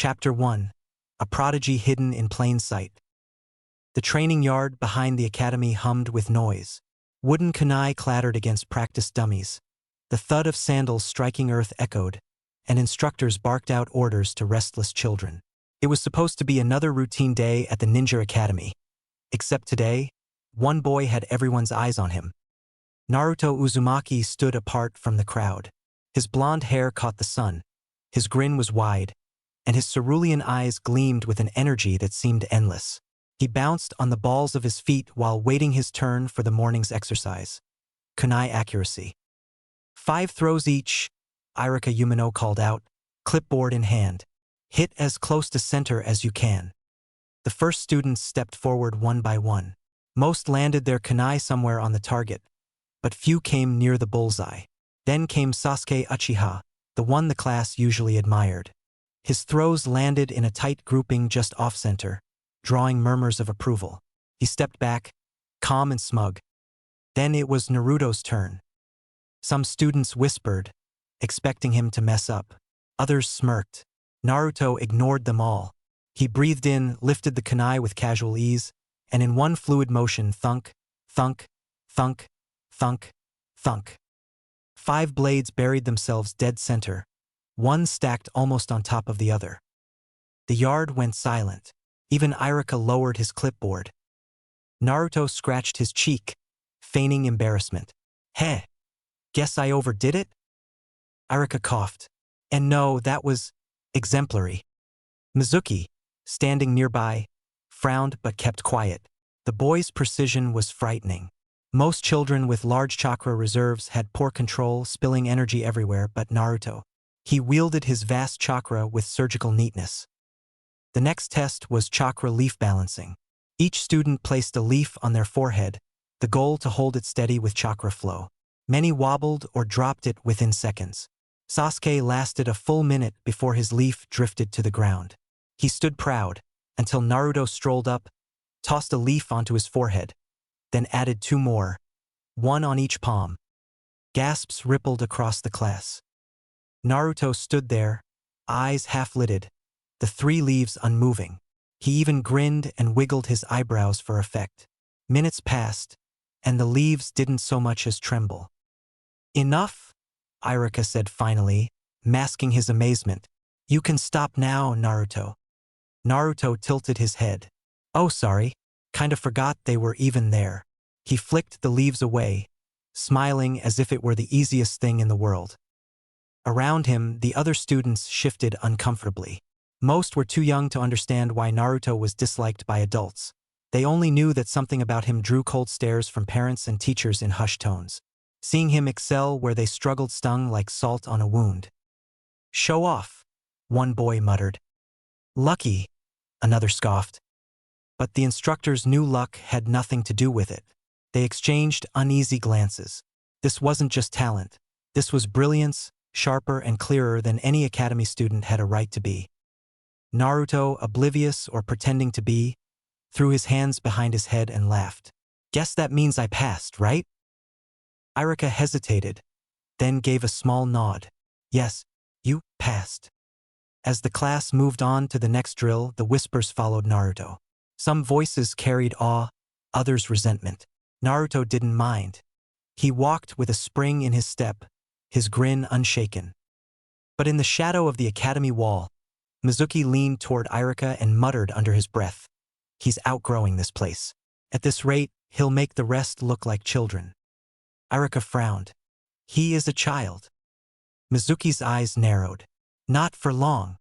Chapter 1. A Prodigy Hidden in Plain Sight. The training yard behind the academy hummed with noise. Wooden kunai clattered against practice dummies. The thud of sandals striking earth echoed, and instructors barked out orders to restless children. It was supposed to be another routine day at the Ninja Academy. Except today, one boy had everyone's eyes on him. Naruto Uzumaki stood apart from the crowd. His blonde hair caught the sun. His grin was wide, and his cerulean eyes gleamed with an energy that seemed endless. He bounced on the balls of his feet while waiting his turn for the morning's exercise. Kunai accuracy. 5 throws each, Irika Umino called out, clipboard in hand. Hit as close to center as you can. The first students stepped forward one by one. Most landed their kunai somewhere on the target, but few came near the bullseye. Then came Sasuke Uchiha, the one the class usually admired. His throws landed in a tight grouping just off-center, drawing murmurs of approval. He stepped back, calm and smug. Then it was Naruto's turn. Some students whispered, expecting him to mess up. Others smirked. Naruto ignored them all. He breathed in, lifted the kunai with casual ease, and in one fluid motion thunk, thunk, thunk, thunk, thunk. 5 blades buried themselves dead center, one stacked almost on top of the other. The yard went silent. Even Irika lowered his clipboard. Naruto scratched his cheek, feigning embarrassment. Heh, guess I overdid it? Irika coughed. And no, that was exemplary. Mizuki, standing nearby, frowned but kept quiet. The boy's precision was frightening. Most children with large chakra reserves had poor control, spilling energy everywhere, but Naruto. He wielded his vast chakra with surgical neatness. The next test was chakra leaf balancing. Each student placed a leaf on their forehead, the goal to hold it steady with chakra flow. Many wobbled or dropped it within seconds. Sasuke lasted a full minute before his leaf drifted to the ground. He stood proud, until Naruto strolled up, tossed a leaf onto his forehead, then added 2 more, one on each palm. Gasps rippled across the class. Naruto stood there, eyes half-lidded, the 3 leaves unmoving. He even grinned and wiggled his eyebrows for effect. Minutes passed, and the leaves didn't so much as tremble. Enough, Irika said finally, masking his amazement. You can stop now, Naruto. Naruto tilted his head. Oh, sorry, kinda forgot they were even there. He flicked the leaves away, smiling as if it were the easiest thing in the world. Around him, the other students shifted uncomfortably. Most were too young to understand why Naruto was disliked by adults. They only knew that something about him drew cold stares from parents and teachers in hushed tones. Seeing him excel where they struggled stung like salt on a wound. Show off, one boy muttered. Lucky, another scoffed. But the instructors knew luck had nothing to do with it. They exchanged uneasy glances. This wasn't just talent. This was brilliance, sharper and clearer than any academy student had a right to be. Naruto, oblivious or pretending to be, threw his hands behind his head and laughed. Guess that means I passed, right? Irika hesitated, then gave a small nod. Yes, you passed. As the class moved on to the next drill, the whispers followed Naruto. Some voices carried awe, others resentment. Naruto didn't mind. He walked with a spring in his step, his grin unshaken. But in the shadow of the academy wall, Mizuki leaned toward Irika and muttered under his breath. He's outgrowing this place. At this rate, he'll make the rest look like children. Irika frowned. He is a child. Mizuki's eyes narrowed. Not for long.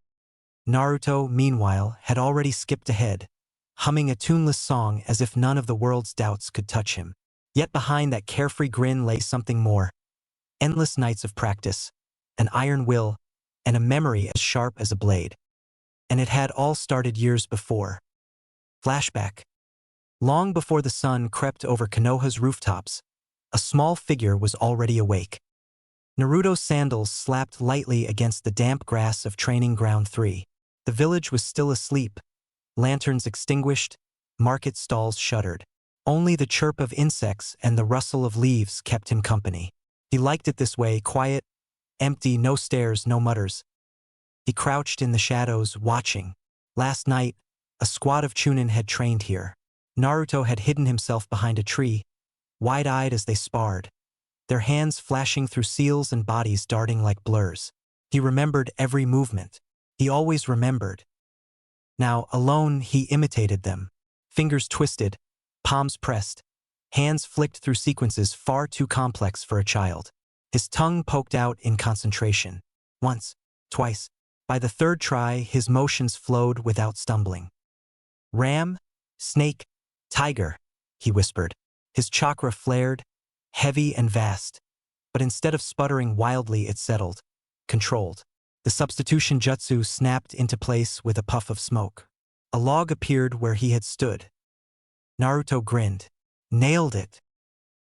Naruto, meanwhile, had already skipped ahead, humming a tuneless song as if none of the world's doubts could touch him. Yet behind that carefree grin lay something more. Endless nights of practice, an iron will, and a memory as sharp as a blade. And it had all started years before. Flashback. Long before the sun crept over Konoha's rooftops, a small figure was already awake. Naruto's sandals slapped lightly against the damp grass of Training Ground 3. The village was still asleep, lanterns extinguished, market stalls shuttered. Only the chirp of insects and the rustle of leaves kept him company. He liked it this way, quiet, empty, no stares, no mutters. He crouched in the shadows, watching. Last night, a squad of Chunin had trained here. Naruto had hidden himself behind a tree, wide-eyed as they sparred, their hands flashing through seals and bodies darting like blurs. He remembered every movement. He always remembered. Now, alone, he imitated them. Fingers twisted, palms pressed, hands flicked through sequences far too complex for a child. His tongue poked out in concentration. Once, twice. By the third try, his motions flowed without stumbling. Ram, snake, tiger, he whispered. His chakra flared, heavy and vast. But instead of sputtering wildly, it settled, controlled. The substitution jutsu snapped into place with a puff of smoke. A log appeared where he had stood. Naruto grinned. Nailed it.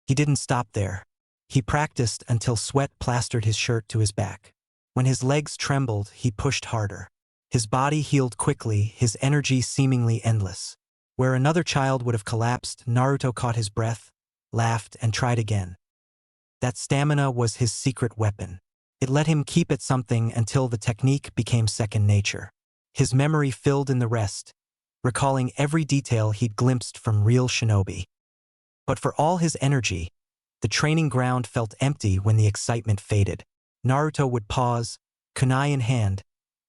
He didn't stop there. He practiced until sweat plastered his shirt to his back. When his legs trembled, he pushed harder. His body healed quickly, his energy seemingly endless. Where another child would have collapsed, Naruto caught his breath, laughed, and tried again. That stamina was his secret weapon. It let him keep at something until the technique became second nature. His memory filled in the rest, recalling every detail he'd glimpsed from real shinobi. But for all his energy, the training ground felt empty when the excitement faded. Naruto would pause, kunai in hand,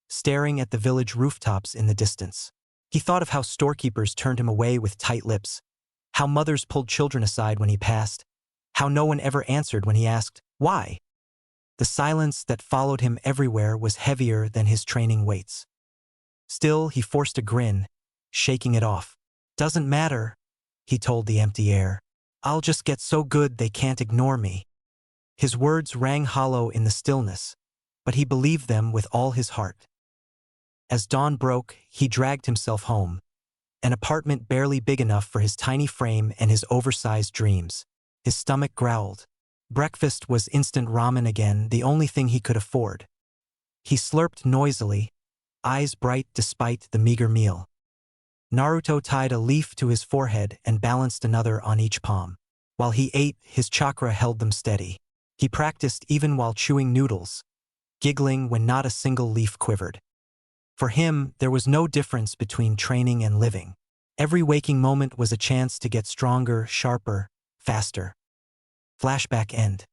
staring at the village rooftops in the distance. He thought of how storekeepers turned him away with tight lips, how mothers pulled children aside when he passed, how no one ever answered when he asked, why? The silence that followed him everywhere was heavier than his training weights. Still, he forced a grin, shaking it off. Doesn't matter, he told the empty air. I'll just get so good they can't ignore me. His words rang hollow in the stillness, but he believed them with all his heart. As dawn broke, he dragged himself home, an apartment barely big enough for his tiny frame and his oversized dreams. His stomach growled. Breakfast was instant ramen again, the only thing he could afford. He slurped noisily, eyes bright despite the meager meal. Naruto tied a leaf to his forehead and balanced another on each palm. While he ate, his chakra held them steady. He practiced even while chewing noodles, giggling when not a single leaf quivered. For him, there was no difference between training and living. Every waking moment was a chance to get stronger, sharper, faster. Flashback end.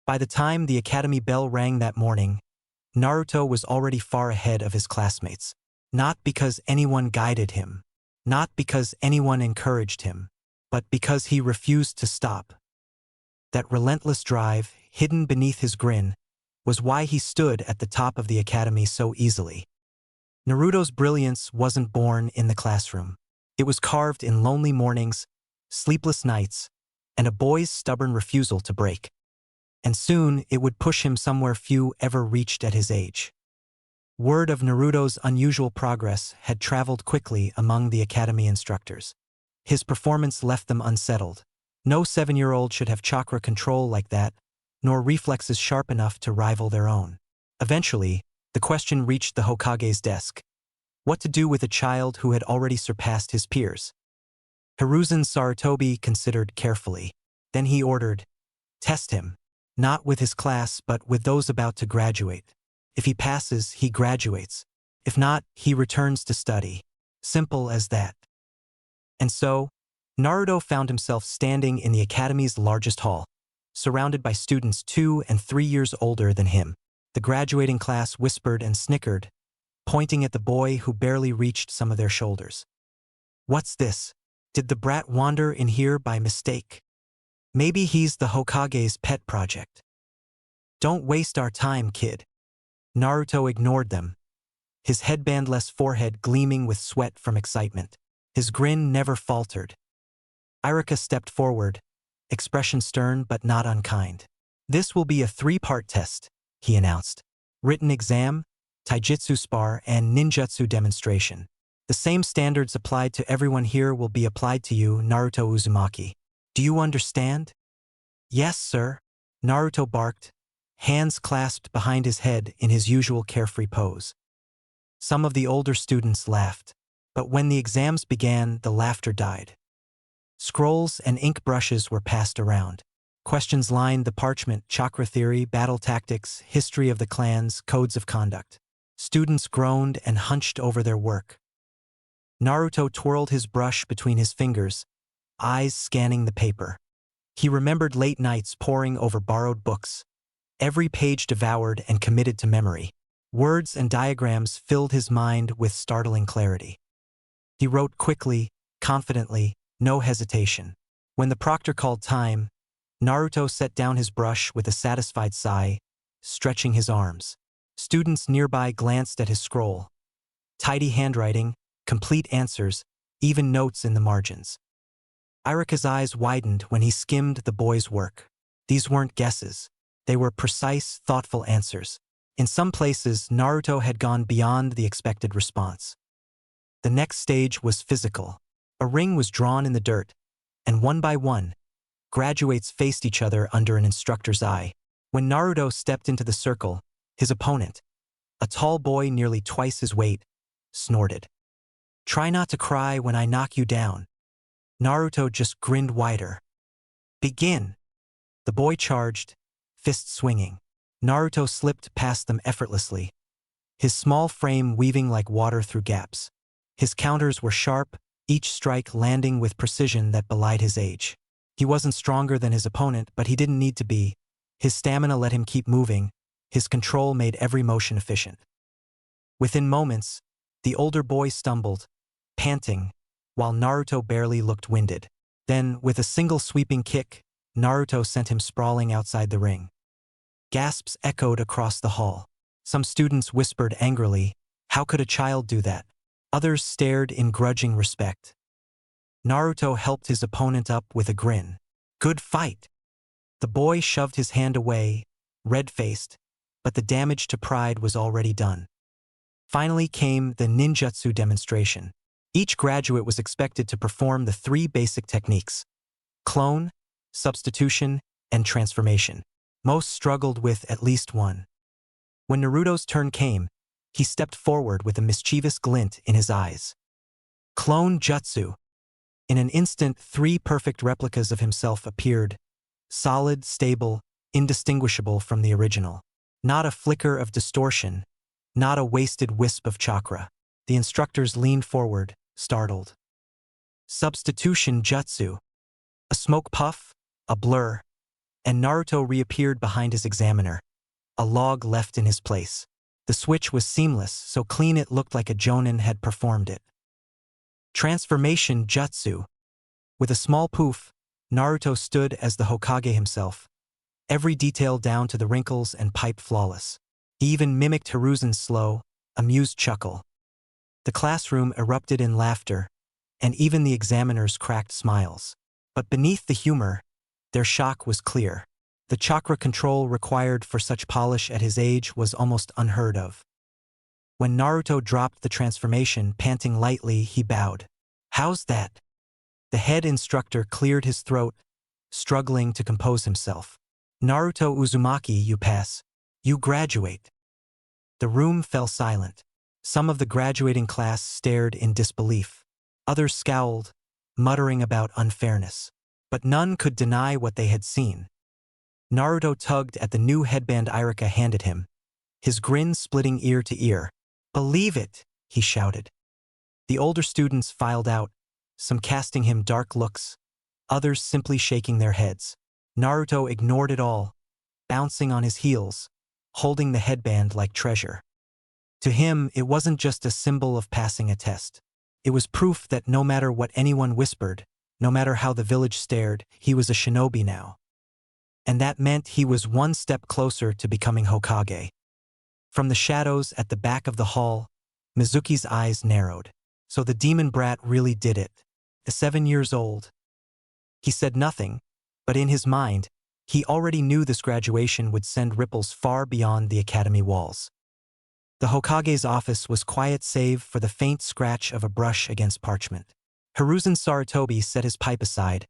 By the time the academy bell rang that morning, Naruto was already far ahead of his classmates. Not because anyone guided him, not because anyone encouraged him, but because he refused to stop. That relentless drive, hidden beneath his grin, was why he stood at the top of the academy so easily. Naruto's brilliance wasn't born in the classroom. It was carved in lonely mornings, sleepless nights, and a boy's stubborn refusal to break. And soon it would push him somewhere few ever reached at his age. Word of Naruto's unusual progress had traveled quickly among the academy instructors. His performance left them unsettled. No 7-year-old should have chakra control like that, nor reflexes sharp enough to rival their own. Eventually, the question reached the Hokage's desk. What to do with a child who had already surpassed his peers? Hiruzen Sarutobi considered carefully. Then he ordered, test him. Not with his class, but with those about to graduate. If he passes, he graduates. If not, he returns to study. Simple as that. And so, Naruto found himself standing in the academy's largest hall, surrounded by students 2 and 3 years older than him. The graduating class whispered and snickered, pointing at the boy who barely reached some of their shoulders. What's this? Did the brat wander in here by mistake? Maybe he's the Hokage's pet project. Don't waste our time, kid. Naruto ignored them, his headbandless forehead gleaming with sweat from excitement. His grin never faltered. Irika stepped forward, expression stern but not unkind. This will be a 3-part test, he announced. Written exam, taijutsu spar, and ninjutsu demonstration. The same standards applied to everyone here will be applied to you, Naruto Uzumaki. Do you understand? Yes, sir, Naruto barked, hands clasped behind his head in his usual carefree pose. Some of the older students laughed, but when the exams began, the laughter died. Scrolls and ink brushes were passed around. Questions lined the parchment: chakra theory, battle tactics, history of the clans, codes of conduct. Students groaned and hunched over their work. Naruto twirled his brush between his fingers, eyes scanning the paper. He remembered late nights poring over borrowed books, every page devoured and committed to memory. Words and diagrams filled his mind with startling clarity. He wrote quickly, confidently, no hesitation. When the proctor called time, Naruto set down his brush with a satisfied sigh, stretching his arms. Students nearby glanced at his scroll. Tidy handwriting, complete answers, even notes in the margins. Irika's eyes widened when he skimmed the boy's work. These weren't guesses. They were precise, thoughtful answers. In some places, Naruto had gone beyond the expected response. The next stage was physical. A ring was drawn in the dirt, and one by one, graduates faced each other under an instructor's eye. When Naruto stepped into the circle, his opponent, a tall boy nearly twice his weight, snorted. "Try not to cry when I knock you down." Naruto just grinned wider. "Begin." The boy charged, fists swinging. Naruto slipped past them effortlessly, his small frame weaving like water through gaps. His counters were sharp, each strike landing with precision that belied his age. He wasn't stronger than his opponent, but he didn't need to be. His stamina let him keep moving, his control made every motion efficient. Within moments, the older boy stumbled, panting, while Naruto barely looked winded. Then, with a single sweeping kick, Naruto sent him sprawling outside the ring. Gasps echoed across the hall. Some students whispered angrily, "How could a child do that?" Others stared in grudging respect. Naruto helped his opponent up with a grin. "Good fight." The boy shoved his hand away, red-faced, but the damage to pride was already done. Finally came the ninjutsu demonstration. Each graduate was expected to perform the 3 basic techniques: clone, substitution, and transformation. Most struggled with at least one. When Naruto's turn came, he stepped forward with a mischievous glint in his eyes. Clone jutsu. In an instant, 3 perfect replicas of himself appeared, solid, stable, indistinguishable from the original. Not a flicker of distortion, not a wasted wisp of chakra. The instructors leaned forward, startled. Substitution jutsu. A smoke puff, a blur, and Naruto reappeared behind his examiner, a log left in his place. The switch was seamless, so clean it looked like a jonin had performed it. Transformation jutsu. With a small poof, Naruto stood as the Hokage himself, every detail down to the wrinkles and pipe flawless. He even mimicked Hiruzen's slow, amused chuckle. The classroom erupted in laughter, and even the examiners cracked smiles. But beneath the humor, their shock was clear. The chakra control required for such polish at his age was almost unheard of. When Naruto dropped the transformation, panting lightly, he bowed. "How's that?" The head instructor cleared his throat, struggling to compose himself. "Naruto Uzumaki, you pass. You graduate." The room fell silent. Some of the graduating class stared in disbelief. Others scowled, muttering about unfairness. But none could deny what they had seen. Naruto tugged at the new headband Irika handed him, his grin splitting ear to ear. "Believe it," he shouted. The older students filed out, some casting him dark looks, others simply shaking their heads. Naruto ignored it all, bouncing on his heels, holding the headband like treasure. To him, it wasn't just a symbol of passing a test. It was proof that no matter what anyone whispered, no matter how the village stared, he was a shinobi now. And that meant he was one step closer to becoming Hokage. From the shadows at the back of the hall, Mizuki's eyes narrowed. So the demon brat really did it. 7 years old. He said nothing, but in his mind, he already knew this graduation would send ripples far beyond the academy walls. The Hokage's office was quiet save for the faint scratch of a brush against parchment. Hiruzen Sarutobi set his pipe aside,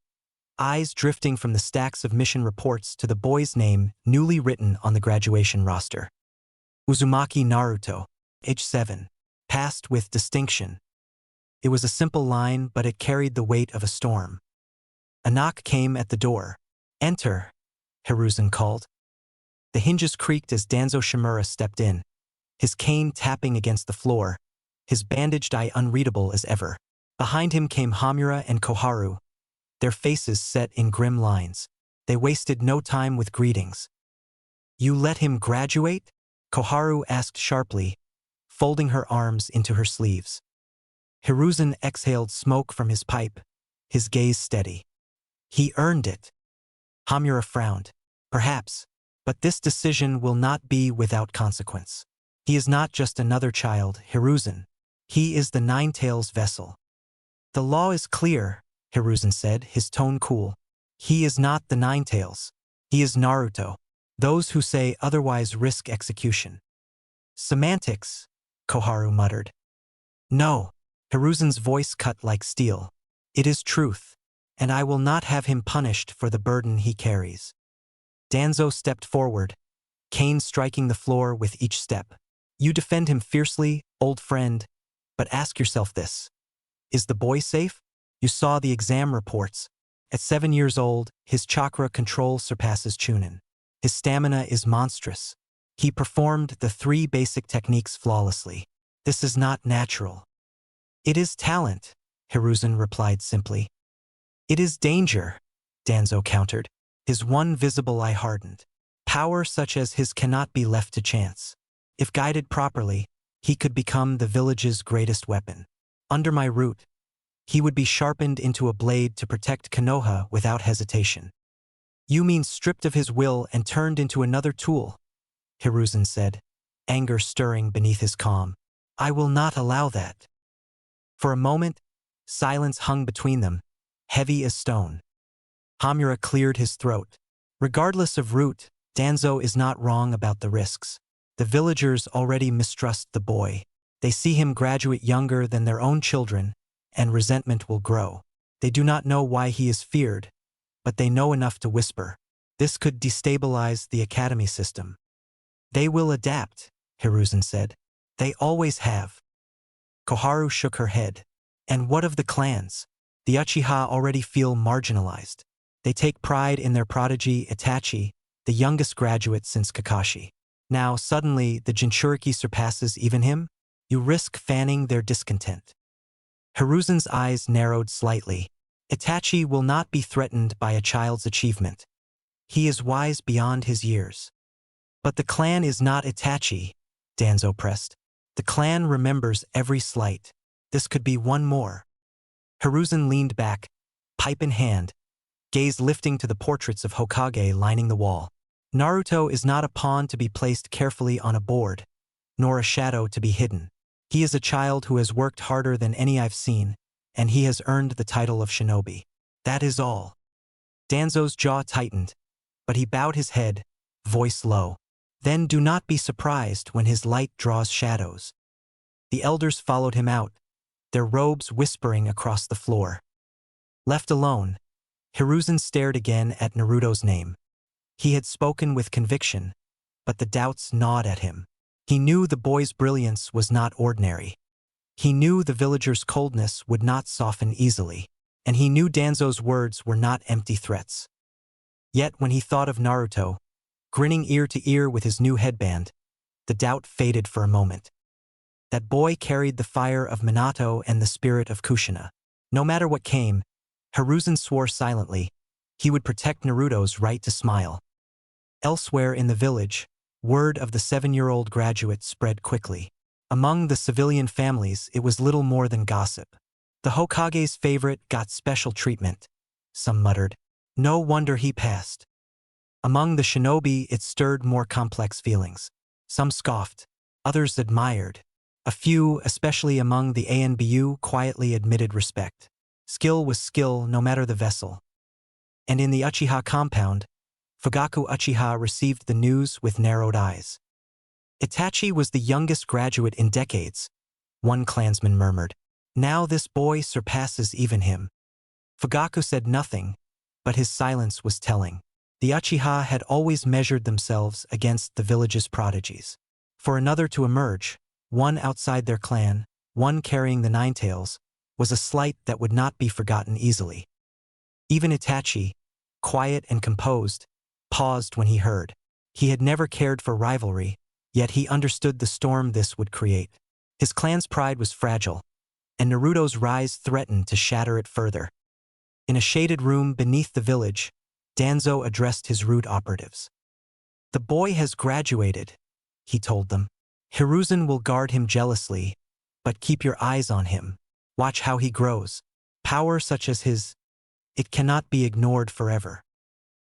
eyes drifting from the stacks of mission reports to the boy's name newly written on the graduation roster. Uzumaki Naruto, age 7, passed with distinction. It was a simple line, but it carried the weight of a storm. A knock came at the door. "Enter," Hiruzen called. The hinges creaked as Danzo Shimura stepped in, his cane tapping against the floor, his bandaged eye unreadable as ever. Behind him came Hamura and Koharu, their faces set in grim lines. They wasted no time with greetings. "You let him graduate?" Koharu asked sharply, folding her arms into her sleeves. Hiruzen exhaled smoke from his pipe, his gaze steady. "He earned it." Hamura frowned. "Perhaps, but this decision will not be without consequence. He is not just another child, Hiruzen. He is the Nine-Tails vessel." "The law is clear," Hiruzen said, his tone cool. "He is not the Nine-Tails. He is Naruto. Those who say otherwise risk execution." "Semantics," Koharu muttered. "No." Hiruzen's voice cut like steel. "It is truth, and I will not have him punished for the burden he carries." Danzo stepped forward, cane striking the floor with each step. "You defend him fiercely, old friend, but ask yourself this. Is the boy safe? You saw the exam reports. At 7 years old, his chakra control surpasses Chunin. His stamina is monstrous. He performed the 3 basic techniques flawlessly. This is not natural." "It is talent," Hiruzen replied simply. "It is danger," Danzo countered. His one visible eye hardened. "Power such as his cannot be left to chance. If guided properly, he could become the village's greatest weapon. Under my root, he would be sharpened into a blade to protect Konoha without hesitation." "You mean stripped of his will and turned into another tool," Hiruzen said, anger stirring beneath his calm. "I will not allow that." For a moment, silence hung between them, heavy as stone. Hamura cleared his throat. "Regardless of root, Danzo is not wrong about the risks. The villagers already mistrust the boy. They see him graduate younger than their own children, and resentment will grow. They do not know why he is feared, but they know enough to whisper. This could destabilize the academy system." "They will adapt," Hiruzen said. "They always have." Koharu shook her head. "And what of the clans? The Uchiha already feel marginalized. They take pride in their prodigy Itachi, the youngest graduate since Kakashi. Now suddenly the Jinchuriki surpasses even him? You risk fanning their discontent." Hiruzen's eyes narrowed slightly. "Itachi will not be threatened by a child's achievement. He is wise beyond his years." "But the clan is not Itachi," Danzo pressed. "The clan remembers every slight. This could be one more." Hiruzen leaned back, pipe in hand, gaze lifting to the portraits of Hokage lining the wall. "Naruto is not a pawn to be placed carefully on a board, nor a shadow to be hidden. He is a child who has worked harder than any I've seen, and he has earned the title of shinobi. That is all." Danzo's jaw tightened, but he bowed his head, voice low. "Then do not be surprised when his light draws shadows." The elders followed him out, their robes whispering across the floor. Left alone, Hiruzen stared again at Naruto's name. He had spoken with conviction, but the doubts gnawed at him. He knew the boy's brilliance was not ordinary. He knew the villagers' coldness would not soften easily, and he knew Danzo's words were not empty threats. Yet when he thought of Naruto, grinning ear to ear with his new headband, the doubt faded for a moment. That boy carried the fire of Minato and the spirit of Kushina. No matter what came, Hiruzen swore silently, he would protect Naruto's right to smile. Elsewhere in the village, word of the 7-year-old graduate spread quickly. Among the civilian families, it was little more than gossip. "The Hokage's favorite got special treatment," some muttered. "No wonder he passed." Among the shinobi, it stirred more complex feelings. Some scoffed, others admired. A few, especially among the ANBU, quietly admitted respect. Skill was skill, no matter the vessel. And in the Uchiha compound, Fugaku Uchiha received the news with narrowed eyes. "Itachi was the youngest graduate in decades," one clansman murmured. "Now this boy surpasses even him." Fugaku said nothing, but his silence was telling. The Uchiha had always measured themselves against the village's prodigies. For another to emerge, one outside their clan, one carrying the Nine-Tails, was a slight that would not be forgotten easily. Even Itachi, quiet and composed, paused when he heard. He had never cared for rivalry, Yet he understood the storm this would create. His clan's pride was fragile, and Naruto's rise threatened to shatter it further. In a shaded room beneath the village, Danzo addressed his rude operatives. "The boy has graduated," he told them. "Hiruzen will guard him jealously, but keep your eyes on him. Watch how he grows. Power such as his, it cannot be ignored forever."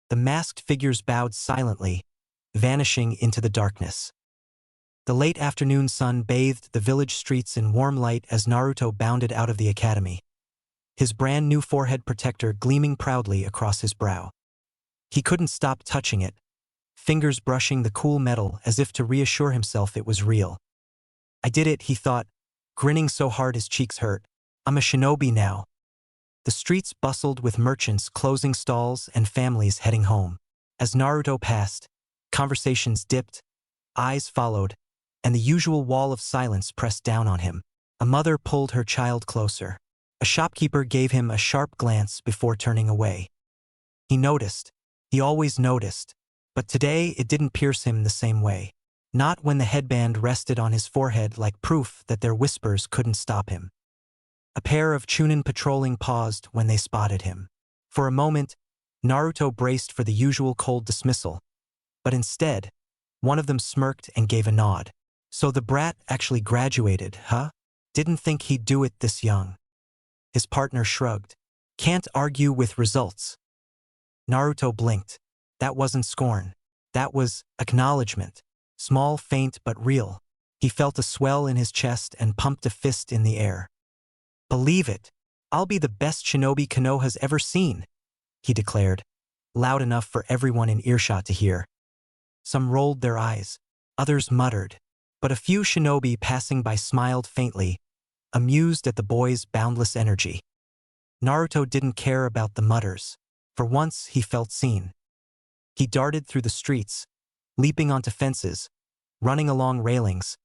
The masked figures bowed silently, vanishing into the darkness. The late afternoon sun bathed the village streets in warm light as Naruto bounded out of the academy, his brand new forehead protector gleaming proudly across his brow. He couldn't stop touching it, fingers brushing the cool metal as if to reassure himself it was real. "I did it," he thought, grinning so hard his cheeks hurt. "I'm a shinobi now." The streets bustled with merchants closing stalls and families heading home. As Naruto passed, conversations dipped, eyes followed, and the usual wall of silence pressed down on him. A mother pulled her child closer. A shopkeeper gave him a sharp glance before turning away. He noticed. He always noticed. But today it didn't pierce him the same way. Not when the headband rested on his forehead like proof that their whispers couldn't stop him. A pair of Chunin patrolling paused when they spotted him. For a moment, Naruto braced for the usual cold dismissal. But instead, one of them smirked and gave a nod. "So the brat actually graduated, huh? Didn't think he'd do it this young." His partner shrugged. "Can't argue with results." Naruto blinked. That wasn't scorn. That was acknowledgement. Small, faint, but real. He felt a swell in his chest and pumped a fist in the air. "Believe it. I'll be the best shinobi Konoha's ever seen," he declared, loud enough for everyone in earshot to hear. Some rolled their eyes. Others muttered. But a few shinobi passing by smiled faintly, amused at the boy's boundless energy. Naruto didn't care about the mutters. For once, he felt seen. He darted through the streets, leaping onto fences, running along railings,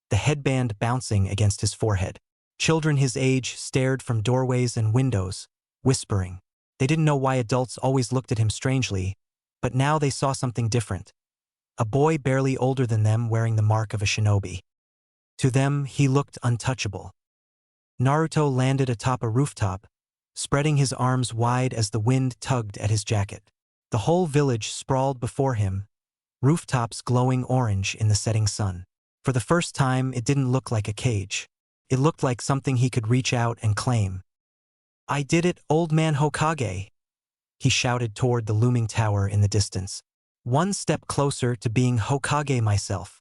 the headband bouncing against his forehead. Children his age stared from doorways and windows, whispering. They didn't know why adults always looked at him strangely, but now they saw something different. A boy barely older than them wearing the mark of a shinobi. To them, he looked untouchable. Naruto landed atop a rooftop, spreading his arms wide as the wind tugged at his jacket. The whole village sprawled before him, rooftops glowing orange in the setting sun. For the first time, it didn't look like a cage. It looked like something he could reach out and claim. "I did it, old man Hokage," he shouted toward the looming tower in the distance. "One step closer to being Hokage myself."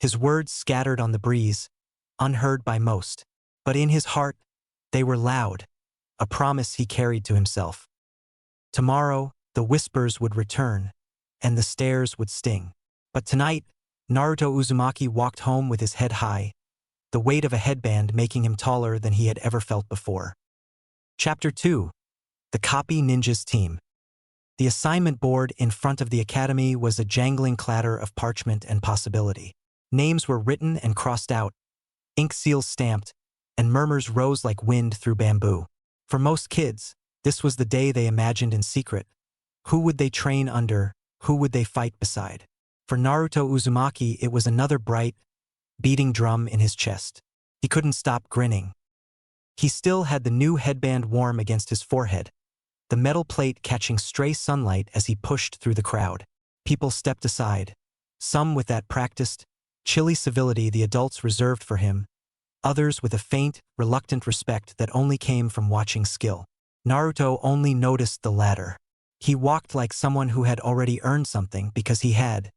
His words scattered on the breeze, unheard by most. But in his heart, they were loud, a promise he carried to himself. Tomorrow, the whispers would return, and the stares would sting. But tonight, Naruto Uzumaki walked home with his head high, the weight of a headband making him taller than he had ever felt before. Chapter 2. The Copy Ninjas Team. The assignment board in front of the academy was a jangling clatter of parchment and possibility. Names were written and crossed out, ink seals stamped, and murmurs rose like wind through bamboo. For most kids, this was the day they imagined in secret. Who would they train under? Who would they fight beside? For Naruto Uzumaki, it was another bright, beating drum in his chest. He couldn't stop grinning. He still had the new headband warm against his forehead, the metal plate catching stray sunlight as he pushed through the crowd. People stepped aside, some with that practiced, chilly civility the adults reserved for him, others with a faint, reluctant respect that only came from watching skill. Naruto only noticed the latter. He walked like someone who had already earned something because he had.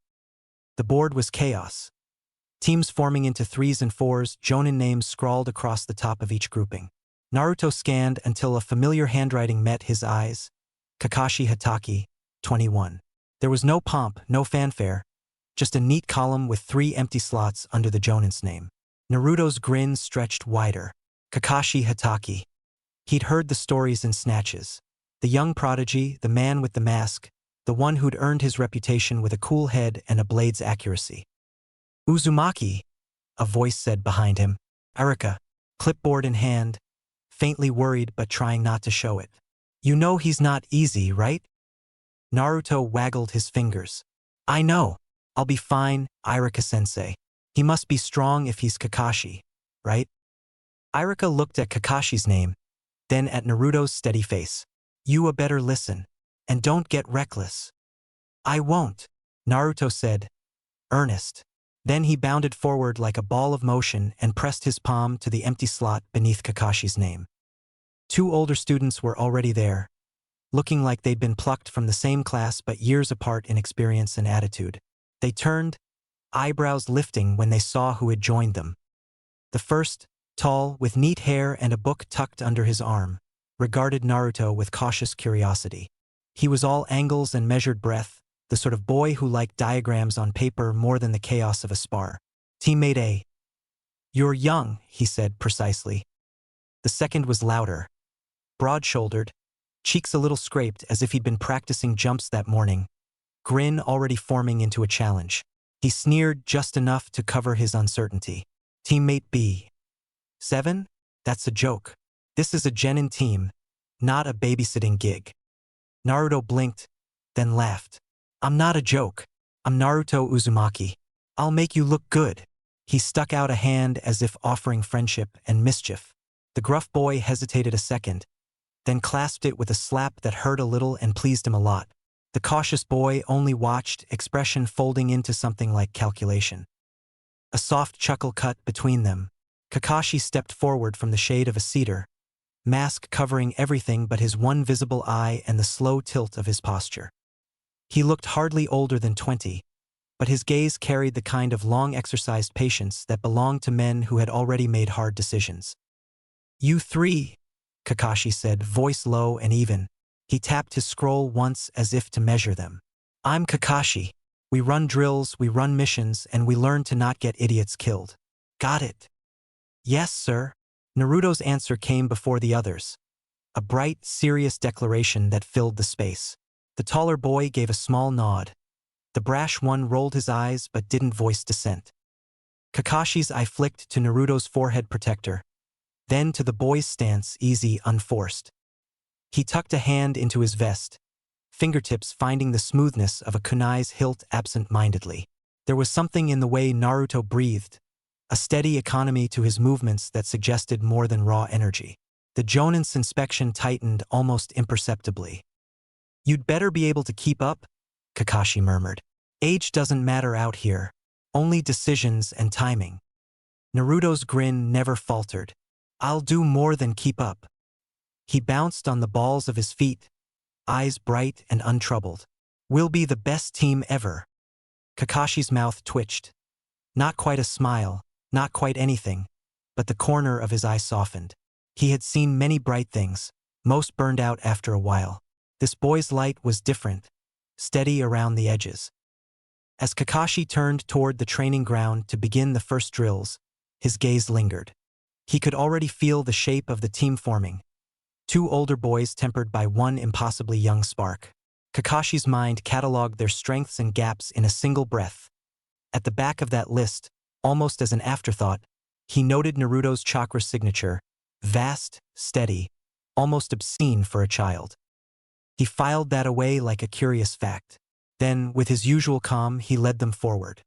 The board was chaos. Teams forming into 3s and 4s, jonin names scrawled across the top of each grouping. Naruto scanned until a familiar handwriting met his eyes. Kakashi Hatake, 21. There was no pomp, no fanfare, just a neat column with 3 empty slots under the jonin's name. Naruto's grin stretched wider. Kakashi Hatake. He'd heard the stories in snatches. The young prodigy, the man with the mask, the one who'd earned his reputation with a cool head and a blade's accuracy. Uzumaki, a voice said behind him. Erika, clipboard in hand, faintly worried but trying not to show it. You know he's not easy, right? Naruto waggled his fingers. I know. I'll be fine, Irika-sensei. He must be strong if he's Kakashi, right? Irika looked at Kakashi's name, then at Naruto's steady face. You better listen. And don't get reckless. I won't, Naruto said, earnest. Then he bounded forward like a ball of motion and pressed his palm to the empty slot beneath Kakashi's name. Two older students were already there, looking like they'd been plucked from the same class but years apart in experience and attitude. They turned, eyebrows lifting when they saw who had joined them. The first, tall, with neat hair and a book tucked under his arm, regarded Naruto with cautious curiosity. He was all angles and measured breath, the sort of boy who liked diagrams on paper more than the chaos of a spar. Teammate A. You're young, he said precisely. The second was louder. Broad-shouldered, cheeks a little scraped as if he'd been practicing jumps that morning, grin already forming into a challenge. He sneered just enough to cover his uncertainty. Teammate B. 7? That's a joke. This is a genin team, not a babysitting gig. Naruto blinked, then laughed. I'm not a joke. I'm Naruto Uzumaki. I'll make you look good. He stuck out a hand as if offering friendship and mischief. The gruff boy hesitated a second, then clasped it with a slap that hurt a little and pleased him a lot. The cautious boy only watched, expression folding into something like calculation. A soft chuckle cut between them. Kakashi stepped forward from the shade of a cedar, mask covering everything but his one visible eye and the slow tilt of his posture. He looked hardly older than 20, but his gaze carried the kind of long-exercised patience that belonged to men who had already made hard decisions. You three, Kakashi said, voice low and even. He tapped his scroll once as if to measure them. I'm Kakashi. We run drills, we run missions, and we learn to not get idiots killed. Got it? Yes, sir. Naruto's answer came before the others. A bright, serious declaration that filled the space. The taller boy gave a small nod. The brash one rolled his eyes but didn't voice dissent. Kakashi's eye flicked to Naruto's forehead protector, then to the boy's stance, easy, unforced. He tucked a hand into his vest, fingertips finding the smoothness of a kunai's hilt absent-mindedly. There was something in the way Naruto breathed, a steady economy to his movements that suggested more than raw energy. The Jonin's inspection tightened almost imperceptibly. You'd better be able to keep up, Kakashi murmured. Age doesn't matter out here, only decisions and timing. Naruto's grin never faltered. I'll do more than keep up. He bounced on the balls of his feet, eyes bright and untroubled. We'll be the best team ever. Kakashi's mouth twitched. Not quite a smile, not quite anything, but the corner of his eye softened. He had seen many bright things, most burned out after a while. This boy's light was different, steady around the edges. As Kakashi turned toward the training ground to begin the first drills, his gaze lingered. He could already feel the shape of the team forming. Two older boys tempered by one impossibly young spark. Kakashi's mind cataloged their strengths and gaps in a single breath. At the back of that list, almost as an afterthought, he noted Naruto's chakra signature, vast, steady, almost obscene for a child. He filed that away like a curious fact. Then, with his usual calm, he led them forward.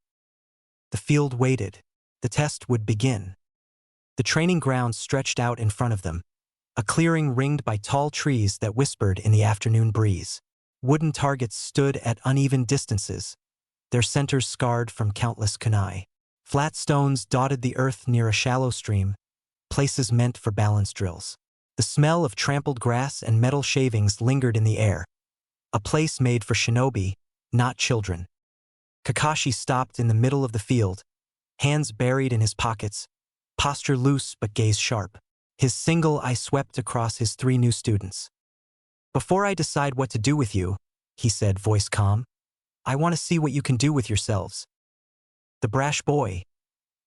The field waited. The test would begin. The training ground stretched out in front of them, a clearing ringed by tall trees that whispered in the afternoon breeze. Wooden targets stood at uneven distances, their centers scarred from countless kunai. Flat stones dotted the earth near a shallow stream, places meant for balance drills. The smell of trampled grass and metal shavings lingered in the air, a place made for shinobi, not children. Kakashi stopped in the middle of the field, hands buried in his pockets, posture loose but gaze sharp. His single eye swept across his three new students. Before I decide what to do with you, he said, voice calm, I want to see what you can do with yourselves. The brash boy,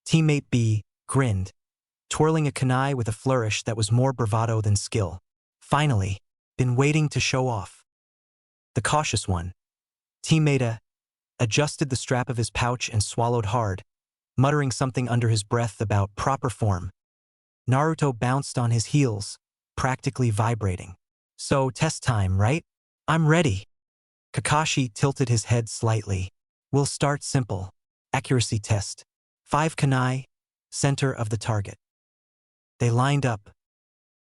teammate B, grinned, twirling a kunai with a flourish that was more bravado than skill. Finally, been waiting to show off. The cautious one, teammate A, adjusted the strap of his pouch and swallowed hard, muttering something under his breath about proper form. Naruto bounced on his heels, practically vibrating. So, test time, right? I'm ready. Kakashi tilted his head slightly. We'll start simple. Accuracy test. 5 kunai, center of the target. They lined up.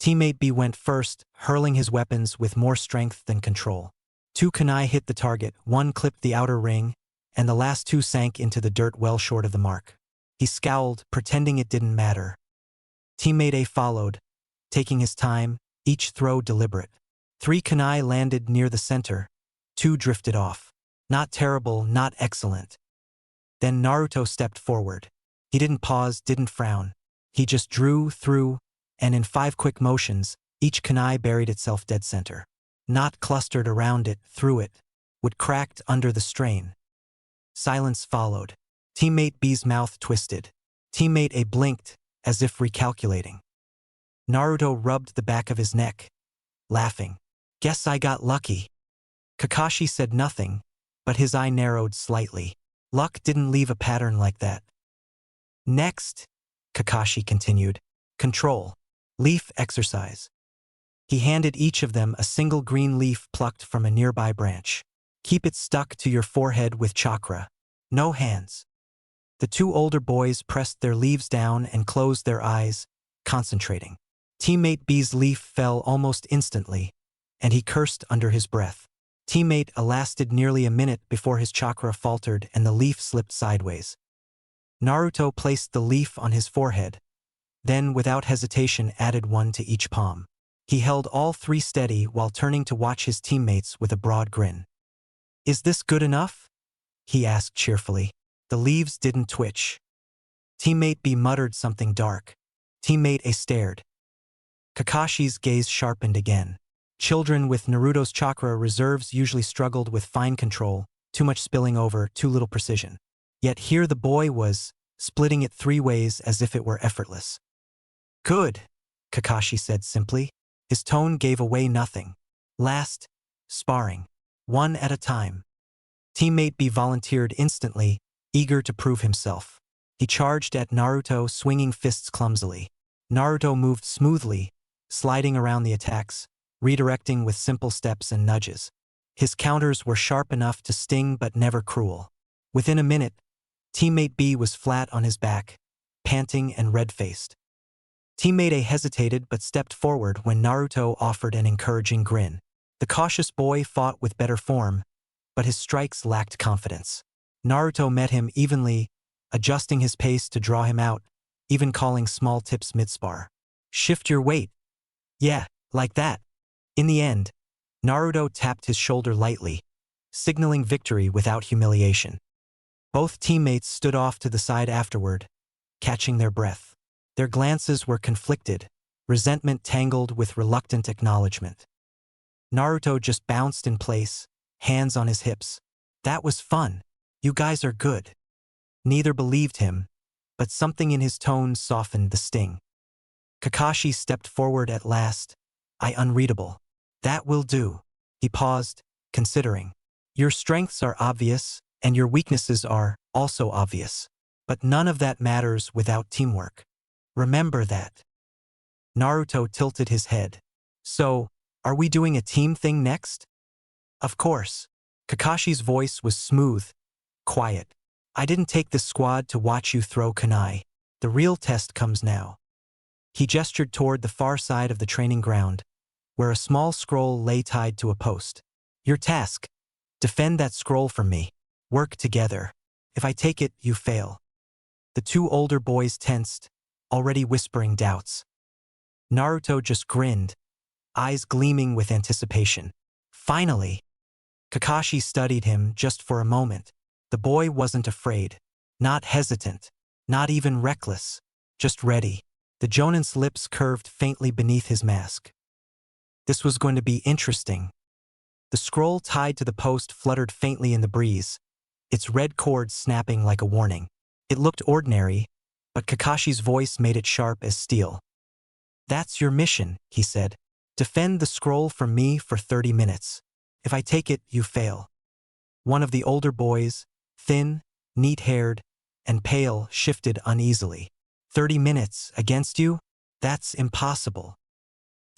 Teammate B went first, hurling his weapons with more strength than control. 2 kunai hit the target, 1 clipped the outer ring, and the last 2 sank into the dirt well short of the mark. He scowled, pretending it didn't matter. Teammate A followed, taking his time, each throw deliberate. 3 kunai landed near the center, 2 drifted off. Not terrible, not excellent. Then Naruto stepped forward. He didn't pause, didn't frown. He just drew, threw, and in 5 quick motions, each kunai buried itself dead center. Not clustered around it, through it, would cracked under the strain. Silence followed. Teammate B's mouth twisted. Teammate A blinked, as if recalculating. Naruto rubbed the back of his neck, laughing. Guess I got lucky. Kakashi said nothing, but his eye narrowed slightly. Luck didn't leave a pattern like that. Next, Kakashi continued, control. Leaf exercise. He handed each of them a single green leaf plucked from a nearby branch. Keep it stuck to your forehead with chakra. No hands. The 2 older boys pressed their leaves down and closed their eyes, concentrating. Teammate B's leaf fell almost instantly, and he cursed under his breath. Teammate A lasted nearly a minute before his chakra faltered and the leaf slipped sideways. Naruto placed the leaf on his forehead, then without hesitation added 1 to each palm. He held all 3 steady while turning to watch his teammates with a broad grin. Is this good enough? He asked cheerfully. The leaves didn't twitch. Teammate B muttered something dark. Teammate A stared. Kakashi's gaze sharpened again. Children with Naruto's chakra reserves usually struggled with fine control, too much spilling over, too little precision. Yet here the boy was, splitting it 3 ways as if it were effortless. Good, Kakashi said simply. His tone gave away nothing. Last, sparring. 1 at a time. Teammate B volunteered instantly, eager to prove himself. He charged at Naruto, swinging fists clumsily. Naruto moved smoothly, sliding around the attacks, redirecting with simple steps and nudges. His counters were sharp enough to sting but never cruel. Within a minute, Teammate B was flat on his back, panting and red-faced. Teammate A hesitated but stepped forward when Naruto offered an encouraging grin. The cautious boy fought with better form, but his strikes lacked confidence. Naruto met him evenly, adjusting his pace to draw him out, even calling small tips mid-spar. Shift your weight. Yeah, like that. In the end, Naruto tapped his shoulder lightly, signaling victory without humiliation. Both teammates stood off to the side afterward, catching their breath. Their glances were conflicted, resentment tangled with reluctant acknowledgement. Naruto just bounced in place, hands on his hips. That was fun. You guys are good. Neither believed him, but something in his tone softened the sting. Kakashi stepped forward at last. Unreadable. That will do. He paused, considering. Your strengths are obvious, and your weaknesses are also obvious. But none of that matters without teamwork. Remember that. Naruto tilted his head. So, are we doing a team thing next? Of course. Kakashi's voice was smooth, quiet. I didn't take this squad to watch you throw kunai. The real test comes now. He gestured toward the far side of the training ground, where a small scroll lay tied to a post. Your task. Defend that scroll from me. Work together. If I take it, you fail. The 2 older boys tensed, already whispering doubts. Naruto just grinned, eyes gleaming with anticipation. Finally! Kakashi studied him just for a moment. The boy wasn't afraid, not hesitant, not even reckless, just ready. The Jonin's lips curved faintly beneath his mask. This was going to be interesting. The scroll tied to the post fluttered faintly in the breeze, its red cord snapping like a warning. It looked ordinary, but Kakashi's voice made it sharp as steel. That's your mission, he said. Defend the scroll from me for 30 minutes. If I take it, you fail. One of the older boys, thin, neat-haired, and pale, shifted uneasily. 30 minutes against you? That's impossible.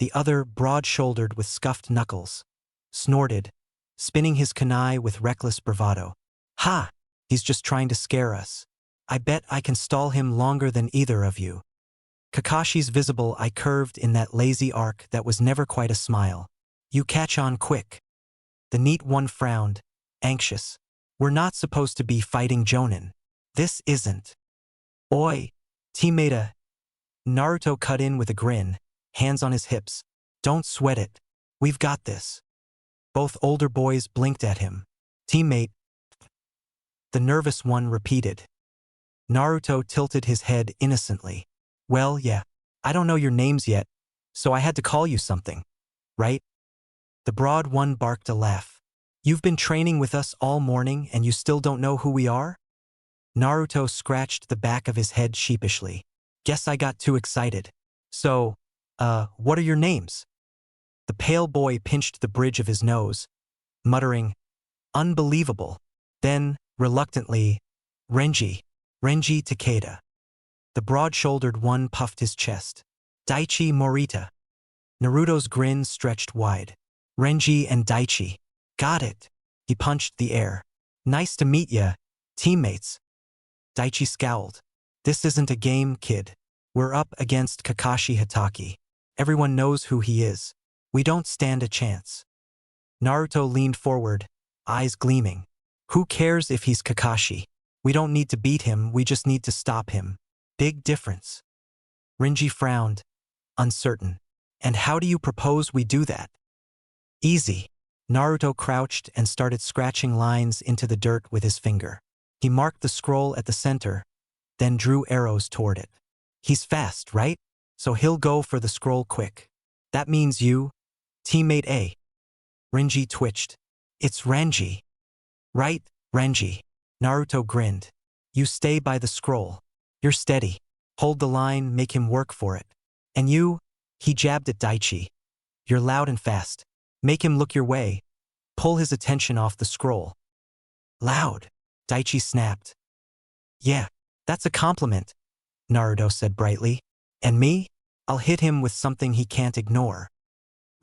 The other, broad-shouldered with scuffed knuckles, snorted, spinning his kunai with reckless bravado. Ha! He's just trying to scare us. I bet I can stall him longer than either of you. Kakashi's visible eye curved in that lazy arc that was never quite a smile. You catch on quick. The neat one frowned, anxious. We're not supposed to be fighting Jonin. This isn't. Oi, teammate. Naruto cut in with a grin, hands on his hips. Don't sweat it. We've got this. Both older boys blinked at him. Teammate. The nervous one repeated. Naruto tilted his head innocently. Well, yeah, I don't know your names yet, so I had to call you something, right? The broad one barked a laugh. You've been training with us all morning and you still don't know who we are? Naruto scratched the back of his head sheepishly. Guess I got too excited. So, what are your names? The pale boy pinched the bridge of his nose, muttering, unbelievable. Then, reluctantly, Renji Takeda. The broad-shouldered one puffed his chest. Daichi Morita. Naruto's grin stretched wide. Renji and Daichi. Got it. He punched the air. Nice to meet ya, teammates. Daichi scowled. This isn't a game, kid. We're up against Kakashi Hatake. Everyone knows who he is. We don't stand a chance. Naruto leaned forward, eyes gleaming. Who cares if he's Kakashi? We don't need to beat him, we just need to stop him. Big difference. Renji frowned, uncertain. And how do you propose we do that? Easy. Naruto crouched and started scratching lines into the dirt with his finger. He marked the scroll at the center, then drew arrows toward it. He's fast, right? So he'll go for the scroll quick. That means you, teammate A. Renji twitched. It's Renji. Right, Renji. Naruto grinned. You stay by the scroll. You're steady. Hold the line, make him work for it. And you, he jabbed at Daichi. You're loud and fast. Make him look your way. Pull his attention off the scroll. Loud, Daichi snapped. Yeah, that's a compliment, Naruto said brightly. And me? I'll hit him with something he can't ignore.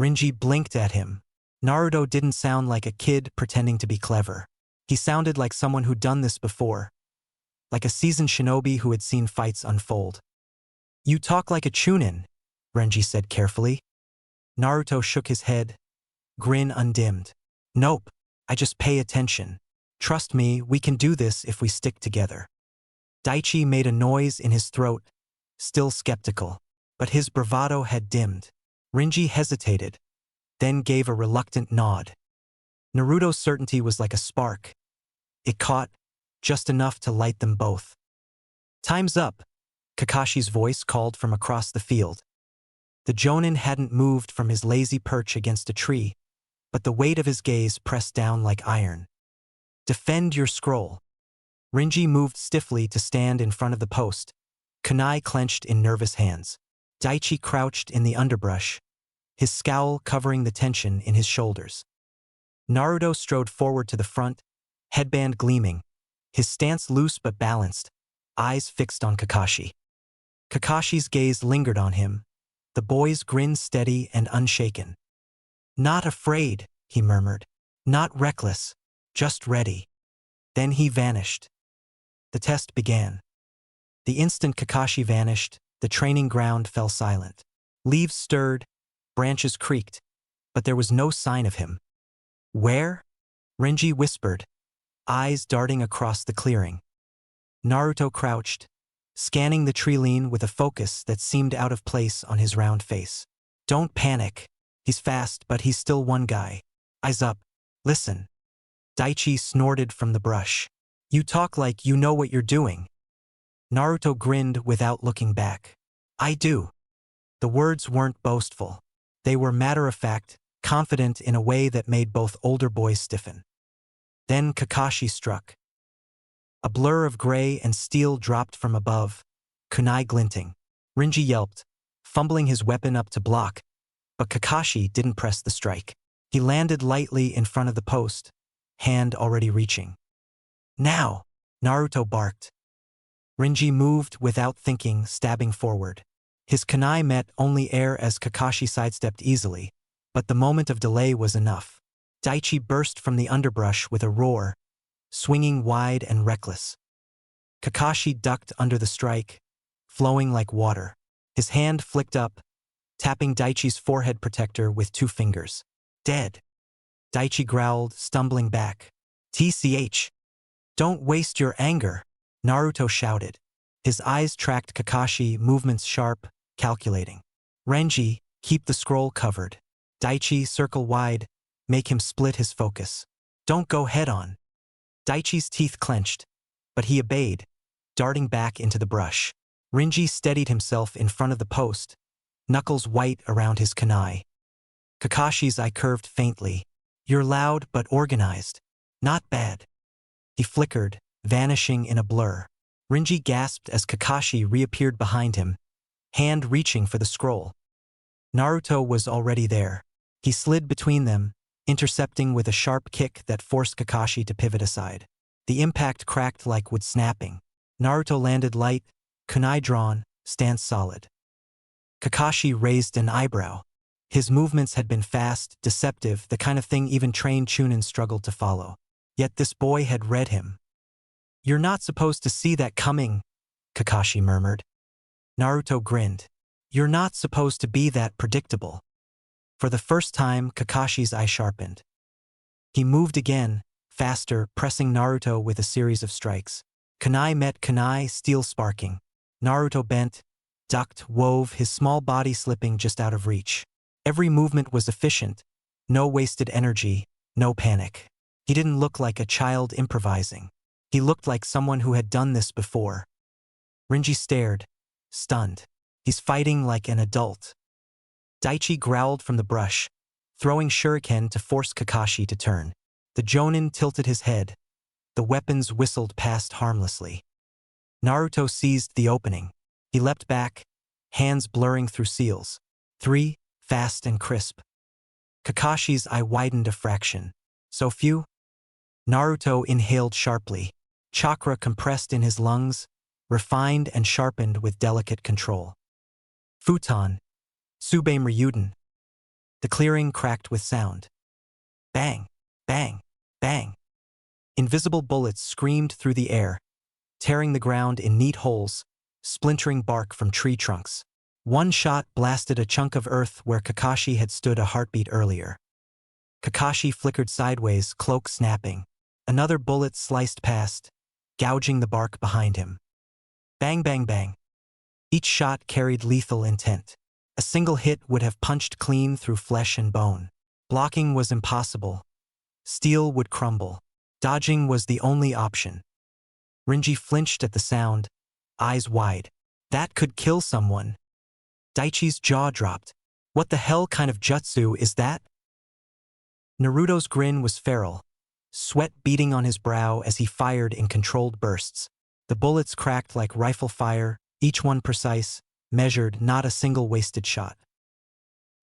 Renji blinked at him. Naruto didn't sound like a kid pretending to be clever. He sounded like someone who'd done this before. Like a seasoned shinobi who had seen fights unfold. You talk like a chunin, Renji said carefully. Naruto shook his head, grin undimmed. Nope, I just pay attention. Trust me, we can do this if we stick together. Daichi made a noise in his throat, still skeptical, but his bravado had dimmed. Renji hesitated, then gave a reluctant nod. Naruto's certainty was like a spark. It caught, just enough to light them both. Time's up, Kakashi's voice called from across the field. The Jonin hadn't moved from his lazy perch against a tree, but the weight of his gaze pressed down like iron. Defend your scroll. Renji moved stiffly to stand in front of the post, kunai clenched in nervous hands. Daichi crouched in the underbrush, his scowl covering the tension in his shoulders. Naruto strode forward to the front, headband gleaming, his stance loose but balanced, eyes fixed on Kakashi. Kakashi's gaze lingered on him, the boy's grin steady and unshaken. Not afraid, he murmured. Not reckless, just ready. Then he vanished. The test began. The instant Kakashi vanished, the training ground fell silent. Leaves stirred, branches creaked, but there was no sign of him. Where? Renji whispered, eyes darting across the clearing. Naruto crouched, scanning the tree-line with a focus that seemed out of place on his round face. Don't panic. He's fast, but he's still one guy. Eyes up. Listen. Daichi snorted from the brush. You talk like you know what you're doing. Naruto grinned without looking back. I do. The words weren't boastful. They were matter-of-fact, confident in a way that made both older boys stiffen. Then Kakashi struck. A blur of gray and steel dropped from above, kunai glinting. Renji yelped, fumbling his weapon up to block, but Kakashi didn't press the strike. He landed lightly in front of the post, hand already reaching. Now, Naruto barked. Renji moved without thinking, stabbing forward. His kunai met only air as Kakashi sidestepped easily, but the moment of delay was enough. Daichi burst from the underbrush with a roar, swinging wide and reckless. Kakashi ducked under the strike, flowing like water. His hand flicked up, tapping Daichi's forehead protector with 2 fingers. Dead. Daichi growled, stumbling back. TCH. Don't waste your anger, Naruto shouted. His eyes tracked Kakashi, movements sharp, calculating. Renji, keep the scroll covered. Daichi, circle wide, make him split his focus. Don't go head on. Daichi's teeth clenched, but he obeyed, darting back into the brush. Renji steadied himself in front of the post, knuckles white around his kunai. Kakashi's eye curved faintly. You're loud but organized. Not bad. He flickered, vanishing in a blur. Renji gasped as Kakashi reappeared behind him, hand reaching for the scroll. Naruto was already there. He slid between them, intercepting with a sharp kick that forced Kakashi to pivot aside. The impact cracked like wood snapping. Naruto landed light, kunai drawn, stance solid. Kakashi raised an eyebrow. His movements had been fast, deceptive, the kind of thing even trained Chunin struggled to follow. Yet this boy had read him. You're not supposed to see that coming, Kakashi murmured. Naruto grinned. You're not supposed to be that predictable. For the first time, Kakashi's eye sharpened. He moved again, faster, pressing Naruto with a series of strikes. Kunai met kunai, steel sparking. Naruto bent, ducked, wove, his small body slipping just out of reach. Every movement was efficient, no wasted energy, no panic. He didn't look like a child improvising. He looked like someone who had done this before. Renji stared, stunned. He's fighting like an adult. Daichi growled from the brush, throwing shuriken to force Kakashi to turn. The Jonin tilted his head. The weapons whistled past harmlessly. Naruto seized the opening. He leapt back, hands blurring through seals. 3, fast and crisp. Kakashi's eye widened a fraction. So few? Naruto inhaled sharply. Chakra compressed in his lungs, refined and sharpened with delicate control. Futon. Subame Ryuden. The clearing cracked with sound. Bang, bang, bang. Invisible bullets screamed through the air, tearing the ground in neat holes, splintering bark from tree trunks. One shot blasted a chunk of earth where Kakashi had stood a heartbeat earlier. Kakashi flickered sideways, cloak snapping. Another bullet sliced past, gouging the bark behind him. Bang, bang, bang. Each shot carried lethal intent. A single hit would have punched clean through flesh and bone. Blocking was impossible. Steel would crumble. Dodging was the only option. Renji flinched at the sound, eyes wide. That could kill someone. Daichi's jaw dropped. What the hell kind of jutsu is that? Naruto's grin was feral, sweat beading on his brow as he fired in controlled bursts. The bullets cracked like rifle fire, each one precise, measured, not a single wasted shot.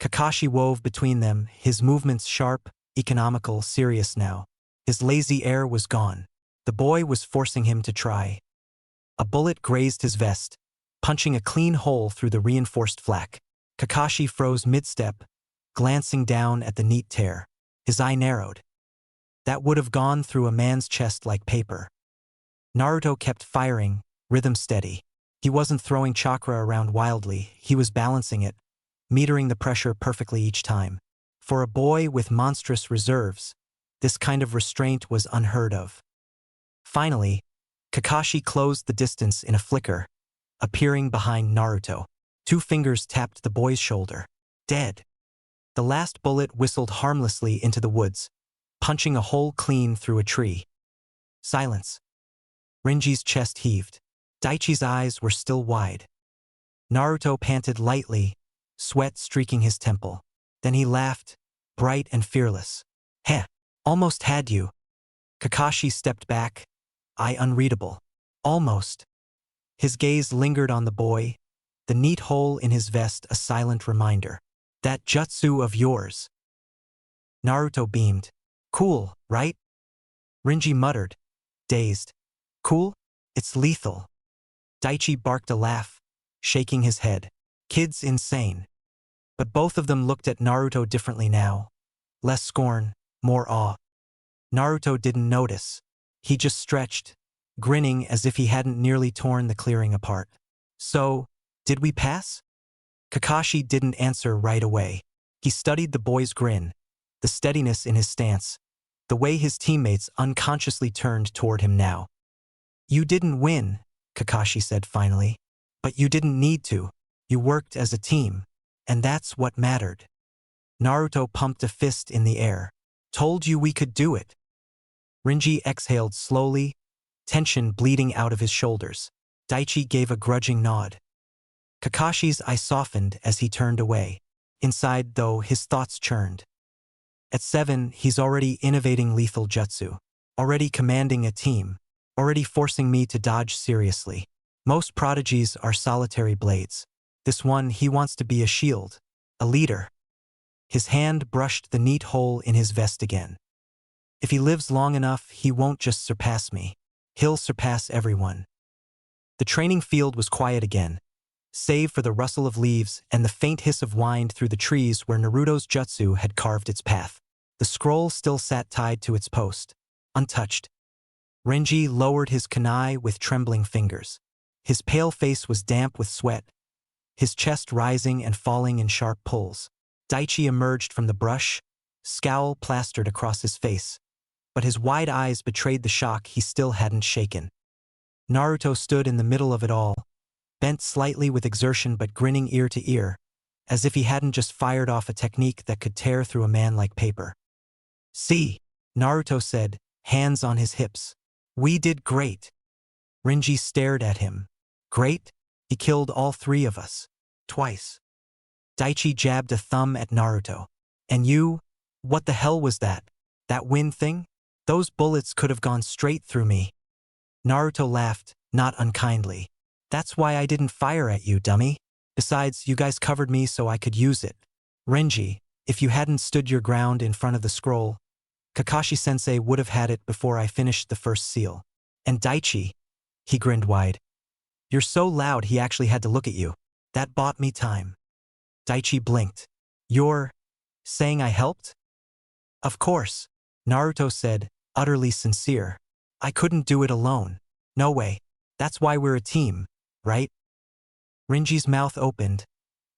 Kakashi wove between them, his movements sharp, economical, serious now. His lazy air was gone. The boy was forcing him to try. A bullet grazed his vest, punching a clean hole through the reinforced flak. Kakashi froze mid-step, glancing down at the neat tear. His eye narrowed. That would have gone through a man's chest like paper. Naruto kept firing, rhythm steady. He wasn't throwing chakra around wildly, he was balancing it, metering the pressure perfectly each time. For a boy with monstrous reserves, this kind of restraint was unheard of. Finally, Kakashi closed the distance in a flicker, appearing behind Naruto. 2 fingers tapped the boy's shoulder. Dead. The last bullet whistled harmlessly into the woods, punching a hole clean through a tree. Silence. Renji's chest heaved. Daichi's eyes were still wide. Naruto panted lightly, sweat streaking his temple. Then he laughed, bright and fearless. Heh, almost had you. Kakashi stepped back, eye unreadable. Almost. His gaze lingered on the boy, the neat hole in his vest a silent reminder. That jutsu of yours. Naruto beamed. Cool, right? Renji muttered, dazed. Cool? It's lethal. Daichi barked a laugh, shaking his head. Kid's insane. But both of them looked at Naruto differently now. Less scorn, more awe. Naruto didn't notice. He just stretched, grinning as if he hadn't nearly torn the clearing apart. So, did we pass? Kakashi didn't answer right away. He studied the boy's grin, the steadiness in his stance, the way his teammates unconsciously turned toward him now. You didn't win, Kakashi said finally. But you didn't need to. You worked as a team. And that's what mattered. Naruto pumped a fist in the air. Told you we could do it. Renji exhaled slowly, tension bleeding out of his shoulders. Daichi gave a grudging nod. Kakashi's eye softened as he turned away. Inside, though, his thoughts churned. At 7, he's already innovating lethal jutsu. Already commanding a team. Already forcing me to dodge seriously. Most prodigies are solitary blades. This one, he wants to be a shield. A leader. His hand brushed the neat hole in his vest again. If he lives long enough, he won't just surpass me. He'll surpass everyone. The training field was quiet again, save for the rustle of leaves and the faint hiss of wind through the trees where Naruto's jutsu had carved its path. The scroll still sat tied to its post, untouched. Renji lowered his kunai with trembling fingers. His pale face was damp with sweat, his chest rising and falling in sharp pulls. Daichi emerged from the brush, scowl plastered across his face, but his wide eyes betrayed the shock he still hadn't shaken. Naruto stood in the middle of it all, bent slightly with exertion but grinning ear to ear, as if he hadn't just fired off a technique that could tear through a man like paper. See, Naruto said, hands on his hips. We did great. Renji stared at him. Great? He killed all 3 of us. Twice. Daichi jabbed a thumb at Naruto. And you? What the hell was that? That wind thing? Those bullets could have gone straight through me. Naruto laughed, not unkindly. That's why I didn't fire at you, dummy. Besides, you guys covered me so I could use it. Renji, if you hadn't stood your ground in front of the scroll, Kakashi-sensei would have had it before I finished the first seal. And Daichi, he grinned wide. You're so loud he actually had to look at you. That bought me time. Daichi blinked. You're saying I helped? Of course, Naruto said, utterly sincere. I couldn't do it alone. No way. That's why we're a team, right? Renji's mouth opened,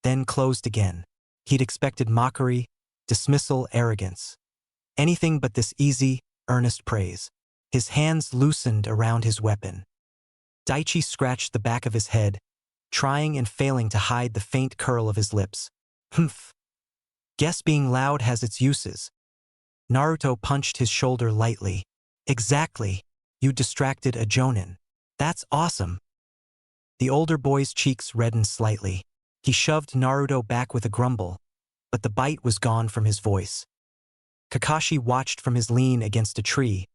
then closed again. He'd expected mockery, dismissal, arrogance. Anything but this easy, earnest praise. His hands loosened around his weapon. Daichi scratched the back of his head, trying and failing to hide the faint curl of his lips. Humph. Guess being loud has its uses. Naruto punched his shoulder lightly. Exactly. You distracted a jonin. That's awesome. The older boy's cheeks reddened slightly. He shoved Naruto back with a grumble, but the bite was gone from his voice. Kakashi watched from his lean against a tree,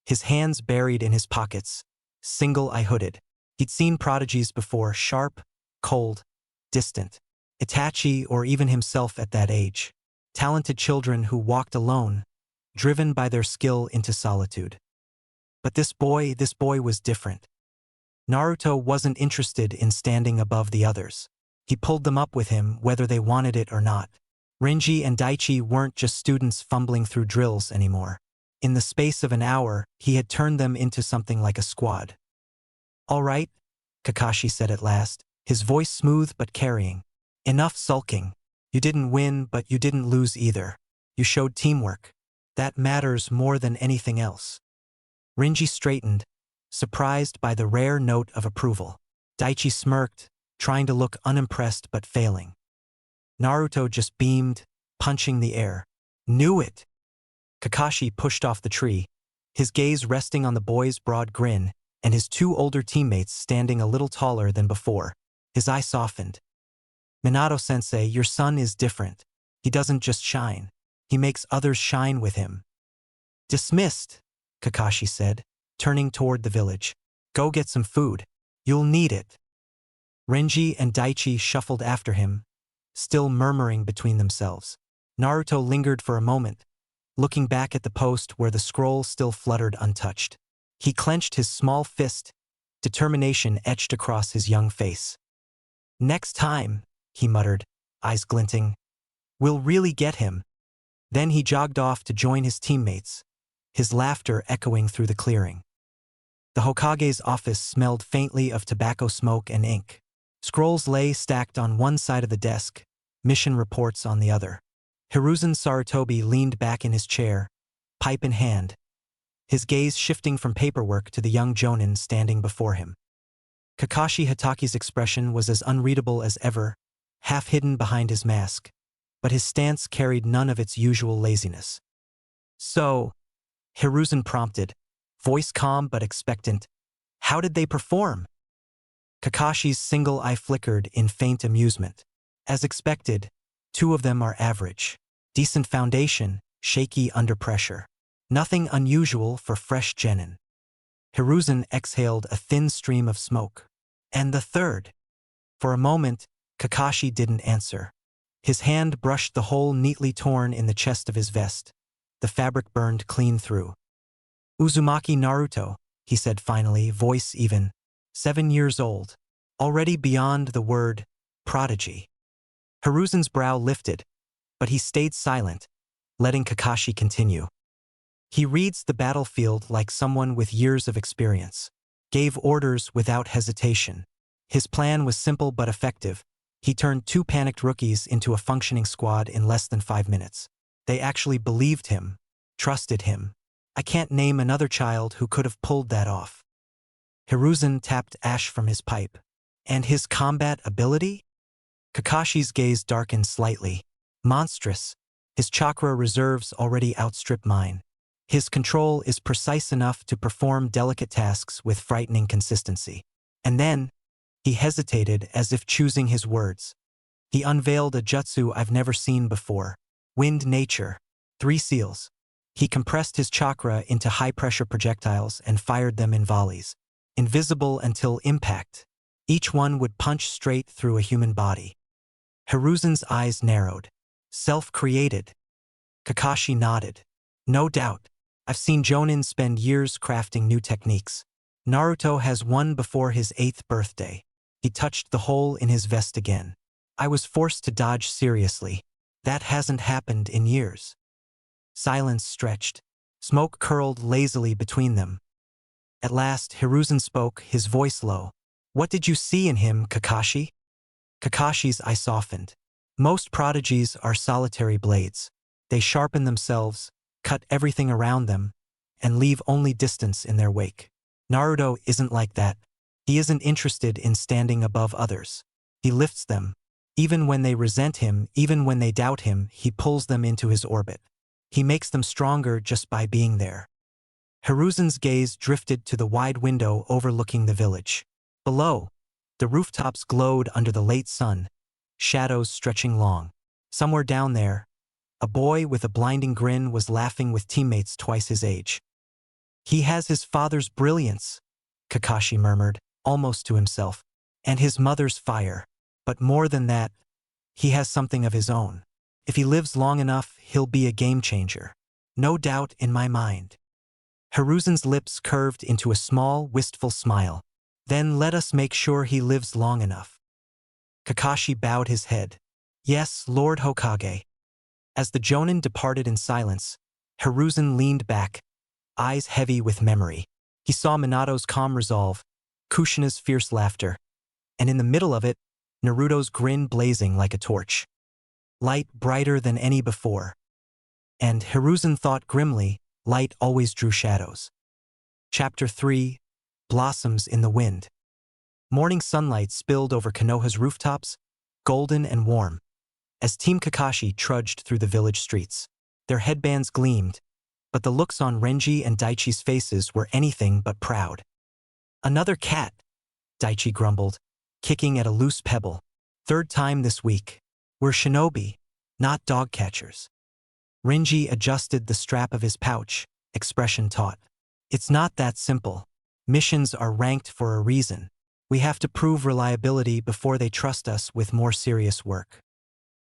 his hands buried in his pockets, single-eye hooded. He'd seen prodigies before, sharp, cold, distant. Itachi or even himself at that age. Talented children who walked alone, driven by their skill into solitude. But this boy was different. Naruto wasn't interested in standing above the others. He pulled them up with him whether they wanted it or not. Renji and Daichi weren't just students fumbling through drills anymore. In the space of an hour, he had turned them into something like a squad. All right, Kakashi said at last, his voice smooth but carrying. Enough sulking. You didn't win, but you didn't lose either. You showed teamwork. That matters more than anything else. Renji straightened, surprised by the rare note of approval. Daichi smirked, trying to look unimpressed but failing. Naruto just beamed, punching the air. Knew it! Kakashi pushed off the tree, his gaze resting on the boy's broad grin and his 2 older teammates standing a little taller than before. His eye softened. Minato-sensei, your son is different. He doesn't just shine. He makes others shine with him. Dismissed, Kakashi said, turning toward the village. Go get some food. You'll need it. Renji and Daichi shuffled after him, still murmuring between themselves. Naruto lingered for a moment, looking back at the post where the scroll still fluttered untouched. He clenched his small fist, determination etched across his young face. Next time, he muttered, eyes glinting, we'll really get him. Then he jogged off to join his teammates, his laughter echoing through the clearing. The Hokage's office smelled faintly of tobacco smoke and ink. Scrolls lay stacked on one side of the desk, mission reports on the other. Hiruzen Sarutobi leaned back in his chair, pipe in hand, his gaze shifting from paperwork to the young jonin standing before him. Kakashi Hataki's expression was as unreadable as ever, half hidden behind his mask, but his stance carried none of its usual laziness. "So," Hiruzen prompted, voice calm but expectant, "how did they perform?" Kakashi's single eye flickered in faint amusement. "As expected, 2 of them are average. Decent foundation, shaky under pressure. Nothing unusual for fresh genin." Hiruzen exhaled a thin stream of smoke. "And the third?" For a moment, Kakashi didn't answer. His hand brushed the hole neatly torn in the chest of his vest. The fabric burned clean through. "Uzumaki Naruto," he said finally, voice even. 7 years old. Already beyond the word prodigy. Hiruzen's brow lifted, but he stayed silent, letting Kakashi continue. "He reads the battlefield like someone with years of experience. Gave orders without hesitation. His plan was simple but effective. He turned 2 panicked rookies into a functioning squad in less than 5 minutes. They actually believed him, trusted him. I can't name another child who could have pulled that off." Hiruzen tapped ash from his pipe. "And his combat ability?" Kakashi's gaze darkened slightly. "Monstrous. His chakra reserves already outstrip mine. His control is precise enough to perform delicate tasks with frightening consistency." And then, he hesitated as if choosing his words. He unveiled a jutsu I've never seen before. Wind nature. 3 seals. He compressed his chakra into high-pressure projectiles and fired them in volleys. Invisible until impact. Each one would punch straight through a human body. Hiruzen's eyes narrowed. "Self-created?" Kakashi nodded. "No doubt. I've seen jonin spend years crafting new techniques. Naruto has one before his 8th birthday." He touched the hole in his vest again. "I was forced to dodge seriously. That hasn't happened in years." Silence stretched. Smoke curled lazily between them. At last, Hiruzen spoke, his voice low. "What did you see in him, Kakashi?" Kakashi's eye softened. "Most prodigies are solitary blades. They sharpen themselves, cut everything around them, and leave only distance in their wake. Naruto isn't like that. He isn't interested in standing above others. He lifts them. Even when they resent him, even when they doubt him, he pulls them into his orbit. He makes them stronger just by being there." Hiruzen's gaze drifted to the wide window overlooking the village. Below, the rooftops glowed under the late sun, shadows stretching long. Somewhere down there, a boy with a blinding grin was laughing with teammates twice his age. "He has his father's brilliance," Kakashi murmured, almost to himself, "and his mother's fire. But more than that, he has something of his own. If he lives long enough, he'll be a game changer. No doubt in my mind." Hiruzen's lips curved into a small, wistful smile. "Then let us make sure he lives long enough." Kakashi bowed his head. "Yes, Lord Hokage." As the jonin departed in silence, Hiruzen leaned back, eyes heavy with memory. He saw Minato's calm resolve, Kushina's fierce laughter, and in the middle of it, Naruto's grin blazing like a torch. Light brighter than any before. And Hiruzen thought grimly, light always drew shadows. Chapter 3, Blossoms in the Wind. Morning sunlight spilled over Konoha's rooftops, golden and warm, as Team Kakashi trudged through the village streets. Their headbands gleamed, but the looks on Renji and Daichi's faces were anything but proud. "Another cat," Daichi grumbled, kicking at a loose pebble. "Third time this week. We're shinobi, not dog catchers." Renji adjusted the strap of his pouch, expression taut. "It's not that simple. Missions are ranked for a reason. We have to prove reliability before they trust us with more serious work."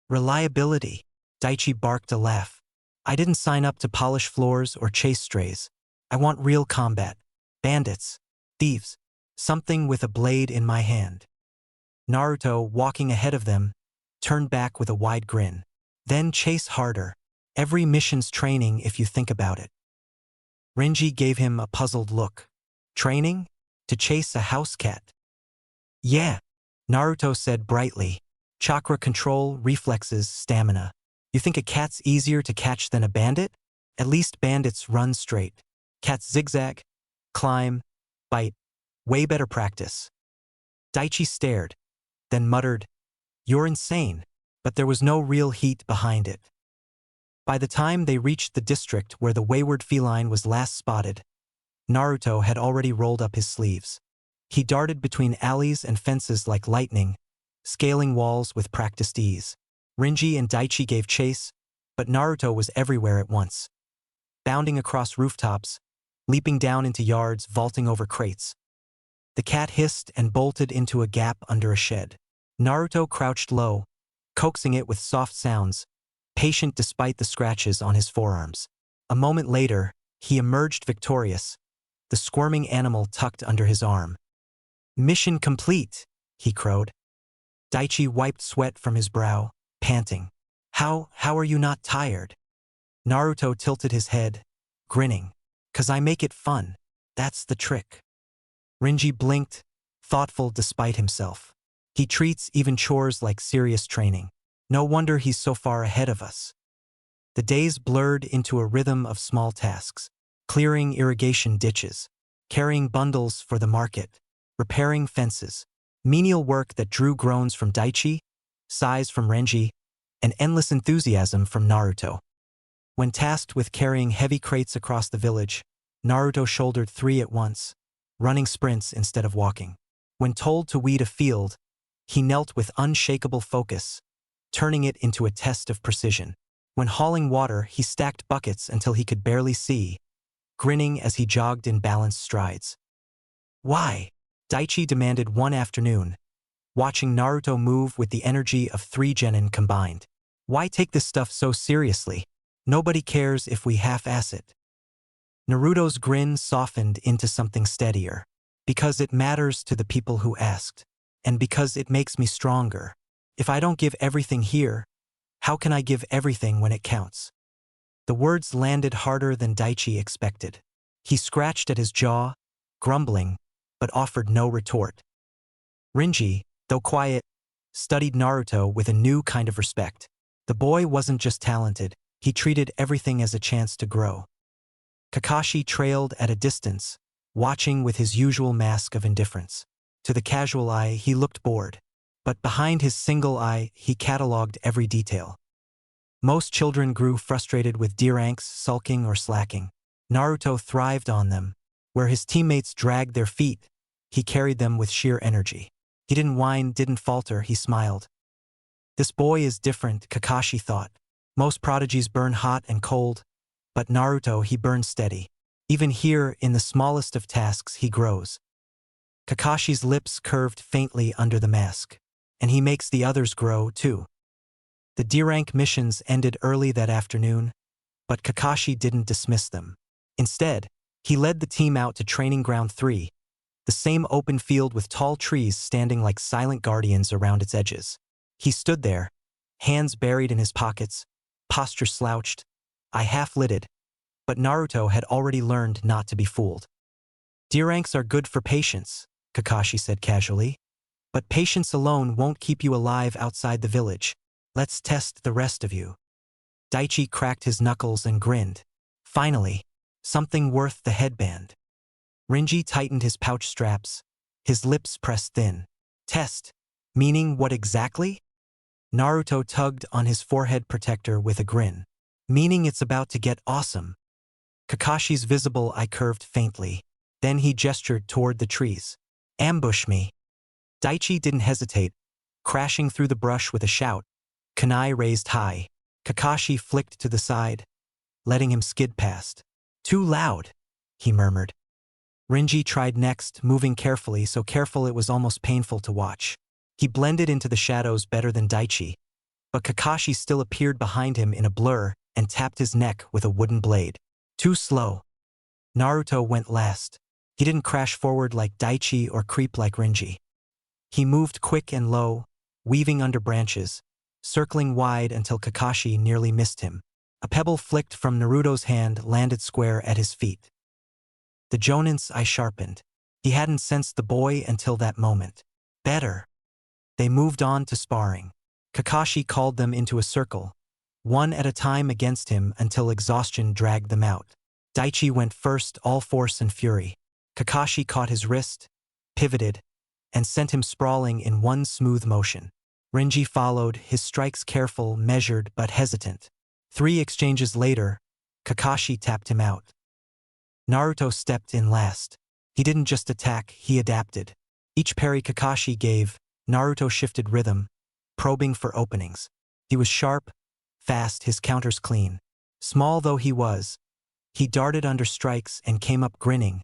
"Reliability?" Daichi barked a laugh. "I didn't sign up to polish floors or chase strays. I want real combat. Bandits. Thieves. Something with a blade in my hand." Naruto, walking ahead of them, turned back with a wide grin. "Then chase harder. Every mission's training if you think about it." Renji gave him a puzzled look. Training? To chase a house cat. Yeah, Naruto said brightly. Chakra control, reflexes, stamina. You think a cat's easier to catch than a bandit? At least bandits run straight. Cats zigzag, climb, bite. Way better practice. Daichi stared, then muttered, "You're insane," but there was no real heat behind it. By the time they reached the district where the wayward feline was last spotted, Naruto had already rolled up his sleeves. He darted between alleys and fences like lightning, scaling walls with practiced ease. Renji and Daichi gave chase, but Naruto was everywhere at once. Bounding across rooftops, leaping down into yards, vaulting over crates. The cat hissed and bolted into a gap under a shed. Naruto crouched low, coaxing it with soft sounds, patient despite the scratches on his forearms. A moment later, he emerged victorious, the squirming animal tucked under his arm. "Mission complete," he crowed. Daichi wiped sweat from his brow, panting. How are you not tired?" Naruto tilted his head, grinning. "'Cause I make it fun. That's the trick." Renji blinked, thoughtful despite himself. He treats even chores like serious training. No wonder he's so far ahead of us. The days blurred into a rhythm of small tasks. Clearing irrigation ditches, carrying bundles for the market, repairing fences. Menial work that drew groans from Daichi, sighs from Renji, and endless enthusiasm from Naruto. When tasked with carrying heavy crates across the village, Naruto shouldered 3 at once, running sprints instead of walking. When told to weed a field, he knelt with unshakable focus, turning it into a test of precision. When hauling water, he stacked buckets until he could barely see, grinning as he jogged in balanced strides. "Why?" Daichi demanded one afternoon, watching Naruto move with the energy of 3 genin combined. "Why take this stuff so seriously? Nobody cares if we half-ass it." Naruto's grin softened into something steadier. "Because it matters to the people who asked. And because it makes me stronger. If I don't give everything here, how can I give everything when it counts?" The words landed harder than Daichi expected. He scratched at his jaw, grumbling, but offered no retort. Renji, though quiet, studied Naruto with a new kind of respect. The boy wasn't just talented, he treated everything as a chance to grow. Kakashi trailed at a distance, watching with his usual mask of indifference. To the casual eye, he looked bored, but behind his single eye, he catalogued every detail. Most children grew frustrated with D-ranks, sulking or slacking. Naruto thrived on them. Where his teammates dragged their feet, he carried them with sheer energy. He didn't whine, didn't falter, he smiled. This boy is different, Kakashi thought. Most prodigies burn hot and cold, but Naruto, he burns steady. Even here, in the smallest of tasks, he grows. Kakashi's lips curved faintly under the mask, and he makes the others grow, too. The D-rank missions ended early that afternoon, but Kakashi didn't dismiss them. Instead, he led the team out to Training Ground 3, the same open field with tall trees standing like silent guardians around its edges. He stood there, hands buried in his pockets, posture slouched, eye half-lidded, but Naruto had already learned not to be fooled. "D-ranks are good for patience," Kakashi said casually, "but patience alone won't keep you alive outside the village. Let's test the rest of you." Daichi cracked his knuckles and grinned. Finally, something worth the headband. Renji tightened his pouch straps, his lips pressed thin. "Test? Meaning what exactly?" Naruto tugged on his forehead protector with a grin. "Meaning it's about to get awesome." Kakashi's visible eye curved faintly. Then he gestured toward the trees. "Ambush me." Daichi didn't hesitate, crashing through the brush with a shout. Kunai raised high. Kakashi flicked to the side, letting him skid past. "Too loud," he murmured. Renji tried next, moving carefully, so careful it was almost painful to watch. He blended into the shadows better than Daichi, but Kakashi still appeared behind him in a blur and tapped his neck with a wooden blade. Too slow. Naruto went last. He didn't crash forward like Daichi or creep like Renji. He moved quick and low, weaving under branches, circling wide until Kakashi nearly missed him. A pebble flicked from Naruto's hand landed square at his feet. The Jonin's eye sharpened. He hadn't sensed the boy until that moment. Better. They moved on to sparring. Kakashi called them into a circle, one at a time against him until exhaustion dragged them out. Daichi went first, all force and fury. Kakashi caught his wrist, pivoted, and sent him sprawling in one smooth motion. Renji followed, his strikes careful, measured, but hesitant. 3 exchanges later, Kakashi tapped him out. Naruto stepped in last. He didn't just attack, he adapted. Each parry Kakashi gave, Naruto shifted rhythm, probing for openings. He was sharp, fast, his counters clean. Small though he was, he darted under strikes and came up grinning,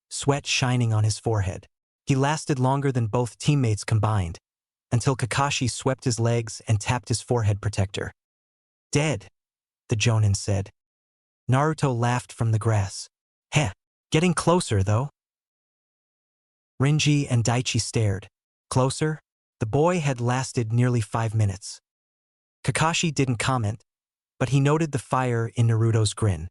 sweat shining on his forehead. He lasted longer than both teammates combined, until Kakashi swept his legs and tapped his forehead protector. Dead, the Jonin said. Naruto laughed from the grass. Heh, getting closer though. Renji and Daichi stared. Closer? The boy had lasted nearly 5 minutes. Kakashi didn't comment, but he noted the fire in Naruto's grin.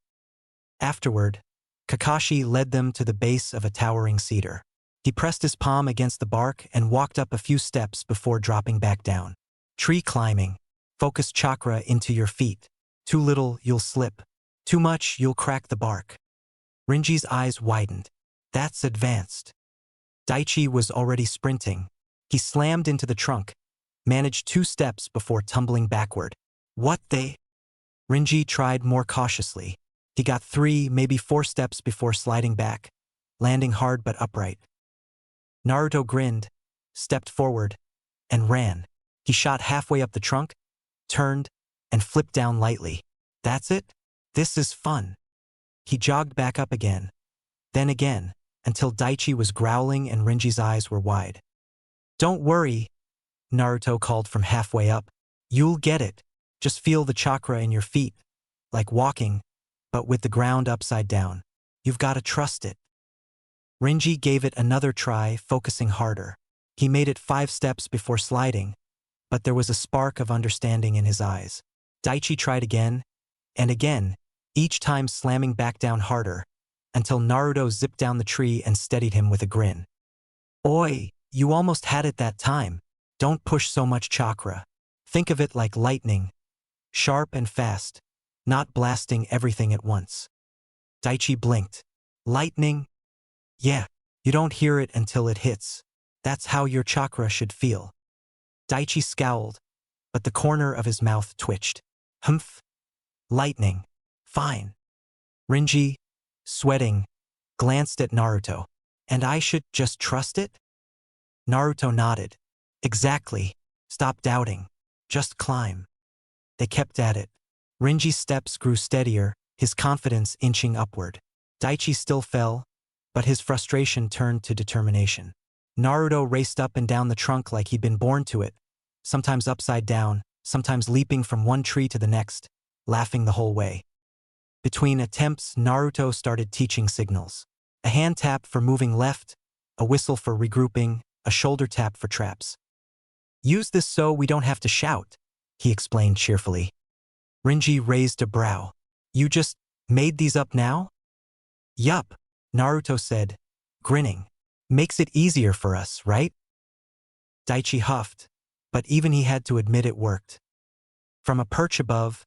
Afterward, Kakashi led them to the base of a towering cedar. He pressed his palm against the bark and walked up a few steps before dropping back down. Tree climbing. Focus chakra into your feet. Too little, you'll slip. Too much, you'll crack the bark. Renji's eyes widened. That's advanced. Daichi was already sprinting. He slammed into the trunk, managed 2 steps before tumbling backward. What they? Renji tried more cautiously. He got 3, maybe 4 steps before sliding back, landing hard but upright. Naruto grinned, stepped forward, and ran. He shot halfway up the trunk, turned, and flipped down lightly. That's it? This is fun. He jogged back up again, then again, until Daichi was growling and Renji's eyes were wide. Don't worry, Naruto called from halfway up. You'll get it. Just feel the chakra in your feet, like walking, but with the ground upside down. You've got to trust it. Renji gave it another try, focusing harder. He made it 5 steps before sliding, but there was a spark of understanding in his eyes. Daichi tried again, and again, each time slamming back down harder, until Naruto zipped down the tree and steadied him with a grin. Oi, you almost had it that time. Don't push so much chakra. Think of it like lightning, sharp and fast, not blasting everything at once. Daichi blinked. Lightning? Yeah, you don't hear it until it hits. That's how your chakra should feel. Daichi scowled, but the corner of his mouth twitched. Humph. Lightning. Fine. Renji, sweating, glanced at Naruto. And I should just trust it? Naruto nodded. Exactly. Stop doubting. Just climb. They kept at it. Renji's steps grew steadier, his confidence inching upward. Daichi still fell, but his frustration turned to determination. Naruto raced up and down the trunk like he'd been born to it, sometimes upside down, sometimes leaping from one tree to the next, laughing the whole way. Between attempts, Naruto started teaching signals. A hand tap for moving left, a whistle for regrouping, a shoulder tap for traps. Use this so we don't have to shout, he explained cheerfully. Renji raised a brow. You just made these up now? Yup, Naruto said, grinning. Makes it easier for us, right? Daichi huffed, but even he had to admit it worked. From a perch above,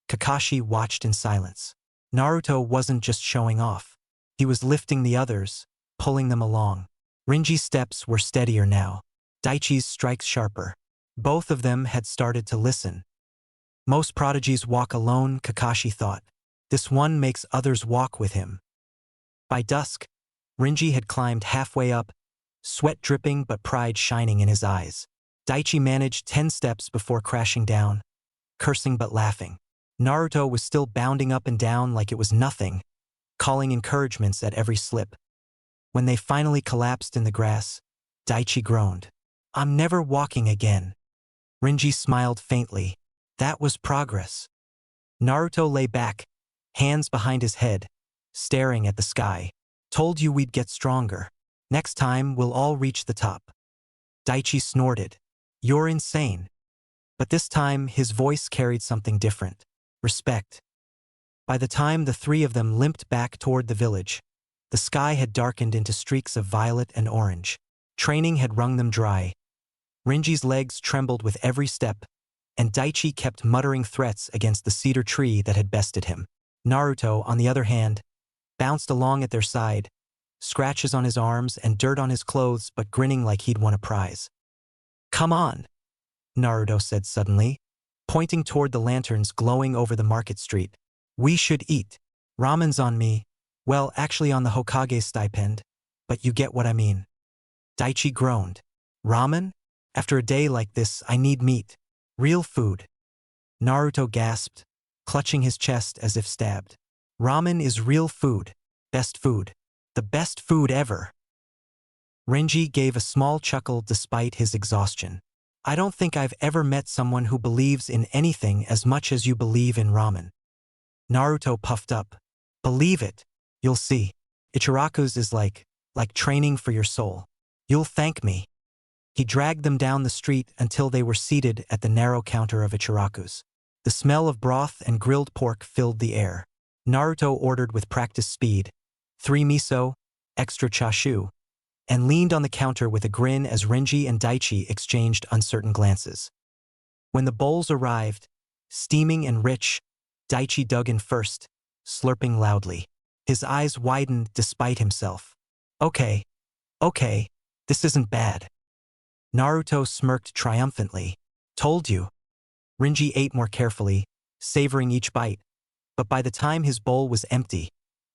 Kakashi watched in silence. Naruto wasn't just showing off. He was lifting the others, pulling them along. Renji's steps were steadier now, Daichi's strikes sharper. Both of them had started to listen. Most prodigies walk alone, Kakashi thought. This one makes others walk with him. By dusk, Renji had climbed halfway up, sweat dripping but pride shining in his eyes. Daichi managed 10 steps before crashing down, cursing but laughing. Naruto was still bounding up and down like it was nothing, calling encouragements at every slip. When they finally collapsed in the grass, Daichi groaned. I'm never walking again. Renji smiled faintly. That was progress. Naruto lay back, hands behind his head, staring at the sky. Told you we'd get stronger. Next time we'll all reach the top. Daichi snorted. You're insane. But this time his voice carried something different. Respect. By the time the 3 of them limped back toward the village, The sky had darkened into streaks of violet and orange. Training had wrung them dry. Renji's legs trembled with every step, and Daichi kept muttering threats against the cedar tree that had bested him. Naruto, on the other hand, bounced along at their side, scratches on his arms and dirt on his clothes but grinning like he'd won a prize. "Come on," Naruto said suddenly, pointing toward the lanterns glowing over the market street. "We should eat. Ramen's on me. Well, actually on the Hokage's stipend, but you get what I mean." Daichi groaned. "Ramen? After a day like this, I need meat. Real food." Naruto gasped, clutching his chest as if stabbed. "Ramen is real food. Best food. The best food ever." Renji gave a small chuckle despite his exhaustion. "I don't think I've ever met someone who believes in anything as much as you believe in ramen." Naruto puffed up. "Believe it. You'll see. Ichiraku's is like training for your soul. You'll thank me." He dragged them down the street until they were seated at the narrow counter of Ichiraku's. The smell of broth and grilled pork filled the air. Naruto ordered with practiced speed, 3 miso, extra chashu, and leaned on the counter with a grin as Renji and Daichi exchanged uncertain glances. When the bowls arrived, steaming and rich, Daichi dug in first, slurping loudly. His eyes widened despite himself. Okay, this isn't bad." Naruto smirked triumphantly. "Told you." Renji ate more carefully, savoring each bite, but by the time his bowl was empty,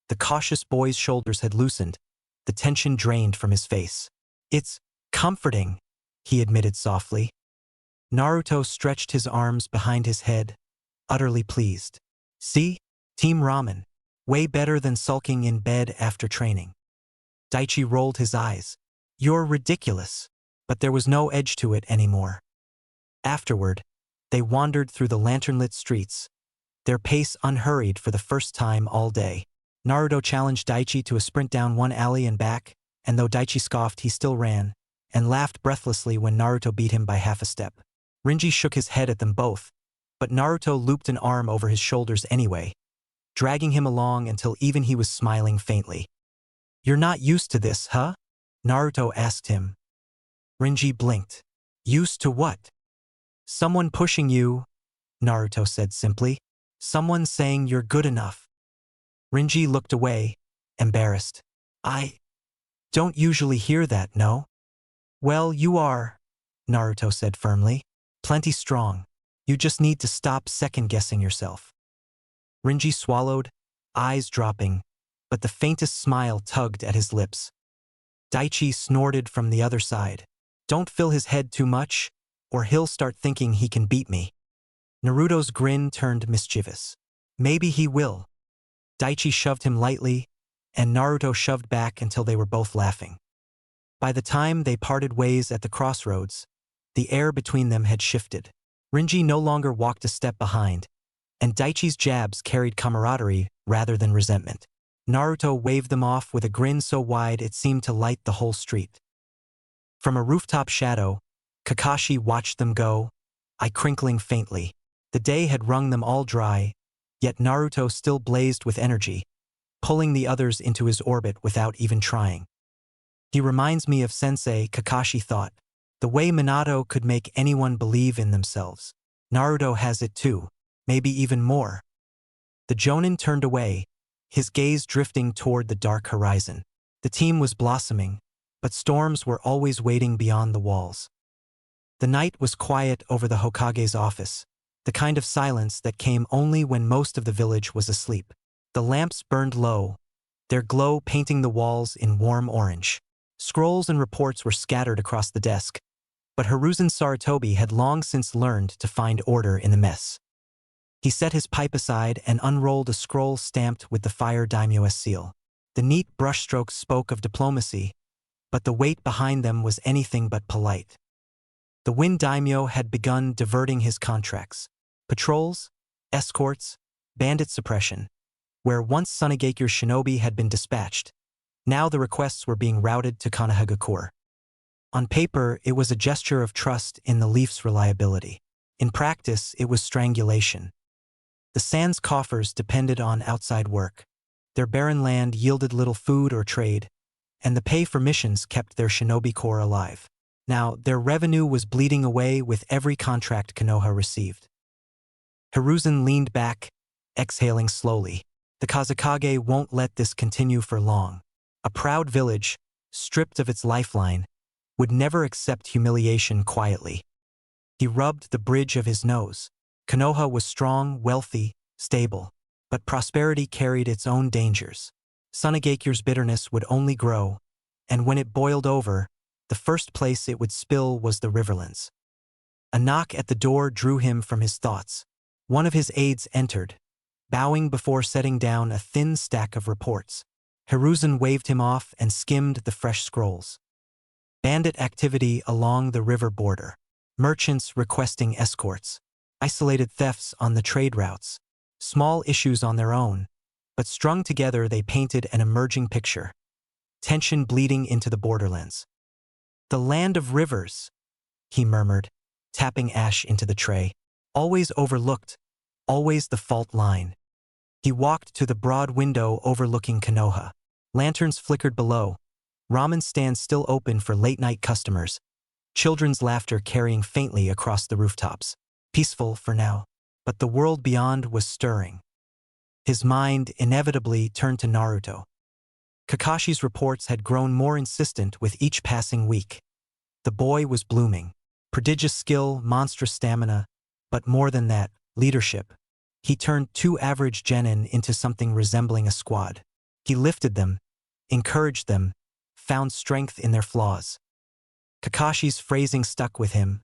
the cautious boy's shoulders had loosened, the tension drained from his face. "It's comforting," he admitted softly. Naruto stretched his arms behind his head, utterly pleased. "See? Team Ramen. Way better than sulking in bed after training." Daichi rolled his eyes. "You're ridiculous." But there was no edge to it anymore. Afterward, they wandered through the lantern-lit streets, their pace unhurried for the first time all day. Naruto challenged Daichi to a sprint down one alley and back, and though Daichi scoffed, he still ran, and laughed breathlessly when Naruto beat him by half a step. Renji shook his head at them both, but Naruto looped an arm over his shoulders anyway, dragging him along until even he was smiling faintly. "You're not used to this, huh?" Naruto asked him. Renji blinked. "Used to what?" "Someone pushing you," Naruto said simply. "Someone saying you're good enough." Renji looked away, embarrassed. "I don't usually hear that, no?" "Well, you are," Naruto said firmly. "Plenty strong. You just need to stop second-guessing yourself." Renji swallowed, eyes dropping, but the faintest smile tugged at his lips. Daichi snorted from the other side. "Don't fill his head too much, or he'll start thinking he can beat me." Naruto's grin turned mischievous. "Maybe he will." Daichi shoved him lightly, and Naruto shoved back until they were both laughing. By the time they parted ways at the crossroads, the air between them had shifted. Renji no longer walked a step behind, and Daichi's jabs carried camaraderie rather than resentment. Naruto waved them off with a grin so wide it seemed to light the whole street. From a rooftop shadow, Kakashi watched them go, eye crinkling faintly. The day had wrung them all dry, yet Naruto still blazed with energy, pulling the others into his orbit without even trying. "He reminds me of Sensei," Kakashi thought. "The way Minato could make anyone believe in themselves. Naruto has it too, maybe even more." The Jonin turned away, his gaze drifting toward the dark horizon. The team was blossoming, but storms were always waiting beyond the walls. The night was quiet over the Hokage's office, the kind of silence that came only when most of the village was asleep. The lamps burned low, their glow painting the walls in warm orange. Scrolls and reports were scattered across the desk, but Hiruzen Sarutobi had long since learned to find order in the mess. He set his pipe aside and unrolled a scroll stamped with the Fire Daimyo's seal. The neat brushstrokes spoke of diplomacy, but the weight behind them was anything but polite. The Wind Daimyo had begun diverting his contracts. Patrols, escorts, bandit suppression. Where once Sunegakure's shinobi had been dispatched, now the requests were being routed to Konohagakure. On paper, it was a gesture of trust in the Leaf's reliability. In practice, it was strangulation. The Sans coffers depended on outside work. Their barren land yielded little food or trade, and the pay for missions kept their shinobi corps alive. Now, their revenue was bleeding away with every contract Konoha received. Hiruzen leaned back, exhaling slowly. The Kazekage won't let this continue for long. A proud village, stripped of its lifeline, would never accept humiliation quietly. He rubbed the bridge of his nose. Konoha was strong, wealthy, stable, but prosperity carried its own dangers. Sunagakure's bitterness would only grow, and when it boiled over, the first place it would spill was the riverlands. A knock at the door drew him from his thoughts. One of his aides entered, bowing before setting down a thin stack of reports. Hiruzen waved him off and skimmed the fresh scrolls. Bandit activity along the river border. Merchants requesting escorts. Isolated thefts on the trade routes. Small issues on their own, but strung together they painted an emerging picture. Tension bleeding into the borderlands. "The land of rivers," he murmured, tapping ash into the tray. "Always overlooked, always the fault line." He walked to the broad window overlooking Konoha. Lanterns flickered below, ramen stands still open for late-night customers, children's laughter carrying faintly across the rooftops. Peaceful for now, but the world beyond was stirring. His mind inevitably turned to Naruto. Kakashi's reports had grown more insistent with each passing week. The boy was blooming. Prodigious skill, monstrous stamina, but more than that, leadership. He turned two average genin into something resembling a squad. He lifted them, encouraged them, found strength in their flaws. Kakashi's phrasing stuck with him.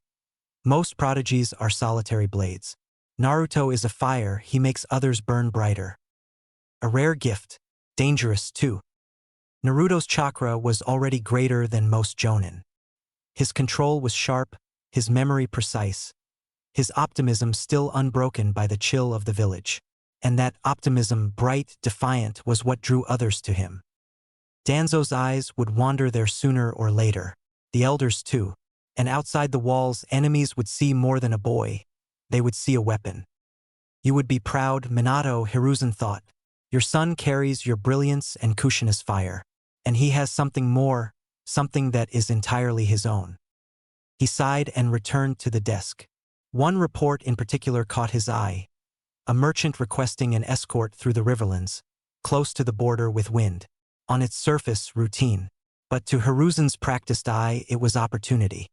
Most prodigies are solitary blades. Naruto is a fire, he makes others burn brighter. A rare gift, dangerous too. Naruto's chakra was already greater than most jonin. His control was sharp, his memory precise, his optimism still unbroken by the chill of the village. And that optimism, bright, defiant, was what drew others to him. Danzo's eyes would wander there sooner or later. The elders too. And outside the walls, enemies would see more than a boy. They would see a weapon. "You would be proud, Minato," Hiruzen thought. "Your son carries your brilliance and Kushina's fire. And he has something more, something that is entirely his own." He sighed and returned to the desk. One report in particular caught his eye. A merchant requesting an escort through the riverlands, close to the border with wind. On its surface, routine. But to Hiruzen's practiced eye, it was opportunity.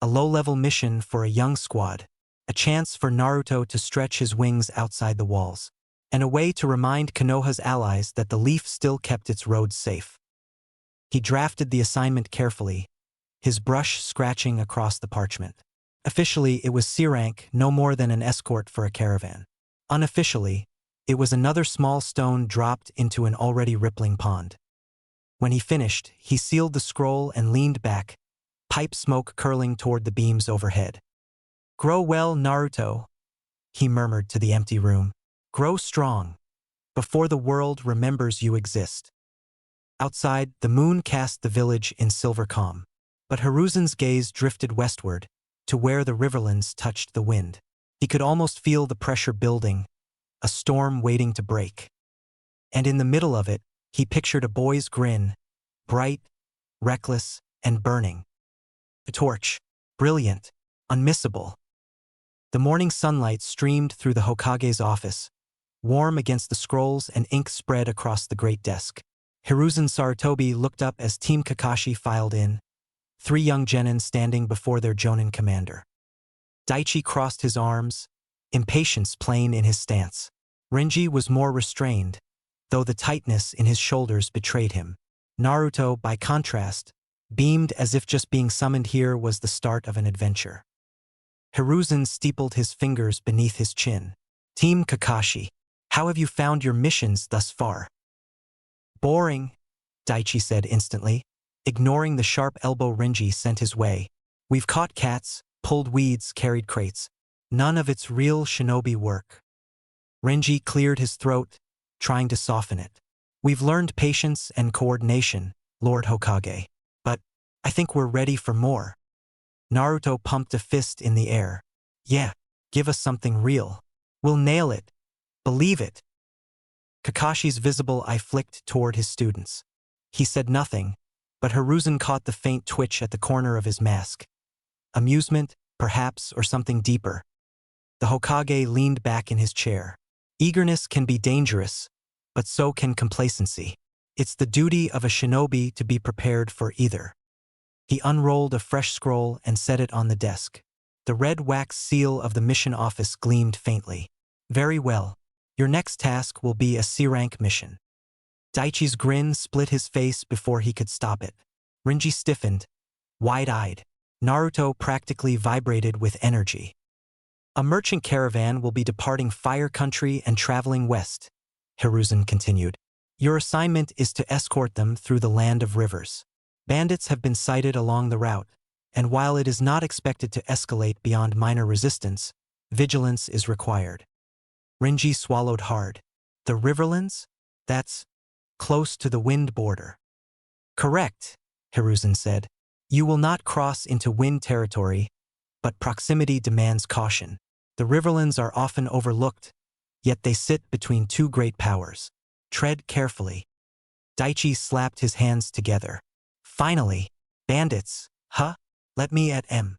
A low-level mission for a young squad. A chance for Naruto to stretch his wings outside the walls. And a way to remind Konoha's allies that the leaf still kept its roads safe. He drafted the assignment carefully, his brush scratching across the parchment. Officially, it was C rank, no more than an escort for a caravan. Unofficially, it was another small stone dropped into an already rippling pond. When he finished, he sealed the scroll and leaned back, pipe smoke curling toward the beams overhead. "Grow well, Naruto," he murmured to the empty room. "Grow strong, before the world remembers you exist." Outside, the moon cast the village in silver calm. But Hiruzen's gaze drifted westward, to where the riverlands touched the wind. He could almost feel the pressure building, a storm waiting to break. And in the middle of it, he pictured a boy's grin, bright, reckless, and burning. A torch, brilliant, unmissable. The morning sunlight streamed through the Hokage's office, warm against the scrolls and ink spread across the great desk. Hiruzen Sarutobi looked up as Team Kakashi filed in, 3 young genin standing before their jonin commander. Daichi crossed his arms, impatience plain in his stance. Renji was more restrained, though the tightness in his shoulders betrayed him. Naruto, by contrast, beamed as if just being summoned here was the start of an adventure. Hiruzen steepled his fingers beneath his chin. "Team Kakashi, how have you found your missions thus far?" "Boring," Daichi said instantly, ignoring the sharp elbow Renji sent his way. "We've caught cats, pulled weeds, carried crates. None of it's real shinobi work." Renji cleared his throat, trying to soften it. "We've learned patience and coordination, Lord Hokage. But I think we're ready for more." Naruto pumped a fist in the air. "Yeah, give us something real. We'll nail it. Believe it." Kakashi's visible eye flicked toward his students. He said nothing, but Hiruzen caught the faint twitch at the corner of his mask. Amusement, perhaps, or something deeper. The Hokage leaned back in his chair. Eagerness can be dangerous, but so can complacency. It's the duty of a shinobi to be prepared for either. He unrolled a fresh scroll and set it on the desk. The red wax seal of the mission office gleamed faintly. Very well. Your next task will be a C-rank mission. Daichi's grin split his face before he could stop it. Renji stiffened, wide-eyed. Naruto practically vibrated with energy. A merchant caravan will be departing Fire Country and traveling west, Hiruzen continued. Your assignment is to escort them through the land of rivers. Bandits have been sighted along the route, and while it is not expected to escalate beyond minor resistance, vigilance is required. Renji swallowed hard. The Riverlands? That's close to the wind border. Correct, Hiruzen said. You will not cross into wind territory, but proximity demands caution. The Riverlands are often overlooked, yet they sit between two great powers. Tread carefully. Daichi slapped his hands together. Finally, bandits, huh? Let me at M.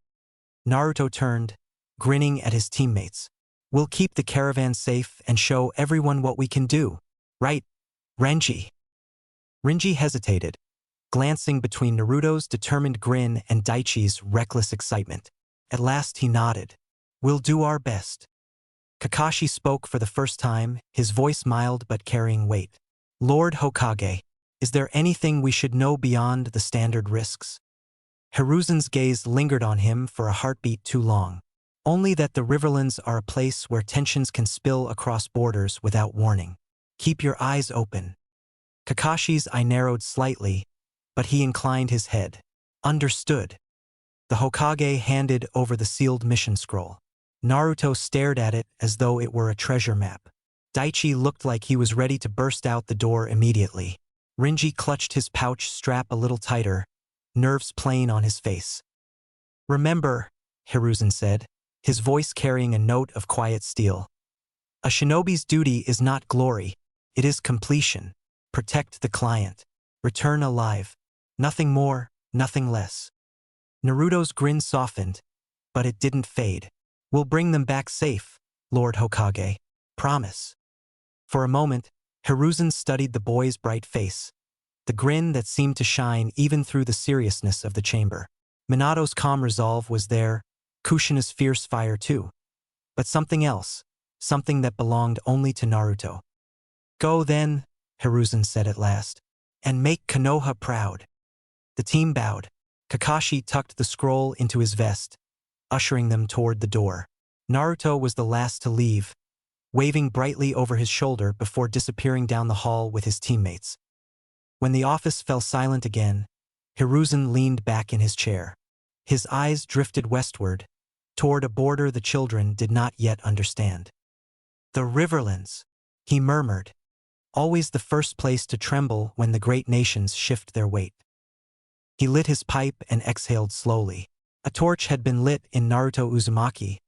Naruto turned, grinning at his teammates. We'll keep the caravan safe and show everyone what we can do. Right, Renji? Renji hesitated, glancing between Naruto's determined grin and Daichi's reckless excitement. At last he nodded. We'll do our best. Kakashi spoke for the first time, his voice mild but carrying weight. Lord Hokage, is there anything we should know beyond the standard risks? Hiruzen's gaze lingered on him for a heartbeat too long. Only that the Riverlands are a place where tensions can spill across borders without warning. Keep your eyes open. Kakashi's eye narrowed slightly, but he inclined his head. Understood. The Hokage handed over the sealed mission scroll. Naruto stared at it as though it were a treasure map. Daichi looked like he was ready to burst out the door immediately. Renji clutched his pouch strap a little tighter, nerves playing on his face. Remember, Hiruzen said, his voice carrying a note of quiet steel. A shinobi's duty is not glory, it is completion. Protect the client. Return alive. Nothing more, nothing less. Naruto's grin softened, but it didn't fade. We'll bring them back safe, Lord Hokage. Promise. For a moment, Hiruzen studied the boy's bright face, the grin that seemed to shine even through the seriousness of the chamber. Minato's calm resolve was there, Kushina's fierce fire too. But something else, something that belonged only to Naruto. Go then, Hiruzen said at last, and make Konoha proud. The team bowed. Kakashi tucked the scroll into his vest, ushering them toward the door. Naruto was the last to leave, waving brightly over his shoulder before disappearing down the hall with his teammates. When the office fell silent again, Hiruzen leaned back in his chair. His eyes drifted westward, toward a border the children did not yet understand. The Riverlands, he murmured, always the first place to tremble when the great nations shift their weight. He lit his pipe and exhaled slowly. A torch had been lit in Naruto Uzumaki,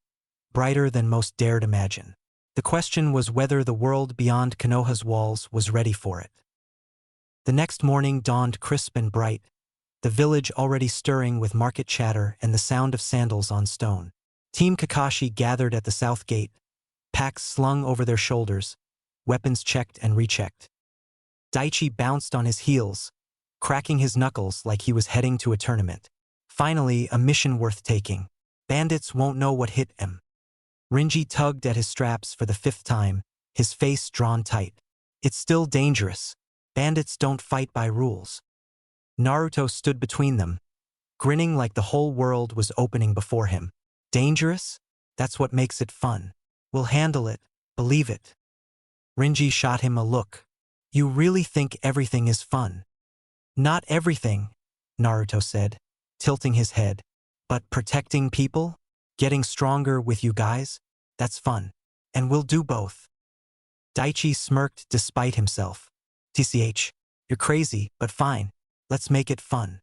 brighter than most dared imagine. The question was whether the world beyond Konoha's walls was ready for it. The next morning dawned crisp and bright, the village already stirring with market chatter and the sound of sandals on stone. Team Kakashi gathered at the south gate, packs slung over their shoulders, weapons checked and rechecked. Daichi bounced on his heels, cracking his knuckles like he was heading to a tournament. Finally, a mission worth taking. Bandits won't know what hit him. Renji tugged at his straps for the 5th time, his face drawn tight. It's still dangerous. Bandits don't fight by rules. Naruto stood between them, grinning like the whole world was opening before him. Dangerous? That's what makes it fun. We'll handle it, believe it. Renji shot him a look. You really think everything is fun? Not everything, Naruto said, tilting his head. But protecting people? Getting stronger with you guys? That's fun. And we'll do both. Daichi smirked despite himself. TCH, you're crazy, but fine. Let's make it fun.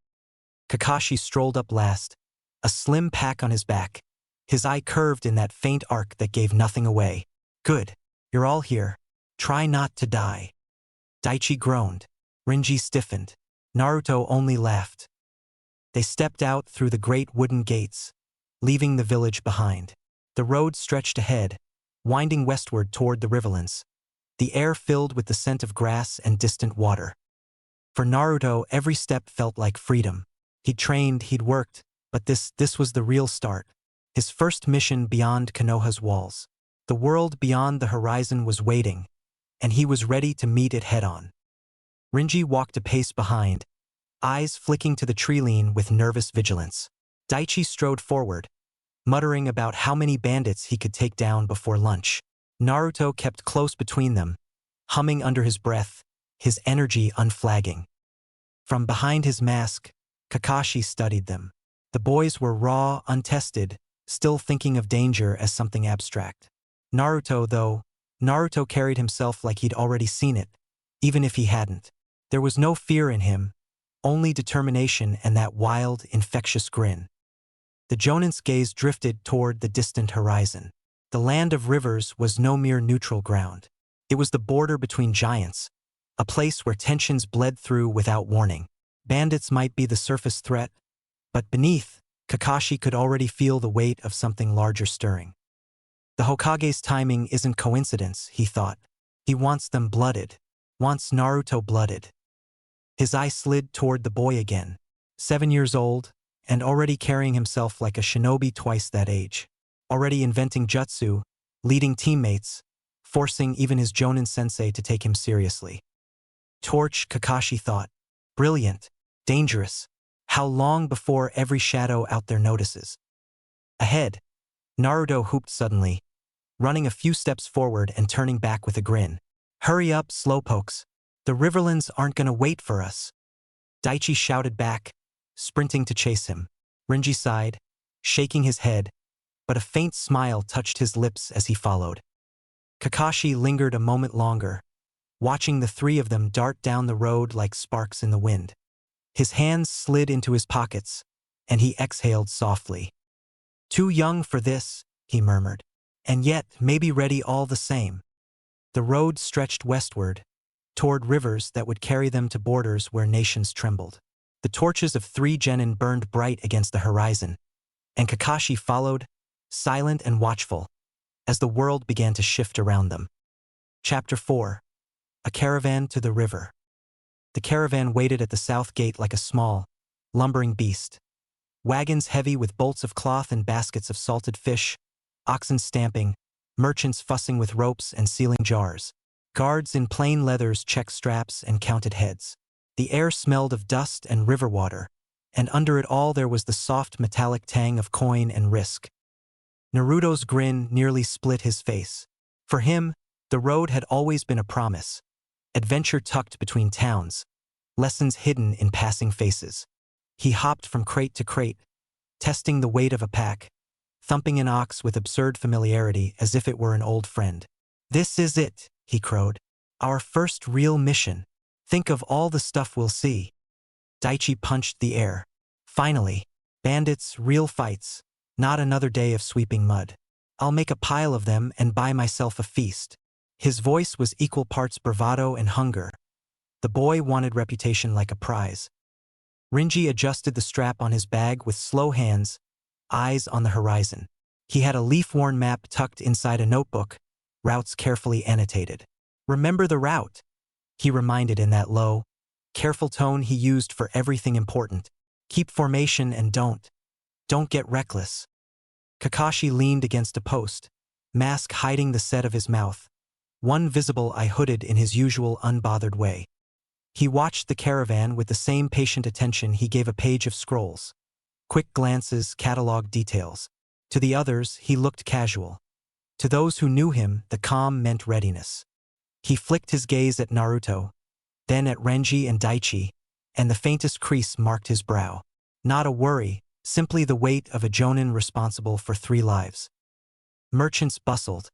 Kakashi strolled up last, a slim pack on his back, his eye curved in that faint arc that gave nothing away. Good. You're all here. Try not to die. Daichi groaned. Renji stiffened. Naruto only laughed. They stepped out through the great wooden gates, leaving the village behind. The road stretched ahead, winding westward toward the riverlands, the air filled with the scent of grass and distant water. For Naruto, every step felt like freedom. He'd trained, he'd worked, but this was the real start. His first mission beyond Konoha's walls. The world beyond the horizon was waiting, and he was ready to meet it head-on. Renji walked a pace behind, eyes flicking to the tree-line with nervous vigilance. Daichi strode forward, muttering about how many bandits he could take down before lunch. Naruto kept close between them, humming under his breath, his energy unflagging. From behind his mask, Kakashi studied them. The boys were raw, untested, still thinking of danger as something abstract. Naruto carried himself like he'd already seen it, even if he hadn't. There was no fear in him, only determination and that wild, infectious grin. The Jonin's gaze drifted toward the distant horizon. The land of rivers was no mere neutral ground. It was the border between giants, a place where tensions bled through without warning. Bandits might be the surface threat, but beneath, Kakashi could already feel the weight of something larger stirring. The Hokage's timing isn't coincidence, he thought. He wants them blooded, wants Naruto blooded. His eye slid toward the boy again, 7 years old, and already carrying himself like a shinobi twice that age. Already inventing jutsu, leading teammates, forcing even his Jonin sensei to take him seriously. Torch, Kakashi thought. Brilliant, dangerous. How long before every shadow out there notices? Ahead, Naruto whooped suddenly, running a few steps forward and turning back with a grin. Hurry up, slowpokes. The riverlands aren't gonna wait for us. Daichi shouted back, sprinting to chase him. Renji sighed, shaking his head, but a faint smile touched his lips as he followed. Kakashi lingered a moment longer, watching the three of them dart down the road like sparks in the wind. His hands slid into his pockets, and he exhaled softly. Too young for this, he murmured, and yet maybe ready all the same. The road stretched westward, toward rivers that would carry them to borders where nations trembled. The torches of 3 genin burned bright against the horizon, and Kakashi followed, silent and watchful, as the world began to shift around them. Chapter 4. A Caravan to the River. The caravan waited at the south gate like a small, lumbering beast. Wagons heavy with bolts of cloth and baskets of salted fish, oxen stamping, merchants fussing with ropes and sealing jars. Guards in plain leathers checked straps and counted heads. The air smelled of dust and river water, and under it all there was the soft metallic tang of coin and risk. Naruto's grin nearly split his face. For him, the road had always been a promise. Adventure tucked between towns, lessons hidden in passing faces. He hopped from crate to crate, testing the weight of a pack, thumping an ox with absurd familiarity as if it were an old friend. This is it, he crowed. Our first real mission. Think of all the stuff we'll see. Daichi punched the air. Finally, bandits, real fights, not another day of sweeping mud. I'll make a pile of them and buy myself a feast. His voice was equal parts bravado and hunger. The boy wanted reputation like a prize. Renji adjusted the strap on his bag with slow hands, eyes on the horizon. He had a leaf-worn map tucked inside a notebook, routes carefully annotated. Remember the route, he reminded in that low, careful tone he used for everything important. Keep formation and don't get reckless. Kakashi leaned against a post, mask hiding the set of his mouth, one visible eye hooded in his usual unbothered way. He watched the caravan with the same patient attention he gave a page of scrolls. Quick glances, catalog details. To the others, he looked casual. To those who knew him, the calm meant readiness. He flicked his gaze at Naruto, then at Renji and Daichi, and the faintest crease marked his brow. Not a worry, simply the weight of a jonin responsible for 3 lives. Merchants bustled,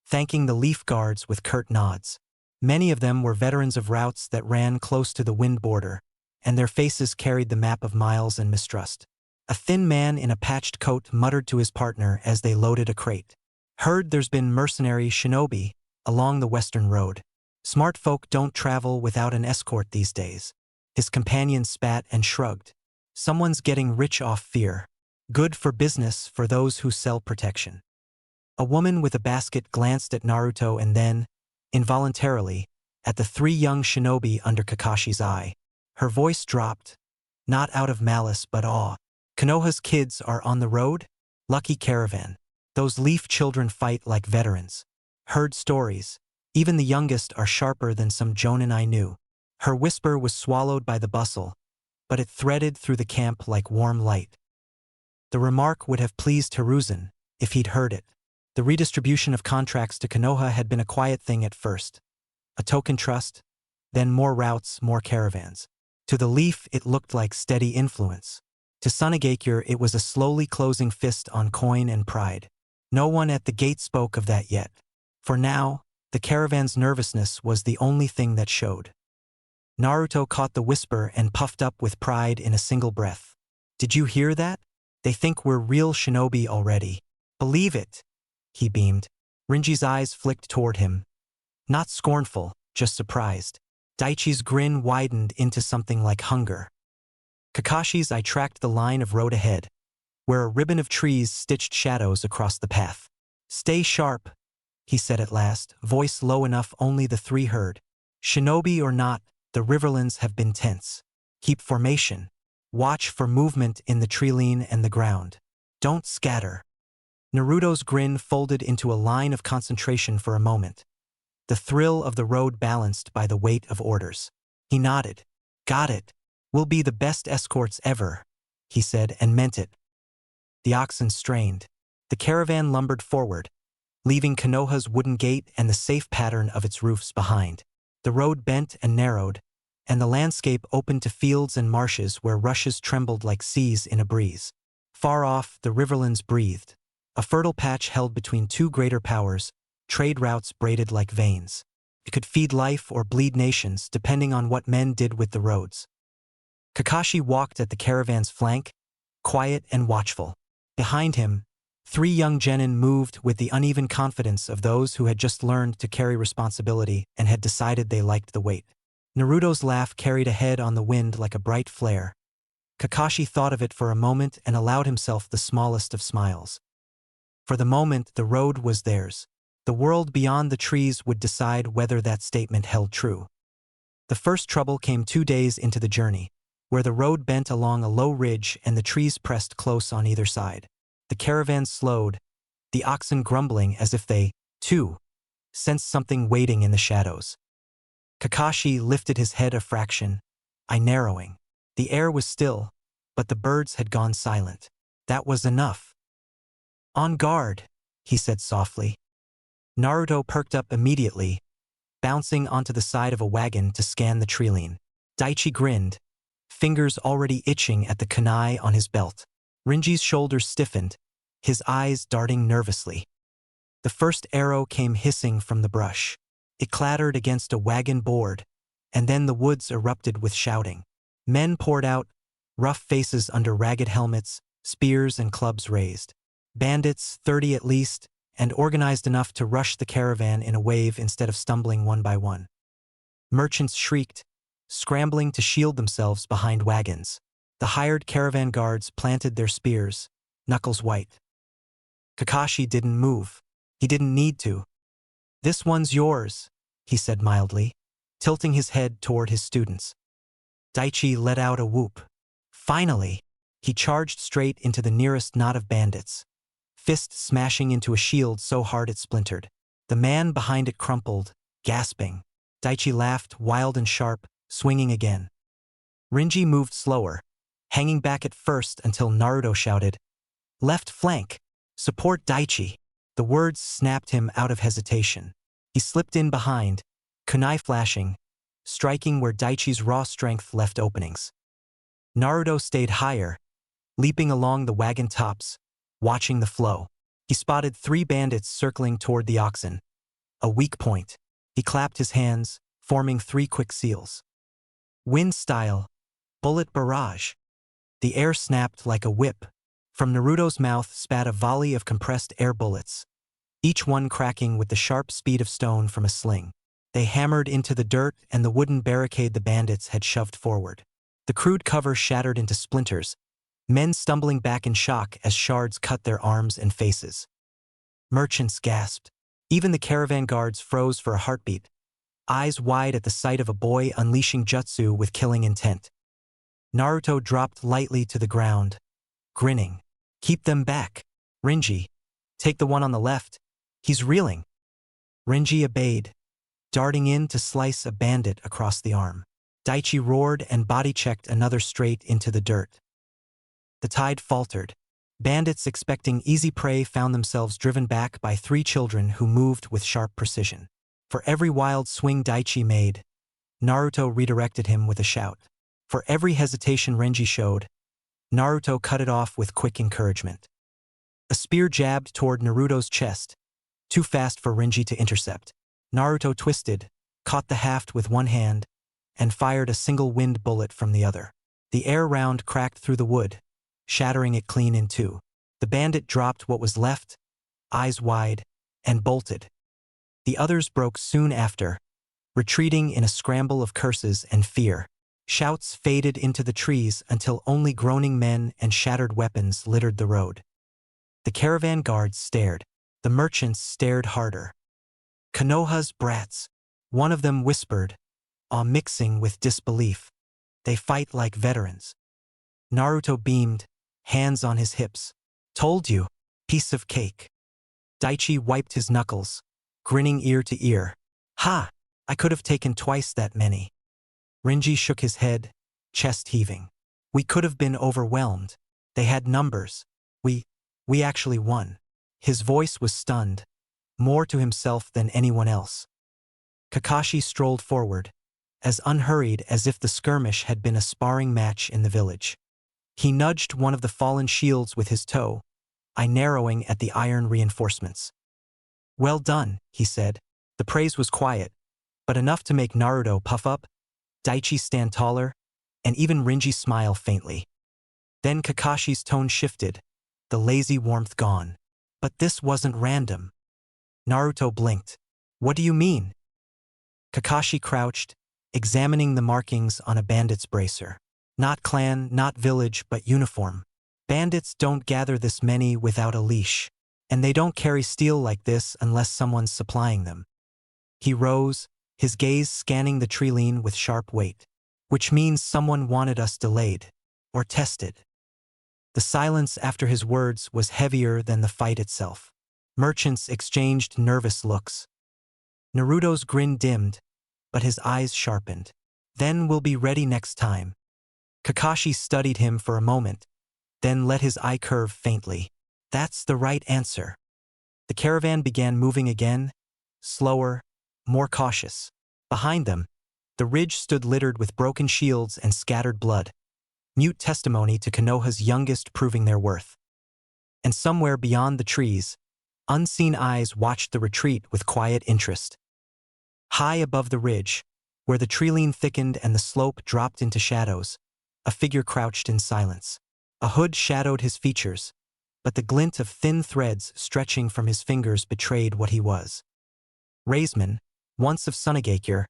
thanking the leaf guards with curt nods. Many of them were veterans of routes that ran close to the wind border, and their faces carried the map of miles and mistrust. A thin man in a patched coat muttered to his partner as they loaded a crate. Heard there's been mercenary shinobi along the western road. Smart folk don't travel without an escort these days. His companion spat and shrugged. Someone's getting rich off fear. Good for business for those who sell protection. A woman with a basket glanced at Naruto and then, involuntarily, at the three young shinobi under Kakashi's eye. Her voice dropped, not out of malice but awe. Konoha's kids are on the road? Lucky caravan. Those leaf children fight like veterans. Heard stories. Even the youngest are sharper than some jonin I knew. Her whisper was swallowed by the bustle, but it threaded through the camp like warm light. The remark would have pleased Hiruzen if he'd heard it. The redistribution of contracts to Konoha had been a quiet thing at first. A token trust, then more routes, more caravans. To the leaf it looked like steady influence. To Sunagakure it was a slowly closing fist on coin and pride. No one at the gate spoke of that yet. For now, the caravan's nervousness was the only thing that showed. Naruto caught the whisper and puffed up with pride in a single breath. Did you hear that? They think we're real shinobi already. Believe it, he beamed. Renji's eyes flicked toward him. Not scornful, just surprised. Daichi's grin widened into something like hunger. Kakashi's I tracked the line of road ahead, where a ribbon of trees stitched shadows across the path. Stay sharp, he said at last, voice low enough only the three heard. Shinobi or not, the riverlands have been tense. Keep formation. Watch for movement in the treeline and the ground. Don't scatter. Naruto's grin folded into a line of concentration for a moment. The thrill of the road balanced by the weight of orders. He nodded. Got it. We'll be the best escorts ever, he said, and meant it. The oxen strained. The caravan lumbered forward, leaving Konoha's wooden gate and the safe pattern of its roofs behind. The road bent and narrowed, and the landscape opened to fields and marshes where rushes trembled like seas in a breeze. Far off, the riverlands breathed, a fertile patch held between two greater powers, trade routes braided like veins. It could feed life or bleed nations, depending on what men did with the roads. Kakashi walked at the caravan's flank, quiet and watchful. Behind him, three young genin moved with the uneven confidence of those who had just learned to carry responsibility and had decided they liked the weight. Naruto's laugh carried ahead on the wind like a bright flare. Kakashi thought of it for a moment and allowed himself the smallest of smiles. For the moment, the road was theirs. The world beyond the trees would decide whether that statement held true. The first trouble came 2 days into the journey, where the road bent along a low ridge and the trees pressed close on either side. The caravan slowed, the oxen grumbling as if they, too, sensed something waiting in the shadows. Kakashi lifted his head a fraction, eye narrowing. The air was still, but the birds had gone silent. That was enough. On guard, he said softly. Naruto perked up immediately, bouncing onto the side of a wagon to scan the treeline. Daichi grinned, fingers already itching at the kunai on his belt. Renji's shoulders stiffened, his eyes darting nervously. The first arrow came hissing from the brush. It clattered against a wagon board, and then the woods erupted with shouting. Men poured out, rough faces under ragged helmets, spears and clubs raised. Bandits, 30 at least, and organized enough to rush the caravan in a wave instead of stumbling one by one. Merchants shrieked, scrambling to shield themselves behind wagons. The hired caravan guards planted their spears, knuckles white. Kakashi didn't move. He didn't need to. This one's yours, he said mildly, tilting his head toward his students. Daichi let out a whoop. Finally, he charged straight into the nearest knot of bandits, fist smashing into a shield so hard it splintered. The man behind it crumpled, gasping. Daichi laughed, wild and sharp, swinging again. Renji moved slower, hanging back at first until Naruto shouted, "Left flank! Support Daichi!" The words snapped him out of hesitation. He slipped in behind, kunai flashing, striking where Daichi's raw strength left openings. Naruto stayed higher, leaping along the wagon tops, watching the flow. He spotted 3 bandits circling toward the oxen. A weak point. He clapped his hands, forming 3 quick seals. Wind style, bullet barrage. The air snapped like a whip. From Naruto's mouth spat a volley of compressed air bullets, each one cracking with the sharp speed of stone from a sling. They hammered into the dirt and the wooden barricade the bandits had shoved forward. The crude cover shattered into splinters, men stumbling back in shock as shards cut their arms and faces. Merchants gasped. Even the caravan guards froze for a heartbeat, eyes wide at the sight of a boy unleashing jutsu with killing intent. Naruto dropped lightly to the ground, grinning. "Keep them back. Renji, take the one on the left. He's reeling." Renji obeyed, darting in to slice a bandit across the arm. Daichi roared and body-checked another straight into the dirt. The tide faltered. Bandits expecting easy prey found themselves driven back by 3 children who moved with sharp precision. For every wild swing Daichi made, Naruto redirected him with a shout. For every hesitation Renji showed, Naruto cut it off with quick encouragement. A spear jabbed toward Naruto's chest, too fast for Renji to intercept. Naruto twisted, caught the haft with one hand, and fired a single wind bullet from the other. The air round cracked through the wood, shattering it clean in two. The bandit dropped what was left, eyes wide, and bolted. The others broke soon after, retreating in a scramble of curses and fear. Shouts faded into the trees until only groaning men and shattered weapons littered the road. The caravan guards stared. The merchants stared harder. "Konoha's brats," one of them whispered, mixing with disbelief. "They fight like veterans." Naruto beamed, hands on his hips. "Told you, piece of cake." Daichi wiped his knuckles, grinning ear to ear. "Ha! I could have taken twice that many." Renji shook his head, chest heaving. "We could have been overwhelmed. They had numbers. We actually won." His voice was stunned, more to himself than anyone else. Kakashi strolled forward, as unhurried as if the skirmish had been a sparring match in the village. He nudged one of the fallen shields with his toe, eye narrowing at the iron reinforcements. "Well done," he said. The praise was quiet, but enough to make Naruto puff up, Daichi stand taller, and even Renji smile faintly. Then Kakashi's tone shifted, the lazy warmth gone. "But this wasn't random." Naruto blinked. "What do you mean?" Kakashi crouched, examining the markings on a bandit's bracer. "Not clan, not village, but uniform. Bandits don't gather this many without a leash, and they don't carry steel like this unless someone's supplying them." He rose, his gaze scanning the tree-line with sharp weight. "Which means someone wanted us delayed, or tested." The silence after his words was heavier than the fight itself. Merchants exchanged nervous looks. Naruto's grin dimmed, but his eyes sharpened. "Then we'll be ready next time." Kakashi studied him for a moment, then let his eye curve faintly. "That's the right answer." The caravan began moving again, slower, more cautious. Behind them, the ridge stood littered with broken shields and scattered blood, mute testimony to Konoha's youngest proving their worth. And somewhere beyond the trees, unseen eyes watched the retreat with quiet interest. High above the ridge, where the tree-line thickened and the slope dropped into shadows, a figure crouched in silence. A hood shadowed his features, but the glint of thin threads stretching from his fingers betrayed what he was. Raisman, once of Sunagakure,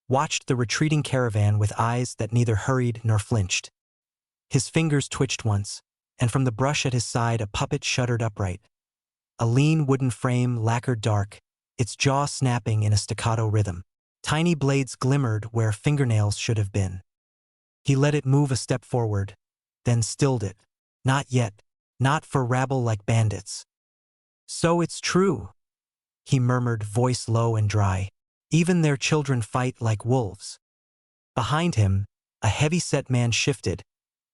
watched the retreating caravan with eyes that neither hurried nor flinched. His fingers twitched once, and from the brush at his side a puppet shuddered upright. A lean wooden frame lacquered dark, its jaw snapping in a staccato rhythm. Tiny blades glimmered where fingernails should have been. He let it move a step forward, then stilled it. "Not yet, not for rabble like bandits." "So it's true," he murmured, voice low and dry. "Even their children fight like wolves." Behind him, a heavy-set man shifted,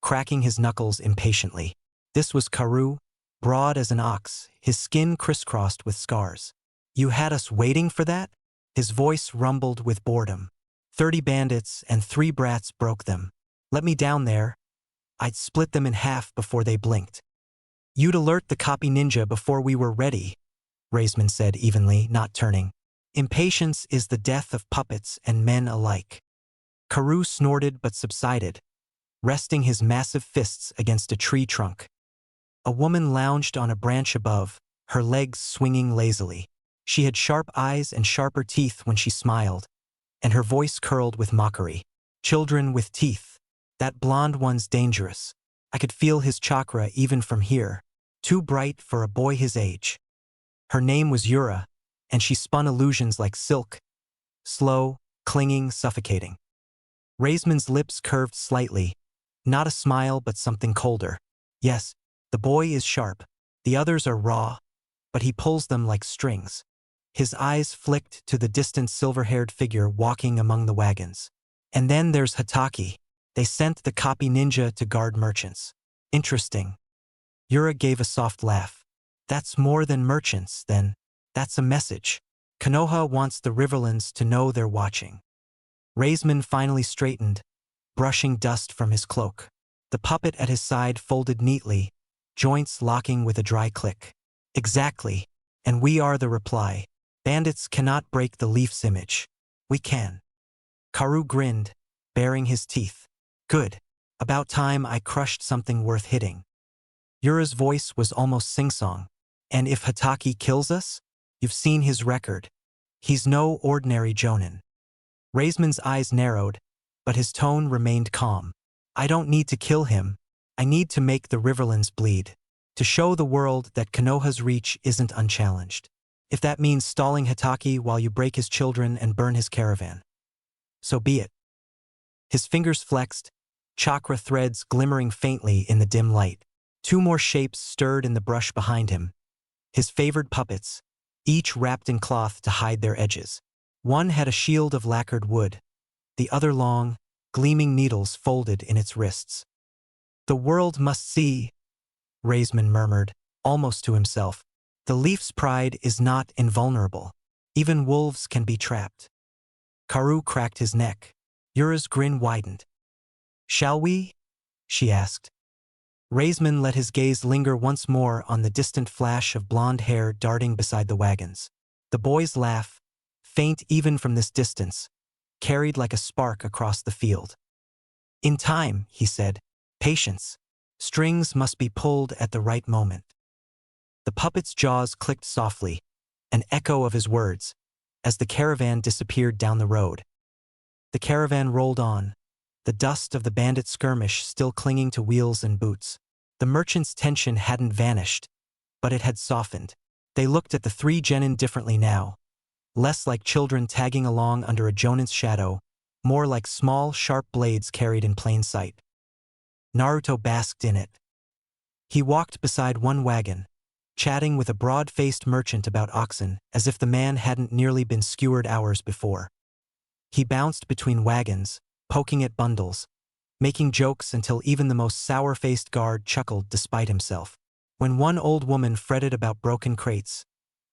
cracking his knuckles impatiently. This was Karou, broad as an ox, his skin crisscrossed with scars. "You had us waiting for that?" His voice rumbled with boredom. 30 bandits and 3 brats broke them. "Let me down there. I'd split them in half before they blinked." "You'd alert the copy ninja before we were ready," Raisman said evenly, not turning. "Impatience is the death of puppets and men alike." Karou snorted but subsided, resting his massive fists against a tree trunk. A woman lounged on a branch above, her legs swinging lazily. She had sharp eyes and sharper teeth when she smiled, and her voice curled with mockery. Children with teeth. That blonde one's dangerous. I could feel his chakra even from here. Too bright for a boy his age. Her name was Yura, and she spun illusions like silk. Slow, clinging, suffocating. Raisman's lips curved slightly. Not a smile, but something colder. Yes, the boy is sharp. The others are raw, but he pulls them like strings. His eyes flicked to the distant silver-haired figure walking among the wagons. And then there's Hokage. They sent the copy ninja to guard merchants. Interesting. Yura gave a soft laugh. That's more than merchants, then. That's a message. Konoha wants the Riverlands to know they're watching. Raisman finally straightened, brushing dust from his cloak. The puppet at his side folded neatly, joints locking with a dry click. Exactly. And we are the reply. Bandits cannot break the Leaf's image. We can. Karu grinned, baring his teeth. Good. About time I crushed something worth hitting. Yura's voice was almost sing-song. And if Hokage kills us? You've seen his record. He's no ordinary jonin. Raisman's eyes narrowed, but his tone remained calm. I don't need to kill him. I need to make the Riverlands bleed. To show the world that Konoha's reach isn't unchallenged. If that means stalling Hokage while you break his children and burn his caravan. So be it. His fingers flexed, chakra threads glimmering faintly in the dim light. Two more shapes stirred in the brush behind him. His favored puppets, each wrapped in cloth to hide their edges. One had a shield of lacquered wood, the other long, gleaming needles folded in its wrists. The world must see, Raisman murmured, almost to himself. The Leaf's pride is not invulnerable. Even wolves can be trapped. Karu cracked his neck. Yura's grin widened. Shall we? She asked. Raisman let his gaze linger once more on the distant flash of blonde hair darting beside the wagons. The boy's laugh, faint even from this distance, carried like a spark across the field. In time, he said. Patience. Strings must be pulled at the right moment. The puppet's jaws clicked softly, an echo of his words, as the caravan disappeared down the road. The caravan rolled on, the dust of the bandit skirmish still clinging to wheels and boots. The merchant's tension hadn't vanished, but it had softened. They looked at the three genin differently now, less like children tagging along under a jonin's shadow, more like small, sharp blades carried in plain sight. Naruto basked in it. He walked beside one wagon, chatting with a broad-faced merchant about oxen, as if the man hadn't nearly been skewered hours before. He bounced between wagons, poking at bundles, making jokes until even the most sour-faced guard chuckled despite himself. When one old woman fretted about broken crates,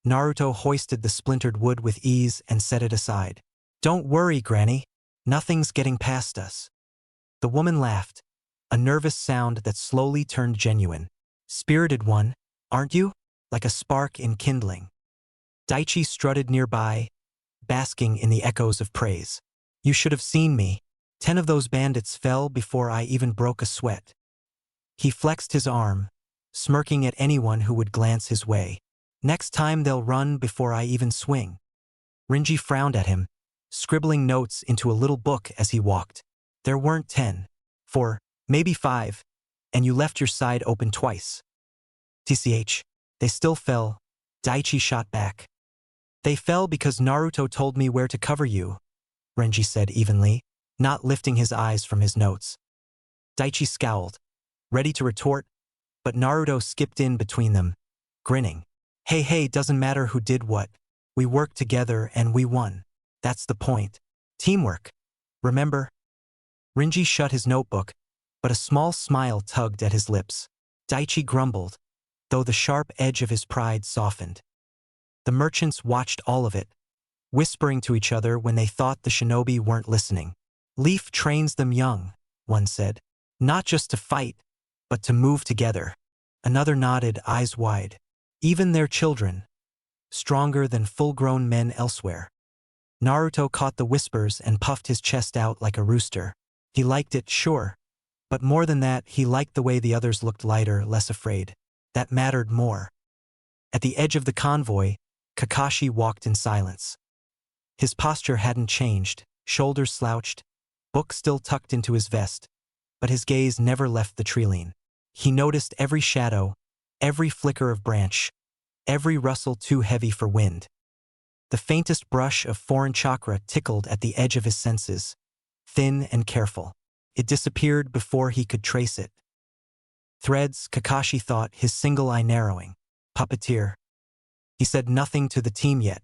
Naruto hoisted the splintered wood with ease and set it aside. Don't worry, Granny. Nothing's getting past us. The woman laughed, a nervous sound that slowly turned genuine. Spirited one, aren't you? Like a spark in kindling. Daichi strutted nearby, basking in the echoes of praise. You should have seen me. 10 of those bandits fell before I even broke a sweat. He flexed his arm, smirking at anyone who would glance his way. Next time they'll run before I even swing. Renji frowned at him, scribbling notes into a little book as he walked. There weren't 10. 4, maybe 5, and you left your side open twice. TCH, they still fell, Daichi shot back. They fell because Naruto told me where to cover you, Renji said evenly, not lifting his eyes from his notes. Daichi scowled, ready to retort, but Naruto skipped in between them, grinning. Hey, doesn't matter who did what. We worked together and we won. That's the point. Teamwork. Remember? Renji shut his notebook, but a small smile tugged at his lips. Daichi grumbled, though the sharp edge of his pride softened. The merchants watched all of it, whispering to each other when they thought the shinobi weren't listening. Leaf trains them young, one said. Not just to fight, but to move together. Another nodded, eyes wide. Even their children, stronger than full-grown men elsewhere. Naruto caught the whispers and puffed his chest out like a rooster. He liked it, sure, but more than that, he liked the way the others looked lighter, less afraid. That mattered more. At the edge of the convoy, Kakashi walked in silence. His posture hadn't changed, shoulders slouched, book still tucked into his vest, but his gaze never left the treeline. He noticed every shadow, every flicker of branch, every rustle too heavy for wind. The faintest brush of foreign chakra tickled at the edge of his senses, thin and careful. It disappeared before he could trace it. Threads, Kakashi thought, his single eye narrowing. Puppeteer. He said nothing to the team yet.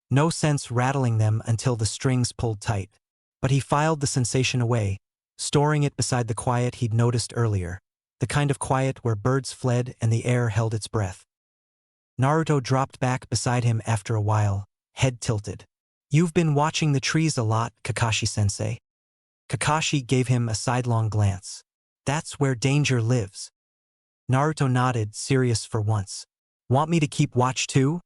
No sense rattling them until the strings pulled tight. But he filed the sensation away, storing it beside the quiet he'd noticed earlier. The kind of quiet where birds fled and the air held its breath. Naruto dropped back beside him after a while, head tilted. You've been watching the trees a lot, Kakashi-sensei. Kakashi gave him a sidelong glance. That's where danger lives. Naruto nodded, serious for once. Want me to keep watch too?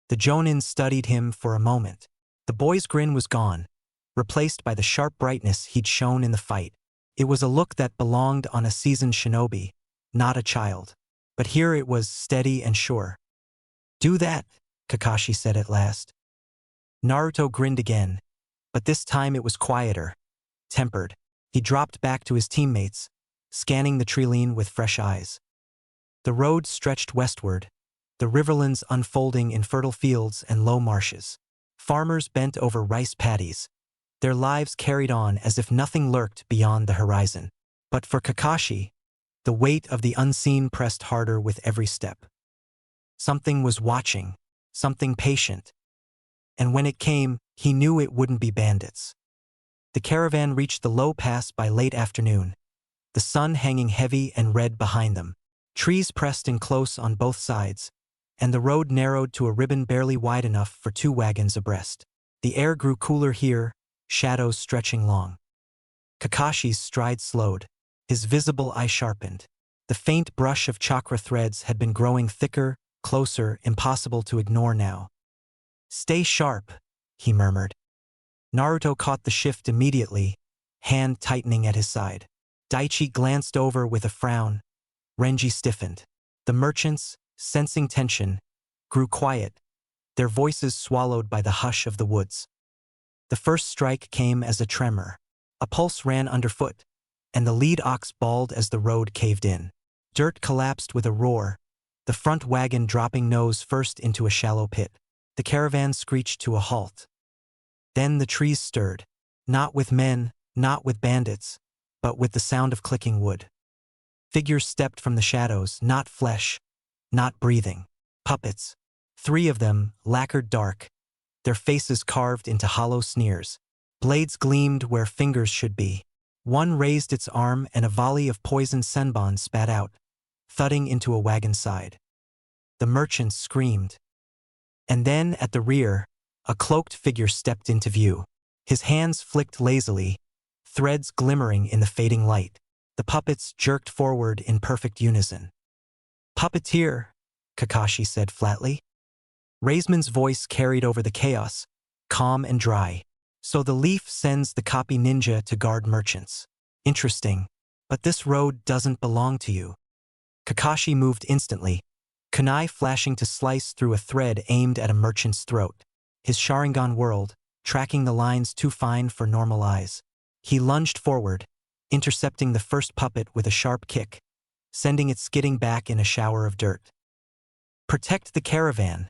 The Jonin studied him for a moment. The boy's grin was gone, replaced by the sharp brightness he'd shown in the fight. It was a look that belonged on a seasoned shinobi, not a child. But here it was steady and sure. Do that, Kakashi said at last. Naruto grinned again, but this time it was quieter, tempered. He dropped back to his teammates, scanning the treeline with fresh eyes. The road stretched westward, the riverlands unfolding in fertile fields and low marshes. Farmers bent over rice paddies, their lives carried on as if nothing lurked beyond the horizon. But for Kakashi, the weight of the unseen pressed harder with every step. Something was watching, something patient. And when it came, he knew it wouldn't be bandits. The caravan reached the low pass by late afternoon, the sun hanging heavy and red behind them. Trees pressed in close on both sides, and the road narrowed to a ribbon barely wide enough for 2 wagons abreast. The air grew cooler here, shadows stretching long. Kakashi's stride slowed, his visible eye sharpened. The faint brush of chakra threads had been growing thicker, closer, impossible to ignore now. Stay sharp, he murmured. Naruto caught the shift immediately, hand tightening at his side. Daichi glanced over with a frown. Renji stiffened. The merchants, sensing tension, grew quiet, their voices swallowed by the hush of the woods. The first strike came as a tremor. A pulse ran underfoot, and the lead ox bawled as the road caved in. Dirt collapsed with a roar, the front wagon dropping nose first into a shallow pit. The caravan screeched to a halt. Then the trees stirred, not with men, not with bandits, but with the sound of clicking wood. Figures stepped from the shadows, not flesh, not breathing. Puppets. 3 of them, lacquered dark, their faces carved into hollow sneers. Blades gleamed where fingers should be. One raised its arm and a volley of poisoned senbon spat out, thudding into a wagon side. The merchants screamed. And then, at the rear, a cloaked figure stepped into view. His hands flicked lazily, threads glimmering in the fading light. The puppets jerked forward in perfect unison. Puppeteer, Kakashi said flatly. Raisman's voice carried over the chaos, calm and dry. So the leaf sends the copy ninja to guard merchants. Interesting, but this road doesn't belong to you. Kakashi moved instantly, kunai flashing to slice through a thread aimed at a merchant's throat. His Sharingan whirled, tracking the lines too fine for normal eyes. He lunged forward, intercepting the first puppet with a sharp kick, sending it skidding back in a shower of dirt. Protect the caravan,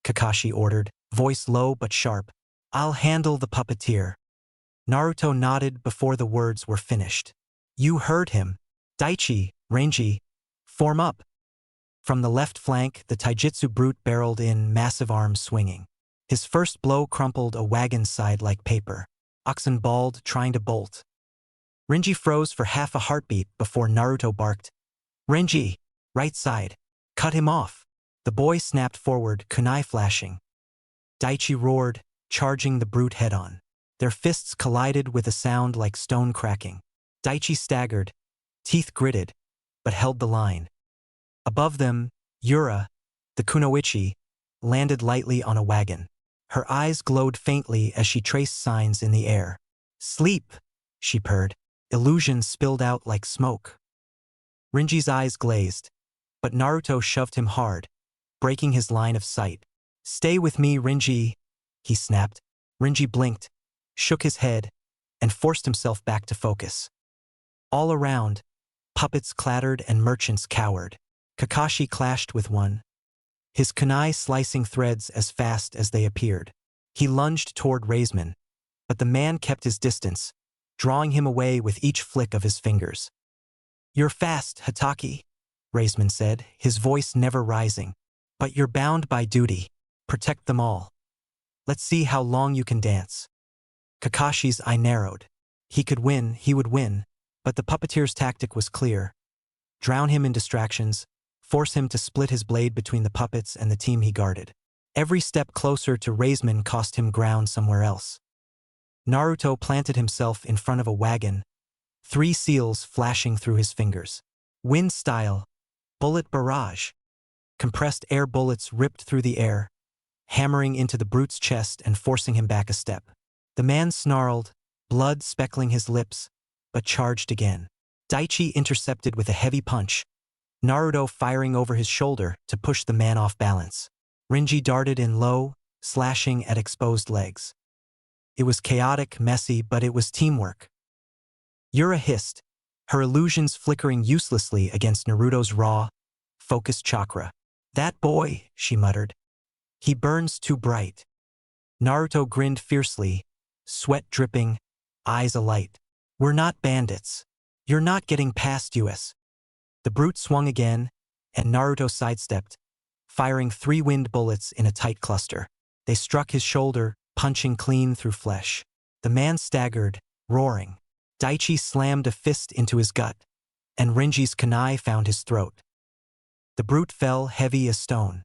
Kakashi ordered, voice low but sharp. I'll handle the puppeteer. Naruto nodded before the words were finished. You heard him. Daichi, Renji, form up. From the left flank, the taijutsu brute barreled in, massive arms swinging. His first blow crumpled a wagon's side like paper. Oxen bawled, trying to bolt. Renji froze for half a heartbeat before Naruto barked, Renji, right side, cut him off. The boy snapped forward, kunai flashing. Daichi roared, charging the brute head-on. Their fists collided with a sound like stone cracking. Daichi staggered, teeth gritted, but held the line. Above them, Yura, the kunoichi, landed lightly on a wagon. Her eyes glowed faintly as she traced signs in the air. Sleep, she purred. Illusion spilled out like smoke. Renji's eyes glazed, but Naruto shoved him hard, breaking his line of sight. Stay with me, Renji, he snapped. Renji blinked, shook his head, and forced himself back to focus. All around, puppets clattered and merchants cowered. Kakashi clashed with one, his kunai slicing threads as fast as they appeared. He lunged toward Raisman, but the man kept his distance, drawing him away with each flick of his fingers. "You're fast, Hokage," Raisman said, his voice never rising. "But you're bound by duty. Protect them all. Let's see how long you can dance." Kakashi's eye narrowed. He would win, but the puppeteer's tactic was clear. Drown him in distractions, force him to split his blade between the puppets and the team he guarded. Every step closer to Raisman cost him ground somewhere else. Naruto planted himself in front of a wagon, 3 seals flashing through his fingers. Wind style, bullet barrage. Compressed air bullets ripped through the air, hammering into the brute's chest and forcing him back a step. The man snarled, blood speckling his lips, but charged again. Daichi intercepted with a heavy punch, Naruto firing over his shoulder to push the man off balance. Renji darted in low, slashing at exposed legs. It was chaotic, messy, but it was teamwork. Yura hissed, her illusions flickering uselessly against Naruto's raw, focused chakra. "That boy," she muttered. "He burns too bright." Naruto grinned fiercely, sweat dripping, eyes alight. "We're not bandits. You're not getting past us." The brute swung again, and Naruto sidestepped, firing 3 wind bullets in a tight cluster. They struck his shoulder, punching clean through flesh. The man staggered, roaring. Daichi slammed a fist into his gut, and Renji's kunai found his throat. The brute fell heavy as stone.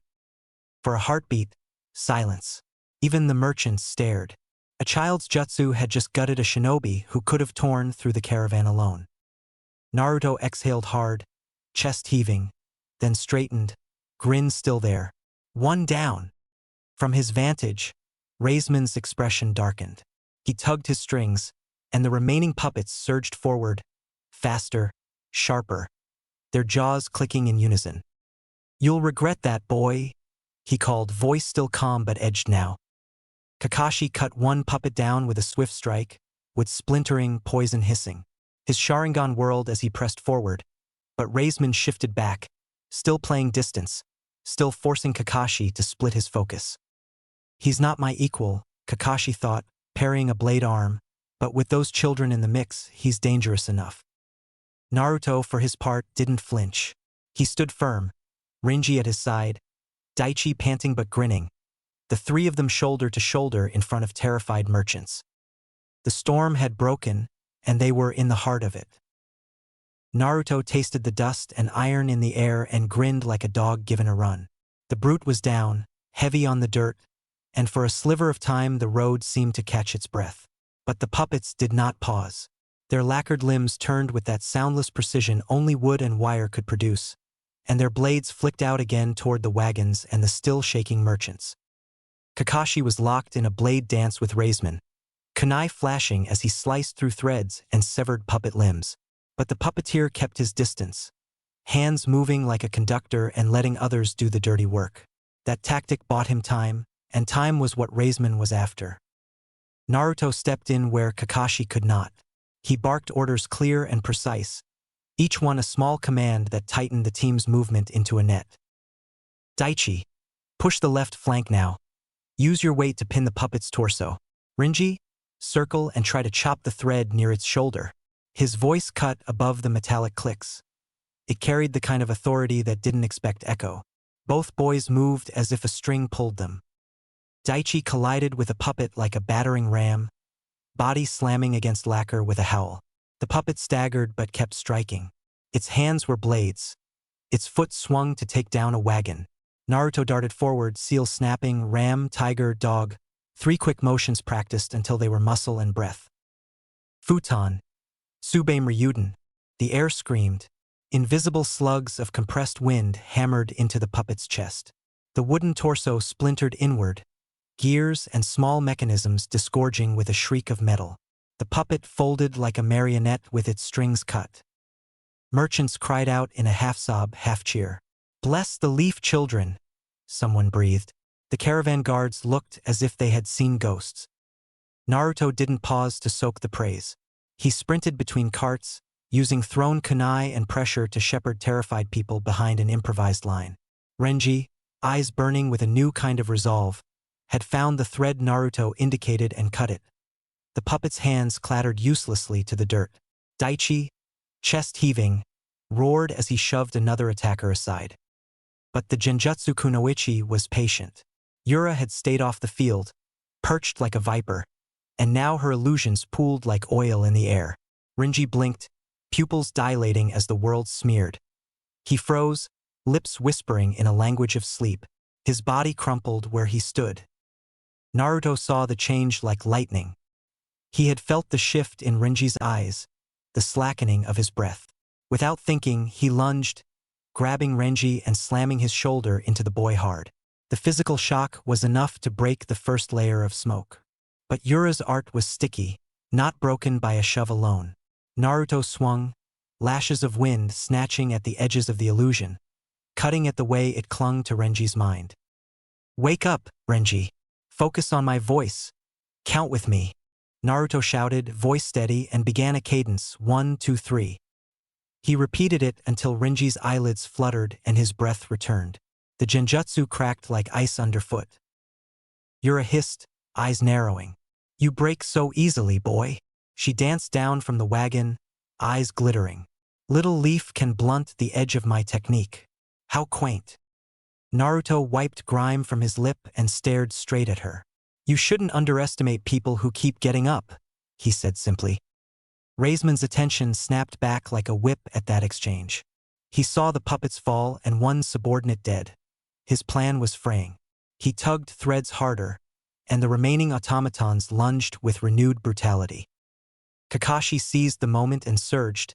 For a heartbeat, silence. Even the merchants stared. A child's jutsu had just gutted a shinobi who could have torn through the caravan alone. Naruto exhaled hard, chest heaving, then straightened, grin still there. "One down." From his vantage, Raisman's expression darkened. He tugged his strings, and the remaining puppets surged forward, faster, sharper, their jaws clicking in unison. "You'll regret that, boy," he called, voice still calm but edged now. Kakashi cut one puppet down with a swift strike, with splintering, poison hissing. His Sharingan whirled as he pressed forward, but Raisman shifted back, still playing distance, still forcing Kakashi to split his focus. "He's not my equal," Kakashi thought, parrying a blade arm, "but with those children in the mix, he's dangerous enough." Naruto, for his part, didn't flinch. He stood firm, Renji at his side, Daichi panting but grinning, the 3 of them shoulder to shoulder in front of terrified merchants. The storm had broken, and they were in the heart of it. Naruto tasted the dust and iron in the air and grinned like a dog given a run. The brute was down, heavy on the dirt, and for a sliver of time the road seemed to catch its breath. But the puppets did not pause. Their lacquered limbs turned with that soundless precision only wood and wire could produce, and their blades flicked out again toward the wagons and the still shaking merchants. Kakashi was locked in a blade dance with Raisman, kunai flashing as he sliced through threads and severed puppet limbs. But the puppeteer kept his distance, hands moving like a conductor and letting others do the dirty work. That tactic bought him time, and time was what Raisman was after. Naruto stepped in where Kakashi could not. He barked orders clear and precise, each one a small command that tightened the team's movement into a net. "Daichi, push the left flank now. Use your weight to pin the puppet's torso. Renji, circle and try to chop the thread near its shoulder." His voice cut above the metallic clicks. It carried the kind of authority that didn't expect echo. Both boys moved as if a string pulled them. Daichi collided with a puppet like a battering ram, body slamming against lacquer with a howl. The puppet staggered but kept striking. Its hands were blades. Its foot swung to take down a wagon. Naruto darted forward, seal snapping, ram, tiger, dog, 3 quick motions practiced until they were muscle and breath. Futon. Tsubaim Ryuden. The air screamed. Invisible slugs of compressed wind hammered into the puppet's chest. The wooden torso splintered inward, gears and small mechanisms disgorging with a shriek of metal. The puppet folded like a marionette with its strings cut. Merchants cried out in a half-sob, half-cheer. "Bless the leaf children," someone breathed. The caravan guards looked as if they had seen ghosts. Naruto didn't pause to soak the praise. He sprinted between carts, using thrown kunai and pressure to shepherd terrified people behind an improvised line. Renji, eyes burning with a new kind of resolve, had found the thread Naruto indicated and cut it. The puppet's hands clattered uselessly to the dirt. Daichi, chest heaving, roared as he shoved another attacker aside. But the Genjutsu Kunoichi was patient. Yura had stayed off the field, perched like a viper, and now her illusions pooled like oil in the air. Renji blinked, pupils dilating as the world smeared. He froze, lips whispering in a language of sleep. His body crumpled where he stood. Naruto saw the change like lightning. He had felt the shift in Renji's eyes, the slackening of his breath. Without thinking, he lunged, grabbing Renji and slamming his shoulder into the boy hard. The physical shock was enough to break the first layer of smoke. But Yura's art was sticky, not broken by a shove alone. Naruto swung, lashes of wind snatching at the edges of the illusion, cutting at the way it clung to Renji's mind. "Wake up, Renji. Focus on my voice. Count with me." Naruto shouted, voice steady, and began a cadence, 1, 2, 3. He repeated it until Renji's eyelids fluttered and his breath returned. The genjutsu cracked like ice underfoot. Yura hissed, eyes narrowing. "You break so easily, boy." She danced down from the wagon, eyes glittering. "Little leaf can blunt the edge of my technique. How quaint." Naruto wiped grime from his lip and stared straight at her. "You shouldn't underestimate people who keep getting up," he said simply. Raisman's attention snapped back like a whip at that exchange. He saw the puppets fall and one subordinate dead. His plan was fraying. He tugged threads harder, and the remaining automatons lunged with renewed brutality. Kakashi seized the moment and surged,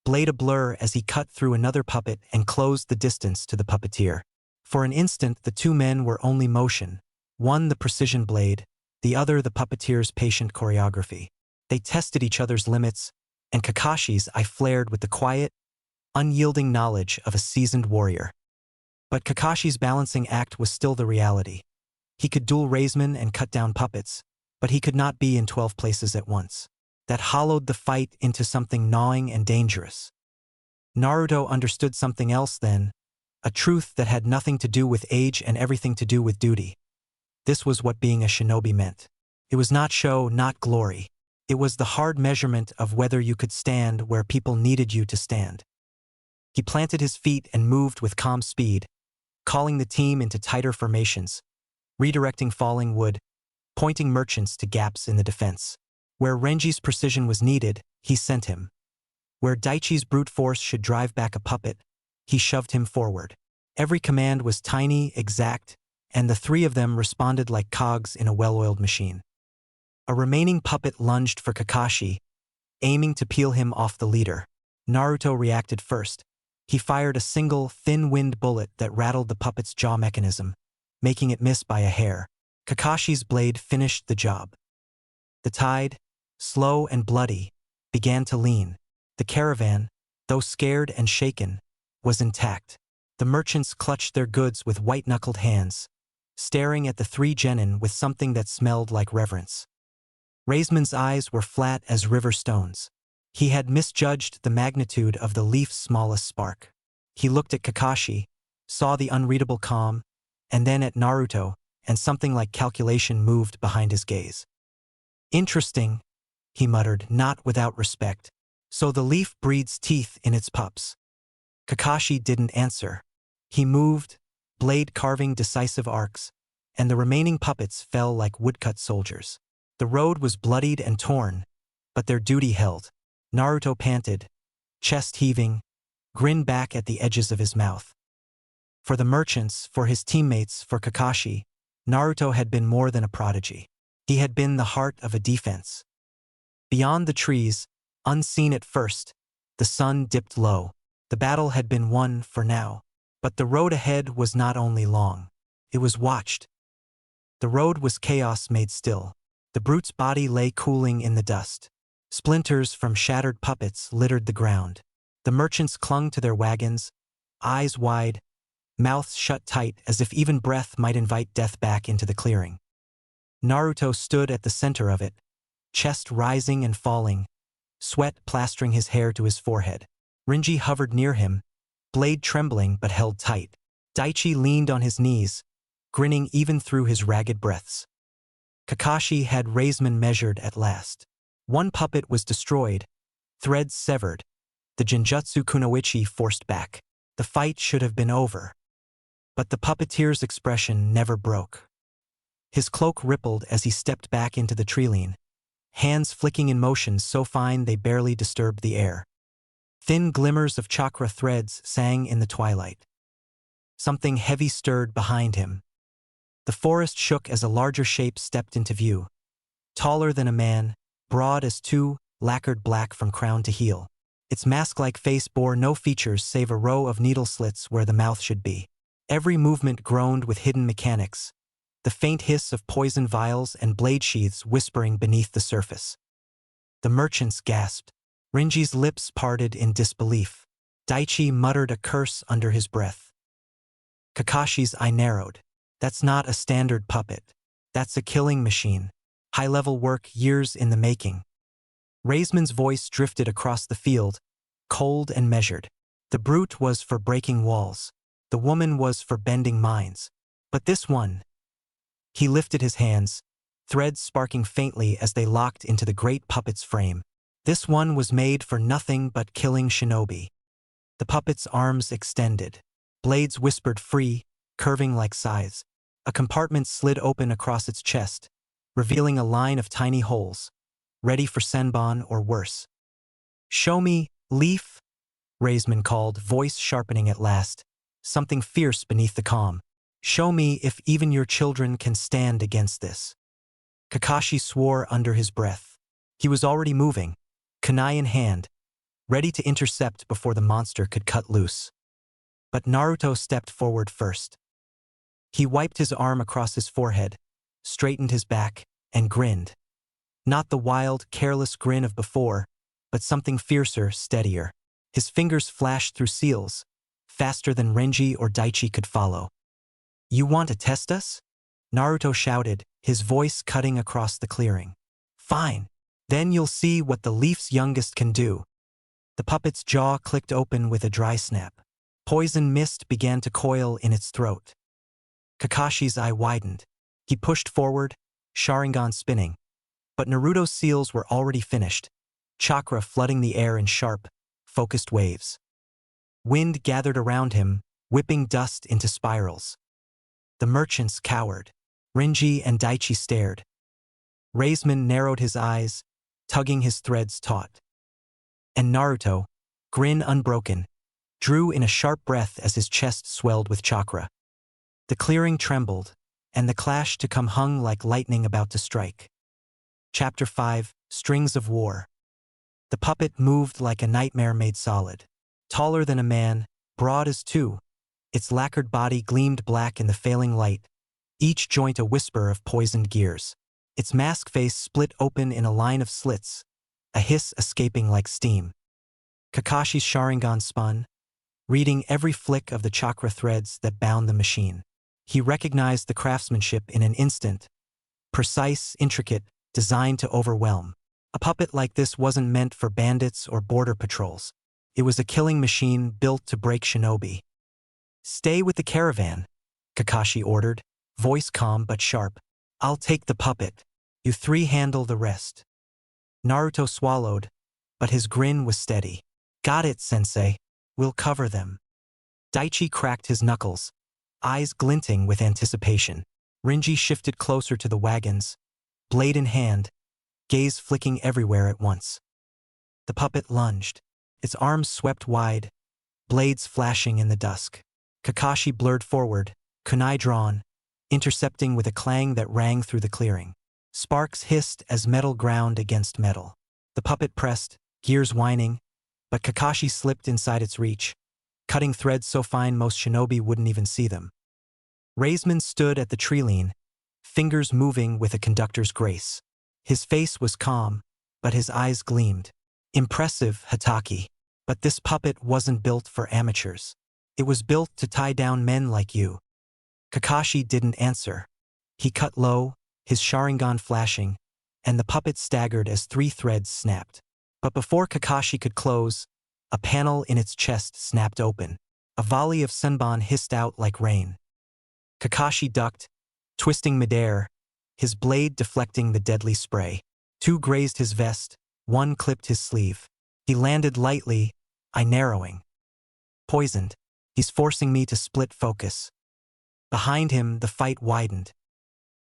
blade a blur as he cut through another puppet and closed the distance to the puppeteer. For an instant, the two men were only motion, one the precision blade, the other the puppeteer's patient choreography. They tested each other's limits, and Kakashi's eye flared with the quiet, unyielding knowledge of a seasoned warrior. But Kakashi's balancing act was still the reality. He could duel Raisman and cut down puppets, but he could not be in 12 places at once. That hollowed the fight into something gnawing and dangerous. Naruto understood something else then, a truth that had nothing to do with age and everything to do with duty. This was what being a shinobi meant. It was not show, not glory. It was the hard measurement of whether you could stand where people needed you to stand. He planted his feet and moved with calm speed, calling the team into tighter formations, redirecting falling wood, pointing merchants to gaps in the defense. Where Renji's precision was needed, he sent him. Where Daichi's brute force should drive back a puppet, he shoved him forward. Every command was tiny, exact, and the three of them responded like cogs in a well-oiled machine. A remaining puppet lunged for Kakashi, aiming to peel him off the leader. Naruto reacted first. He fired a single, thin-wind bullet that rattled the puppet's jaw mechanism, making it miss by a hair. Kakashi's blade finished the job. The tide, slow and bloody, began to lean. The caravan, though scared and shaken, was intact. The merchants clutched their goods with white-knuckled hands, staring at the three genin with something that smelled like reverence. Raisman's eyes were flat as river stones. He had misjudged the magnitude of the leaf's smallest spark. He looked at Kakashi, saw the unreadable calm, and then at Naruto, and something like calculation moved behind his gaze. "Interesting," he muttered, not without respect. "So the leaf breeds teeth in its pups." Kakashi didn't answer. He moved, blade carving decisive arcs, and the remaining puppets fell like woodcut soldiers. The road was bloodied and torn, but their duty held. Naruto panted, chest heaving, grin back at the edges of his mouth. For the merchants, for his teammates, for Kakashi, Naruto had been more than a prodigy. He had been the heart of a defense. Beyond the trees, unseen at first, the sun dipped low. The battle had been won for now. But the road ahead was not only long. It was watched. The road was chaos made still. The brute's body lay cooling in the dust. Splinters from shattered puppets littered the ground. The merchants clung to their wagons, eyes wide, mouths shut tight as if even breath might invite death back into the clearing. Naruto stood at the center of it, chest rising and falling, sweat plastering his hair to his forehead. Renji hovered near him, blade trembling but held tight. Daichi leaned on his knees, grinning even through his ragged breaths. Kakashi had Raisman measured at last. One puppet was destroyed, threads severed, the Genjutsu Kunoichi forced back. The fight should have been over. But the puppeteer's expression never broke. His cloak rippled as he stepped back into the treeline, hands flicking in motions so fine they barely disturbed the air. Thin glimmers of chakra threads sang in the twilight. Something heavy stirred behind him. The forest shook as a larger shape stepped into view. Taller than a man, broad as two, lacquered black from crown to heel. Its mask-like face bore no features save a row of needle slits where the mouth should be. Every movement groaned with hidden mechanics, the faint hiss of poison vials and blade sheaths whispering beneath the surface. The merchants gasped. Renji's lips parted in disbelief. Daichi muttered a curse under his breath. Kakashi's eye narrowed. That's not a standard puppet. That's a killing machine. High-level work years in the making. Raisman's voice drifted across the field, cold and measured. The brute was for breaking walls. The woman was for bending minds. But this one... He lifted his hands, threads sparking faintly as they locked into the great puppet's frame. This one was made for nothing but killing shinobi. The puppet's arms extended. Blades whispered free, curving like scythes. A compartment slid open across its chest, revealing a line of tiny holes, ready for senbon or worse. "Show me, Leaf," Raisman called, voice sharpening at last, something fierce beneath the calm. "Show me if even your children can stand against this." Kakashi swore under his breath. He was already moving, kunai in hand, ready to intercept before the monster could cut loose. But Naruto stepped forward first. He wiped his arm across his forehead, straightened his back, and grinned. Not the wild, careless grin of before, but something fiercer, steadier. His fingers flashed through seals, faster than Renji or Daichi could follow. "You want to test us?" Naruto shouted, his voice cutting across the clearing. "Fine. Then you'll see what the Leaf's youngest can do." The puppet's jaw clicked open with a dry snap. Poison mist began to coil in its throat. Kakashi's eye widened. He pushed forward, Sharingan spinning. But Naruto's seals were already finished, chakra flooding the air in sharp, focused waves. Wind gathered around him, whipping dust into spirals. The merchants cowered. Renji and Daichi stared. Raisman narrowed his eyes, tugging his threads taut. And Naruto, grin unbroken, drew in a sharp breath as his chest swelled with chakra. The clearing trembled, and the clash to come hung like lightning about to strike. Chapter 5, Strings of War. The puppet moved like a nightmare made solid. Taller than a man, broad as two, its lacquered body gleamed black in the failing light, each joint a whisper of poisoned gears. Its mask face split open in a line of slits, a hiss escaping like steam. Kakashi's Sharingan spun, reading every flick of the chakra threads that bound the machine. He recognized the craftsmanship in an instant. Precise, intricate, designed to overwhelm. A puppet like this wasn't meant for bandits or border patrols. It was a killing machine built to break shinobi. "Stay with the caravan," Kakashi ordered, voice calm but sharp. "I'll take the puppet. You three handle the rest." Naruto swallowed, but his grin was steady. "Got it, sensei. We'll cover them." Daichi cracked his knuckles, eyes glinting with anticipation. Renji shifted closer to the wagons, blade in hand, gaze flicking everywhere at once. The puppet lunged. Its arms swept wide, blades flashing in the dusk. Kakashi blurred forward, kunai drawn, intercepting with a clang that rang through the clearing. Sparks hissed as metal ground against metal. The puppet pressed, gears whining, but Kakashi slipped inside its reach, cutting threads so fine most shinobi wouldn't even see them. Raisman stood at the treeline, fingers moving with a conductor's grace. His face was calm, but his eyes gleamed. "Impressive, Hokage. But this puppet wasn't built for amateurs. It was built to tie down men like you." Kakashi didn't answer. He cut low, his Sharingan flashing, and the puppet staggered as 3 threads snapped. But before Kakashi could close, a panel in its chest snapped open. A volley of senbon hissed out like rain. Kakashi ducked, twisting midair, his blade deflecting the deadly spray. 2 grazed his vest, 1 clipped his sleeve. He landed lightly, eye narrowing. Poisoned. He's forcing me to split focus. Behind him, the fight widened.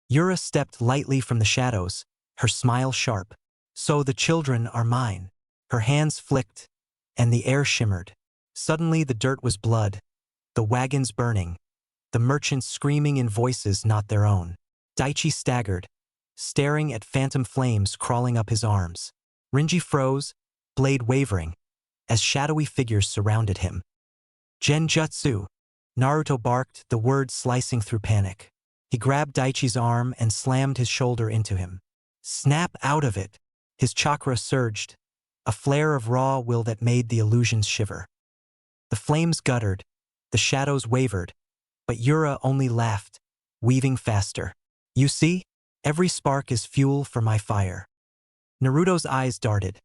Yura stepped lightly from the shadows, her smile sharp. So the children are mine. Her hands flicked, and the air shimmered. Suddenly the dirt was blood, the wagons burning, the merchants screaming in voices not their own. Daichi staggered, staring at phantom flames crawling up his arms. Renji froze, blade wavering, as shadowy figures surrounded him. Genjutsu, Naruto barked, the words slicing through panic. He grabbed Daichi's arm and slammed his shoulder into him. Snap out of it! His chakra surged, a flare of raw will that made the illusions shiver. The flames guttered, the shadows wavered, but Yura only laughed, weaving faster. You see? Every spark is fuel for my fire. Naruto's eyes darted.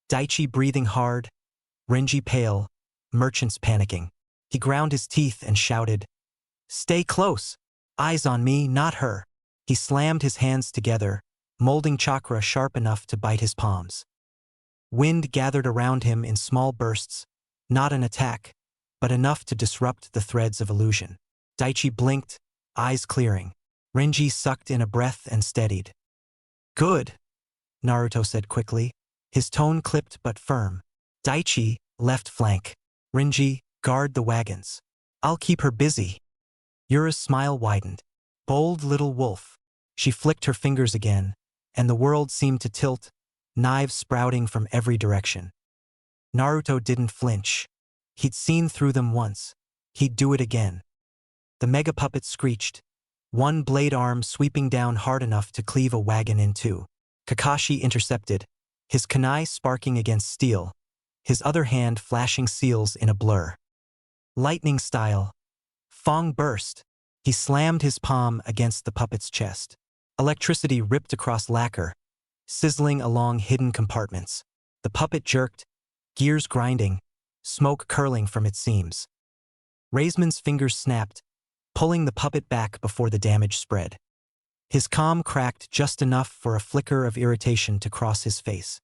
Daichi breathing hard, Renji pale, merchants panicking. He ground his teeth and shouted, "Stay close! Eyes on me, not her!" He slammed his hands together, molding chakra sharp enough to bite his palms. Wind gathered around him in small bursts, not an attack, but enough to disrupt the threads of illusion. Daichi blinked, eyes clearing. Renji sucked in a breath and steadied. Good, Naruto said quickly, his tone clipped but firm. Daichi, left flank. Renji, guard the wagons. I'll keep her busy. Yura's smile widened. Bold little wolf. She flicked her fingers again, and the world seemed to tilt, knives sprouting from every direction. Naruto didn't flinch. He'd seen through them once. He'd do it again. The mega puppet screeched, one blade arm sweeping down hard enough to cleave a wagon in 2. Kakashi intercepted, his kunai sparking against steel, his other hand flashing seals in a blur. Lightning style. Fong burst. He slammed his palm against the puppet's chest. Electricity ripped across lacquer, sizzling along hidden compartments. The puppet jerked, gears grinding, smoke curling from its seams. Raisman's fingers snapped, pulling the puppet back before the damage spread. His calm cracked just enough for a flicker of irritation to cross his face.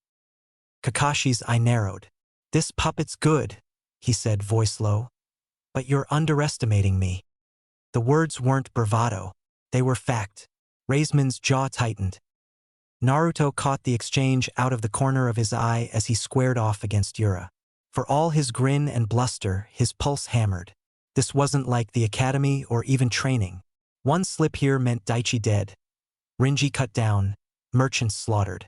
Kakashi's eye narrowed. "This puppet's good," he said, voice low. "But you're underestimating me." The words weren't bravado. They were fact. Raisman's jaw tightened. Naruto caught the exchange out of the corner of his eye as he squared off against Yura. For all his grin and bluster, his pulse hammered. This wasn't like the academy or even training. One slip here meant Daichi dead. Renji cut down, merchants slaughtered.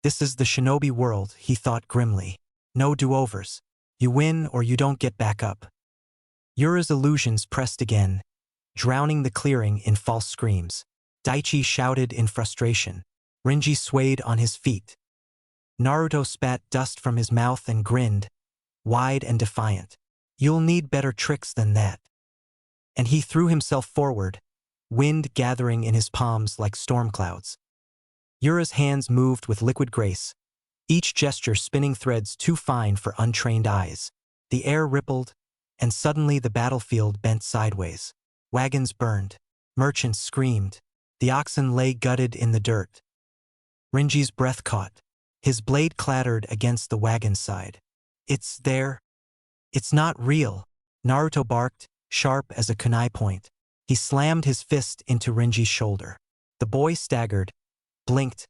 This is the shinobi world, he thought grimly. No do-overs. You win or you don't get back up. Yura's illusions pressed again, drowning the clearing in false screams. Daichi shouted in frustration. Renji swayed on his feet. Naruto spat dust from his mouth and grinned, wide and defiant. "You'll need better tricks than that." And he threw himself forward, wind gathering in his palms like storm clouds. Yura's hands moved with liquid grace, each gesture spinning threads too fine for untrained eyes. The air rippled, and suddenly the battlefield bent sideways. Wagons burned. Merchants screamed. The oxen lay gutted in the dirt. Renji's breath caught. His blade clattered against the wagon's side. "It's there. It's not real," Naruto barked, sharp as a kunai point. He slammed his fist into Renji's shoulder. The boy staggered, blinked,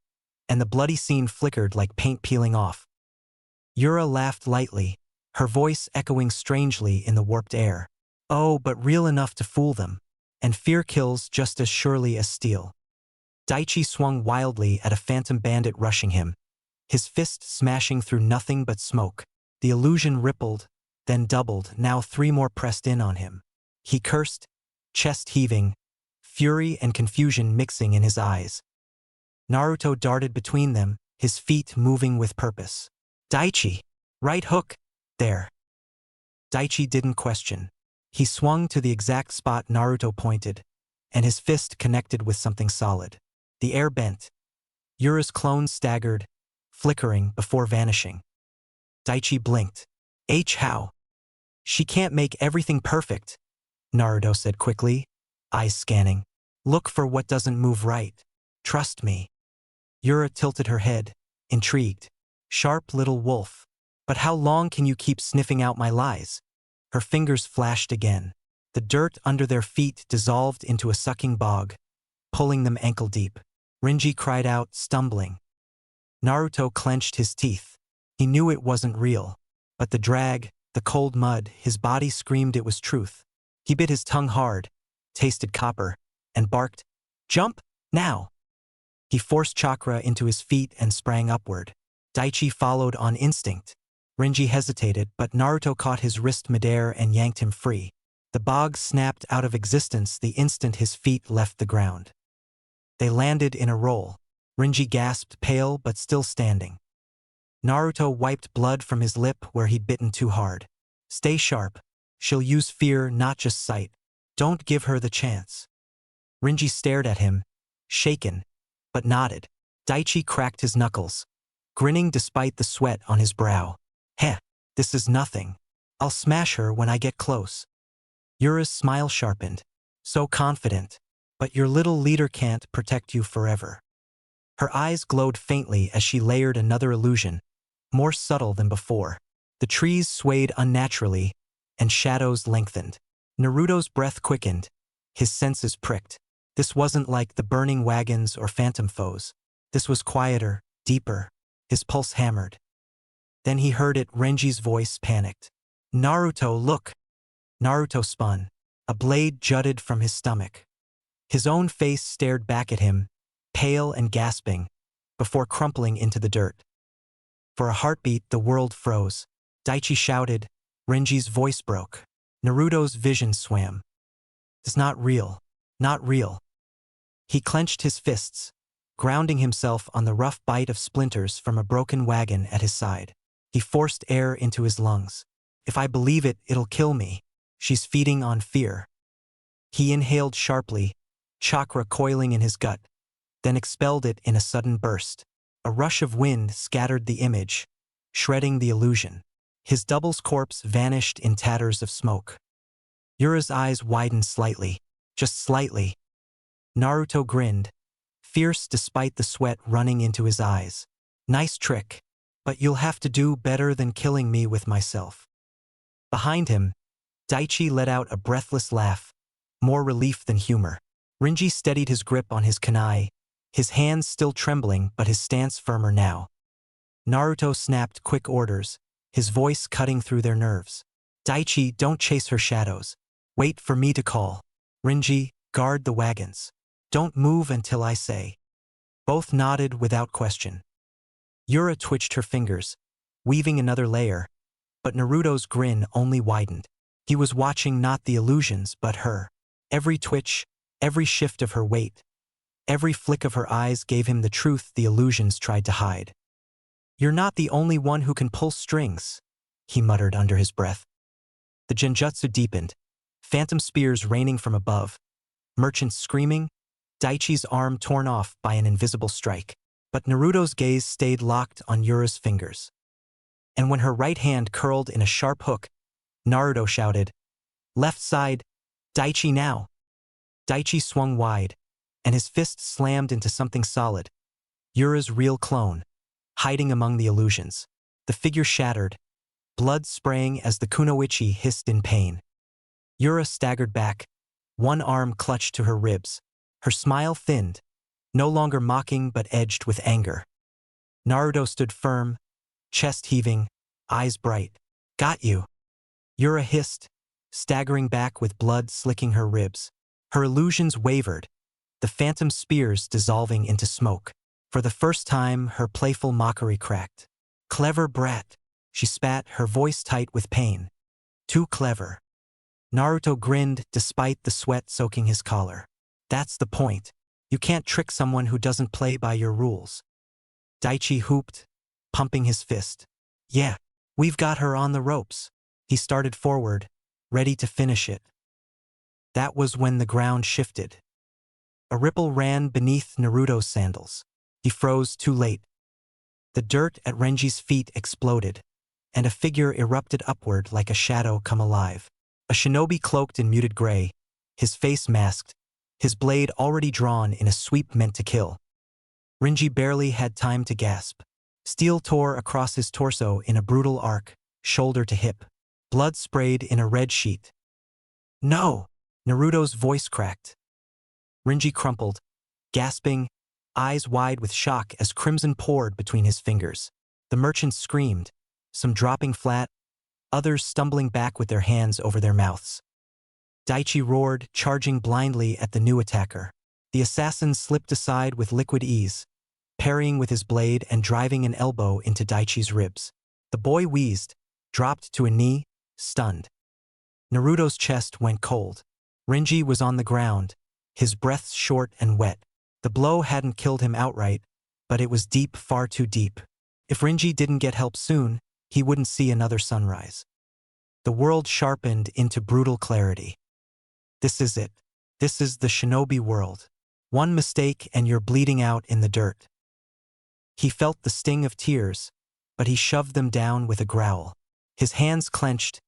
and the bloody scene flickered like paint peeling off. Yura laughed lightly, her voice echoing strangely in the warped air. "Oh, but real enough to fool them. And fear kills just as surely as steel." Daichi swung wildly at a phantom bandit rushing him, his fist smashing through nothing but smoke. The illusion rippled, then doubled, now 3 more pressed in on him. He cursed, chest heaving, fury and confusion mixing in his eyes. Naruto darted between them, his feet moving with purpose. "Daichi! Right hook! There!" Daichi didn't question. He swung to the exact spot Naruto pointed, and his fist connected with something solid. The air bent. Yura's clone staggered, flickering before vanishing. Daichi blinked. How? She can't make everything perfect, Naruto said quickly, eyes scanning. Look for what doesn't move right. Trust me. Yura tilted her head, intrigued. Sharp little wolf. But how long can you keep sniffing out my lies? Her fingers flashed again. The dirt under their feet dissolved into a sucking bog, pulling them ankle-deep. Renji cried out, stumbling. Naruto clenched his teeth. He knew it wasn't real. But the drag, the cold mud, his body screamed it was truth. He bit his tongue hard, tasted copper, and barked, "Jump, now!" He forced chakra into his feet and sprang upward. Daichi followed on instinct. Renji hesitated, but Naruto caught his wrist midair and yanked him free. The bog snapped out of existence the instant his feet left the ground. They landed in a roll. Renji gasped, pale but still standing. Naruto wiped blood from his lip where he'd bitten too hard. Stay sharp. She'll use fear, not just sight. Don't give her the chance. Renji stared at him, shaken, but nodded. Daichi cracked his knuckles, grinning despite the sweat on his brow. Heh, this is nothing. I'll smash her when I get close. Yura's smile sharpened. So confident. But your little leader can't protect you forever. Her eyes glowed faintly as she layered another illusion, more subtle than before. The trees swayed unnaturally, and shadows lengthened. Naruto's breath quickened, his senses pricked. This wasn't like the burning wagons or phantom foes. This was quieter, deeper. His pulse hammered. Then he heard it, Renji's voice panicked. Naruto, look! Naruto spun. A blade jutted from his stomach. His own face stared back at him, pale and gasping, before crumpling into the dirt. For a heartbeat, the world froze. Daichi shouted. Renji's voice broke. Naruto's vision swam. It's not real. Not real. He clenched his fists, grounding himself on the rough bite of splinters from a broken wagon at his side. He forced air into his lungs. If I believe it, it'll kill me. She's feeding on fear. He inhaled sharply, chakra coiling in his gut, then expelled it in a sudden burst. A rush of wind scattered the image, shredding the illusion. His double's corpse vanished in tatters of smoke. Yura's eyes widened slightly, just slightly. Naruto grinned, fierce despite the sweat running into his eyes. Nice trick, but you'll have to do better than killing me with myself. Behind him, Daichi let out a breathless laugh, more relief than humor. Renji steadied his grip on his kunai, his hands still trembling but his stance firmer now. Naruto snapped quick orders, his voice cutting through their nerves. Daichi, don't chase her shadows. Wait for me to call. Renji, guard the wagons. Don't move until I say. Both nodded without question. Yura twitched her fingers, weaving another layer, but Naruto's grin only widened. He was watching not the illusions but her. Every twitch, every shift of her weight, every flick of her eyes gave him the truth the illusions tried to hide. You're not the only one who can pull strings, he muttered under his breath. The genjutsu deepened, phantom spears raining from above, merchants screaming, Daichi's arm torn off by an invisible strike. But Naruto's gaze stayed locked on Yura's fingers. And when her right hand curled in a sharp hook, Naruto shouted, "Left side, Daichi now!" Daichi swung wide, and his fist slammed into something solid, Yura's real clone, hiding among the illusions. The figure shattered, blood spraying as the kunoichi hissed in pain. Yura staggered back, one arm clutched to her ribs. Her smile thinned, no longer mocking but edged with anger. Naruto stood firm, chest heaving, eyes bright. Got you. Yura hissed, staggering back with blood slicking her ribs. Her illusions wavered, the phantom spears dissolving into smoke. For the first time, her playful mockery cracked. Clever brat, she spat, her voice tight with pain. Too clever. Naruto grinned despite the sweat soaking his collar. That's the point. You can't trick someone who doesn't play by your rules. Daichi whooped, pumping his fist. Yeah, we've got her on the ropes. He started forward, ready to finish it. That was when the ground shifted. A ripple ran beneath Naruto's sandals. He froze too late. The dirt at Renji's feet exploded, and a figure erupted upward like a shadow come alive. A shinobi cloaked in muted gray, his face masked, his blade already drawn in a sweep meant to kill. Renji barely had time to gasp. Steel tore across his torso in a brutal arc, shoulder to hip. Blood sprayed in a red sheet. No! Naruto's voice cracked. Renji crumpled, gasping, eyes wide with shock as crimson poured between his fingers. The merchants screamed, some dropping flat, others stumbling back with their hands over their mouths. Daichi roared, charging blindly at the new attacker. The assassin slipped aside with liquid ease, parrying with his blade and driving an elbow into Daichi's ribs. The boy wheezed, dropped to a knee, stunned. Naruto's chest went cold. Renji was on the ground, his breath short and wet. The blow hadn't killed him outright, but it was deep, far too deep. If Renji didn't get help soon, he wouldn't see another sunrise. The world sharpened into brutal clarity. This is it. This is the shinobi world. One mistake and you're bleeding out in the dirt. He felt the sting of tears, but he shoved them down with a growl. His hands clenched,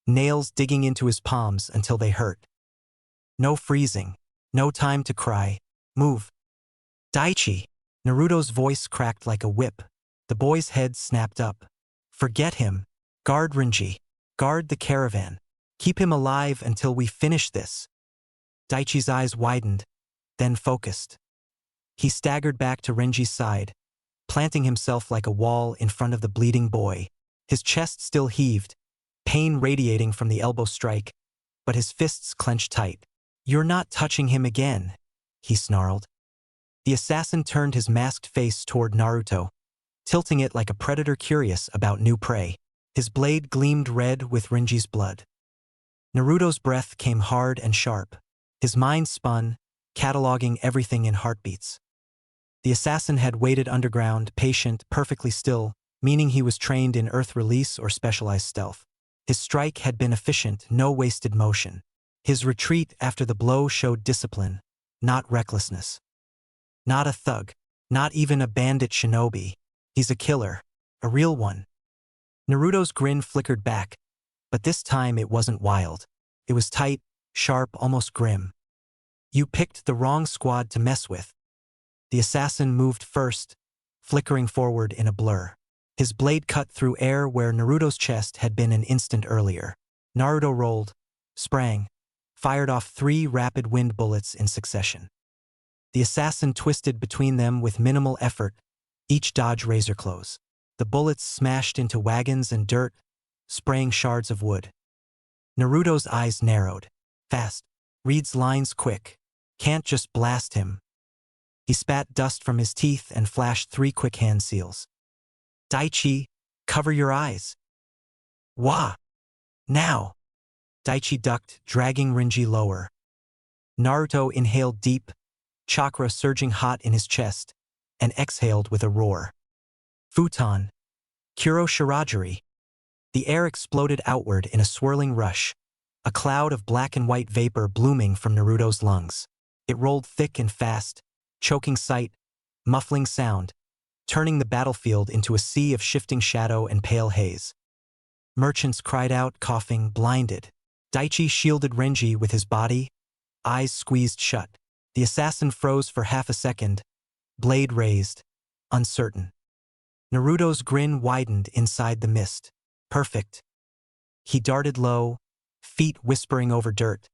nails digging into his palms until they hurt. No freezing, no time to cry. Move. Daichi! Naruto's voice cracked like a whip. The boy's head snapped up. Forget him. Guard Renji. Guard the caravan. Keep him alive until we finish this. Daichi's eyes widened, then focused. He staggered back to Renji's side, planting himself like a wall in front of the bleeding boy. His chest still heaved, pain radiating from the elbow strike, but his fists clenched tight. You're not touching him again, he snarled. The assassin turned his masked face toward Naruto, tilting it like a predator curious about new prey. His blade gleamed red with Renji's blood. Naruto's breath came hard and sharp. His mind spun, cataloging everything in heartbeats. The assassin had waited underground, patient, perfectly still, meaning he was trained in earth release or specialized stealth. His strike had been efficient, no wasted motion. His retreat after the blow showed discipline, not recklessness. Not a thug, not even a bandit shinobi. He's a killer, a real one. Naruto's grin flickered back, but this time it wasn't wild. It was tight, sharp, almost grim. You picked the wrong squad to mess with. The assassin moved first, flickering forward in a blur. His blade cut through air where Naruto's chest had been an instant earlier. Naruto rolled, sprang, fired off 3 rapid wind bullets in succession. The assassin twisted between them with minimal effort, each dodge razor close. The bullets smashed into wagons and dirt, spraying shards of wood. Naruto's eyes narrowed. Fast. Reads lines quick. Can't just blast him. He spat dust from his teeth and flashed 3 quick hand seals. Daichi, cover your eyes. Wah! Now! Daichi ducked, dragging Renji lower. Naruto inhaled deep, chakra surging hot in his chest, and exhaled with a roar. Futon. Kuro Shirajiri. The air exploded outward in a swirling rush, a cloud of black and white vapor blooming from Naruto's lungs. It rolled thick and fast, choking sight, muffling sound, turning the battlefield into a sea of shifting shadow and pale haze. Merchants cried out, coughing, blinded. Daichi shielded Renji with his body, eyes squeezed shut. The assassin froze for half a second, blade raised, uncertain. Naruto's grin widened inside the mist. Perfect. He darted low, feet whispering over dirt,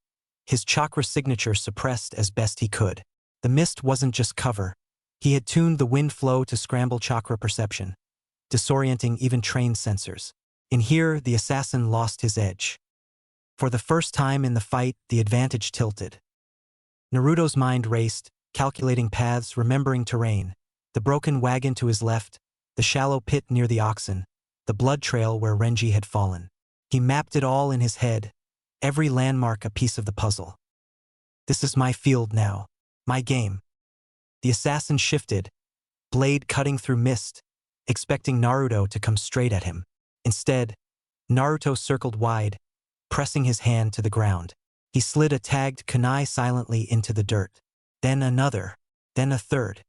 his chakra signature suppressed as best he could. The mist wasn't just cover. He had tuned the wind flow to scramble chakra perception, disorienting even trained sensors. In here, the assassin lost his edge. For the first time in the fight, the advantage tilted. Naruto's mind raced, calculating paths, remembering terrain. The broken wagon to his left, the shallow pit near the oxen, the blood trail where Renji had fallen. He mapped it all in his head, every landmark a piece of the puzzle. This is my field now, my game. The assassin shifted, blade cutting through mist, expecting Naruto to come straight at him. Instead, Naruto circled wide, pressing his hand to the ground. He slid a tagged kunai silently into the dirt. Then another, then a third.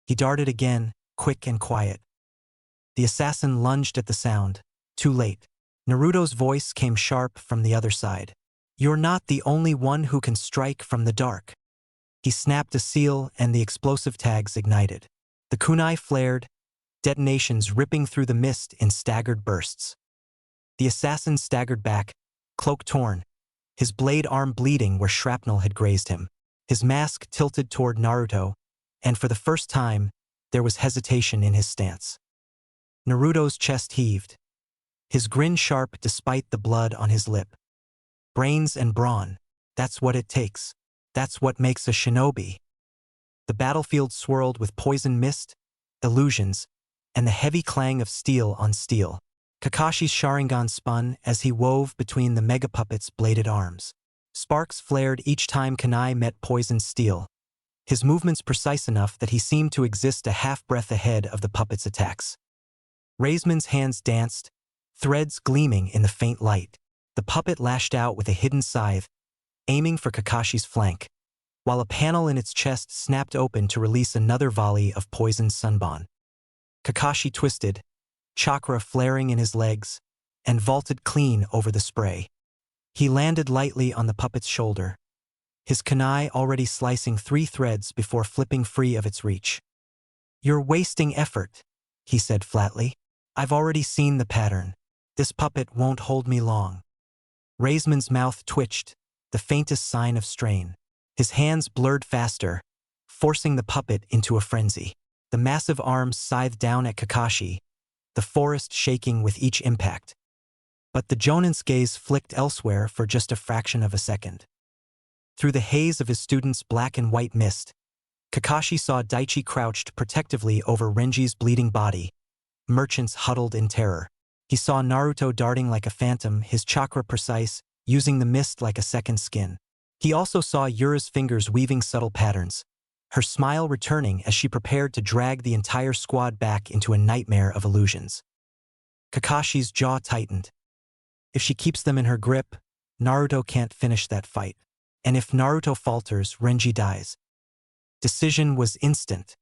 He darted again, quick and quiet. The assassin lunged at the sound. Too late. Naruto's voice came sharp from the other side. "You're not the only one who can strike from the dark." He snapped a seal and the explosive tags ignited. The kunai flared, detonations ripping through the mist in staggered bursts. The assassin staggered back, cloak torn, his blade arm bleeding where shrapnel had grazed him. His mask tilted toward Naruto, and for the first time, there was hesitation in his stance. Naruto's chest heaved, his grin sharp despite the blood on his lip. Brains and brawn, that's what it takes. That's what makes a shinobi. The battlefield swirled with poison mist, illusions, and the heavy clang of steel on steel. Kakashi's Sharingan spun as he wove between the mega puppet's bladed arms. Sparks flared each time kunai met poisoned steel, his movements precise enough that he seemed to exist a half-breath ahead of the puppet's attacks. Raisman's hands danced, threads gleaming in the faint light. The puppet lashed out with a hidden scythe, aiming for Kakashi's flank, while a panel in its chest snapped open to release another volley of poisoned sunbon. Kakashi twisted, chakra flaring in his legs, and vaulted clean over the spray. He landed lightly on the puppet's shoulder, his kunai already slicing 3 threads before flipping free of its reach. "You're wasting effort," he said flatly. "I've already seen the pattern. This puppet won't hold me long." Raisman's mouth twitched, the faintest sign of strain. His hands blurred faster, forcing the puppet into a frenzy. The massive arms scythed down at Kakashi, the forest shaking with each impact. But the Jonin's gaze flicked elsewhere for just a fraction of a second. Through the haze of his student's black and white mist, Kakashi saw Daichi crouched protectively over Renji's bleeding body, merchants huddled in terror. He saw Naruto darting like a phantom, his chakra precise, using the mist like a second skin. He also saw Yura's fingers weaving subtle patterns, her smile returning as she prepared to drag the entire squad back into a nightmare of illusions. Kakashi's jaw tightened. If she keeps them in her grip, Naruto can't finish that fight. And if Naruto falters, Renji dies. Decision was instant.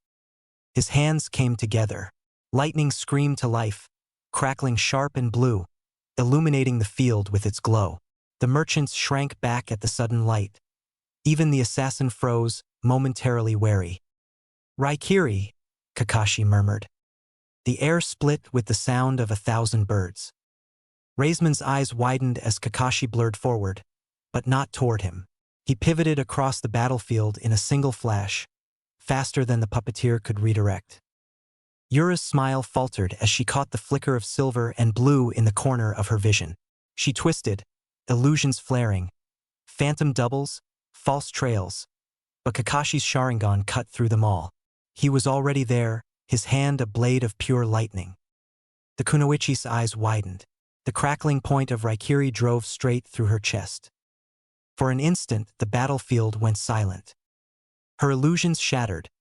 His hands came together. Lightning screamed to life, crackling sharp and blue, illuminating the field with its glow. The merchants shrank back at the sudden light. Even the assassin froze, momentarily wary. "Raikiri," Kakashi murmured. The air split with the sound of 1,000 birds. Raisman's eyes widened as Kakashi blurred forward, but not toward him. He pivoted across the battlefield in a single flash, faster than the puppeteer could redirect. Yura's smile faltered as she caught the flicker of silver and blue in the corner of her vision. She twisted, illusions flaring, phantom doubles, false trails, but Kakashi's Sharingan cut through them all. He was already there, his hand a blade of pure lightning. The kunoichi's eyes widened. The crackling point of Raikiri drove straight through her chest. For an instant, the battlefield went silent. Her illusions shattered,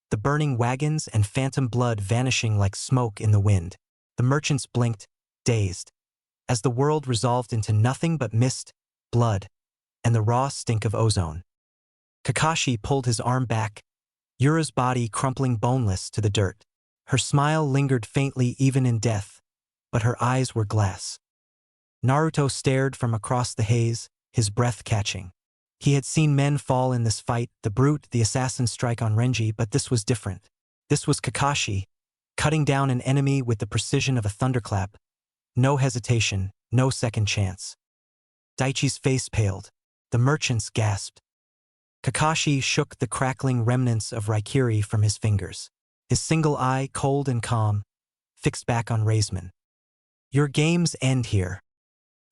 the burning wagons and phantom blood vanishing like smoke in the wind. The merchants blinked, dazed, as the world resolved into nothing but mist, blood, and the raw stink of ozone. Kakashi pulled his arm back, Yura's body crumpling boneless to the dirt. Her smile lingered faintly even in death, but her eyes were glass. Naruto stared from across the haze, his breath catching. He had seen men fall in this fight, the brute, the assassin strike on Renji, but this was different. This was Kakashi, cutting down an enemy with the precision of a thunderclap. No hesitation, no second chance. Daichi's face paled. The merchants gasped. Kakashi shook the crackling remnants of Raikiri from his fingers. His single eye, cold and calm, fixed back on Raisman. "Your games end here."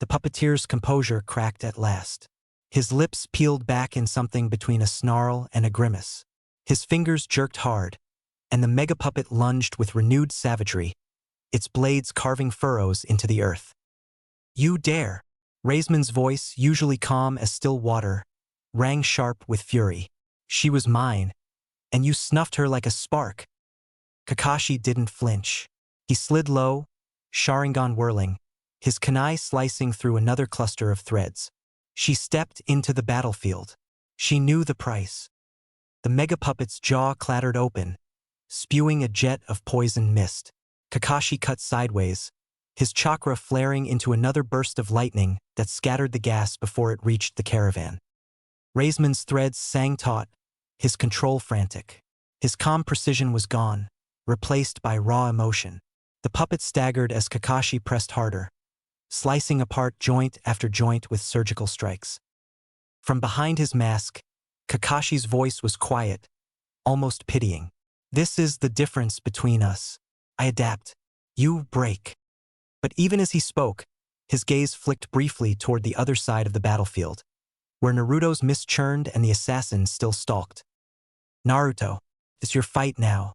The puppeteer's composure cracked at last. His lips peeled back in something between a snarl and a grimace. His fingers jerked hard, and the mega puppet lunged with renewed savagery, its blades carving furrows into the earth. "You dare!" Raisman's voice, usually calm as still water, rang sharp with fury. "She was mine, and you snuffed her like a spark." Kakashi didn't flinch. He slid low, Sharingan whirling, his kunai slicing through another cluster of threads. She stepped into the battlefield. She knew the price. The mega puppet's jaw clattered open, spewing a jet of poison mist. Kakashi cut sideways, his chakra flaring into another burst of lightning that scattered the gas before it reached the caravan. Raisman's threads sang taut, his control frantic. His calm precision was gone, replaced by raw emotion. The puppet staggered as Kakashi pressed harder, slicing apart joint after joint with surgical strikes. From behind his mask, Kakashi's voice was quiet, almost pitying. "This is the difference between us. I adapt. You break." But even as he spoke, his gaze flicked briefly toward the other side of the battlefield, where Naruto's mist churned and the assassin still stalked. "Naruto, it's your fight now."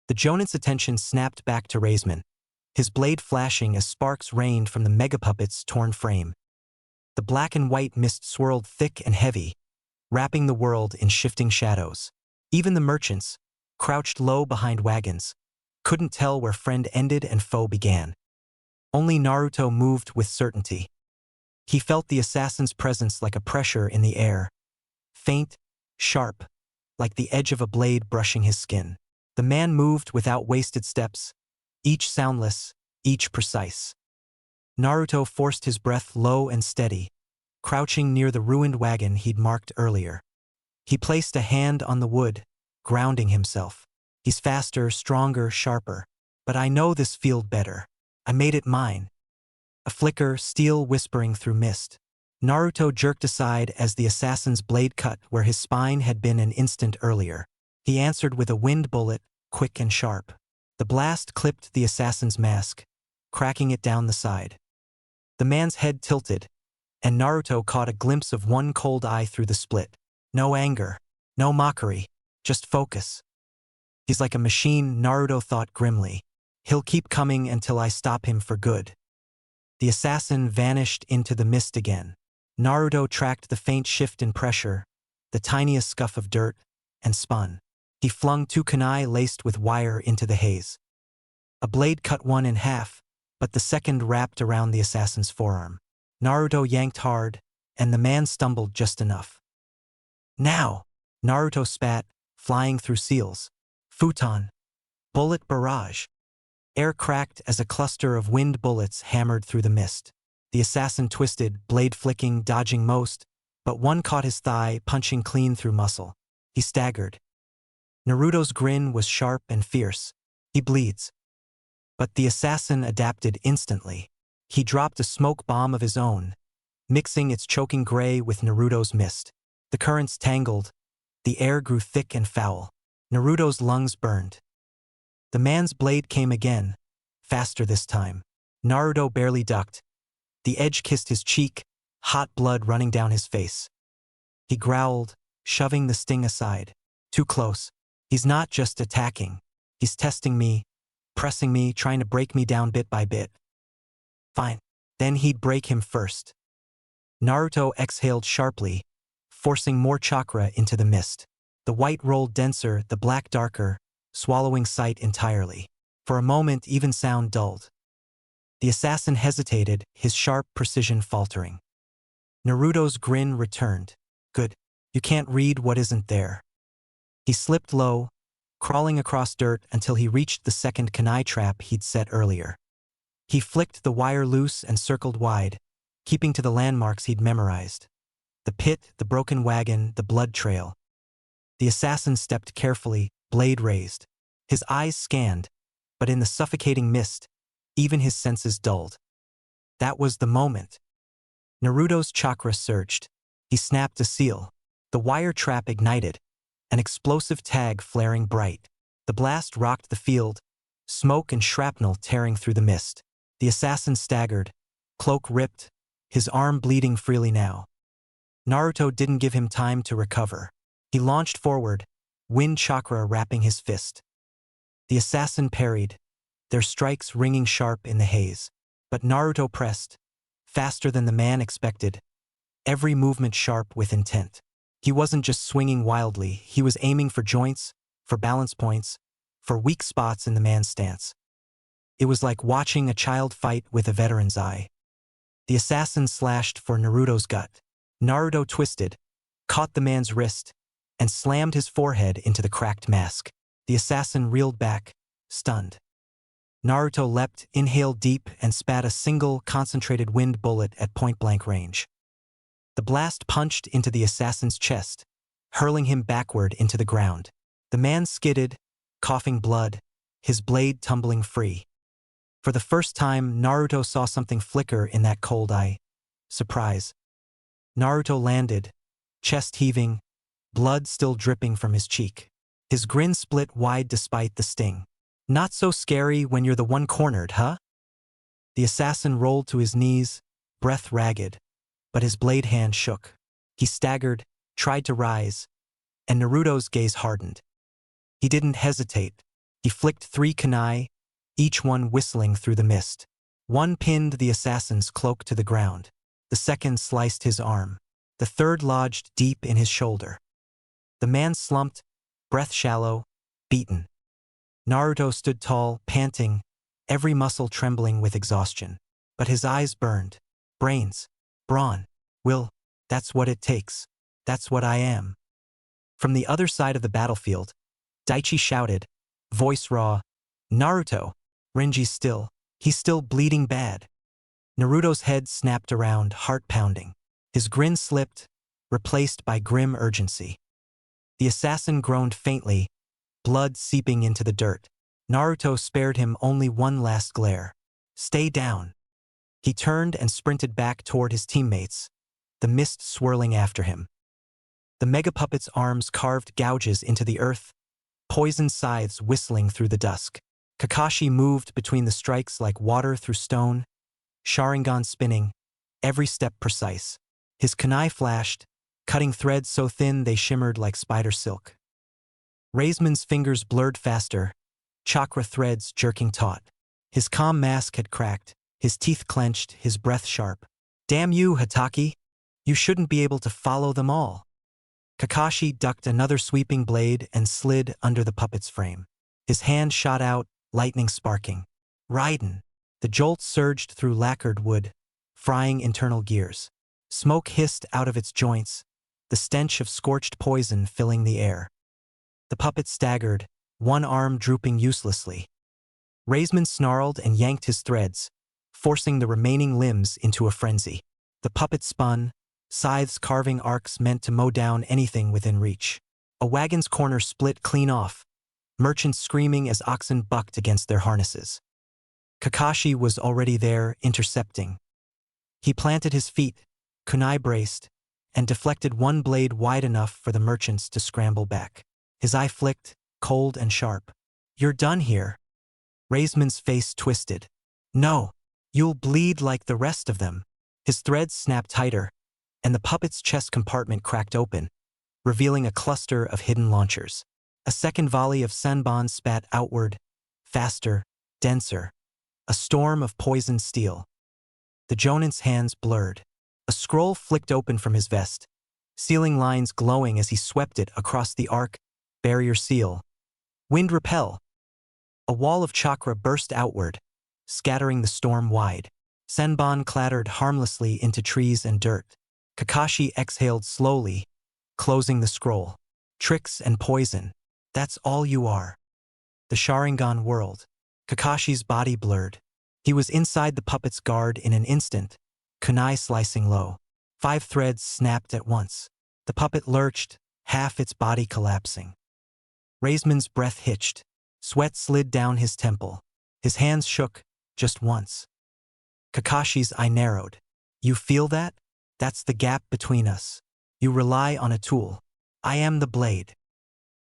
The Jonin's attention snapped back to Raisman, his blade flashing as sparks rained from the megapuppet's torn frame. The black and white mist swirled thick and heavy, wrapping the world in shifting shadows. Even the merchants, crouched low behind wagons, couldn't tell where friend ended and foe began. Only Naruto moved with certainty. He felt the assassin's presence like a pressure in the air, faint, sharp, like the edge of a blade brushing his skin. The man moved without wasted steps, each soundless, each precise. Naruto forced his breath low and steady, crouching near the ruined wagon he'd marked earlier. He placed a hand on the wood, grounding himself. "He's faster, stronger, sharper. But I know this field better. I made it mine." A flicker, steel whispering through mist. Naruto jerked aside as the assassin's blade cut where his spine had been an instant earlier. He answered with a wind bullet, quick and sharp. The blast clipped the assassin's mask, cracking it down the side. The man's head tilted, and Naruto caught a glimpse of one cold eye through the split. No anger, no mockery, just focus. "He's like a machine," Naruto thought grimly. "He'll keep coming until I stop him for good." The assassin vanished into the mist again. Naruto tracked the faint shift in pressure, the tiniest scuff of dirt, and spun. He flung two kunai laced with wire into the haze. A blade cut one in half, but the second wrapped around the assassin's forearm. Naruto yanked hard, and the man stumbled just enough. "Now!" Naruto spat, flying through seals. Futon. Bullet barrage. Air cracked as a cluster of wind bullets hammered through the mist. The assassin twisted, blade flicking, dodging most, but one caught his thigh, punching clean through muscle. He staggered. Naruto's grin was sharp and fierce. "He bleeds." But the assassin adapted instantly. He dropped a smoke bomb of his own, mixing its choking gray with Naruto's mist. The currents tangled. The air grew thick and foul. Naruto's lungs burned. The man's blade came again, faster this time. Naruto barely ducked. The edge kissed his cheek, hot blood running down his face. He growled, shoving the sting aside. "Too close. He's not just attacking. He's testing me, pressing me, trying to break me down bit by bit." "Fine. Then he'd break him first." Naruto exhaled sharply, forcing more chakra into the mist. The white rolled denser, the black darker, swallowing sight entirely. For a moment, even sound dulled. The assassin hesitated, his sharp precision faltering. Naruto's grin returned. "Good. You can't read what isn't there." He slipped low, crawling across dirt until he reached the second kunai trap he'd set earlier. He flicked the wire loose and circled wide, keeping to the landmarks he'd memorized. The pit, the broken wagon, the blood trail. The assassin stepped carefully, blade raised. His eyes scanned, but in the suffocating mist, even his senses dulled. That was the moment. Naruto's chakra surged. He snapped a seal. The wire trap ignited, an explosive tag flaring bright. The blast rocked the field, smoke and shrapnel tearing through the mist. The assassin staggered, cloak ripped, his arm bleeding freely now. Naruto didn't give him time to recover. He launched forward, wind chakra wrapping his fist. The assassin parried, their strikes ringing sharp in the haze. But Naruto pressed, faster than the man expected, every movement sharp with intent. He wasn't just swinging wildly, he was aiming for joints, for balance points, for weak spots in the man's stance. It was like watching a child fight with a veteran's eye. The assassin slashed for Naruto's gut. Naruto twisted, caught the man's wrist, and slammed his forehead into the cracked mask. The assassin reeled back, stunned. Naruto leapt, inhaled deep, and spat a single, concentrated wind bullet at point-blank range. The blast punched into the assassin's chest, hurling him backward into the ground. The man skidded, coughing blood, his blade tumbling free. For the first time, Naruto saw something flicker in that cold eye. Surprise. Naruto landed, chest heaving, blood still dripping from his cheek. His grin split wide despite the sting. Not so scary when you're the one cornered, huh? The assassin rolled to his knees, breath ragged, but his blade hand shook. He staggered, tried to rise, and Naruto's gaze hardened. He didn't hesitate. He flicked 3 kunai, each one whistling through the mist. One pinned the assassin's cloak to the ground. The second sliced his arm. The third lodged deep in his shoulder. The man slumped, breath shallow, beaten. Naruto stood tall, panting, every muscle trembling with exhaustion. But his eyes burned. Brains. Brawn. Will. That's what it takes. That's what I am. From the other side of the battlefield, Daichi shouted, voice raw, Naruto. Renji's still. He's still bleeding bad. Naruto's head snapped around, heart pounding. His grin slipped, replaced by grim urgency. The assassin groaned faintly, blood seeping into the dirt. Naruto spared him only one last glare. Stay down. He turned and sprinted back toward his teammates, the mist swirling after him. The mega puppet's arms carved gouges into the earth, poison scythes whistling through the dusk. Kakashi moved between the strikes like water through stone, Sharingan spinning, every step precise. His kunai flashed, cutting threads so thin they shimmered like spider silk. Raisman's fingers blurred faster, chakra threads jerking taut. His calm mask had cracked, his teeth clenched, his breath sharp. Damn you, Hatake! You shouldn't be able to follow them all. Kakashi ducked another sweeping blade and slid under the puppet's frame. His hand shot out, lightning sparking. Raiden! The jolt surged through lacquered wood, frying internal gears. Smoke hissed out of its joints, the stench of scorched poison filling the air. The puppet staggered, one arm drooping uselessly. Raisman snarled and yanked his threads, forcing the remaining limbs into a frenzy. The puppet spun, scythes carving arcs meant to mow down anything within reach. A wagon's corner split clean off, merchants screaming as oxen bucked against their harnesses. Kakashi was already there, intercepting. He planted his feet, kunai braced, and deflected one blade wide enough for the merchants to scramble back. His eye flicked, cold and sharp. You're done here. Raisman's face twisted. No, you'll bleed like the rest of them. His threads snapped tighter, and the puppet's chest compartment cracked open, revealing a cluster of hidden launchers. A second volley of senbon spat outward, faster, denser. A storm of poisoned steel. The Jonin's hands blurred. A scroll flicked open from his vest, sealing lines glowing as he swept it across the arc, barrier seal. Wind repel. A wall of chakra burst outward, scattering the storm wide. Senbon clattered harmlessly into trees and dirt. Kakashi exhaled slowly, closing the scroll. Tricks and poison. That's all you are. The Sharingan whirled. Kakashi's body blurred. He was inside the puppet's guard in an instant, kunai slicing low. 5 threads snapped at once. The puppet lurched, half its body collapsing. Raisman's breath hitched. Sweat slid down his temple. His hands shook, just once. Kakashi's eye narrowed. You feel that? That's the gap between us. You rely on a tool. I am the blade.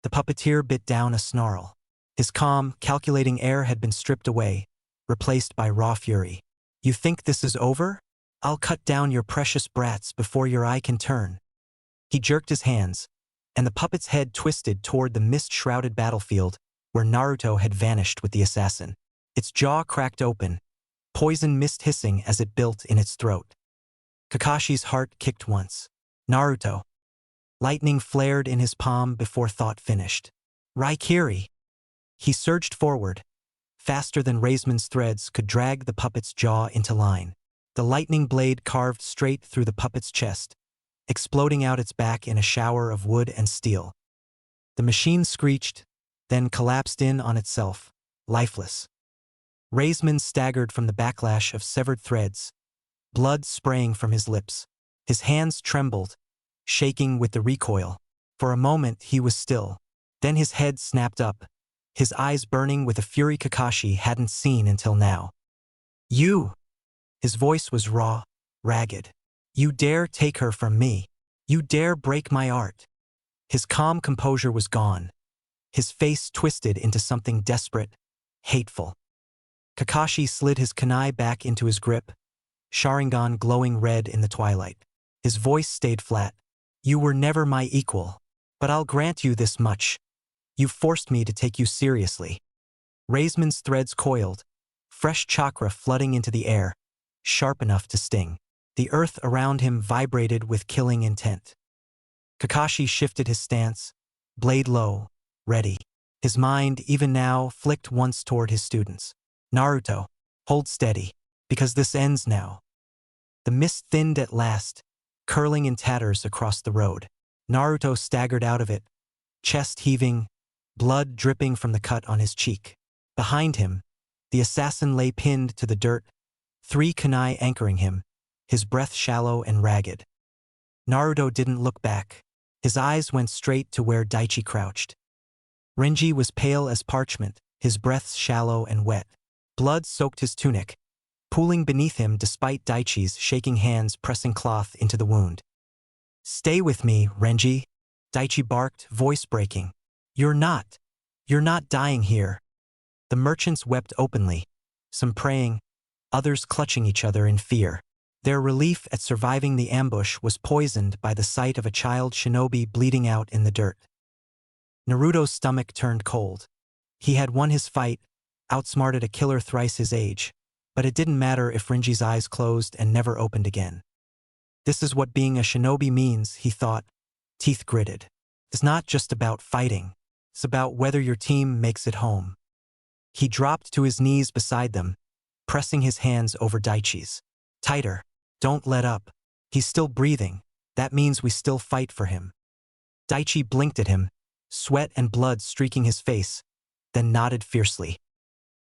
The puppeteer bit down a snarl. His calm, calculating air had been stripped away, replaced by raw fury. You think this is over? I'll cut down your precious brats before your eye can turn. He jerked his hands, and the puppet's head twisted toward the mist-shrouded battlefield where Naruto had vanished with the assassin. Its jaw cracked open, poison mist hissing as it built in its throat. Kakashi's heart kicked once. Naruto. Lightning flared in his palm before thought finished. Raikiri. He surged forward, faster than Raisman's threads could drag the puppet's jaw into line. The lightning blade carved straight through the puppet's chest, exploding out its back in a shower of wood and steel. The machine screeched, then collapsed in on itself, lifeless. Raisman staggered from the backlash of severed threads, blood spraying from his lips. His hands trembled, shaking with the recoil. For a moment he was still. Then his head snapped up, his eyes burning with a fury Kakashi hadn't seen until now. "You!" His voice was raw, ragged. "You dare take her from me? You dare break my art?" His calm composure was gone. His face twisted into something desperate, hateful. Kakashi slid his kunai back into his grip, Sharingan glowing red in the twilight. His voice stayed flat. "You were never my equal. But I'll grant you this much. You forced me to take you seriously." Raisman's threads coiled, fresh chakra flooding into the air, sharp enough to sting. The earth around him vibrated with killing intent. Kakashi shifted his stance, blade low, ready. His mind, even now, flicked once toward his students. "Naruto, hold steady, because this ends now." The mist thinned at last, curling in tatters across the road. Naruto staggered out of it, chest heaving, blood dripping from the cut on his cheek. Behind him, the assassin lay pinned to the dirt, 3 kunai anchoring him, his breath shallow and ragged. Naruto didn't look back. His eyes went straight to where Daichi crouched. Renji was pale as parchment, his breath shallow and wet. Blood soaked his tunic, pooling beneath him despite Daichi's shaking hands pressing cloth into the wound. "Stay with me, Renji," Daichi barked, voice breaking. You're not dying here." The merchants wept openly, some praying, others clutching each other in fear. Their relief at surviving the ambush was poisoned by the sight of a child shinobi bleeding out in the dirt. Naruto's stomach turned cold. He had won his fight, outsmarted a killer thrice his age, but it didn't matter if Renji's eyes closed and never opened again. This is what being a shinobi means, he thought, teeth gritted. It's not just about fighting. It's about whether your team makes it home. He dropped to his knees beside them, pressing his hands over Daichi's. "Tighter. Don't let up. He's still breathing. That means we still fight for him." Daichi blinked at him, sweat and blood streaking his face, then nodded fiercely.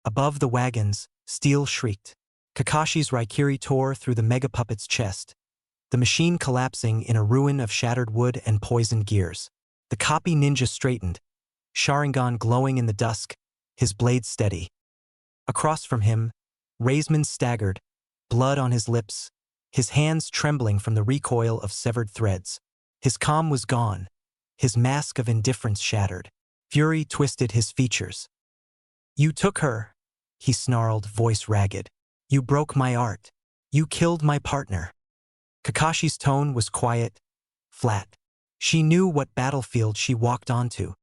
Above the wagons, steel shrieked. Kakashi's Raikiri tore through the mega puppet's chest, the machine collapsing in a ruin of shattered wood and poisoned gears. The copy ninja straightened, Sharingan glowing in the dusk, his blade steady. Across from him, Raisman staggered, blood on his lips, his hands trembling from the recoil of severed threads. His calm was gone, his mask of indifference shattered. Fury twisted his features. "You took her," he snarled, voice ragged. "You broke my art. You killed my partner." Kakashi's tone was quiet, flat. She knew what battlefield she walked onto.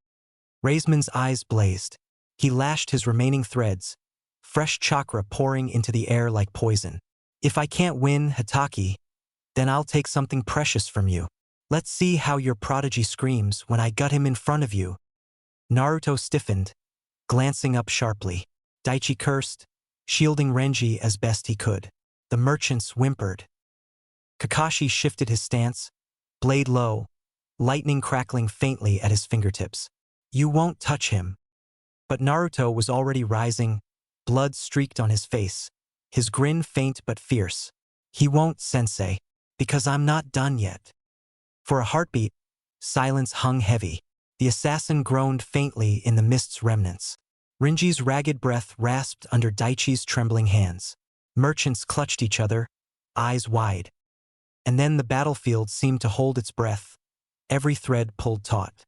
Raisman's eyes blazed. He lashed his remaining threads, fresh chakra pouring into the air like poison. "If I can't win, Hokage, then I'll take something precious from you. Let's see how your prodigy screams when I gut him in front of you." Naruto stiffened, glancing up sharply. Daichi cursed, shielding Renji as best he could. The merchants whimpered. Kakashi shifted his stance, blade low, lightning crackling faintly at his fingertips. "You won't touch him." But Naruto was already rising, blood streaked on his face, his grin faint but fierce. "He won't, sensei, because I'm not done yet." For a heartbeat, silence hung heavy. The assassin groaned faintly in the mist's remnants. Renji's ragged breath rasped under Daichi's trembling hands. Merchants clutched each other, eyes wide. And then the battlefield seemed to hold its breath, every thread pulled taut.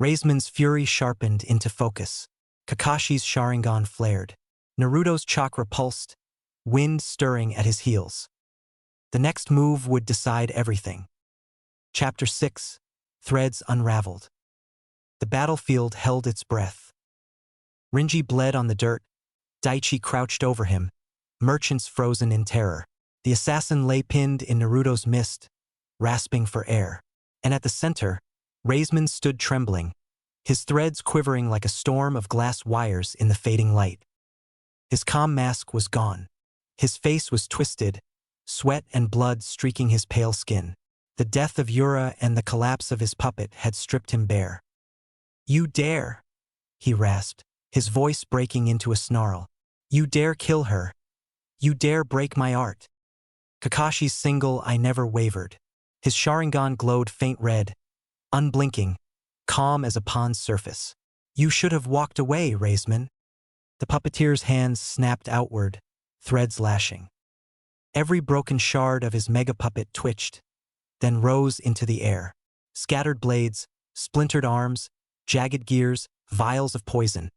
Raisman's fury sharpened into focus. Kakashi's Sharingan flared. Naruto's chakra pulsed, wind stirring at his heels. The next move would decide everything. Chapter 6, Threads Unraveled. The battlefield held its breath. Renji bled on the dirt, Daichi crouched over him, merchants frozen in terror. The assassin lay pinned in Naruto's mist, rasping for air. And at the center, Raisman stood trembling, his threads quivering like a storm of glass wires in the fading light. His calm mask was gone. His face was twisted, sweat and blood streaking his pale skin. The death of Yura and the collapse of his puppet had stripped him bare. "You dare!" he rasped, his voice breaking into a snarl. You dare kill her? You dare break my art? Kakashi's single eye never wavered. His Sharingan glowed faint red, unblinking, calm as a pond's surface. You should have walked away, Raisman. The puppeteer's hands snapped outward, threads lashing. Every broken shard of his mega puppet twitched, then rose into the air. Scattered blades, splintered arms, jagged gears, vials of poison,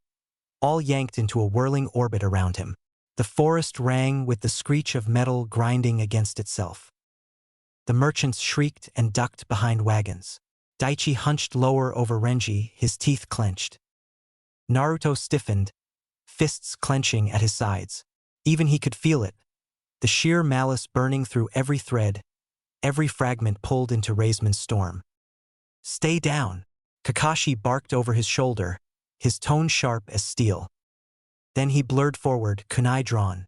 all yanked into a whirling orbit around him. The forest rang with the screech of metal grinding against itself. The merchants shrieked and ducked behind wagons. Daichi hunched lower over Renji, his teeth clenched. Naruto stiffened, fists clenching at his sides. Even he could feel it, the sheer malice burning through every thread, every fragment pulled into Raisman's storm. Stay down, Kakashi barked over his shoulder, his tone sharp as steel. Then he blurred forward, kunai drawn.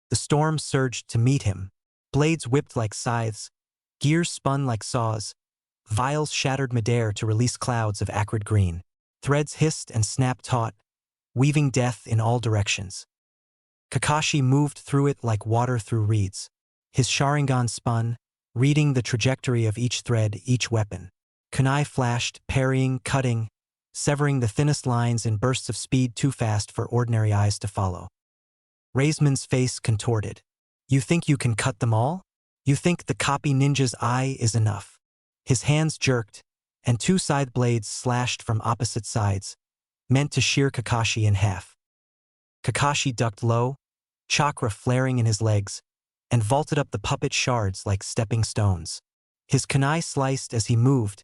The storm surged to meet him. Blades whipped like scythes, gears spun like saws, vials shattered midair to release clouds of acrid green. Threads hissed and snapped taut, weaving death in all directions. Kakashi moved through it like water through reeds. His Sharingan spun, reading the trajectory of each thread, each weapon. Kunai flashed, parrying, cutting, severing the thinnest lines in bursts of speed too fast for ordinary eyes to follow. Raisman's face contorted. You think you can cut them all? You think the copy ninja's eye is enough? His hands jerked, and two scythe blades slashed from opposite sides, meant to shear Kakashi in half. Kakashi ducked low, chakra flaring in his legs, and vaulted up the puppet shards like stepping stones. His kunai sliced as he moved,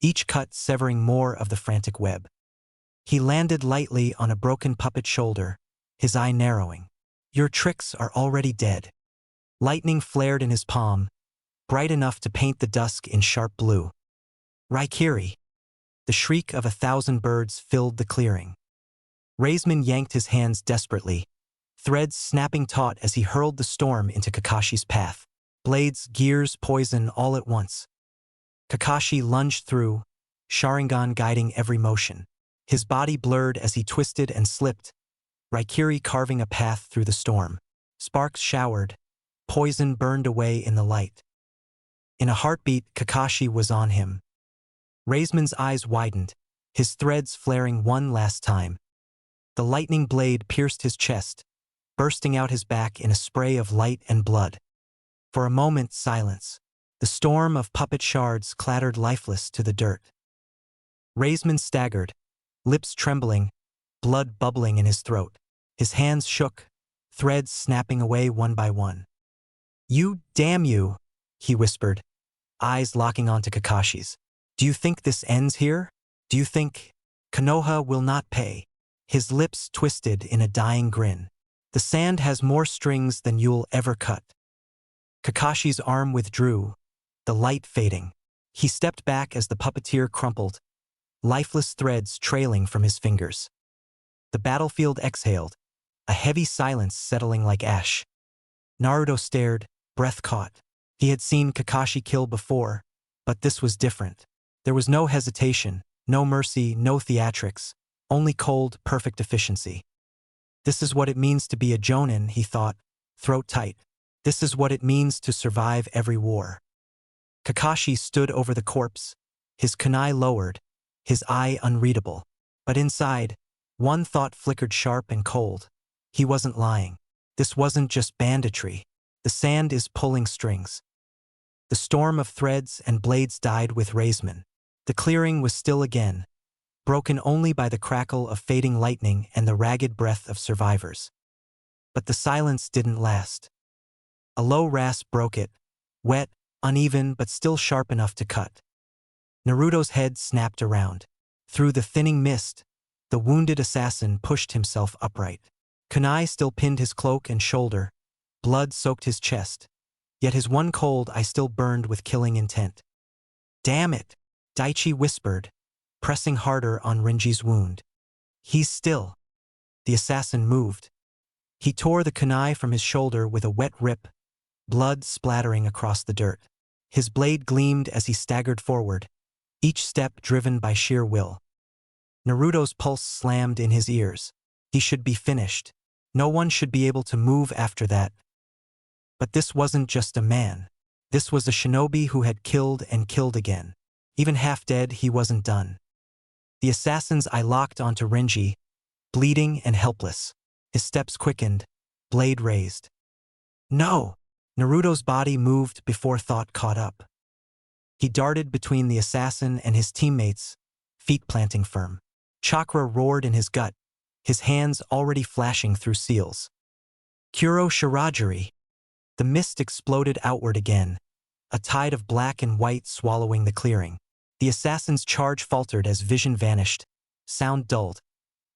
each cut severing more of the frantic web. He landed lightly on a broken puppet shoulder, his eye narrowing. Your tricks are already dead. Lightning flared in his palm, bright enough to paint the dusk in sharp blue. Raikiri! The shriek of 1,000 birds filled the clearing. Raisman yanked his hands desperately, threads snapping taut as he hurled the storm into Kakashi's path. Blades, gears, poison all at once. Kakashi lunged through, Sharingan guiding every motion. His body blurred as he twisted and slipped, Raikiri carving a path through the storm. Sparks showered, poison burned away in the light. In a heartbeat, Kakashi was on him. Raisman's eyes widened, his threads flaring one last time. The lightning blade pierced his chest, bursting out his back in a spray of light and blood. For a moment, silence. The storm of puppet shards clattered lifeless to the dirt. Raisman staggered, lips trembling, blood bubbling in his throat. His hands shook, threads snapping away one by one. You, damn you, he whispered, eyes locking onto Kakashi's. Do you think this ends here? Do you think Konoha will not pay? His lips twisted in a dying grin. The sand has more strings than you'll ever cut. Kakashi's arm withdrew, the light fading. He stepped back as the puppeteer crumpled, lifeless threads trailing from his fingers. The battlefield exhaled, a heavy silence settling like ash. Naruto stared, breath caught. He had seen Kakashi kill before, but this was different. There was no hesitation, no mercy, no theatrics, only cold, perfect efficiency. This is what it means to be a jonin, he thought, throat tight. This is what it means to survive every war. Kakashi stood over the corpse, his kunai lowered, his eye unreadable. But inside, one thought flickered sharp and cold. He wasn't lying. This wasn't just banditry. The sand is pulling strings. The storm of threads and blades died with Raisman. The clearing was still again, broken only by the crackle of fading lightning and the ragged breath of survivors. But the silence didn't last. A low rasp broke it, wet, uneven but still sharp enough to cut. Naruto's head snapped around. Through the thinning mist, the wounded assassin pushed himself upright. Kunai still pinned his cloak and shoulder, blood soaked his chest, yet his one cold eye still burned with killing intent. Damn it, Daichi whispered, pressing harder on Renji's wound. He's still. The assassin moved. He tore the kunai from his shoulder with a wet rip, blood splattering across the dirt. His blade gleamed as he staggered forward, each step driven by sheer will. Naruto's pulse slammed in his ears. He should be finished. No one should be able to move after that. But this wasn't just a man. This was a shinobi who had killed and killed again. Even half dead, he wasn't done. The assassin's eye locked onto Renji, bleeding and helpless. His steps quickened, blade raised. No! Naruto's body moved before thought caught up. He darted between the assassin and his teammates, feet planting firm. Chakra roared in his gut, his hands already flashing through seals. Kuro Shirajiri. The mist exploded outward again, a tide of black and white swallowing the clearing. The assassin's charge faltered as vision vanished, sound dulled.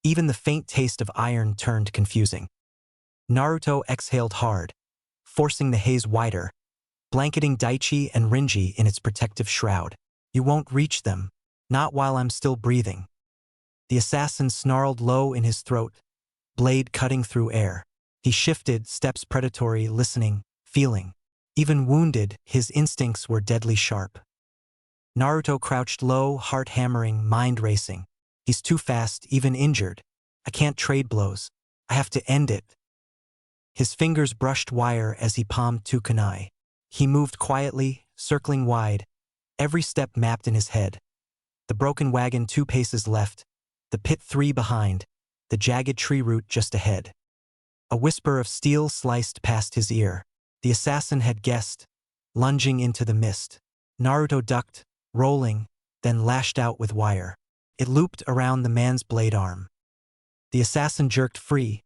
Even the faint taste of iron turned confusing. Naruto exhaled hard, forcing the haze wider, blanketing Daichi and Renji in its protective shroud. You won't reach them, not while I'm still breathing. The assassin snarled low in his throat, blade cutting through air. He shifted, steps predatory, listening, feeling. Even wounded, his instincts were deadly sharp. Naruto crouched low, heart hammering, mind racing. He's too fast, even injured. I can't trade blows. I have to end it. His fingers brushed wire as he palmed two kunai. He moved quietly, circling wide, every step mapped in his head. The broken wagon 2 paces left, the pit 3 behind, the jagged tree root just ahead. A whisper of steel sliced past his ear. The assassin had guessed, lunging into the mist. Naruto ducked, rolling, then lashed out with wire. It looped around the man's blade arm. The assassin jerked free,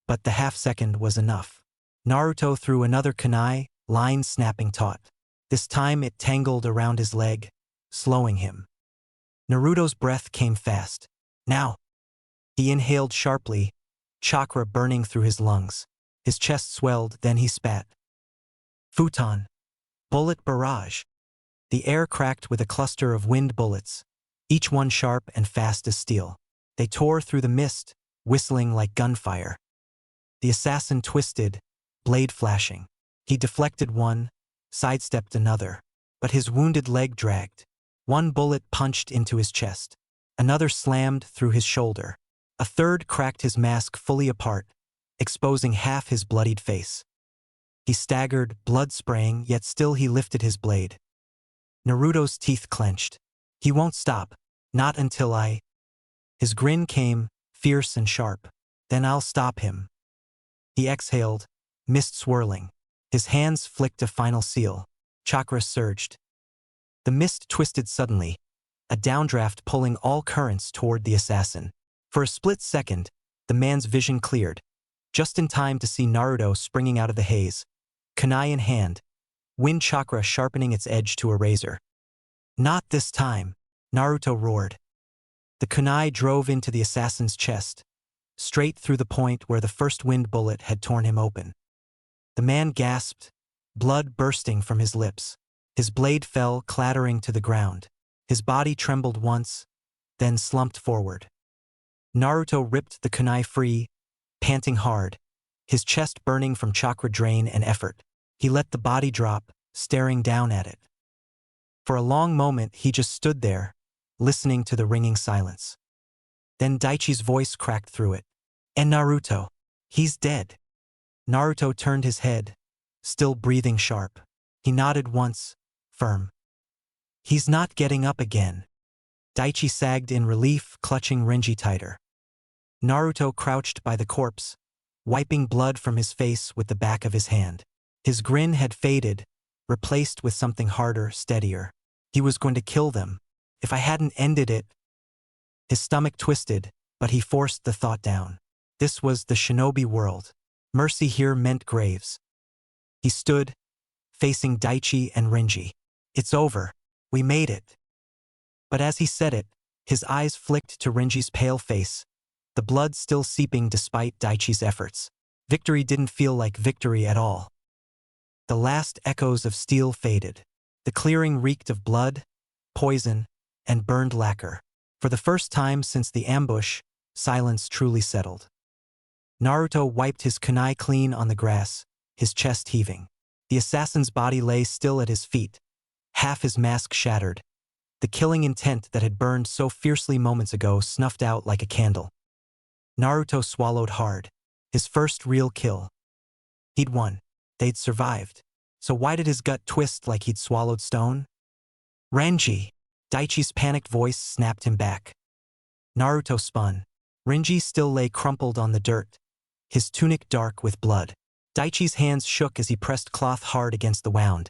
but the half-second was enough. Naruto threw another kunai, line snapping taut. This time it tangled around his leg, slowing him. Naruto's breath came fast. Now! He inhaled sharply, chakra burning through his lungs. His chest swelled, then he spat. Futon. Bullet barrage. The air cracked with a cluster of wind bullets, each one sharp and fast as steel. They tore through the mist, whistling like gunfire. The assassin twisted, blade flashing. He deflected one, sidestepped another, but his wounded leg dragged. One bullet punched into his chest. Another slammed through his shoulder. A third cracked his mask fully apart, exposing half his bloodied face. He staggered, blood spraying, yet still he lifted his blade. Naruto's teeth clenched. He won't stop, not until I... His grin came, fierce and sharp. Then I'll stop him. He exhaled, mist swirling. His hands flicked a final seal. Chakra surged. The mist twisted suddenly, a downdraft pulling all currents toward the assassin. For a split second, the man's vision cleared, just in time to see Naruto springing out of the haze, kunai in hand, wind chakra sharpening its edge to a razor. Not this time, Naruto roared. The kunai drove into the assassin's chest, straight through the point where the first wind bullet had torn him open. The man gasped, blood bursting from his lips. His blade fell clattering to the ground. His body trembled once, then slumped forward. Naruto ripped the kunai free, panting hard, his chest burning from chakra drain and effort. He let the body drop, staring down at it. For a long moment he just stood there, listening to the ringing silence. Then Daichi's voice cracked through it. And Naruto. He's dead. Naruto turned his head, still breathing sharp. He nodded once, firm. He's not getting up again. Daichi sagged in relief, clutching Renji tighter. Naruto crouched by the corpse, wiping blood from his face with the back of his hand. His grin had faded, replaced with something harder, steadier. He was going to kill them. If I hadn't ended it... His stomach twisted, but he forced the thought down. This was the shinobi world. Mercy here meant graves. He stood, facing Daichi and Renji. It's over. We made it. But as he said it, his eyes flicked to Renji's pale face, the blood still seeping despite Daichi's efforts. Victory didn't feel like victory at all. The last echoes of steel faded. The clearing reeked of blood, poison, and burned lacquer. For the first time since the ambush, silence truly settled. Naruto wiped his kunai clean on the grass, his chest heaving. The assassin's body lay still at his feet, half his mask shattered, The killing intent that had burned so fiercely moments ago snuffed out like a candle. Naruto swallowed hard. His first real kill. He'd won. They'd survived. So why did his gut twist like he'd swallowed stone? Renji! Daichi's panicked voice snapped him back. Naruto spun. Renji still lay crumpled on the dirt, his tunic dark with blood. Daichi's hands shook as he pressed cloth hard against the wound,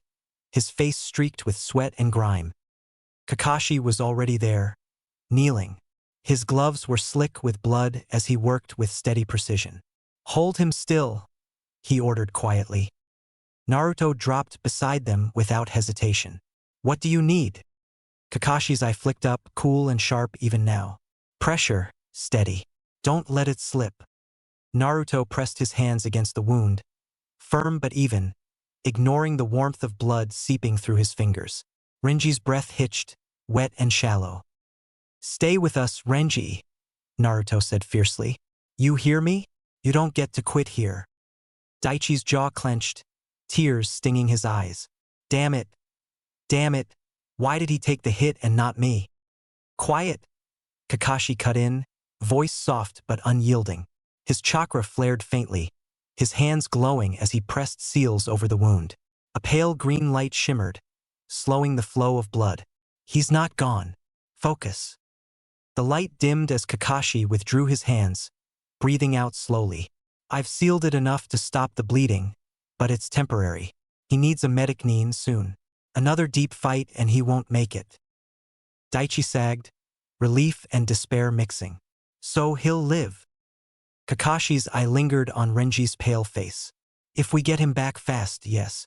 his face streaked with sweat and grime. Kakashi was already there, kneeling. His gloves were slick with blood as he worked with steady precision. "Hold him still," he ordered quietly. Naruto dropped beside them without hesitation. "What do you need?" Kakashi's eye flicked up, cool and sharp even now. "Pressure, steady. Don't let it slip." Naruto pressed his hands against the wound, firm but even, ignoring the warmth of blood seeping through his fingers. Renji's breath hitched, wet and shallow. "Stay with us, Renji," Naruto said fiercely. "You hear me? You don't get to quit here." Daichi's jaw clenched, tears stinging his eyes. Damn it. Damn it. Why did he take the hit and not me? "Quiet," Kakashi cut in, voice soft but unyielding. His chakra flared faintly, his hands glowing as he pressed seals over the wound. A pale green light shimmered, slowing the flow of blood. "He's not gone. Focus." The light dimmed as Kakashi withdrew his hands, breathing out slowly. "I've sealed it enough to stop the bleeding, but it's temporary. He needs a medic soon. Another deep fight and he won't make it." Daichi sagged, relief and despair mixing. "So he'll live." Kakashi's eye lingered on Renji's pale face. "If we get him back fast, yes."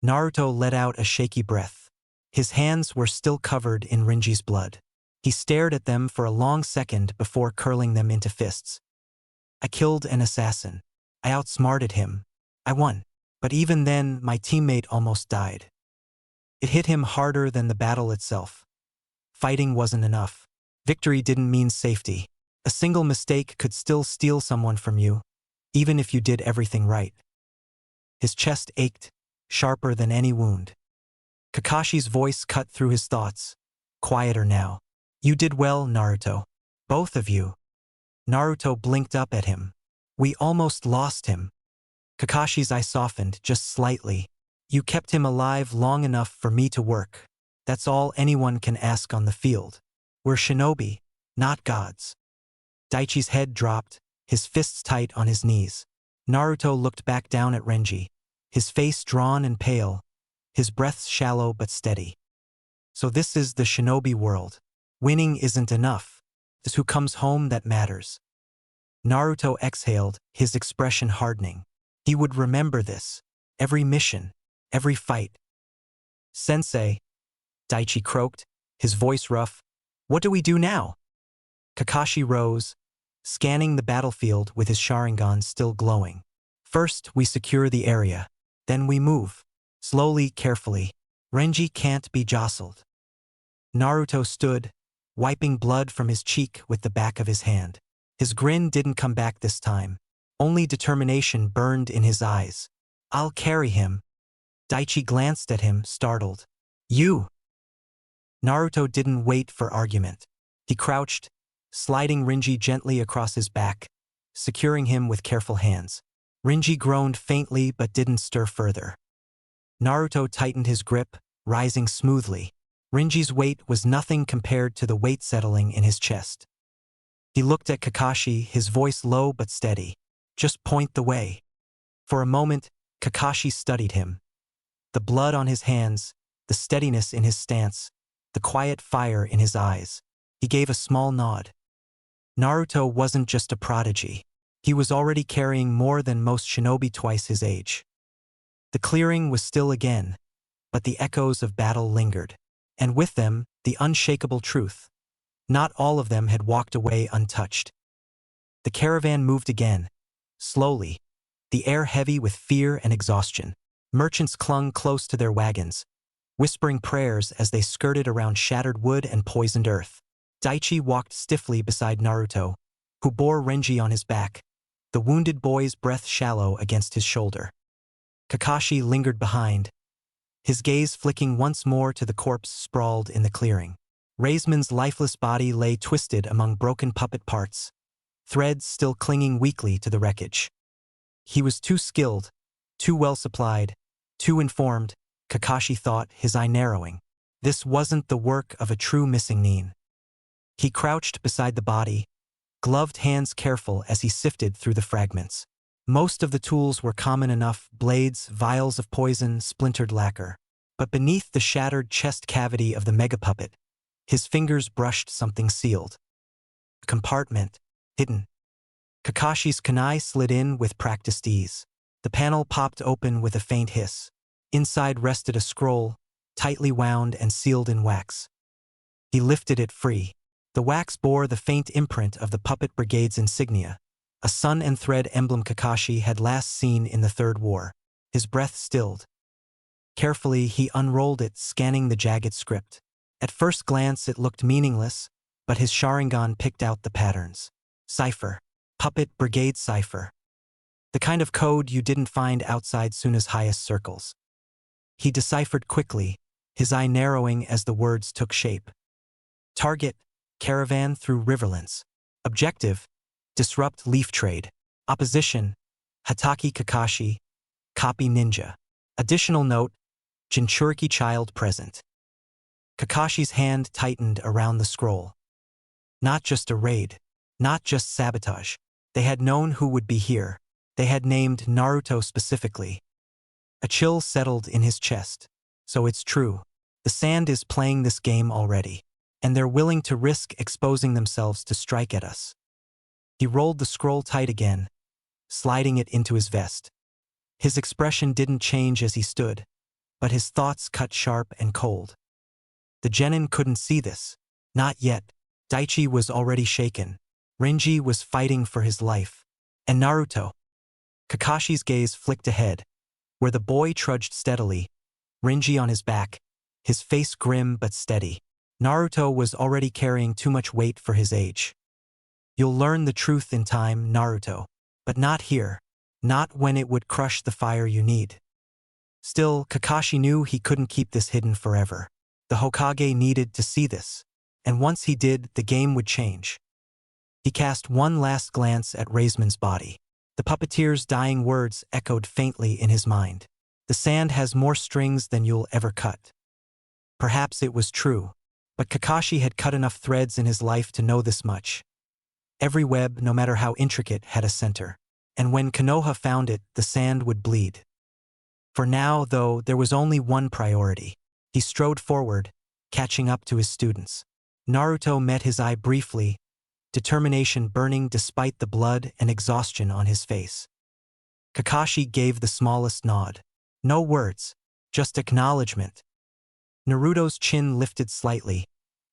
Naruto let out a shaky breath. His hands were still covered in Renji's blood. He stared at them for a long second before curling them into fists. "I killed an assassin. I outsmarted him. I won. But even then, my teammate almost died." It hit him harder than the battle itself. Fighting wasn't enough. Victory didn't mean safety. A single mistake could still steal someone from you, even if you did everything right. His chest ached, sharper than any wound. Kakashi's voice cut through his thoughts, quieter now. "You did well, Naruto. Both of you." Naruto blinked up at him. "We almost lost him." Kakashi's eye softened, just slightly. "You kept him alive long enough for me to work. That's all anyone can ask on the field. We're shinobi, not gods." Daichi's head dropped, his fists tight on his knees. Naruto looked back down at Renji, his face drawn and pale, his breath shallow but steady. "So this is the shinobi world. Winning isn't enough. It's who comes home that matters." Naruto exhaled, his expression hardening. He would remember this. Every mission, every fight. "Sensei," Daichi croaked, his voice rough. "What do we do now?" Kakashi rose, scanning the battlefield with his Sharingan still glowing. "First, we secure the area. Then we move. Slowly, carefully. Renji can't be jostled." Naruto stood, wiping blood from his cheek with the back of his hand. His grin didn't come back this time. Only determination burned in his eyes. "I'll carry him." Daichi glanced at him, startled. "You?" Naruto didn't wait for argument. He crouched, sliding Renji gently across his back, securing him with careful hands. Renji groaned faintly but didn't stir further. Naruto tightened his grip, rising smoothly. Renji's weight was nothing compared to the weight settling in his chest. He looked at Kakashi, his voice low but steady. "Just point the way." For a moment, Kakashi studied him. The blood on his hands, the steadiness in his stance, the quiet fire in his eyes. He gave a small nod. Naruto wasn't just a prodigy. He was already carrying more than most shinobi twice his age. The clearing was still again, but the echoes of battle lingered. And with them, the unshakable truth. Not all of them had walked away untouched. The caravan moved again, slowly, the air heavy with fear and exhaustion. Merchants clung close to their wagons, whispering prayers as they skirted around shattered wood and poisoned earth. Daichi walked stiffly beside Naruto, who bore Renji on his back, the wounded boy's breath shallow against his shoulder. Kakashi lingered behind, his gaze flicking once more to the corpse sprawled in the clearing. Raisman's lifeless body lay twisted among broken puppet parts, threads still clinging weakly to the wreckage. He was too skilled, too well supplied, too informed, Kakashi thought, his eye narrowing. This wasn't the work of a true missing nin. He crouched beside the body, gloved hands careful as he sifted through the fragments. Most of the tools were common enough: blades, vials of poison, splintered lacquer. But beneath the shattered chest cavity of the megapuppet, his fingers brushed something sealed. A compartment, hidden. Kakashi's kunai slid in with practiced ease. The panel popped open with a faint hiss. Inside rested a scroll, tightly wound and sealed in wax. He lifted it free. The wax bore the faint imprint of the puppet brigade's insignia, a sun and thread emblem Kakashi had last seen in the Third War. His breath stilled. Carefully, he unrolled it, scanning the jagged script. At first glance, it looked meaningless, but his Sharingan picked out the patterns. Cipher. Puppet Brigade cipher. The kind of code you didn't find outside Suna's highest circles. He deciphered quickly, his eye narrowing as the words took shape. Target: Caravan through Riverlands. Objective: disrupt leaf trade. Opposition: Hatake Kakashi, copy ninja. Additional note: Jinchuriki child present. Kakashi's hand tightened around the scroll. Not just a raid, not just sabotage. They had known who would be here. They had named Naruto specifically. A chill settled in his chest. So it's true. The sand is playing this game already, and they're willing to risk exposing themselves to strike at us. He rolled the scroll tight again, sliding it into his vest. His expression didn't change as he stood, but his thoughts cut sharp and cold. The genin couldn't see this. Not yet. Daichi was already shaken. Renji was fighting for his life. And Naruto. Kakashi's gaze flicked ahead, where the boy trudged steadily, Renji on his back, his face grim but steady. Naruto was already carrying too much weight for his age. You'll learn the truth in time, Naruto. But not here. Not when it would crush the fire you need. Still, Kakashi knew he couldn't keep this hidden forever. The Hokage needed to see this. And once he did, the game would change. He cast one last glance at Raisman's body. The puppeteer's dying words echoed faintly in his mind. The sand has more strings than you'll ever cut. Perhaps it was true, but Kakashi had cut enough threads in his life to know this much. Every web, no matter how intricate, had a center. And when Konoha found it, the sand would bleed. For now, though, there was only one priority. He strode forward, catching up to his students. Naruto met his eye briefly, determination burning despite the blood and exhaustion on his face. Kakashi gave the smallest nod. No words, just acknowledgement. Naruto's chin lifted slightly,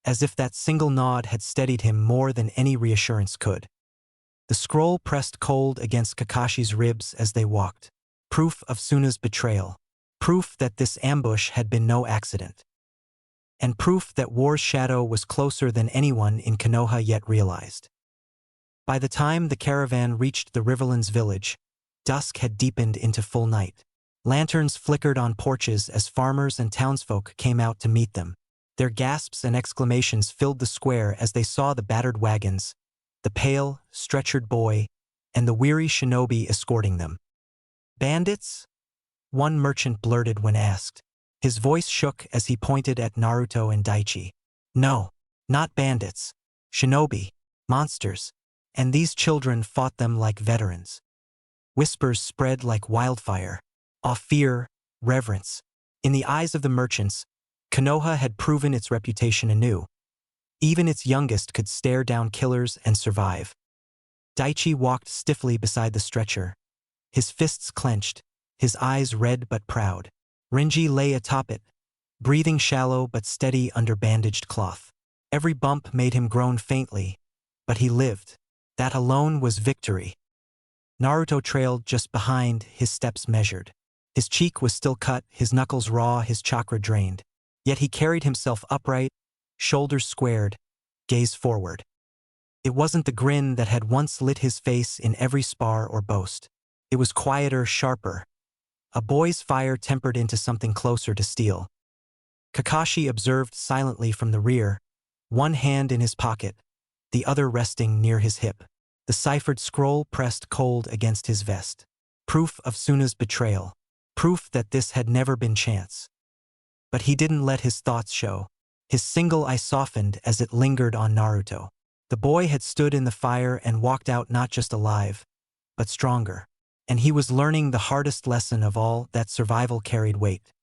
as if that single nod had steadied him more than any reassurance could. The scroll pressed cold against Kakashi's ribs as they walked. Proof of Suna's betrayal. Proof that this ambush had been no accident. And proof that war's shadow was closer than anyone in Konoha yet realized. By the time the caravan reached the Riverlands village, dusk had deepened into full night. Lanterns flickered on porches as farmers and townsfolk came out to meet them. Their gasps and exclamations filled the square as they saw the battered wagons, the pale, stretchered boy, and the weary shinobi escorting them. Bandits? One merchant blurted when asked. His voice shook as he pointed at Naruto and Daichi. No, not bandits. Shinobi. Monsters. And these children fought them like veterans. Whispers spread like wildfire. Awe, fear, reverence. In the eyes of the merchants, Konoha had proven its reputation anew. Even its youngest could stare down killers and survive. Daichi walked stiffly beside the stretcher, his fists clenched, his eyes red but proud. Renji lay atop it, breathing shallow but steady under bandaged cloth. Every bump made him groan faintly, but he lived. That alone was victory. Naruto trailed just behind, his steps measured. His cheek was still cut, his knuckles raw, his chakra drained. Yet he carried himself upright, shoulders squared, gaze forward. It wasn't the grin that had once lit his face in every spar or boast. It was quieter, sharper. a boy's fire tempered into something closer to steel. Kakashi observed silently from the rear, one hand in his pocket, the other resting near his hip. The ciphered scroll pressed cold against his vest. Proof of Suna's betrayal. Proof that this had never been chance. But he didn't let his thoughts show. His single eye softened as it lingered on Naruto. The boy had stood in the fire and walked out not just alive, but stronger. And he was learning the hardest lesson of all, that survival carried weight.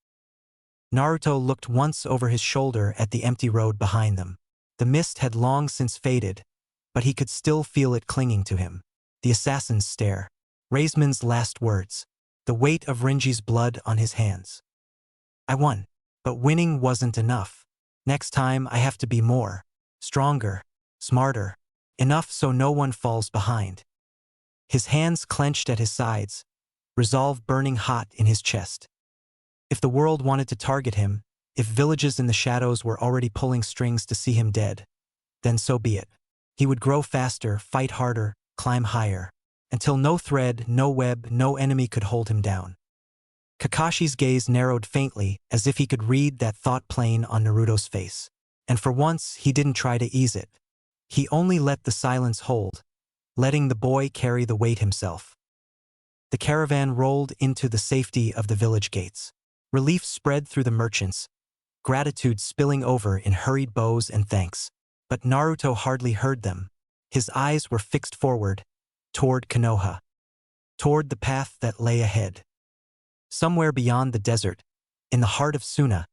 Naruto looked once over his shoulder at the empty road behind them. The mist had long since faded, but he could still feel it clinging to him. The assassin's stare. Raisman's last words. The weight of Renji's blood on his hands. I won. But winning wasn't enough. Next time I have to be more. Stronger. Smarter. Enough so no one falls behind. His hands clenched at his sides, resolve burning hot in his chest. If the world wanted to target him, if villages in the shadows were already pulling strings to see him dead, then so be it. He would grow faster, fight harder, climb higher, until no thread, no web, no enemy could hold him down. Kakashi's gaze narrowed faintly, as if he could read that thought plain on Naruto's face. And for once, he didn't try to ease it. He only let the silence hold, letting the boy carry the weight himself. The caravan rolled into the safety of the village gates. Relief spread through the merchants, gratitude spilling over in hurried bows and thanks. But Naruto hardly heard them. His eyes were fixed forward, toward Konoha. Toward the path that lay ahead. Somewhere beyond the desert, in the heart of Suna,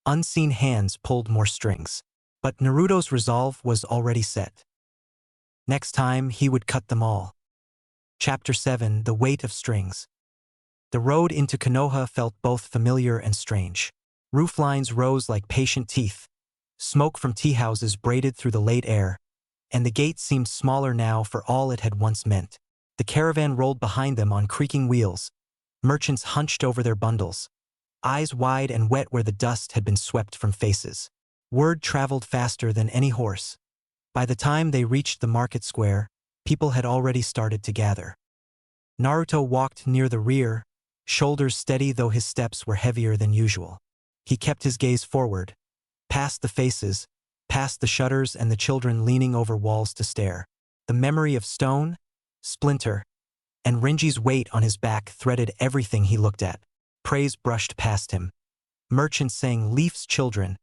unseen hands pulled more strings. But Naruto's resolve was already set. Next time, he would cut them all. Chapter 7: The Weight of Strings. The road into Konoha felt both familiar and strange. Roof lines rose like patient teeth. Smoke from tea houses braided through the late air, and the gate seemed smaller now for all it had once meant. The caravan rolled behind them on creaking wheels, merchants hunched over their bundles, eyes wide and wet where the dust had been swept from faces. Word traveled faster than any horse. By the time they reached the market square, people had already started to gather. Naruto walked near the rear, shoulders steady though his steps were heavier than usual. He kept his gaze forward, past the faces, past the shutters and the children leaning over walls to stare. The memory of Stone, Splinter, and Renji's weight on his back threaded everything he looked at. Praise brushed past him. Merchants saying Leaf's children,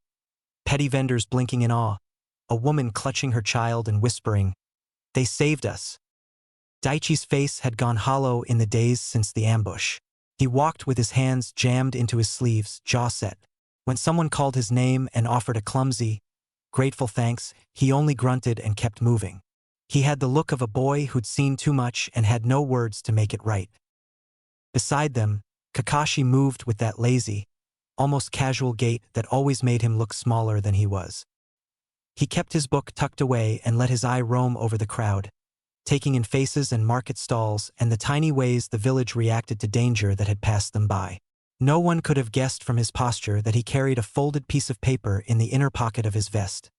petty vendors blinking in awe, a woman clutching her child and whispering, "They saved us." Daichi's face had gone hollow in the days since the ambush. He walked with his hands jammed into his sleeves, jaw set. When someone called his name and offered a clumsy, grateful thanks, he only grunted and kept moving. He had the look of a boy who'd seen too much and had no words to make it right. Beside them, Kakashi moved with that lazy, almost casual gait that always made him look smaller than he was. He kept his book tucked away and let his eye roam over the crowd, taking in faces and market stalls and the tiny ways the village reacted to danger that had passed them by. No one could have guessed from his posture that he carried a folded piece of paper in the inner pocket of his vest.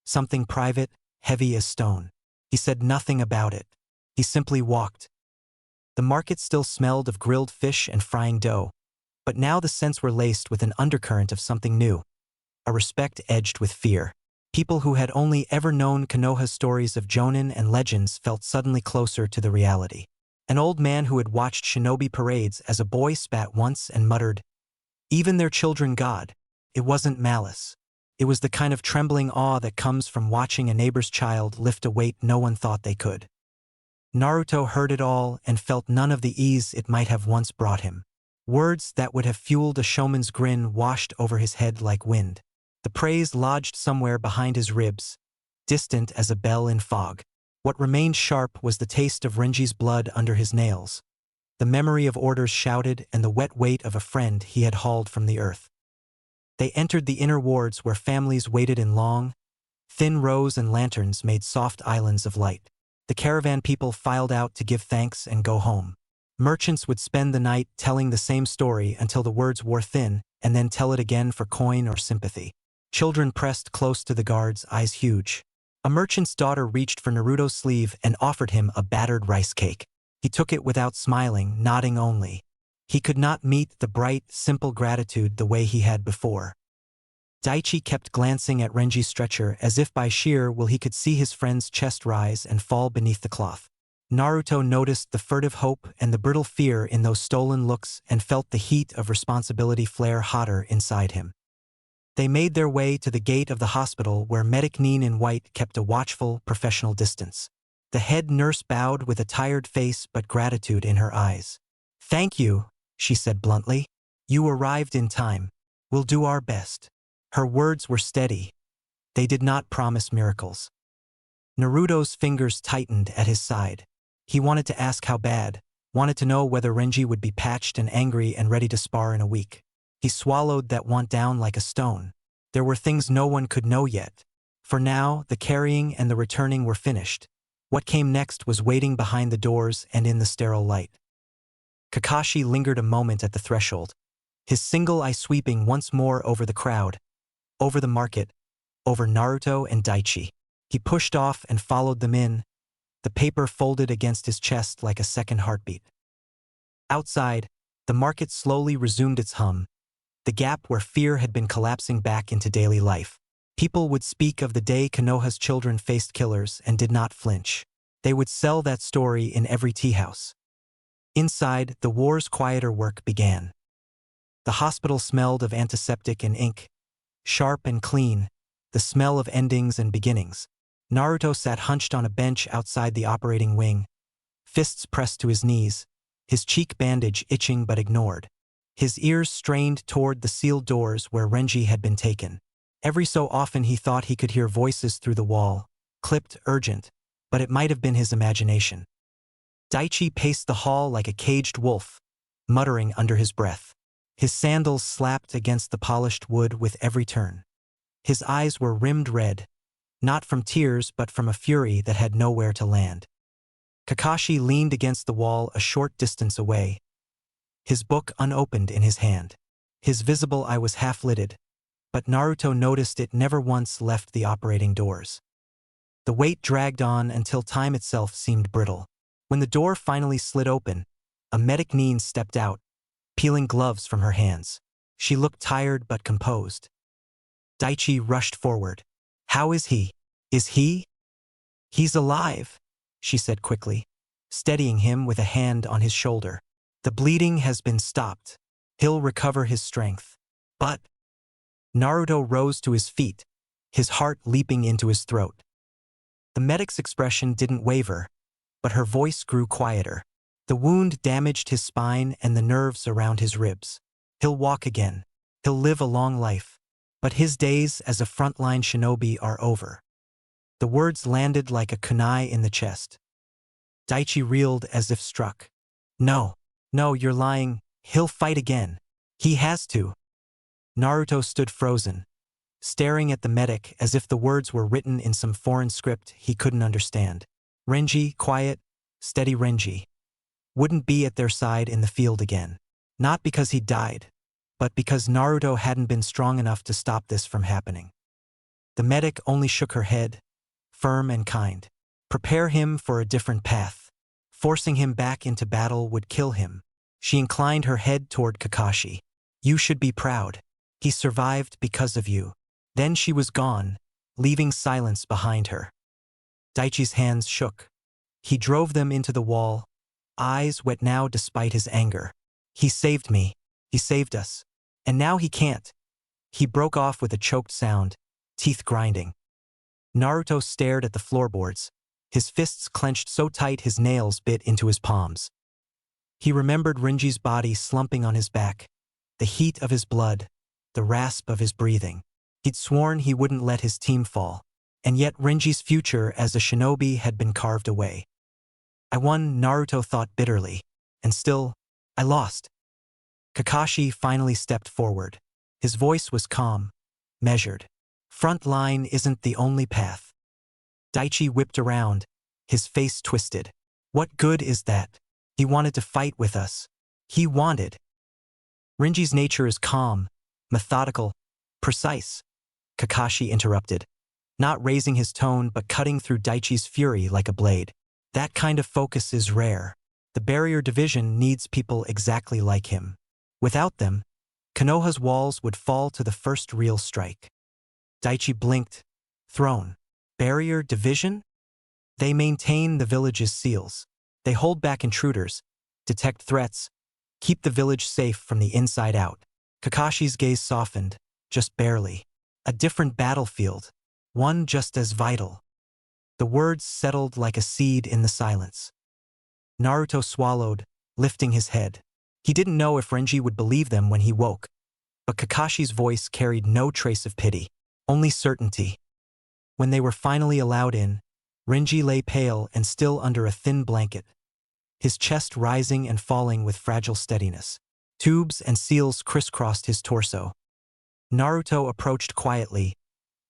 Something private, heavy as stone. He said nothing about it. He simply walked. The market still smelled of grilled fish and frying dough, but now the scents were laced with an undercurrent of something new, a respect edged with fear. People who had only ever known Konoha's stories of Jonin and legends felt suddenly closer to the reality. An old man who had watched shinobi parades as a boy spat once and muttered, "Even their children God." It wasn't malice. It was the kind of trembling awe that comes from watching a neighbor's child lift a weight no one thought they could. Naruto heard it all and felt none of the ease it might have once brought him. Words that would have fueled a showman's grin washed over his head like wind. The praise lodged somewhere behind his ribs, distant as a bell in fog. What remained sharp was the taste of Renji's blood under his nails, the memory of orders shouted and the wet weight of a friend he had hauled from the earth. They entered the inner wards where families waited in long, thin rows and lanterns made soft islands of light. The caravan people filed out to give thanks and go home. Merchants would spend the night telling the same story until the words wore thin, and then tell it again for coin or sympathy. Children pressed close to the guards, eyes huge. A merchant's daughter reached for Naruto's sleeve and offered him a battered rice cake. He took it without smiling, nodding only. He could not meet the bright, simple gratitude the way he had before. Daichi kept glancing at Renji's stretcher as if by sheer will he could see his friend's chest rise and fall beneath the cloth. Naruto noticed the furtive hope and the brittle fear in those stolen looks and felt the heat of responsibility flare hotter inside him. They made their way to the gate of the hospital where Medic Nin in white kept a watchful, professional distance. The head nurse bowed with a tired face but gratitude in her eyes. "Thank you," she said bluntly. "You arrived in time. We'll do our best." Her words were steady. They did not promise miracles. Naruto's fingers tightened at his side. He wanted to ask how bad, wanted to know whether Renji would be patched and angry and ready to spar in a week. He swallowed that want down like a stone. There were things no one could know yet. For now, the carrying and the returning were finished. What came next was waiting behind the doors and in the sterile light. Kakashi lingered a moment at the threshold, his single eye sweeping once more over the crowd, over the market, over Naruto and Daichi. He pushed off and followed them in, the paper folded against his chest like a second heartbeat. Outside, the market slowly resumed its hum, the gap where fear had been collapsing back into daily life. People would speak of the day Konoha's children faced killers and did not flinch. They would sell that story in every tea house. Inside, the war's quieter work began. The hospital smelled of antiseptic and ink, sharp and clean, the smell of endings and beginnings. Naruto sat hunched on a bench outside the operating wing, fists pressed to his knees, his cheek bandage itching but ignored. His ears strained toward the sealed doors where Renji had been taken. Every so often he thought he could hear voices through the wall, clipped, urgent, but it might have been his imagination. Daichi paced the hall like a caged wolf, muttering under his breath. His sandals slapped against the polished wood with every turn. His eyes were rimmed red, not from tears but from a fury that had nowhere to land. Kakashi leaned against the wall a short distance away, his book unopened in his hand. His visible eye was half-lidded, but Naruto noticed it never once left the operating doors. The wait dragged on until time itself seemed brittle. When the door finally slid open, a Medic Nin stepped out, peeling gloves from her hands. She looked tired but composed. Daichi rushed forward. "How is he? Is he?" "He's alive," she said quickly, steadying him with a hand on his shoulder. "The bleeding has been stopped. He'll recover his strength." "But—" Naruto rose to his feet, his heart leaping into his throat. The medic's expression didn't waver, but her voice grew quieter. The wound damaged his spine and the nerves around his ribs. "He'll walk again. He'll live a long life. But his days as a frontline shinobi are over." The words landed like a kunai in the chest. Daichi reeled as if struck. "No, no, you're lying. He'll fight again. He has to." Naruto stood frozen, staring at the medic as if the words were written in some foreign script he couldn't understand. Renji, quiet, steady Renji, wouldn't be at their side in the field again. Not because he died, but because Naruto hadn't been strong enough to stop this from happening. The medic only shook her head, firm and kind. Prepare him for a different path. Forcing him back into battle would kill him. She inclined her head toward Kakashi. "You should be proud. He survived because of you." Then she was gone, leaving silence behind her. Daichi's hands shook. He drove them into the wall, eyes wet now despite his anger. "He saved me. He saved us. And now he can't." He broke off with a choked sound, teeth grinding. Naruto stared at the floorboards, his fists clenched so tight his nails bit into his palms. He remembered Renji's body slumping on his back, the heat of his blood, the rasp of his breathing. He'd sworn he wouldn't let his team fall, and yet Renji's future as a shinobi had been carved away. "I won," Naruto thought bitterly, "and still, I lost." Kakashi finally stepped forward. His voice was calm, measured. "Front line isn't the only path." Daichi whipped around, his face twisted. "What good is that? He wanted to fight with us. He wanted." "Renji's nature is calm, methodical, precise," Kakashi interrupted, not raising his tone but cutting through Daichi's fury like a blade. "That kind of focus is rare. The barrier division needs people exactly like him. Without them, Konoha's walls would fall to the first real strike. Daichi blinked, thrown. Barrier division? They maintain the village's seals. They hold back intruders, detect threats, keep the village safe from the inside out. Kakashi's gaze softened, just barely. A different battlefield, one just as vital. The words settled like a seed in the silence. Naruto swallowed, lifting his head. He didn't know if Renji would believe them when he woke, but Kakashi's voice carried no trace of pity, only certainty. When they were finally allowed in, Renji lay pale and still under a thin blanket, his chest rising and falling with fragile steadiness. Tubes and seals crisscrossed his torso. Naruto approached quietly,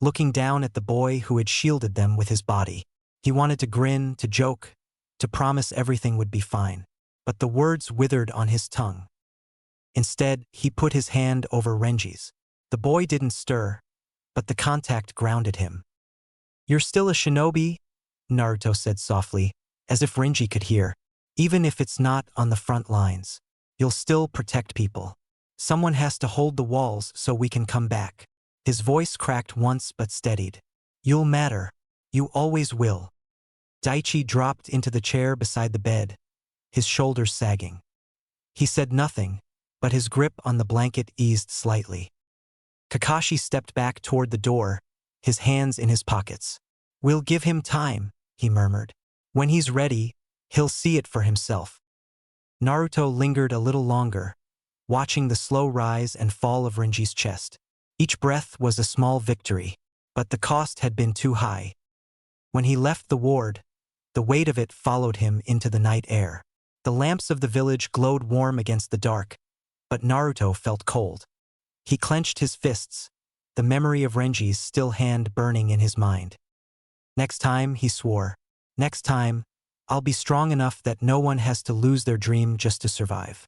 looking down at the boy who had shielded them with his body. He wanted to grin, to joke, to promise everything would be fine, but the words withered on his tongue. Instead, he put his hand over Renji's. The boy didn't stir, but the contact grounded him. "You're still a shinobi?" Naruto said softly, as if Renji could hear. "Even if it's not on the front lines, you'll still protect people. Someone has to hold the walls so we can come back." His voice cracked once but steadied. "You'll matter. You always will." Daichi dropped into the chair beside the bed, his shoulders sagging. He said nothing, but his grip on the blanket eased slightly. Kakashi stepped back toward the door, his hands in his pockets. "We'll give him time," he murmured. "When he's ready, he'll see it for himself." Naruto lingered a little longer, watching the slow rise and fall of Renji's chest. Each breath was a small victory, but the cost had been too high. When he left the ward, the weight of it followed him into the night air. The lamps of the village glowed warm against the dark, but Naruto felt cold. He clenched his fists, the memory of Renji's still hand burning in his mind. "Next time," he swore, "next time, I'll be strong enough that no one has to lose their dream just to survive."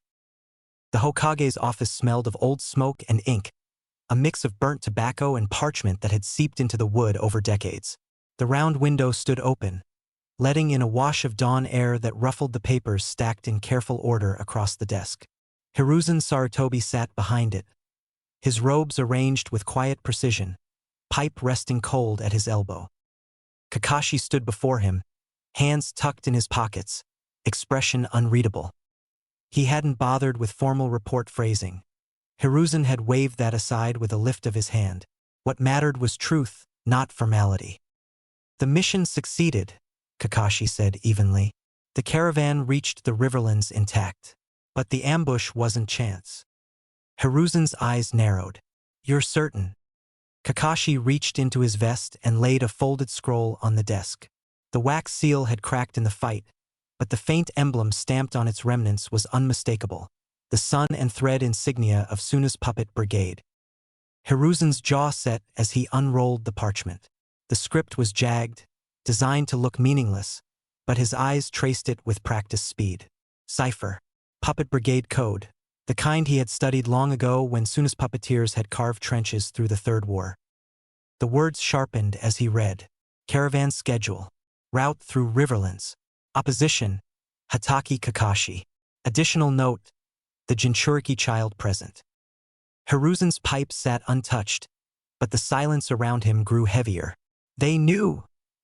The Hokage's office smelled of old smoke and ink, a mix of burnt tobacco and parchment that had seeped into the wood over decades. The round window stood open, letting in a wash of dawn air that ruffled the papers stacked in careful order across the desk. Hiruzen Sarutobi sat behind it, his robes arranged with quiet precision, pipe resting cold at his elbow. Kakashi stood before him, hands tucked in his pockets, expression unreadable. He hadn't bothered with formal report phrasing. Hiruzen had waved that aside with a lift of his hand. What mattered was truth, not formality. "The mission succeeded," Kakashi said evenly. "The caravan reached the riverlands intact. But the ambush wasn't chance." Hiruzen's eyes narrowed. "You're certain?" Kakashi reached into his vest and laid a folded scroll on the desk. The wax seal had cracked in the fight, but the faint emblem stamped on its remnants was unmistakable, the sun and thread insignia of Suna's puppet brigade. Hiruzen's jaw set as he unrolled the parchment. The script was jagged, designed to look meaningless, but his eyes traced it with practiced speed. Cipher. Puppet brigade code, the kind he had studied long ago when Suna's puppeteers had carved trenches through the Third War. The words sharpened as he read. Caravan schedule. Route through riverlands. Opposition. Hatake Kakashi. Additional note. The Jinchuriki child present. Hiruzen's pipe sat untouched, but the silence around him grew heavier. "They knew,"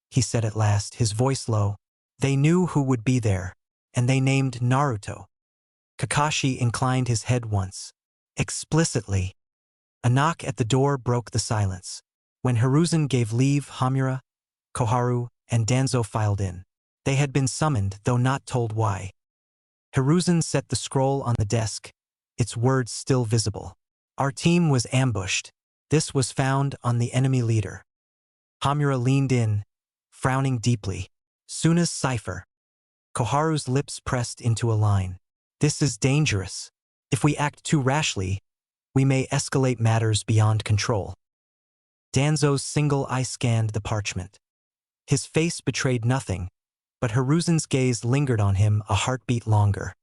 he said at last, his voice low. "They knew who would be there, and they named Naruto." Kakashi inclined his head once, explicitly. A knock at the door broke the silence. When Hiruzen gave leave, Hamura, Koharu, and Danzo filed in. They had been summoned, though not told why. Hiruzen set the scroll on the desk, its words still visible. "Our team was ambushed. This was found on the enemy leader." Hamura leaned in, frowning deeply. "Suna's cipher." Koharu's lips pressed into a line. "This is dangerous. If we act too rashly, we may escalate matters beyond control." Danzo's single eye scanned the parchment. His face betrayed nothing, but Hiruzen's gaze lingered on him a heartbeat longer.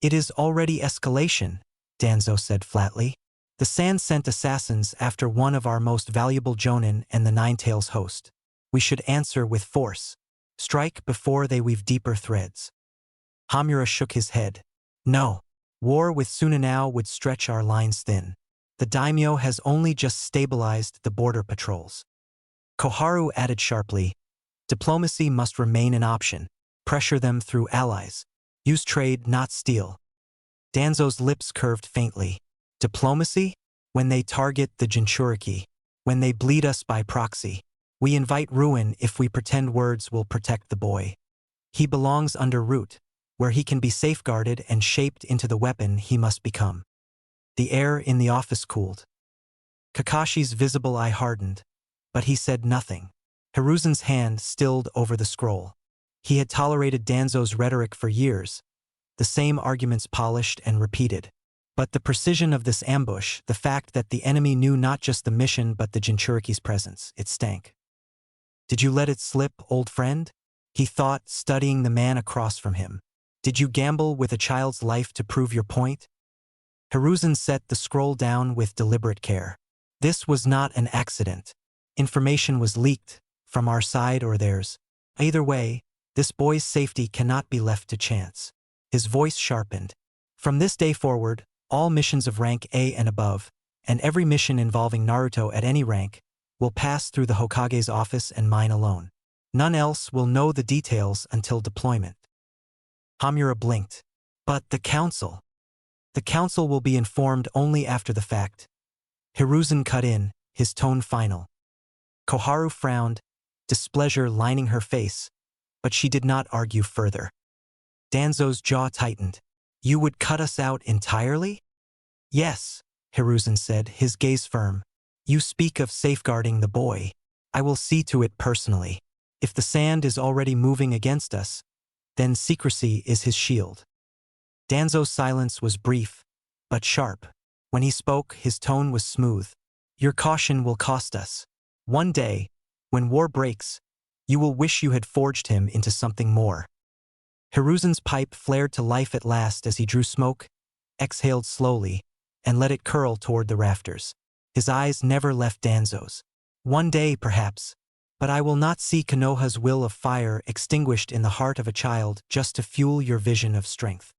"It is already escalation," Danzo said flatly. "The Sand sent assassins after one of our most valuable jonin and the Nine-Tails host. We should answer with force. Strike before they weave deeper threads." Hamura shook his head. No. War with Suna now would stretch our lines thin. The daimyo has only just stabilized the border patrols. Koharu added sharply, diplomacy must remain an option. Pressure them through allies. Use trade, not steel. Danzo's lips curved faintly. Diplomacy? When they target the Jinchuriki. When they bleed us by proxy. We invite ruin if we pretend words will protect the boy. He belongs under root, where he can be safeguarded and shaped into the weapon he must become. The air in the office cooled. Kakashi's visible eye hardened, but he said nothing. Hiruzen's hand stilled over the scroll. He had tolerated Danzo's rhetoric for years, the same arguments polished and repeated. But the precision of this ambush, the fact that the enemy knew not just the mission but the Jinchuriki's presence, it stank. Did you let it slip, old friend? He thought, studying the man across from him. Did you gamble with a child's life to prove your point? Hiruzen set the scroll down with deliberate care. This was not an accident. Information was leaked, from our side or theirs. Either way, this boy's safety cannot be left to chance. His voice sharpened. From this day forward, all missions of rank A and above, and every mission involving Naruto at any rank, will pass through the Hokage's office and mine alone. None else will know the details until deployment. Hamura blinked. But the council? The council will be informed only after the fact. Hiruzen cut in, his tone final. Koharu frowned, displeasure lining her face, but she did not argue further. Danzo's jaw tightened. You would cut us out entirely? Yes, Hiruzen said, his gaze firm. You speak of safeguarding the boy. I will see to it personally. If the sand is already moving against us, then secrecy is his shield. Danzo's silence was brief, but sharp. When he spoke, his tone was smooth. Your caution will cost us. One day, when war breaks, you will wish you had forged him into something more. Hiruzen's pipe flared to life at last as he drew smoke, exhaled slowly, and let it curl toward the rafters. His eyes never left Danzo's. One day, perhaps, but I will not see Konoha's will of fire extinguished in the heart of a child just to fuel your vision of strength.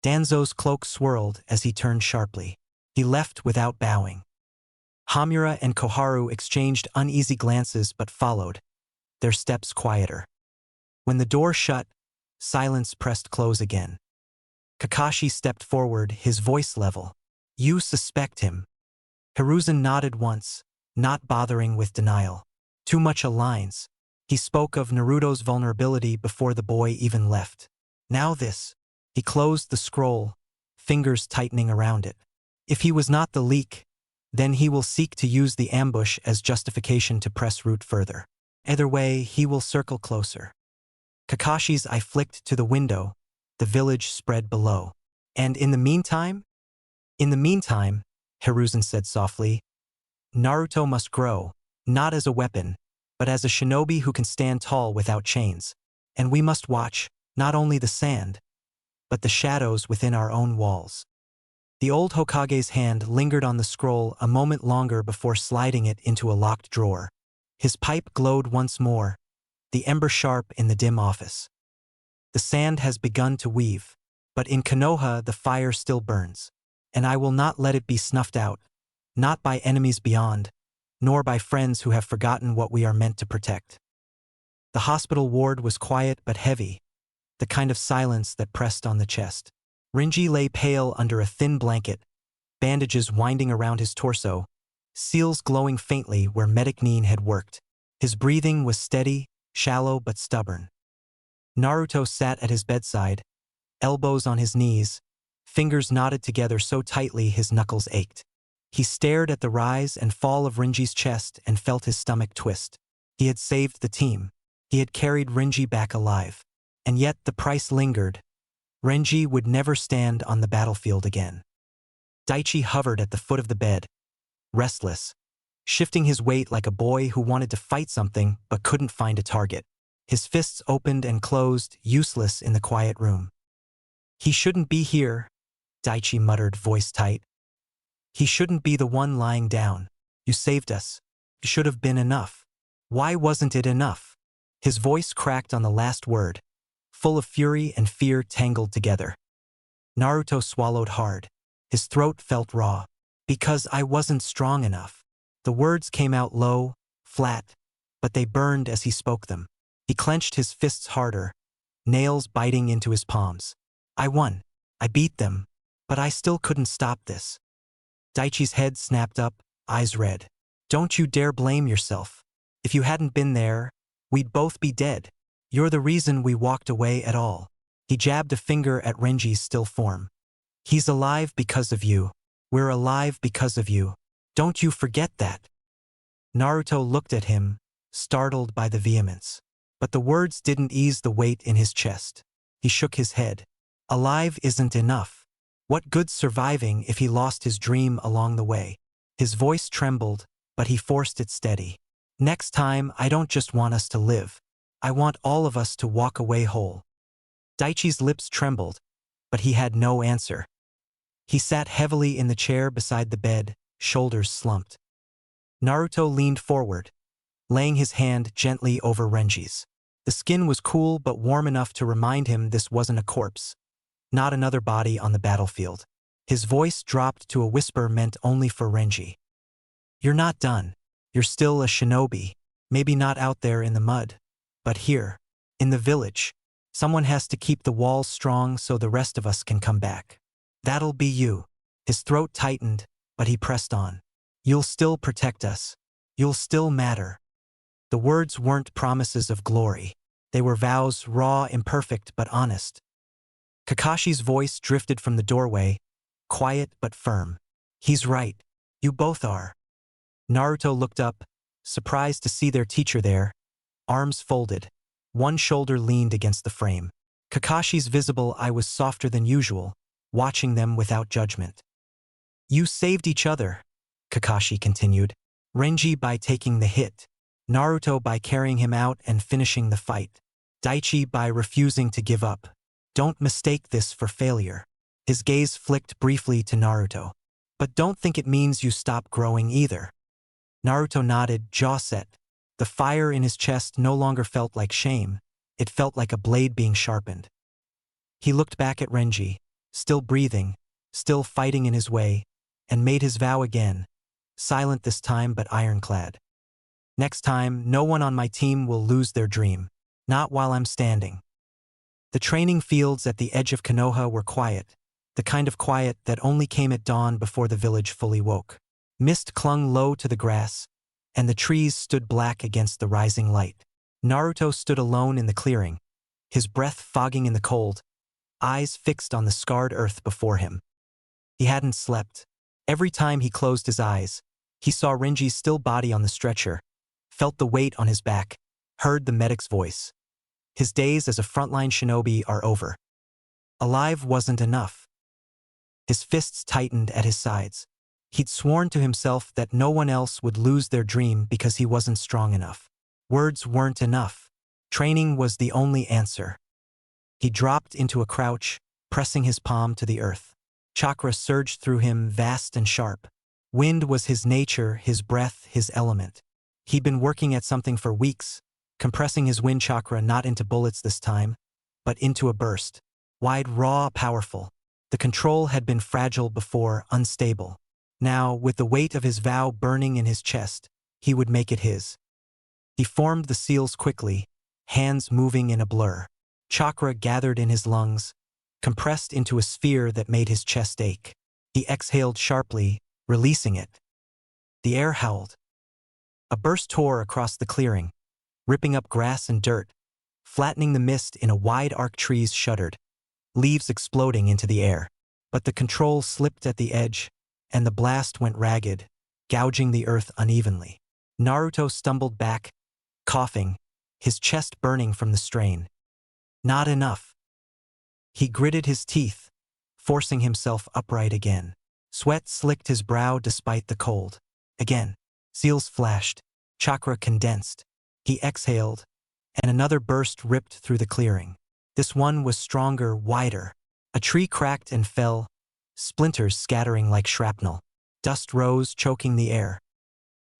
Danzo's cloak swirled as he turned sharply. He left without bowing. Hamura and Koharu exchanged uneasy glances but followed, their steps quieter. When the door shut, silence pressed close again. Kakashi stepped forward, his voice level. You suspect him. Hiruzen nodded once, not bothering with denial. Too much aligns. He spoke of Naruto's vulnerability before the boy even left. Now this. He closed the scroll, fingers tightening around it. If he was not the leak, then he will seek to use the ambush as justification to press root further. Either way, he will circle closer. Kakashi's eye flicked to the window, the village spread below. And in the meantime? In the meantime, Hiruzen said softly, Naruto must grow, not as a weapon, but as a shinobi who can stand tall without chains. And we must watch, not only the sand, but the shadows within our own walls. The old Hokage's hand lingered on the scroll a moment longer before sliding it into a locked drawer. His pipe glowed once more, the ember sharp in the dim office. The sand has begun to weave, but in Konoha the fire still burns, and I will not let it be snuffed out, not by enemies beyond, nor by friends who have forgotten what we are meant to protect. The hospital ward was quiet but heavy, the kind of silence that pressed on the chest. Renji lay pale under a thin blanket, bandages winding around his torso, seals glowing faintly where medic Nin had worked. His breathing was steady, shallow but stubborn. Naruto sat at his bedside, elbows on his knees, fingers knotted together so tightly his knuckles ached. He stared at the rise and fall of Renji's chest and felt his stomach twist. He had saved the team. He had carried Renji back alive. And yet the price lingered. Renji would never stand on the battlefield again. Daichi hovered at the foot of the bed, restless, shifting his weight like a boy who wanted to fight something but couldn't find a target. His fists opened and closed, useless in the quiet room. He shouldn't be here, Daichi muttered, voice tight. He shouldn't be the one lying down. You saved us. It should have been enough. Why wasn't it enough? His voice cracked on the last word. full of fury and fear tangled together. Naruto swallowed hard. His throat felt raw. Because I wasn't strong enough. The words came out low, flat, but they burned as he spoke them. He clenched his fists harder, nails biting into his palms. I won. I beat them, but I still couldn't stop this. Daichi's head snapped up, eyes red. Don't you dare blame yourself. If you hadn't been there, we'd both be dead. You're the reason we walked away at all. He jabbed a finger at Renji's still form. He's alive because of you. We're alive because of you. Don't you forget that. Naruto looked at him, startled by the vehemence. But the words didn't ease the weight in his chest. He shook his head. Alive isn't enough. What good's surviving if he lost his dream along the way? His voice trembled, but he forced it steady. Next time, I don't just want us to live. I want all of us to walk away whole. Daichi's lips trembled, but he had no answer. He sat heavily in the chair beside the bed, shoulders slumped. Naruto leaned forward, laying his hand gently over Renji's. The skin was cool but warm enough to remind him this wasn't a corpse, not another body on the battlefield. His voice dropped to a whisper meant only for Renji. You're not done. You're still a shinobi, maybe not out there in the mud, but here, in the village. Someone has to keep the walls strong so the rest of us can come back. That'll be you. His throat tightened, but he pressed on. You'll still protect us. You'll still matter. The words weren't promises of glory. They were vows, raw, imperfect, but honest. Kakashi's voice drifted from the doorway, quiet but firm. He's right. You both are. Naruto looked up, surprised to see their teacher there, arms folded. One shoulder leaned against the frame. Kakashi's visible eye was softer than usual, watching them without judgment. You saved each other, Kakashi continued. Renji by taking the hit, Naruto by carrying him out and finishing the fight, Daichi by refusing to give up. Don't mistake this for failure. His gaze flicked briefly to Naruto. But don't think it means you stop growing either. Naruto nodded, jaw set. The fire in his chest no longer felt like shame. It felt like a blade being sharpened. He looked back at Renji, still breathing, still fighting in his way, and made his vow again, silent this time but ironclad. Next time, no one on my team will lose their dream. Not while I'm standing. The training fields at the edge of Konoha were quiet, the kind of quiet that only came at dawn before the village fully woke. Mist clung low to the grass, and the trees stood black against the rising light. Naruto stood alone in the clearing, his breath fogging in the cold, eyes fixed on the scarred earth before him. He hadn't slept. Every time he closed his eyes, he saw Renji's still body on the stretcher, felt the weight on his back, heard the medic's voice. His days as a frontline shinobi are over. Alive wasn't enough. His fists tightened at his sides. He'd sworn to himself that no one else would lose their dream because he wasn't strong enough. Words weren't enough. Training was the only answer. He dropped into a crouch, pressing his palm to the earth. Chakra surged through him, vast and sharp. Wind was his nature, his breath, his element. He'd been working at something for weeks, compressing his wind chakra not into bullets this time, but into a burst. Wide, raw, powerful. The control had been fragile before, unstable. Now, with the weight of his vow burning in his chest, he would make it his. He formed the seals quickly, hands moving in a blur. Chakra gathered in his lungs, compressed into a sphere that made his chest ache. He exhaled sharply, releasing it. The air howled. A burst tore across the clearing, ripping up grass and dirt, flattening the mist in a wide arc. Trees shuddered, leaves exploding into the air. But the control slipped at the edge, and the blast went ragged, gouging the earth unevenly. Naruto stumbled back, coughing, his chest burning from the strain. Not enough. He gritted his teeth, forcing himself upright again. Sweat slicked his brow despite the cold. Again, seals flashed, chakra condensed. He exhaled, and another burst ripped through the clearing. This one was stronger, wider. A tree cracked and fell, splinters scattering like shrapnel. Dust rose, choking the air.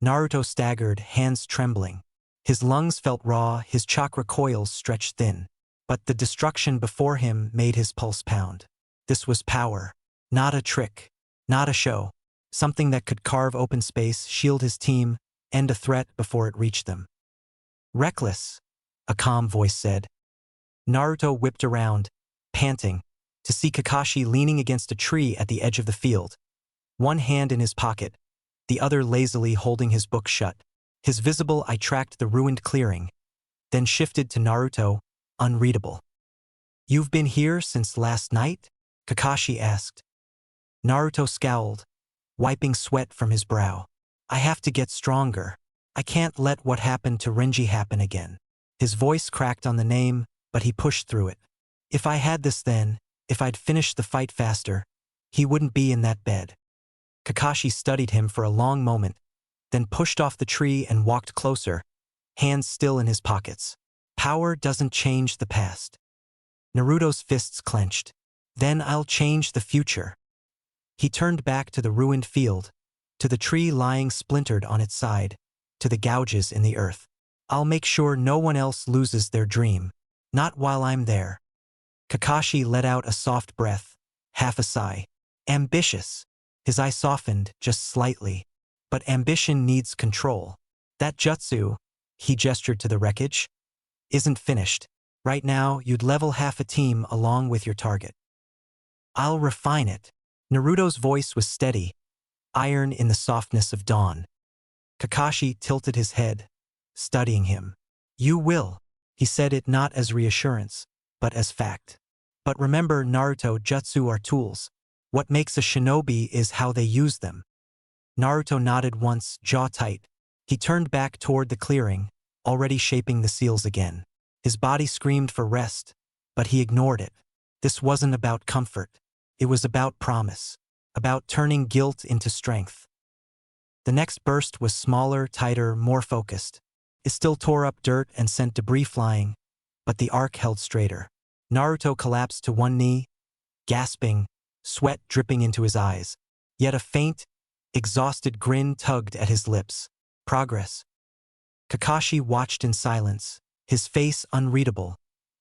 Naruto staggered, hands trembling. His lungs felt raw, his chakra coils stretched thin. but the destruction before him made his pulse pound. This was power, not a trick, not a show, something that could carve open space, shield his team, end a threat before it reached them. Reckless, a calm voice said. Naruto whipped around, panting, to see Kakashi leaning against a tree at the edge of the field, one hand in his pocket, the other lazily holding his book shut. His visible eye tracked the ruined clearing, then shifted to Naruto, unreadable. "You've been here since last night?" Kakashi asked. Naruto scowled, wiping sweat from his brow. "I have to get stronger. I can't let what happened to Renji happen again." His voice cracked on the name, but he pushed through it. "If I had this then, if I'd finished the fight faster, he wouldn't be in that bed." Kakashi studied him for a long moment, then pushed off the tree and walked closer, hands still in his pockets. "Power doesn't change the past." Naruto's fists clenched. "Then I'll change the future." He turned back to the ruined field, to the tree lying splintered on its side, to the gouges in the earth. "I'll make sure no one else loses their dream. Not while I'm there." Kakashi let out a soft breath, half a sigh. "Ambitious." His eye softened just slightly. "But ambition needs control. That jutsu," he gestured to the wreckage, "isn't finished. Right now, you'd level half a team along with your target." "I'll refine it." Naruto's voice was steady, iron in the softness of dawn. Kakashi tilted his head, studying him. "You will." He said it not as reassurance, but as fact. "But remember, Naruto, jutsu are tools. What makes a shinobi is how they use them." Naruto nodded once, jaw tight. He turned back toward the clearing, already shaping the seals again. His body screamed for rest, but he ignored it. This wasn't about comfort. It was about promise, about turning guilt into strength. The next burst was smaller, tighter, more focused. It still tore up dirt and sent debris flying, but the arc held straighter. Naruto collapsed to one knee, gasping, sweat dripping into his eyes. Yet a faint, exhausted grin tugged at his lips. Progress. Kakashi watched in silence, his face unreadable,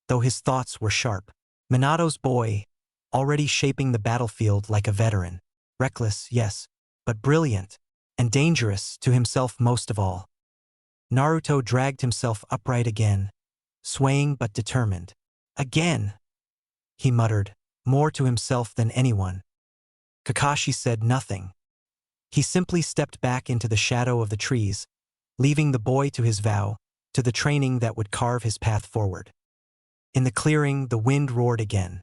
though his thoughts were sharp. Minato's boy, already shaping the battlefield like a veteran. Reckless, yes, but brilliant, and dangerous to himself most of all. Naruto dragged himself upright again, swaying but determined. "Again," he muttered, more to himself than anyone. Kakashi said nothing. He simply stepped back into the shadow of the trees, leaving the boy to his vow, to the training that would carve his path forward. In the clearing, the wind roared again.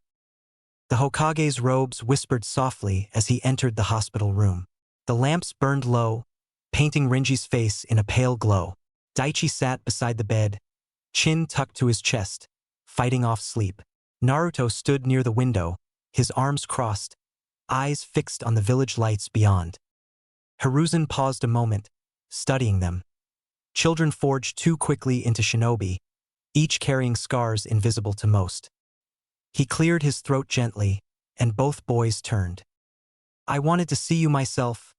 The Hokage's robes whispered softly as he entered the hospital room. The lamps burned low, painting Renji's face in a pale glow. Daichi sat beside the bed, chin tucked to his chest, fighting off sleep. Naruto stood near the window, his arms crossed, eyes fixed on the village lights beyond. Hiruzen paused a moment, studying them. Children forged too quickly into shinobi, each carrying scars invisible to most. He cleared his throat gently, and both boys turned. "I wanted to see you myself,"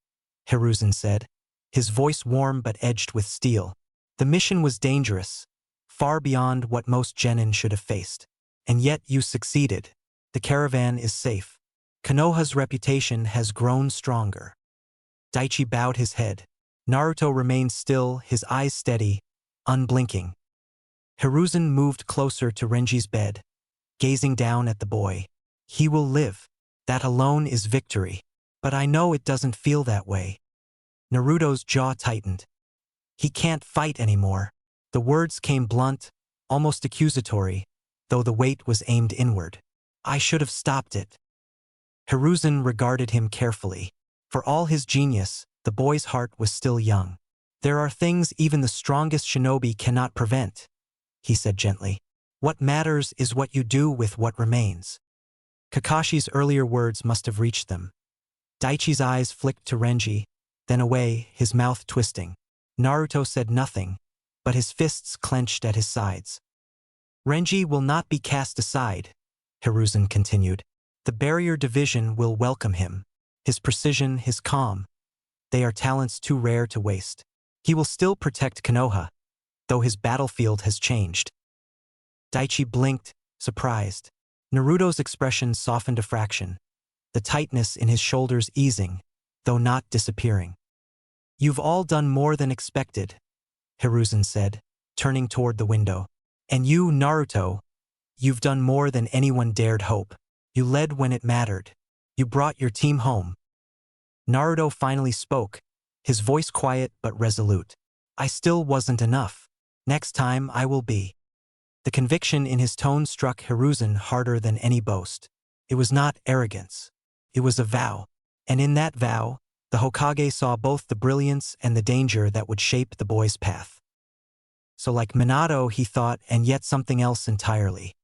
Hiruzen said, his voice warm but edged with steel. "The mission was dangerous, far beyond what most genin should have faced. And yet you succeeded. The caravan is safe. Konoha's reputation has grown stronger." Daichi bowed his head. Naruto remained still, his eyes steady, unblinking. Hiruzen moved closer to Renji's bed, gazing down at the boy. "He will live. That alone is victory. But I know it doesn't feel that way." Naruto's jaw tightened. "He can't fight anymore." The words came blunt, almost accusatory, though the weight was aimed inward. "I should have stopped it." Hiruzen regarded him carefully. For all his genius, the boy's heart was still young. "There are things even the strongest shinobi cannot prevent," he said gently. "What matters is what you do with what remains." Kakashi's earlier words must have reached them. Daichi's eyes flicked to Renji, then away, his mouth twisting. Naruto said nothing, but his fists clenched at his sides. "Renji will not be cast aside," Hiruzen continued. "The barrier division will welcome him. His precision, his calm. They are talents too rare to waste. He will still protect Konoha, though his battlefield has changed." Daichi blinked, surprised. Naruto's expression softened a fraction, the tightness in his shoulders easing, though not disappearing. "You've all done more than expected," Hiruzen said, turning toward the window. "And you, Naruto, you've done more than anyone dared hope. You led when it mattered. You brought your team home." Naruto finally spoke, his voice quiet but resolute. "I still wasn't enough. Next time I will be." The conviction in his tone struck Hiruzen harder than any boast. It was not arrogance. It was a vow. And in that vow, the Hokage saw both the brilliance and the danger that would shape the boy's path. So like Minato, he thought, and yet something else entirely.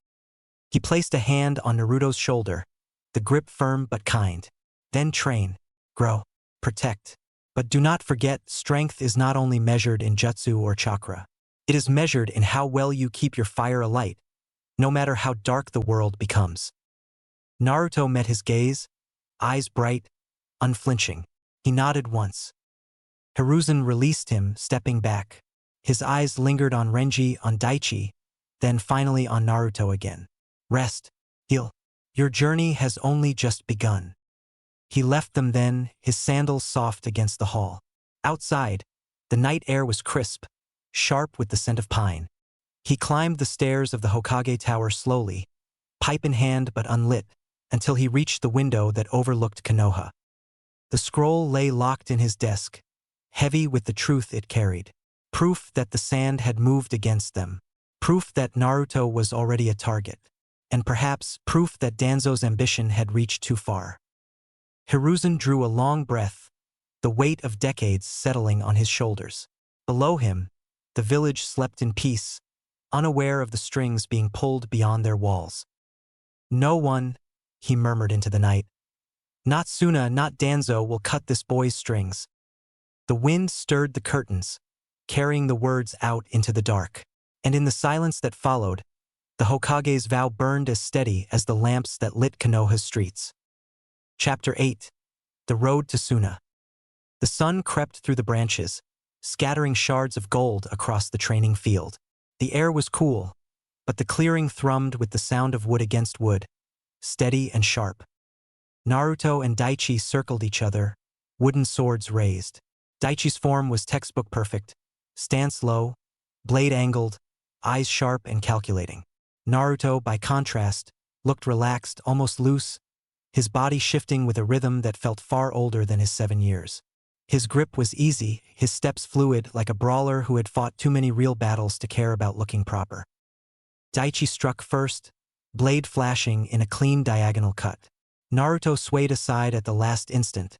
He placed a hand on Naruto's shoulder, the grip firm but kind. "Then train, grow, protect. But do not forget, strength is not only measured in jutsu or chakra. It is measured in how well you keep your fire alight, no matter how dark the world becomes." Naruto met his gaze, eyes bright, unflinching. He nodded once. Hiruzen released him, stepping back. His eyes lingered on Renji, on Daichi, then finally on Naruto again. "Rest, heal. Your journey has only just begun." He left them then, his sandals soft against the hall. Outside, the night air was crisp, sharp with the scent of pine. He climbed the stairs of the Hokage tower slowly, pipe in hand but unlit, until he reached the window that overlooked Konoha. The scroll lay locked in his desk, heavy with the truth it carried. Proof that the sand had moved against them. Proof that Naruto was already a target. And perhaps proof that Danzo's ambition had reached too far. Hiruzen drew a long breath, the weight of decades settling on his shoulders. Below him, the village slept in peace, unaware of the strings being pulled beyond their walls. "No one," he murmured into the night. "Not Suna, not Danzo will cut this boy's strings." The wind stirred the curtains, carrying the words out into the dark. And in the silence that followed, the Hokage's vow burned as steady as the lamps that lit Konoha's streets. Chapter 8. The Road to Suna. The sun crept through the branches, scattering shards of gold across the training field. The air was cool, but the clearing thrummed with the sound of wood against wood, steady and sharp. Naruto and Daichi circled each other, wooden swords raised. Daichi's form was textbook perfect, stance low, blade angled, eyes sharp and calculating. Naruto, by contrast, looked relaxed, almost loose, his body shifting with a rhythm that felt far older than his 7 years. His grip was easy, his steps fluid, like a brawler who had fought too many real battles to care about looking proper. Daichi struck first, blade flashing in a clean diagonal cut. Naruto swayed aside at the last instant,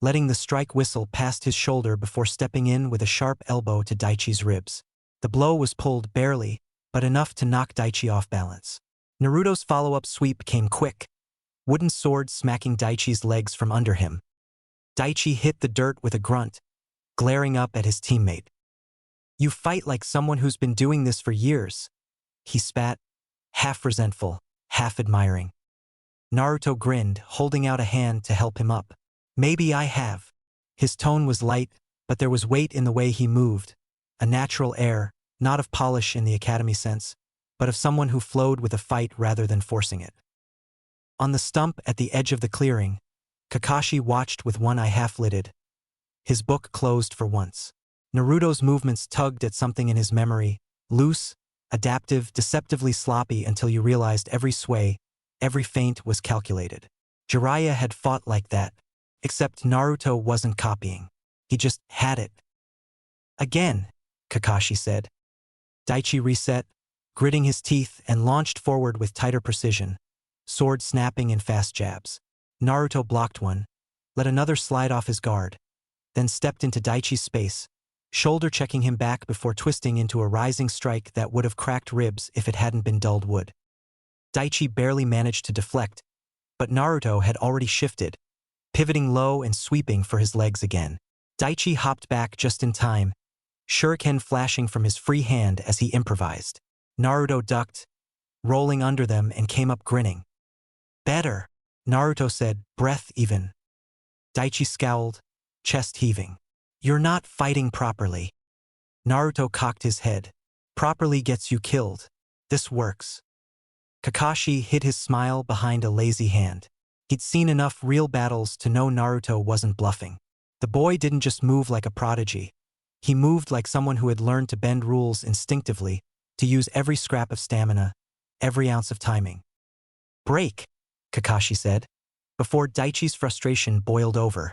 letting the strike whistle past his shoulder before stepping in with a sharp elbow to Daichi's ribs. The blow was pulled barely, but enough to knock Daichi off balance. Naruto's follow-up sweep came quick, wooden sword smacking Daichi's legs from under him. Daichi hit the dirt with a grunt, glaring up at his teammate. "You fight like someone who's been doing this for years," he spat, half resentful, half admiring. Naruto grinned, holding out a hand to help him up. "Maybe I have." His tone was light, but there was weight in the way he moved, a natural air, not of polish in the academy sense, but of someone who flowed with a fight rather than forcing it. On the stump at the edge of the clearing, Kakashi watched with one eye half-lidded, his book closed for once. Naruto's movements tugged at something in his memory, loose, adaptive, deceptively sloppy until you realized every sway, every feint was calculated. Jiraiya had fought like that, except Naruto wasn't copying. He just had it. "Again," Kakashi said. Daichi reset, gritting his teeth, and launched forward with tighter precision, sword snapping in fast jabs. Naruto blocked one, let another slide off his guard, then stepped into Daichi's space, shoulder-checking him back before twisting into a rising strike that would have cracked ribs if it hadn't been dulled wood. Daichi barely managed to deflect, but Naruto had already shifted, pivoting low and sweeping for his legs again. Daichi hopped back just in time, shuriken flashing from his free hand as he improvised. Naruto ducked, rolling under them, and came up grinning. "Better," Naruto said, breath even. Daichi scowled, chest heaving. "You're not fighting properly." Naruto cocked his head. "Properly gets you killed. This works." Kakashi hid his smile behind a lazy hand. He'd seen enough real battles to know Naruto wasn't bluffing. The boy didn't just move like a prodigy. He moved like someone who had learned to bend rules instinctively, to use every scrap of stamina, every ounce of timing. "Break," Kakashi said, before Daichi's frustration boiled over.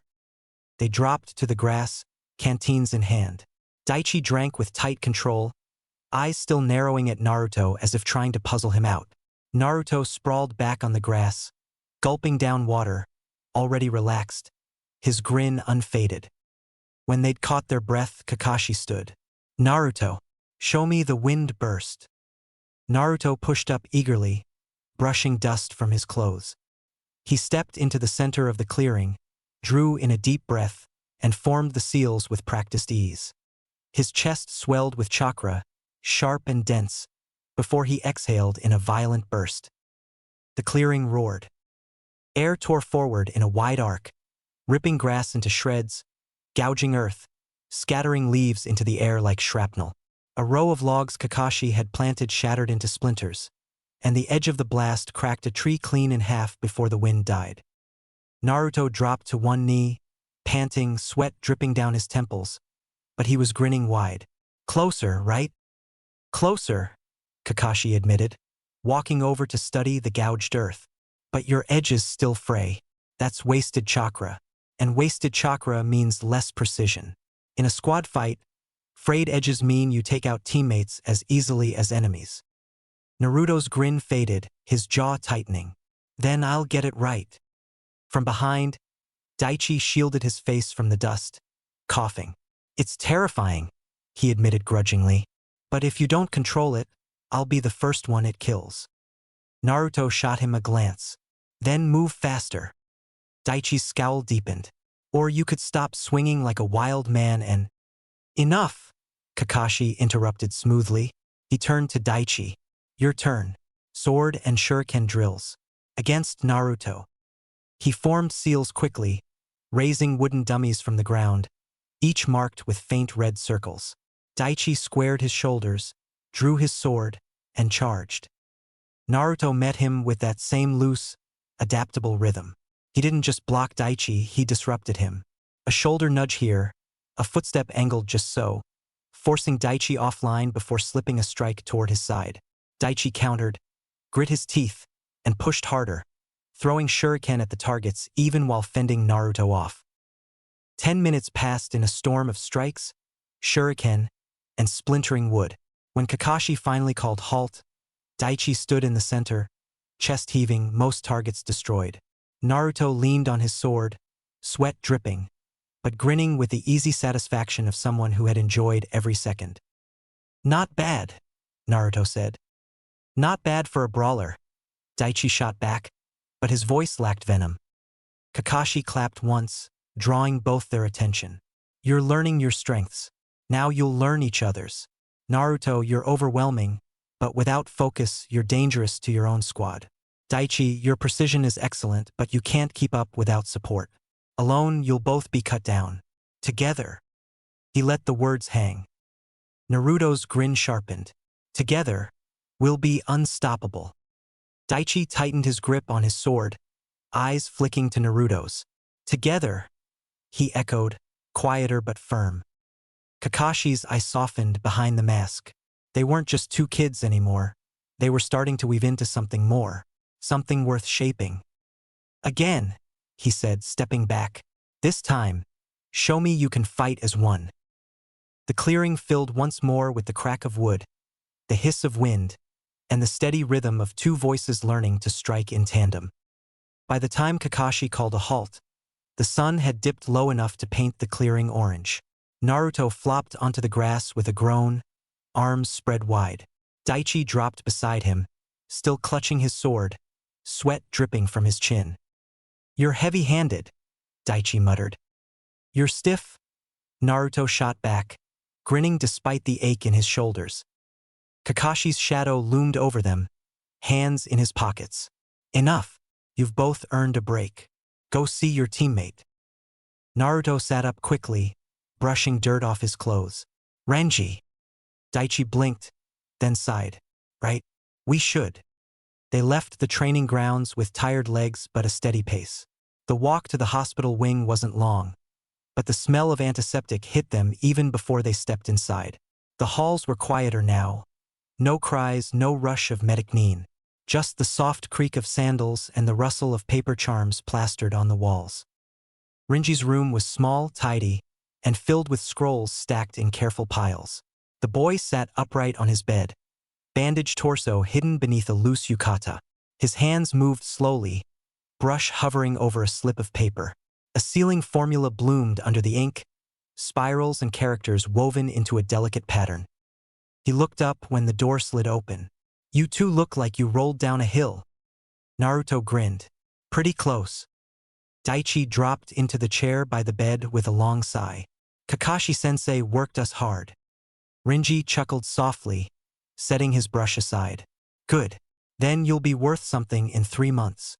They dropped to the grass, canteens in hand. Daichi drank with tight control, eyes still narrowing at Naruto as if trying to puzzle him out. Naruto sprawled back on the grass, gulping down water, already relaxed, his grin unfaded. When they'd caught their breath, Kakashi stood. "Naruto, show me the wind burst." Naruto pushed up eagerly, brushing dust from his clothes. He stepped into the center of the clearing, drew in a deep breath, and formed the seals with practiced ease. His chest swelled with chakra, sharp and dense, before he exhaled in a violent burst. The clearing roared. Air tore forward in a wide arc, ripping grass into shreds, gouging earth, scattering leaves into the air like shrapnel. A row of logs Kakashi had planted shattered into splinters, and the edge of the blast cracked a tree clean in half before the wind died. Naruto dropped to one knee, panting, sweat dripping down his temples, but he was grinning wide. "Closer, right?" "Closer," Kakashi admitted, walking over to study the gouged earth. "But your edges still fray. That's wasted chakra, and wasted chakra means less precision. In a squad fight, frayed edges mean you take out teammates as easily as enemies." Naruto's grin faded, his jaw tightening. "Then I'll get it right." From behind, Daichi shielded his face from the dust, coughing. "It's terrifying," he admitted grudgingly. "But if you don't control it, I'll be the first one it kills." Naruto shot him a glance. "Then move faster." Daichi's scowl deepened. "Or you could stop swinging like a wild man and—" "Enough," Kakashi interrupted smoothly. He turned to Daichi. "Your turn. Sword and shuriken drills. Against Naruto." He formed seals quickly, raising wooden dummies from the ground, each marked with faint red circles. Daichi squared his shoulders, drew his sword, and charged. Naruto met him with that same loose, adaptable rhythm. He didn't just block Daichi, he disrupted him. A shoulder nudge here, a footstep angled just so, forcing Daichi offline before slipping a strike toward his side. Daichi countered, grit his teeth, and pushed harder, throwing shuriken at the targets even while fending Naruto off. 10 minutes passed in a storm of strikes, shuriken, and splintering wood. When Kakashi finally called halt, Daichi stood in the center, chest heaving, most targets destroyed. Naruto leaned on his sword, sweat dripping, but grinning with the easy satisfaction of someone who had enjoyed every second. "Not bad," Naruto said. "Not bad for a brawler," Daichi shot back, but his voice lacked venom. Kakashi clapped once, drawing both their attention. "You're learning your strengths. Now you'll learn each other's. Naruto, you're overwhelming, but without focus, you're dangerous to your own squad. Daichi, your precision is excellent, but you can't keep up without support. Alone, you'll both be cut down. Together." He let the words hang. Naruto's grin sharpened. "Together, we'll be unstoppable." Daichi tightened his grip on his sword, eyes flicking to Naruto's. "Together," he echoed, quieter but firm. Kakashi's eyes softened behind the mask. They weren't just two kids anymore. They were starting to weave into something more, something worth shaping. "Again," he said, stepping back. "This time, show me you can fight as one." The clearing filled once more with the crack of wood, the hiss of wind, and the steady rhythm of two voices learning to strike in tandem. By the time Kakashi called a halt, the sun had dipped low enough to paint the clearing orange. Naruto flopped onto the grass with a groan, arms spread wide. Daichi dropped beside him, still clutching his sword, sweat dripping from his chin. "You're heavy-handed," Daichi muttered. "You're stiff," Naruto shot back, grinning despite the ache in his shoulders. Kakashi's shadow loomed over them, hands in his pockets. "Enough. You've both earned a break. Go see your teammate." Naruto sat up quickly, brushing dirt off his clothes. "Renji." Daichi blinked, then sighed. "Right? We should." They left the training grounds with tired legs but a steady pace. The walk to the hospital wing wasn't long, but the smell of antiseptic hit them even before they stepped inside. The halls were quieter now. No cries, no rush of medicine. Just the soft creak of sandals and the rustle of paper charms plastered on the walls. Renji's room was small, tidy, and filled with scrolls stacked in careful piles. The boy sat upright on his bed, bandaged torso hidden beneath a loose yukata. His hands moved slowly, brush hovering over a slip of paper. A sealing formula bloomed under the ink, spirals and characters woven into a delicate pattern. He looked up when the door slid open. "You two look like you rolled down a hill." Naruto grinned. "Pretty close." Daichi dropped into the chair by the bed with a long sigh. "Kakashi-sensei worked us hard." Renji chuckled softly, setting his brush aside. "Good. Then you'll be worth something in 3 months."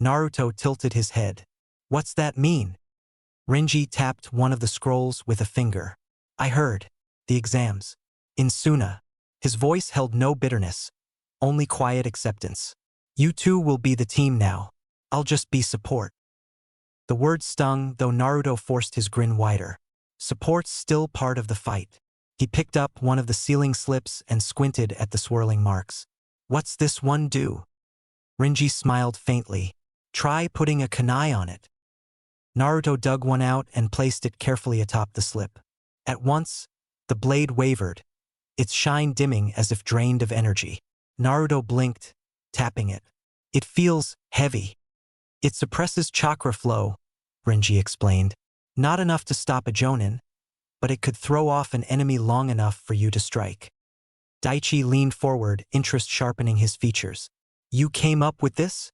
Naruto tilted his head. "What's that mean?" Renji tapped one of the scrolls with a finger. "I heard. The exams. In Suna." His voice held no bitterness, only quiet acceptance. "You two will be the team now. I'll just be support." The word stung, though Naruto forced his grin wider. Support's still part of the fight. He picked up one of the ceiling slips and squinted at the swirling marks. "What's this one do?" Renji smiled faintly. "Try putting a kunai on it." Naruto dug one out and placed it carefully atop the slip. At once, the blade wavered, its shine dimming as if drained of energy. Naruto blinked, tapping it. "It feels heavy." "It suppresses chakra flow," Renji explained. "Not enough to stop a jonin, but it could throw off an enemy long enough for you to strike." Daichi leaned forward, interest sharpening his features. "You came up with this?"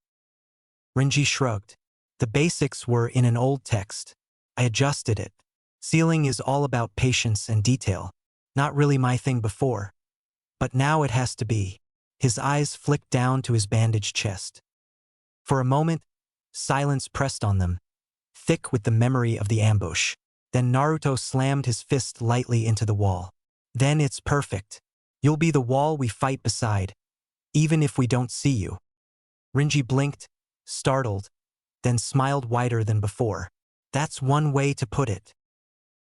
Renji shrugged. "The basics were in an old text. I adjusted it. Sealing is all about patience and detail. Not really my thing before. But now it has to be." His eyes flicked down to his bandaged chest. For a moment, silence pressed on them, thick with the memory of the ambush. Then Naruto slammed his fist lightly into the wall. "Then it's perfect. You'll be the wall we fight beside, even if we don't see you." Renji blinked, startled, then smiled wider than before. "That's one way to put it."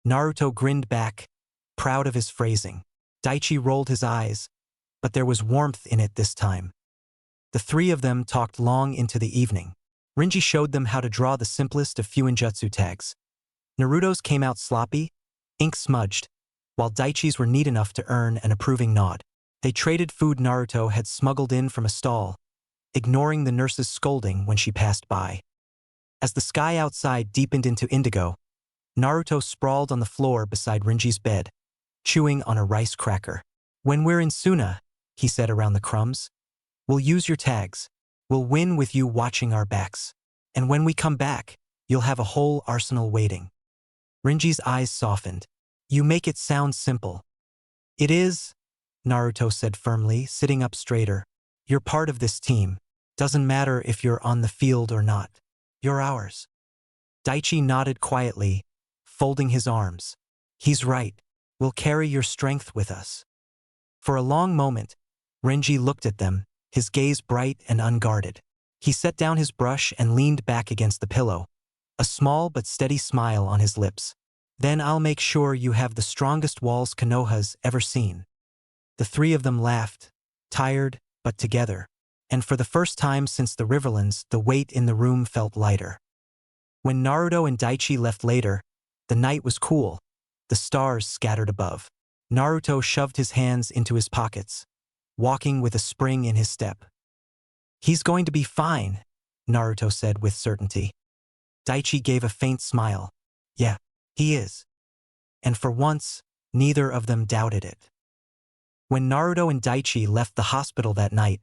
Naruto grinned back, proud of his phrasing. Daichi rolled his eyes, but there was warmth in it this time. The three of them talked long into the evening. Renji showed them how to draw the simplest of fuinjutsu tags. Naruto's came out sloppy, ink smudged, while Daichi's were neat enough to earn an approving nod. They traded food Naruto had smuggled in from a stall, ignoring the nurse's scolding when she passed by. As the sky outside deepened into indigo, Naruto sprawled on the floor beside Renji's bed, chewing on a rice cracker. "When we're in Suna," he said around the crumbs, "we'll use your tags. We'll win with you watching our backs. And when we come back, you'll have a whole arsenal waiting." Renji's eyes softened. "You make it sound simple." "It is," Naruto said firmly, sitting up straighter. "You're part of this team. Doesn't matter if you're on the field or not. You're ours." Daichi nodded quietly, folding his arms. "He's right. We'll carry your strength with us." For a long moment, Renji looked at them, his gaze bright and unguarded. He set down his brush and leaned back against the pillow, a small but steady smile on his lips. "Then I'll make sure you have the strongest walls Konoha's ever seen." The three of them laughed, tired but together, and for the first time since the Riverlands, the weight in the room felt lighter. When Naruto and Daichi left later, the night was cool, the stars scattered above. Naruto shoved his hands into his pockets, walking with a spring in his step. "He's going to be fine," Naruto said with certainty. Daichi gave a faint smile. "Yeah, he is." And for once, neither of them doubted it. When Naruto and Daichi left the hospital that night,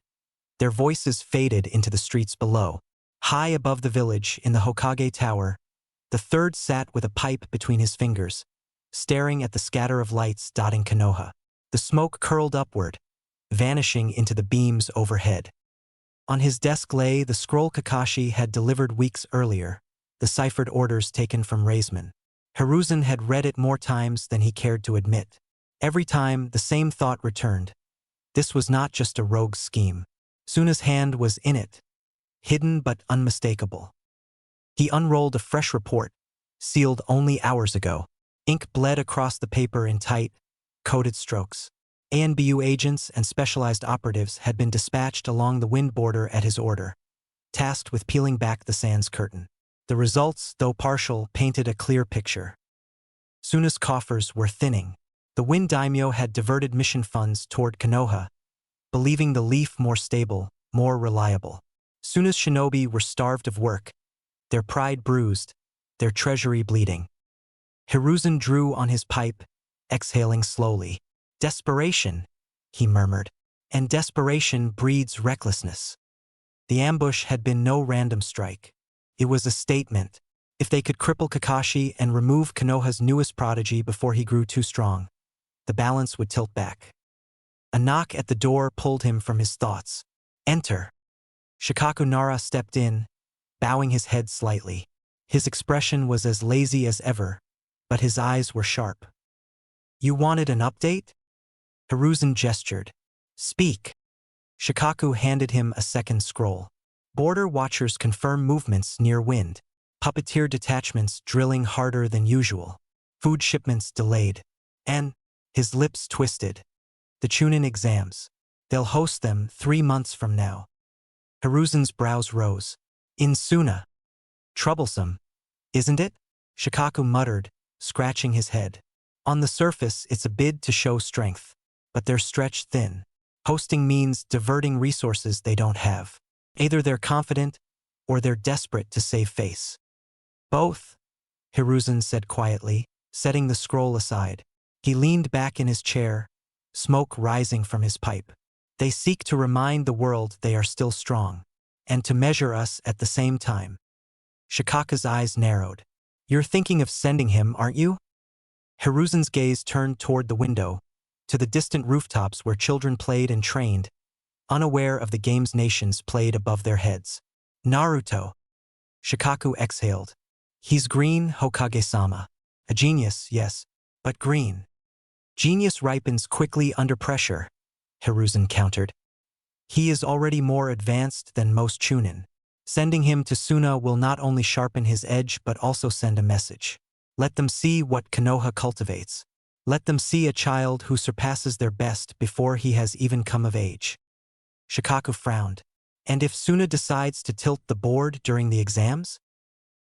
their voices faded into the streets below. High above the village, in the Hokage Tower, the third sat with a pipe between his fingers, staring at the scatter of lights dotting Konoha. The smoke curled upward, vanishing into the beams overhead. On his desk lay the scroll Kakashi had delivered weeks earlier, the ciphered orders taken from Raisman. Hiruzen had read it more times than he cared to admit. Every time, the same thought returned. This was not just a rogue scheme. Suna's hand was in it, hidden but unmistakable. He unrolled a fresh report, sealed only hours ago. Ink bled across the paper in tight, coded strokes. ANBU agents and specialized operatives had been dispatched along the wind border at his order, tasked with peeling back the sand's curtain. The results, though partial, painted a clear picture. Suna's coffers were thinning. The Wind Daimyo had diverted mission funds toward Konoha, believing the leaf more stable, more reliable. Suna's shinobi were starved of work, their pride bruised, their treasury bleeding. Hiruzen drew on his pipe, exhaling slowly. Desperation, he murmured, and desperation breeds recklessness. The ambush had been no random strike. It was a statement. If they could cripple Kakashi and remove Konoha's newest prodigy before he grew too strong, the balance would tilt back. A knock at the door pulled him from his thoughts. Enter. Shikaku Nara stepped in, bowing his head slightly. His expression was as lazy as ever, but his eyes were sharp. You wanted an update? Hiruzen gestured. Speak. Shikaku handed him a second scroll. Border watchers confirm movements near wind. Puppeteer detachments drilling harder than usual. Food shipments delayed. And, his lips twisted. The Chunin exams. They'll host them 3 months from now. Hiruzen's brows rose. In Suna. Troublesome, isn't it? Shikaku muttered, scratching his head. On the surface, it's a bid to show strength, but they're stretched thin. Hosting means diverting resources they don't have. Either they're confident, or they're desperate to save face. Both, Hiruzen said quietly, setting the scroll aside. He leaned back in his chair, smoke rising from his pipe. They seek to remind the world they are still strong, and to measure us at the same time. Shikaku's eyes narrowed. You're thinking of sending him, aren't you? Hiruzen's gaze turned toward the window, to the distant rooftops where children played and trained, unaware of the game's nations played above their heads. Naruto. Shikaku exhaled. He's green, Hokage-sama. A genius, yes, but green. Genius ripens quickly under pressure, Hiruzen countered. He is already more advanced than most Chunin. Sending him to Suna will not only sharpen his edge but also send a message. Let them see what Konoha cultivates. Let them see a child who surpasses their best before he has even come of age. Shikaku frowned. And if Suna decides to tilt the board during the exams?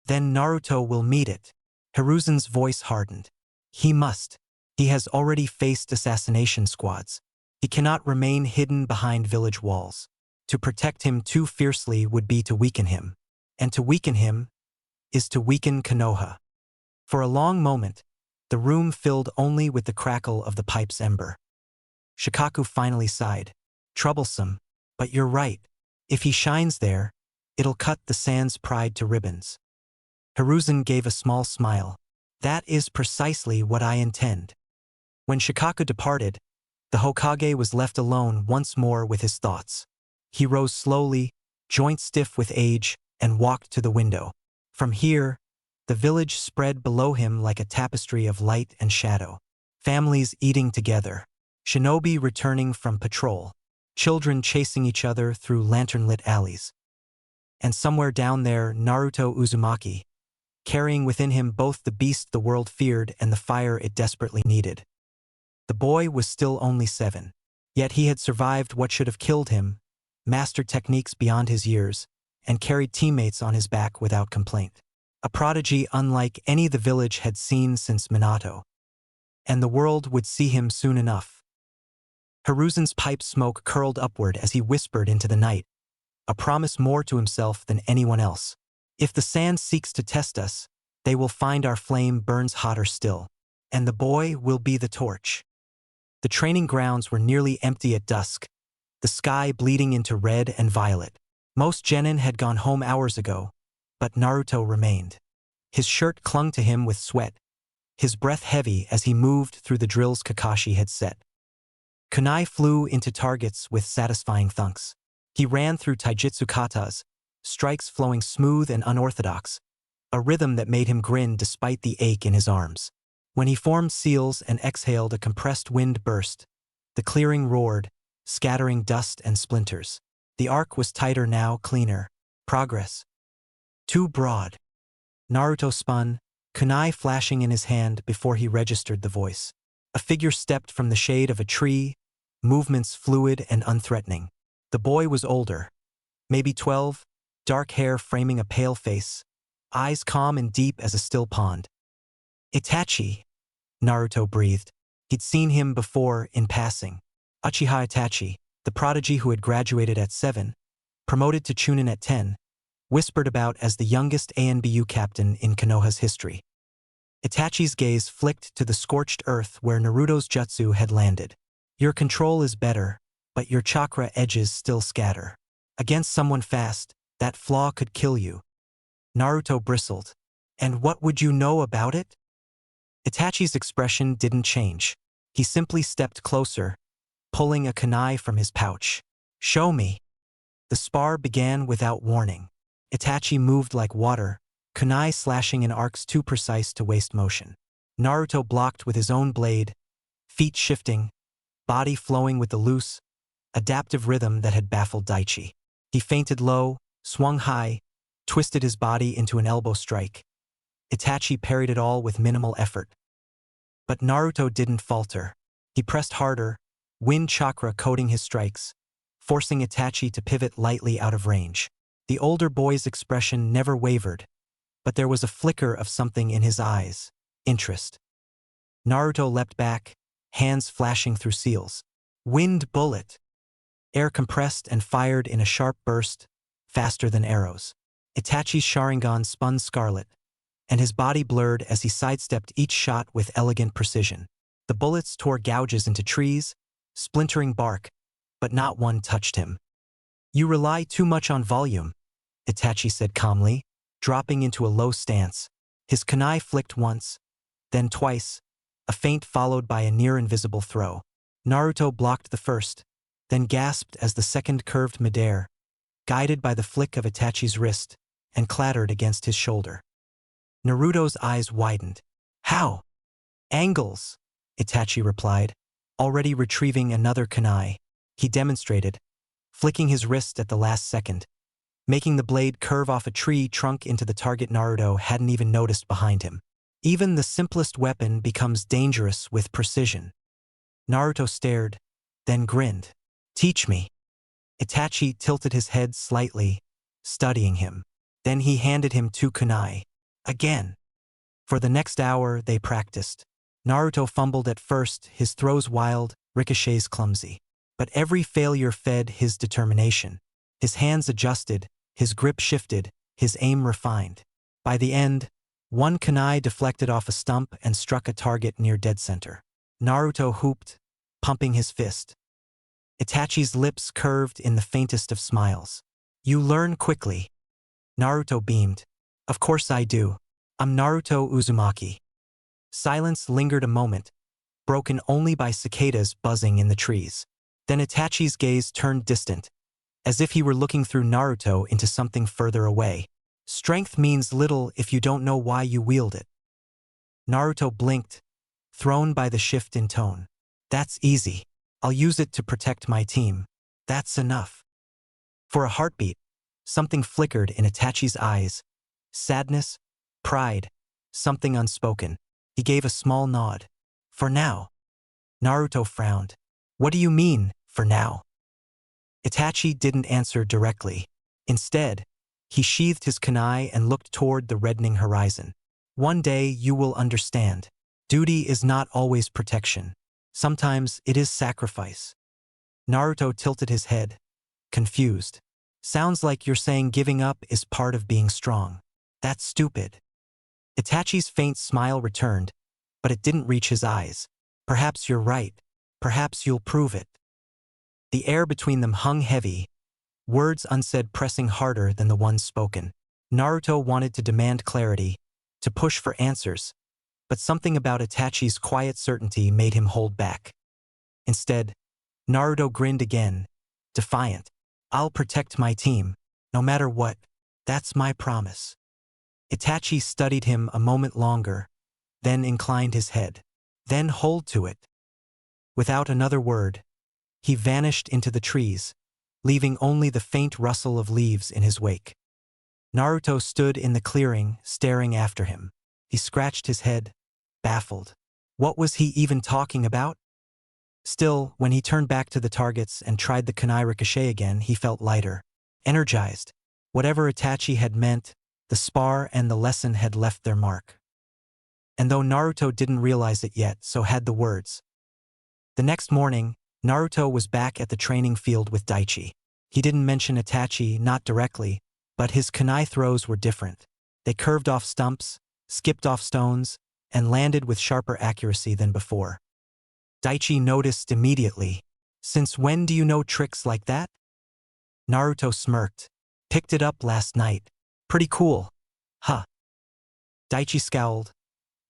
Then Naruto will meet it. Hiruzen's voice hardened. He must. He has already faced assassination squads. He cannot remain hidden behind village walls. To protect him too fiercely would be to weaken him. And to weaken him is to weaken Konoha. For a long moment, the room filled only with the crackle of the pipe's ember. Shikaku finally sighed. Troublesome, but you're right. If he shines there, it'll cut the sand's pride to ribbons. Hiruzen gave a small smile. That is precisely what I intend. When Shikaku departed, the Hokage was left alone once more with his thoughts. He rose slowly, joints stiff with age, and walked to the window. From here, the village spread below him like a tapestry of light and shadow. Families eating together, shinobi returning from patrol, children chasing each other through lantern-lit alleys. And somewhere down there, Naruto Uzumaki, carrying within him both the beast the world feared and the fire it desperately needed. The boy was still only 7, yet he had survived what should have killed him, mastered techniques beyond his years, and carried teammates on his back without complaint. A prodigy unlike any the village had seen since Minato. And the world would see him soon enough. Hiruzen's pipe smoke curled upward as he whispered into the night, a promise more to himself than anyone else. If the sand seeks to test us, they will find our flame burns hotter still, and the boy will be the torch. The training grounds were nearly empty at dusk, the sky bleeding into red and violet. Most genin had gone home hours ago, but Naruto remained. His shirt clung to him with sweat, his breath heavy as he moved through the drills Kakashi had set. Kunai flew into targets with satisfying thunks. He ran through taijutsu katas, strikes flowing smooth and unorthodox, a rhythm that made him grin despite the ache in his arms. When he formed seals and exhaled a compressed wind burst, the clearing roared, scattering dust and splinters. The arc was tighter now, cleaner. Progress. Too broad. Naruto spun, kunai flashing in his hand before he registered the voice. A figure stepped from the shade of a tree, movements fluid and unthreatening. The boy was older, maybe 12, dark hair framing a pale face, eyes calm and deep as a still pond. Itachi, Naruto breathed. He'd seen him before in passing. Uchiha Itachi, the prodigy who had graduated at 7, promoted to Chunin at 10, whispered about as the youngest ANBU captain in Konoha's history. Itachi's gaze flicked to the scorched earth where Naruto's jutsu had landed. Your control is better, but your chakra edges still scatter. Against someone fast, that flaw could kill you. Naruto bristled. And what would you know about it? Itachi's expression didn't change. He simply stepped closer, pulling a kunai from his pouch. Show me. The spar began without warning. Itachi moved like water, kunai slashing in arcs too precise to waste motion. Naruto blocked with his own blade, feet shifting, body flowing with the loose, adaptive rhythm that had baffled Daichi. He feinted low, swung high, twisted his body into an elbow strike. Itachi parried it all with minimal effort. But Naruto didn't falter. He pressed harder, wind chakra coating his strikes, forcing Itachi to pivot lightly out of range. The older boy's expression never wavered, but there was a flicker of something in his eyes. Interest. Naruto leapt back, hands flashing through seals. Wind bullet. Air compressed and fired in a sharp burst, faster than arrows. Itachi's Sharingan spun scarlet, and his body blurred as he sidestepped each shot with elegant precision. The bullets tore gouges into trees, splintering bark, but not one touched him. You rely too much on volume, Itachi said calmly, dropping into a low stance. His kunai flicked once, then twice, a feint followed by a near-invisible throw. Naruto blocked the first, then gasped as the second curved midair, guided by the flick of Itachi's wrist, and clattered against his shoulder. Naruto's eyes widened. How? Angles, Itachi replied, already retrieving another kunai. He demonstrated, flicking his wrist at the last second, making the blade curve off a tree trunk into the target Naruto hadn't even noticed behind him. Even the simplest weapon becomes dangerous with precision. Naruto stared, then grinned. Teach me. Itachi tilted his head slightly, studying him. Then he handed him 2 kunai. Again. For the next hour, they practiced. Naruto fumbled at first, his throws wild, ricochets clumsy. But every failure fed his determination. His hands adjusted, his grip shifted, his aim refined. By the end, 1 kunai deflected off a stump and struck a target near dead center. Naruto whooped, pumping his fist. Itachi's lips curved in the faintest of smiles. You learn quickly. Naruto beamed. Of course I do. I'm Naruto Uzumaki. Silence lingered a moment, broken only by cicadas buzzing in the trees. Then Itachi's gaze turned distant, as if he were looking through Naruto into something further away. Strength means little if you don't know why you wield it. Naruto blinked, thrown by the shift in tone. That's easy. I'll use it to protect my team. That's enough. For a heartbeat, something flickered in Itachi's eyes. Sadness, pride, something unspoken. He gave a small nod. For now. Naruto frowned. What do you mean, for now? Itachi didn't answer directly. Instead, he sheathed his kunai and looked toward the reddening horizon. One day you will understand. Duty is not always protection. Sometimes it is sacrifice. Naruto tilted his head, confused. Sounds like you're saying giving up is part of being strong. That's stupid. Itachi's faint smile returned, but it didn't reach his eyes. Perhaps you're right. Perhaps you'll prove it. The air between them hung heavy, words unsaid pressing harder than the ones spoken. Naruto wanted to demand clarity, to push for answers, but something about Itachi's quiet certainty made him hold back. Instead, Naruto grinned again, defiant. I'll protect my team, no matter what. That's my promise. Itachi studied him a moment longer, then inclined his head. Then hold to it. Without another word, he vanished into the trees, leaving only the faint rustle of leaves in his wake. Naruto stood in the clearing, staring after him. He scratched his head, baffled. What was he even talking about? Still, when he turned back to the targets and tried the kunai ricochet again, he felt lighter, energized. Whatever Itachi had meant, the spar and the lesson had left their mark. And though Naruto didn't realize it yet, so had the words. The next morning, Naruto was back at the training field with Daichi. He didn't mention Itachi, not directly, but his kunai throws were different. They curved off stumps, skipped off stones, and landed with sharper accuracy than before. Daichi noticed immediately. "Since when do you know tricks like that?" Naruto smirked. "Picked it up last night. Pretty cool. Huh." Daichi scowled,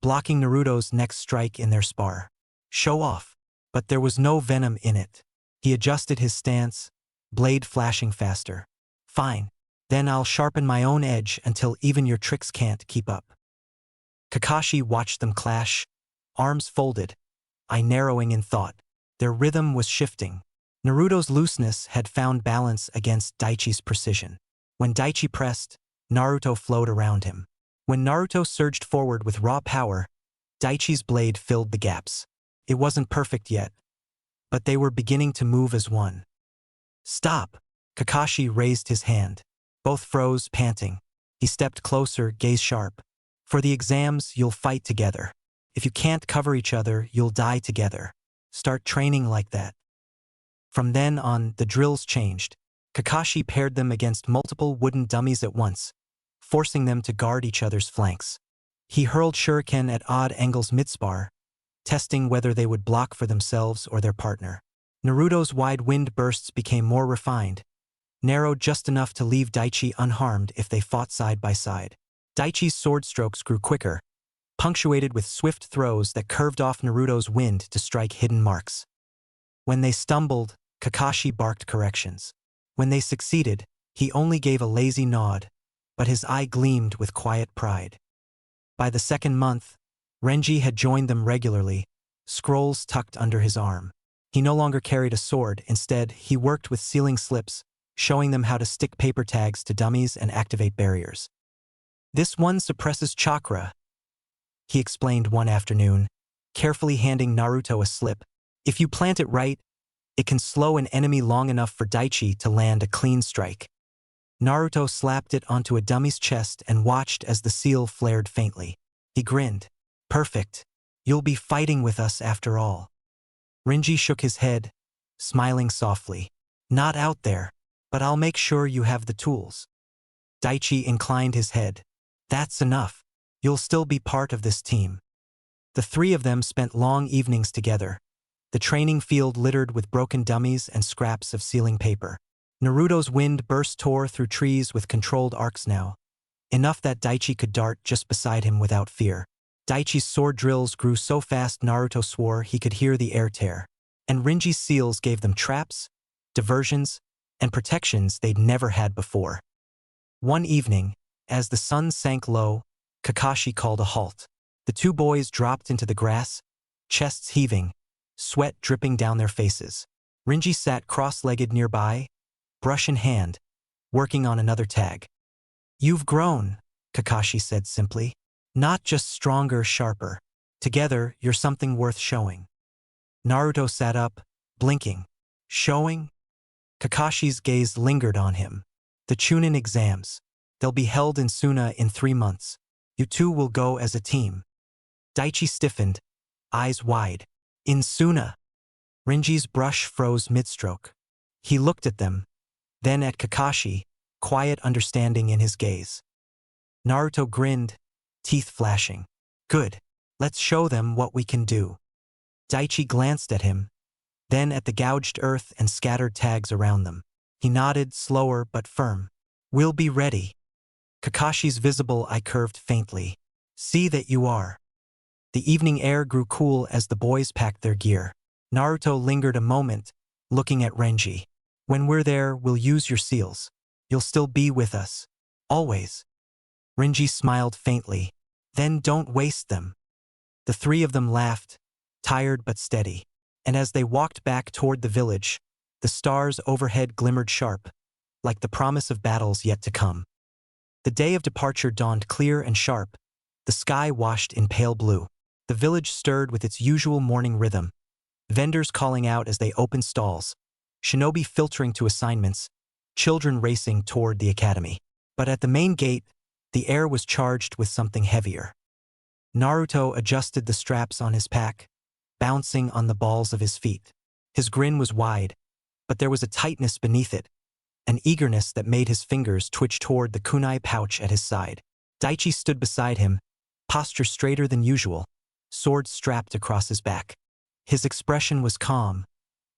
blocking Naruto's next strike in their spar. "Show off." But there was no venom in it. He adjusted his stance, blade flashing faster. "Fine. Then I'll sharpen my own edge until even your tricks can't keep up." Kakashi watched them clash, arms folded, eye narrowing in thought. Their rhythm was shifting. Naruto's looseness had found balance against Daichi's precision. When Daichi pressed, Naruto flowed around him. When Naruto surged forward with raw power, Daichi's blade filled the gaps. It wasn't perfect yet, but they were beginning to move as one. "Stop!" Kakashi raised his hand. Both froze, panting. He stepped closer, gaze sharp. "For the exams, you'll fight together. If you can't cover each other, you'll die together. Start training like that." From then on, the drills changed. Kakashi paired them against multiple wooden dummies at once, forcing them to guard each other's flanks. He hurled shuriken at odd angles mid-spar, testing whether they would block for themselves or their partner. Naruto's wide wind bursts became more refined, narrowed just enough to leave Daichi unharmed if they fought side by side. Daichi's sword strokes grew quicker, punctuated with swift throws that curved off Naruto's wind to strike hidden marks. When they stumbled, Kakashi barked corrections. When they succeeded, he only gave a lazy nod, but his eye gleamed with quiet pride. By the second month, Renji had joined them regularly, scrolls tucked under his arm. He no longer carried a sword. Instead, he worked with sealing slips, showing them how to stick paper tags to dummies and activate barriers. "This one suppresses chakra," he explained one afternoon, carefully handing Naruto a slip. "If you plant it right, it can slow an enemy long enough for Daichi to land a clean strike." Naruto slapped it onto a dummy's chest and watched as the seal flared faintly. He grinned. "Perfect. You'll be fighting with us after all." Renji shook his head, smiling softly. "Not out there, but I'll make sure you have the tools." Daichi inclined his head. "That's enough. You'll still be part of this team." The three of them spent long evenings together, the training field littered with broken dummies and scraps of sealing paper. Naruto's wind burst tore through trees with controlled arcs now, enough that Daichi could dart just beside him without fear. Daichi's sword drills grew so fast Naruto swore he could hear the air tear, and Renji's seals gave them traps, diversions, and protections they'd never had before. One evening, as the sun sank low, Kakashi called a halt. The two boys dropped into the grass, chests heaving, sweat dripping down their faces. Renji sat cross-legged nearby, brush in hand, working on another tag. "You've grown," Kakashi said simply. "Not just stronger, sharper. Together, you're something worth showing." Naruto sat up, blinking. "Showing?" Kakashi's gaze lingered on him. "The Chunin exams. They'll be held in Suna in 3 months. You two will go as a team." Daichi stiffened, eyes wide. "In Suna?" Renji's brush froze mid-stroke. He looked at them, then at Kakashi, quiet understanding in his gaze. Naruto grinned, teeth flashing. "Good. Let's show them what we can do." Daichi glanced at him, then at the gouged earth and scattered tags around them. He nodded, slower but firm. "We'll be ready." Kakashi's visible eye curved faintly. "See that you are." The evening air grew cool as the boys packed their gear. Naruto lingered a moment, looking at Renji. "When we're there, we'll use your seals. You'll still be with us. Always." Renji smiled faintly. "Then don't waste them." The three of them laughed, tired but steady. And as they walked back toward the village, The stars overhead glimmered sharp, like the promise of battles yet to come. The day of departure dawned clear and sharp, the sky washed in pale blue. The village stirred with its usual morning rhythm, vendors calling out as they opened stalls, shinobi filtering to assignments, children racing toward the academy. But at the main gate, the air was charged with something heavier. Naruto adjusted the straps on his pack, bouncing on the balls of his feet. His grin was wide, but there was a tightness beneath it, an eagerness that made his fingers twitch toward the kunai pouch at his side. Daichi stood beside him, posture straighter than usual, sword strapped across his back. His expression was calm,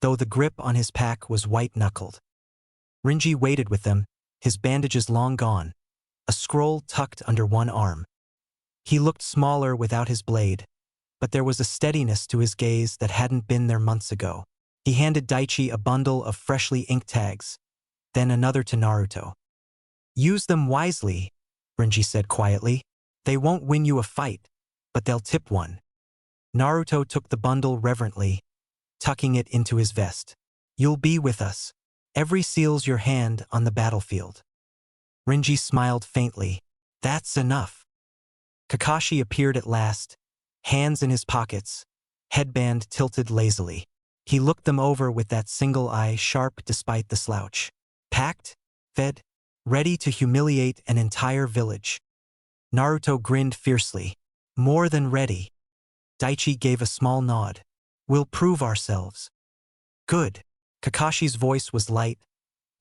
though the grip on his pack was white-knuckled. Renji waited with them, his bandages long gone, a scroll tucked under one arm. He looked smaller without his blade, but there was a steadiness to his gaze that hadn't been there months ago. He handed Daichi a bundle of freshly inked tags, then another to Naruto. "Use them wisely," Renji said quietly. "They won't win you a fight, but they'll tip one." Naruto took the bundle reverently, tucking it into his vest. "You'll be with us. Every seals your hand on the battlefield." Renji smiled faintly. "That's enough." Kakashi appeared at last, hands in his pockets, headband tilted lazily. He looked them over with that single eye sharp despite the slouch. Packed, fed, ready to humiliate an entire village. Naruto grinned fiercely. "More than ready." Daichi gave a small nod. "We'll prove ourselves." "Good." Kakashi's voice was light,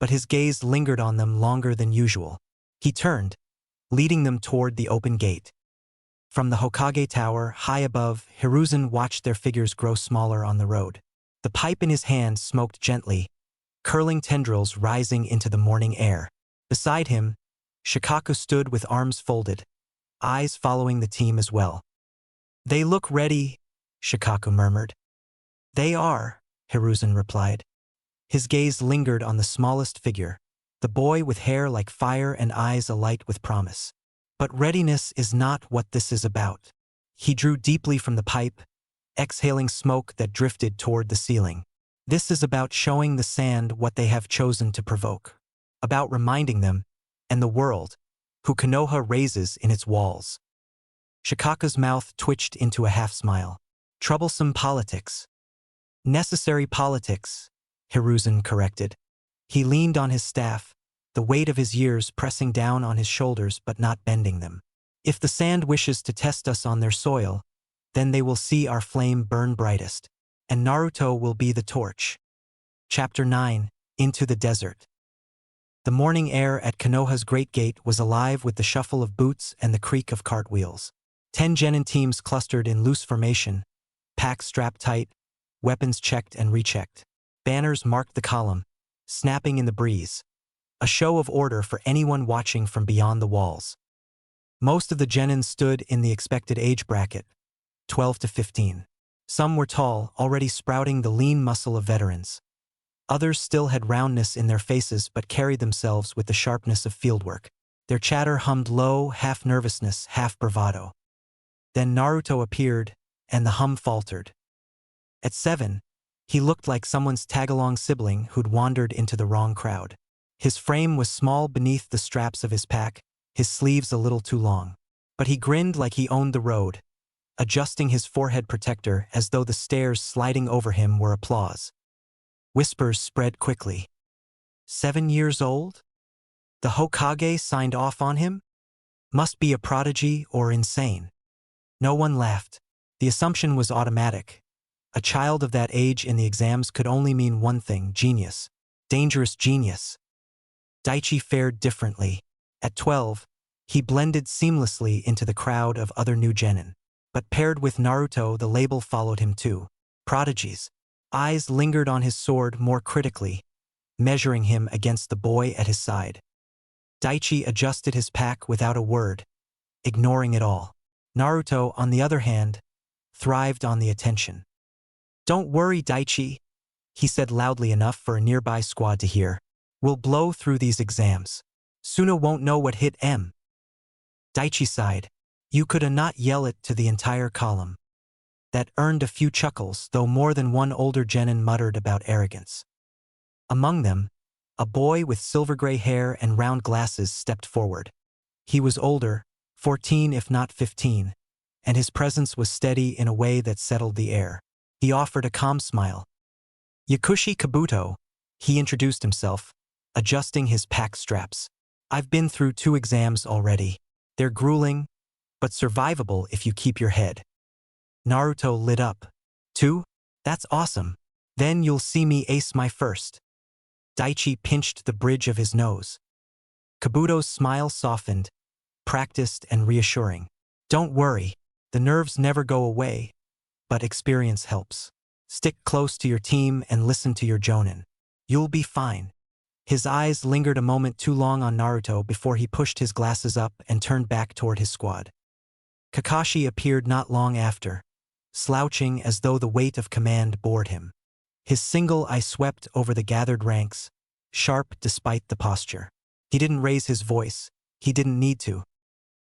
but his gaze lingered on them longer than usual. He turned, leading them toward the open gate. From the Hokage tower, high above, Hiruzen watched their figures grow smaller on the road. The pipe in his hand smoked gently, curling tendrils rising into the morning air. Beside him, Shikaku stood with arms folded, eyes following the team as well. "They look ready," Shikaku murmured. "They are," Hiruzen replied. His gaze lingered on the smallest figure, the boy with hair like fire and eyes alight with promise. "But readiness is not what this is about." He drew deeply from the pipe, exhaling smoke that drifted toward the ceiling. "This is about showing the sand what they have chosen to provoke. About reminding them, and the world, who Konoha raises in its walls." Shikaku's mouth twitched into a half-smile. "Troublesome politics." "Necessary politics," Hiruzen corrected. He leaned on his staff, the weight of his years pressing down on his shoulders but not bending them. "If the sand wishes to test us on their soil, then they will see our flame burn brightest, and Naruto will be the torch." Chapter 9, Into the Desert. The morning air at Konoha's Great Gate was alive with the shuffle of boots and the creak of cartwheels. 10 genin teams clustered in loose formation, packs strapped tight, weapons checked and rechecked. Banners marked the column, snapping in the breeze, a show of order for anyone watching from beyond the walls. Most of the genin stood in the expected age bracket, 12 to 15. Some were tall, already sprouting the lean muscle of veterans. Others still had roundness in their faces but carried themselves with the sharpness of fieldwork. Their chatter hummed low, half nervousness, half bravado. Then Naruto appeared, and the hum faltered. At 7, he looked like someone's tag-along sibling who'd wandered into the wrong crowd. His frame was small beneath the straps of his pack, his sleeves a little too long. But he grinned like he owned the road, adjusting his forehead protector as though the stairs sliding over him were applause. Whispers spread quickly. 7 years old? The Hokage signed off on him? Must be a prodigy or insane. No one laughed. The assumption was automatic. A child of that age in the exams could only mean one thing: genius. Dangerous genius. Daichi fared differently. At 12, he blended seamlessly into the crowd of other new genin. But paired with Naruto, the label followed him too. Prodigies. Eyes lingered on his sword more critically, measuring him against the boy at his side. Daichi adjusted his pack without a word, ignoring it all. Naruto, on the other hand, thrived on the attention. "Don't worry, Daichi," he said loudly enough for a nearby squad to hear. "We'll blow through these exams. Suna won't know what hit M." Daichi sighed. "You coulda not yell it to the entire column." That earned a few chuckles, though more than one older genin muttered about arrogance. Among them, a boy with silver-gray hair and round glasses stepped forward. He was older, 14 if not 15, and his presence was steady in a way that settled the air. He offered a calm smile. Yakushi Kabuto, he introduced himself, adjusting his pack straps. I've been through 2 exams already. They're grueling, but survivable if you keep your head. Naruto lit up. 2? That's awesome. Then you'll see me ace my first. Daichi pinched the bridge of his nose. Kabuto's smile softened, practiced and reassuring. Don't worry, the nerves never go away, but experience helps. Stick close to your team and listen to your jonin. You'll be fine. His eyes lingered a moment too long on Naruto before he pushed his glasses up and turned back toward his squad. Kakashi appeared not long after, slouching as though the weight of command bored him. His single eye swept over the gathered ranks, sharp despite the posture. He didn't raise his voice. He didn't need to.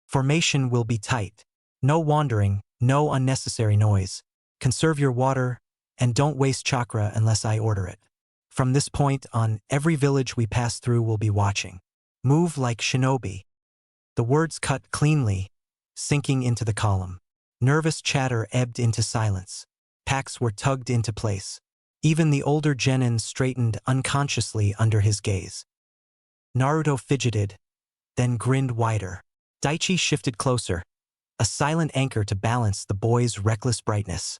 Formation will be tight. No wandering, no unnecessary noise. Conserve your water, and don't waste chakra unless I order it. From this point on, every village we pass through will be watching. Move like shinobi. The words cut cleanly, sinking into the column. Nervous chatter ebbed into silence. Packs were tugged into place. Even the older genin straightened unconsciously under his gaze. Naruto fidgeted, then grinned wider. Daichi shifted closer, a silent anchor to balance the boy's reckless brightness.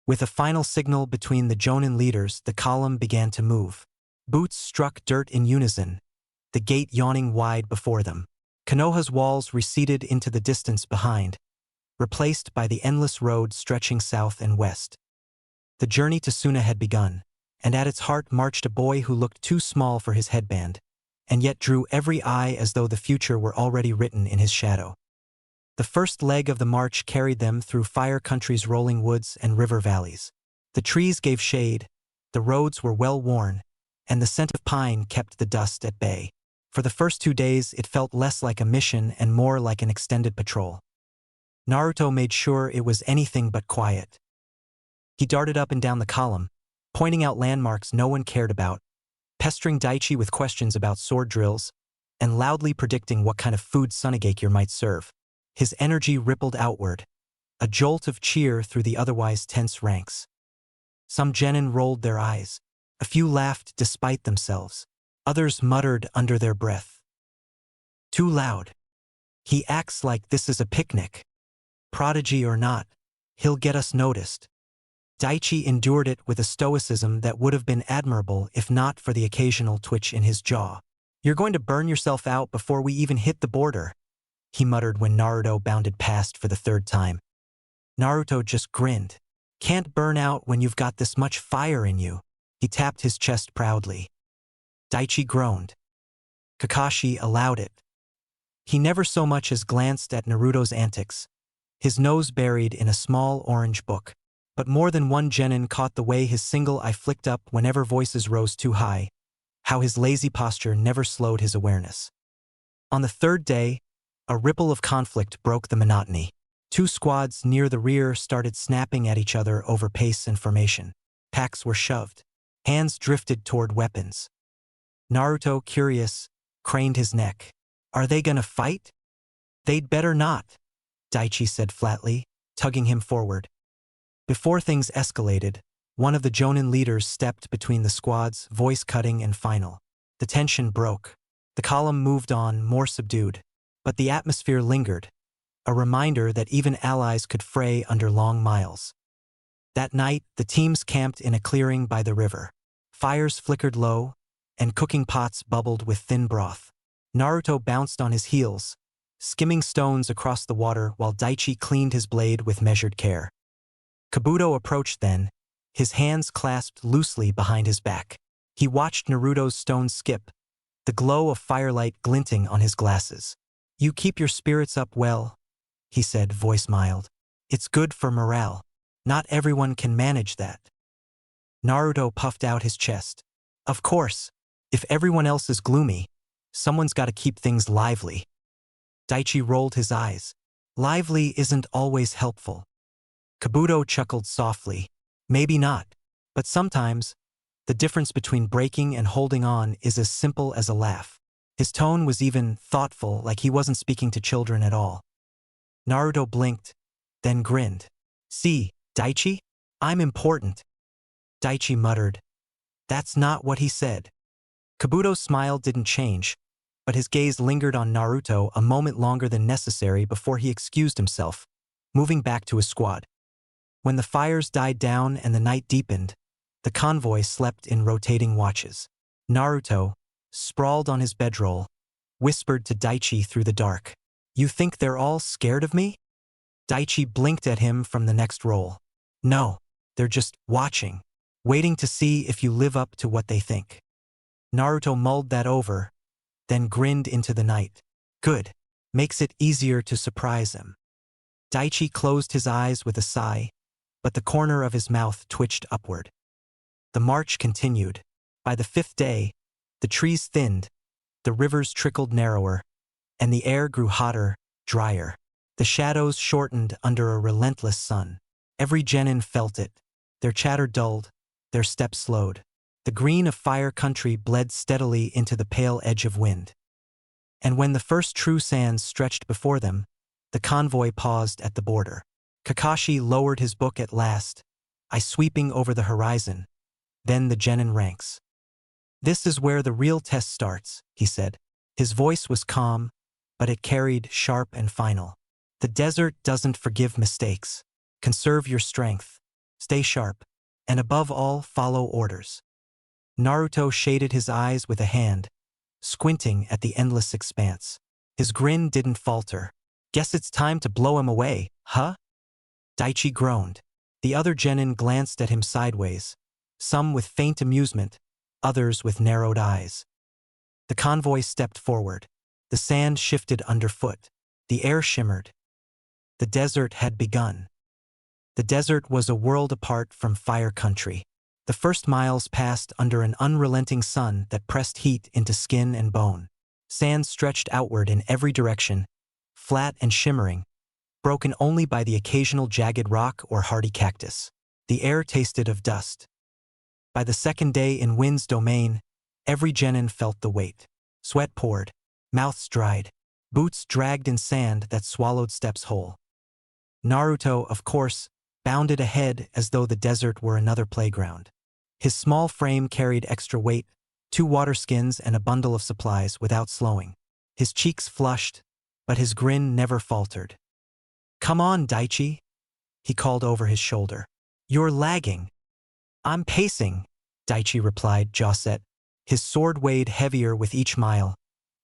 With a final signal between the jonin leaders, the column began to move. Boots struck dirt in unison, the gate yawning wide before them. Konoha's walls receded into the distance behind, replaced by the endless road stretching south and west. The journey to Suna had begun, and at its heart marched a boy who looked too small for his headband, and yet drew every eye as though the future were already written in his shadow. The first leg of the march carried them through Fire Country's rolling woods and river valleys. The trees gave shade, the roads were well worn, and the scent of pine kept the dust at bay. For the first 2 days, it felt less like a mission and more like an extended patrol. Naruto made sure it was anything but quiet. He darted up and down the column, pointing out landmarks no one cared about, pestering Daichi with questions about sword drills, and loudly predicting what kind of food Sunagakure might serve. His energy rippled outward, a jolt of cheer through the otherwise tense ranks. Some genin rolled their eyes. A few laughed despite themselves. Others muttered under their breath. Too loud. He acts like this is a picnic. Prodigy or not, he'll get us noticed. Daichi endured it with a stoicism that would have been admirable if not for the occasional twitch in his jaw. You're going to burn yourself out before we even hit the border, he muttered when Naruto bounded past for the 3rd time. Naruto just grinned. Can't burn out when you've got this much fire in you. He tapped his chest proudly. Daichi groaned. Kakashi allowed it. He never so much as glanced at Naruto's antics, his nose buried in a small orange book. But more than one genin caught the way his single eye flicked up whenever voices rose too high, how his lazy posture never slowed his awareness. On the 3rd day, a ripple of conflict broke the monotony. 2 squads near the rear started snapping at each other over pace and formation. Packs were shoved. Hands drifted toward weapons. Naruto, curious, craned his neck. Are they gonna fight? They'd better not, Daichi said flatly, tugging him forward. Before things escalated, one of the jonin leaders stepped between the squads, voice cutting and final. The tension broke. The column moved on, more subdued. But the atmosphere lingered, a reminder that even allies could fray under long miles. That night, the teams camped in a clearing by the river. Fires flickered low, and cooking pots bubbled with thin broth. Naruto bounced on his heels, skimming stones across the water while Daichi cleaned his blade with measured care. Kabuto approached then, his hands clasped loosely behind his back. He watched Naruto's stones skip, the glow of firelight glinting on his glasses. You keep your spirits up well, he said, voice mild. It's good for morale. Not everyone can manage that. Naruto puffed out his chest. Of course, if everyone else is gloomy, someone's got to keep things lively. Daichi rolled his eyes. Lively isn't always helpful. Kabuto chuckled softly. Maybe not, but sometimes, The difference between breaking and holding on is as simple as a laugh. His tone was even thoughtful, like he wasn't speaking to children at all. Naruto blinked, then grinned. "See, Daichi? I'm important." Daichi muttered. "That's not what he said." Kabuto's smile didn't change, but his gaze lingered on Naruto a moment longer than necessary before he excused himself, moving back to his squad. When the fires died down and the night deepened, the convoy slept in rotating watches. Naruto, sprawled on his bedroll, whispered to Daichi through the dark. "You think they're all scared of me?" Daichi blinked at him from the next roll. "No, they're just watching, waiting to see if you live up to what they think." Naruto mulled that over, then grinned into the night. "Good. Makes it easier to surprise them." Daichi closed his eyes with a sigh, but the corner of his mouth twitched upward. The march continued. By the 5th day, the trees thinned, the rivers trickled narrower, and the air grew hotter, drier. The shadows shortened under a relentless sun. Every genin felt it. Their chatter dulled, their steps slowed. The green of fire country bled steadily into the pale edge of wind. And when the first true sands stretched before them, the convoy paused at the border. Kakashi lowered his book at last, eye sweeping over the horizon, then the genin ranks. "This is where the real test starts," he said. His voice was calm, but it carried sharp and final. "The desert doesn't forgive mistakes. Conserve your strength, stay sharp, and above all, follow orders." Naruto shaded his eyes with a hand, squinting at the endless expanse. His grin didn't falter. "Guess it's time to blow him away, huh?" Daichi groaned. The other genin glanced at him sideways, some with faint amusement, others with narrowed eyes. The convoy stepped forward. The sand shifted underfoot. The air shimmered. The desert had begun. The desert was a world apart from fire country. The first miles passed under an unrelenting sun that pressed heat into skin and bone. Sand stretched outward in every direction, flat and shimmering, broken only by the occasional jagged rock or hardy cactus. The air tasted of dust. By the 2nd day in Wind's domain, every genin felt the weight. Sweat poured, mouths dried, boots dragged in sand that swallowed steps whole. Naruto, of course, bounded ahead as though the desert were another playground. His small frame carried extra weight, 2 water skins and a bundle of supplies without slowing. His cheeks flushed, but his grin never faltered. "Come on, Daichi," he called over his shoulder. "You're lagging." "I'm pacing," Daichi replied, jaw set. His sword weighed heavier with each mile,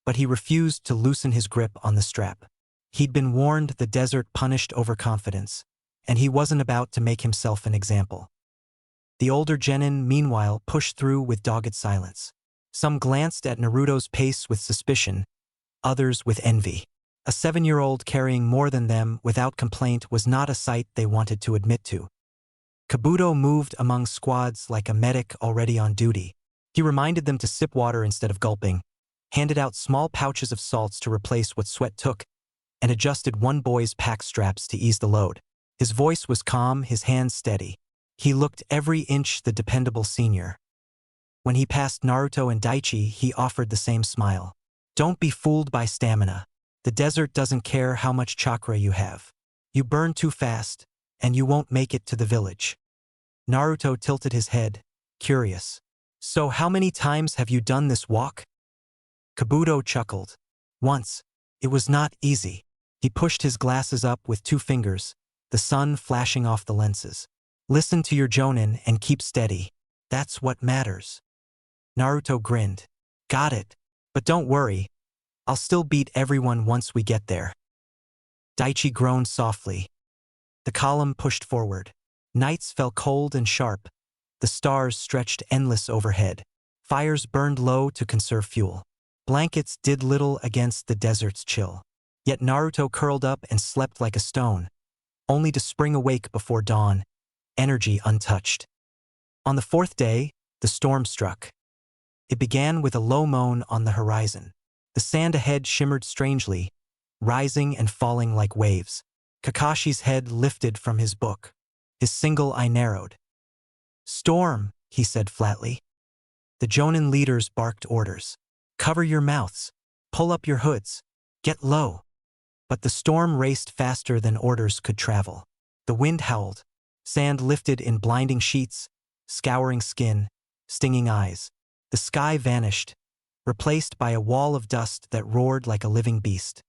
but he refused to loosen his grip on the strap. He'd been warned the desert punished overconfidence, and he wasn't about to make himself an example. The older genin, meanwhile, pushed through with dogged silence. Some glanced at Naruto's pace with suspicion, others with envy. A 7-year-old carrying more than them without complaint was not a sight they wanted to admit to. Kabuto moved among squads like a medic already on duty. He reminded them to sip water instead of gulping, handed out small pouches of salts to replace what sweat took, and adjusted one boy's pack straps to ease the load. His voice was calm, his hands steady. He looked every inch the dependable senior. When he passed Naruto and Daichi, he offered the same smile. "Don't be fooled by stamina. The desert doesn't care how much chakra you have. You burn too fast, and you won't make it to the village." Naruto tilted his head, curious. "So how many times have you done this walk?" Kabuto chuckled. "Once. It was not easy." He pushed his glasses up with 2 fingers, the sun flashing off the lenses. "Listen to your jonin and keep steady. That's what matters." Naruto grinned. "Got it. But don't worry. I'll still beat everyone once we get there." Daichi groaned softly. The column pushed forward. Nights fell cold and sharp. The stars stretched endless overhead. Fires burned low to conserve fuel. Blankets did little against the desert's chill. Yet Naruto curled up and slept like a stone, only to spring awake before dawn, energy untouched. On the 4th day, the storm struck. It began with a low moan on the horizon. The sand ahead shimmered strangely, rising and falling like waves. Kakashi's head lifted from his book. His single eye narrowed. "Storm," he said flatly. The Jonin leaders barked orders. Cover your mouths. Pull up your hoods. Get low. But the storm raced faster than orders could travel. The wind howled. Sand lifted in blinding sheets, scouring skin, stinging eyes. The sky vanished, replaced by a wall of dust that roared like a living beast.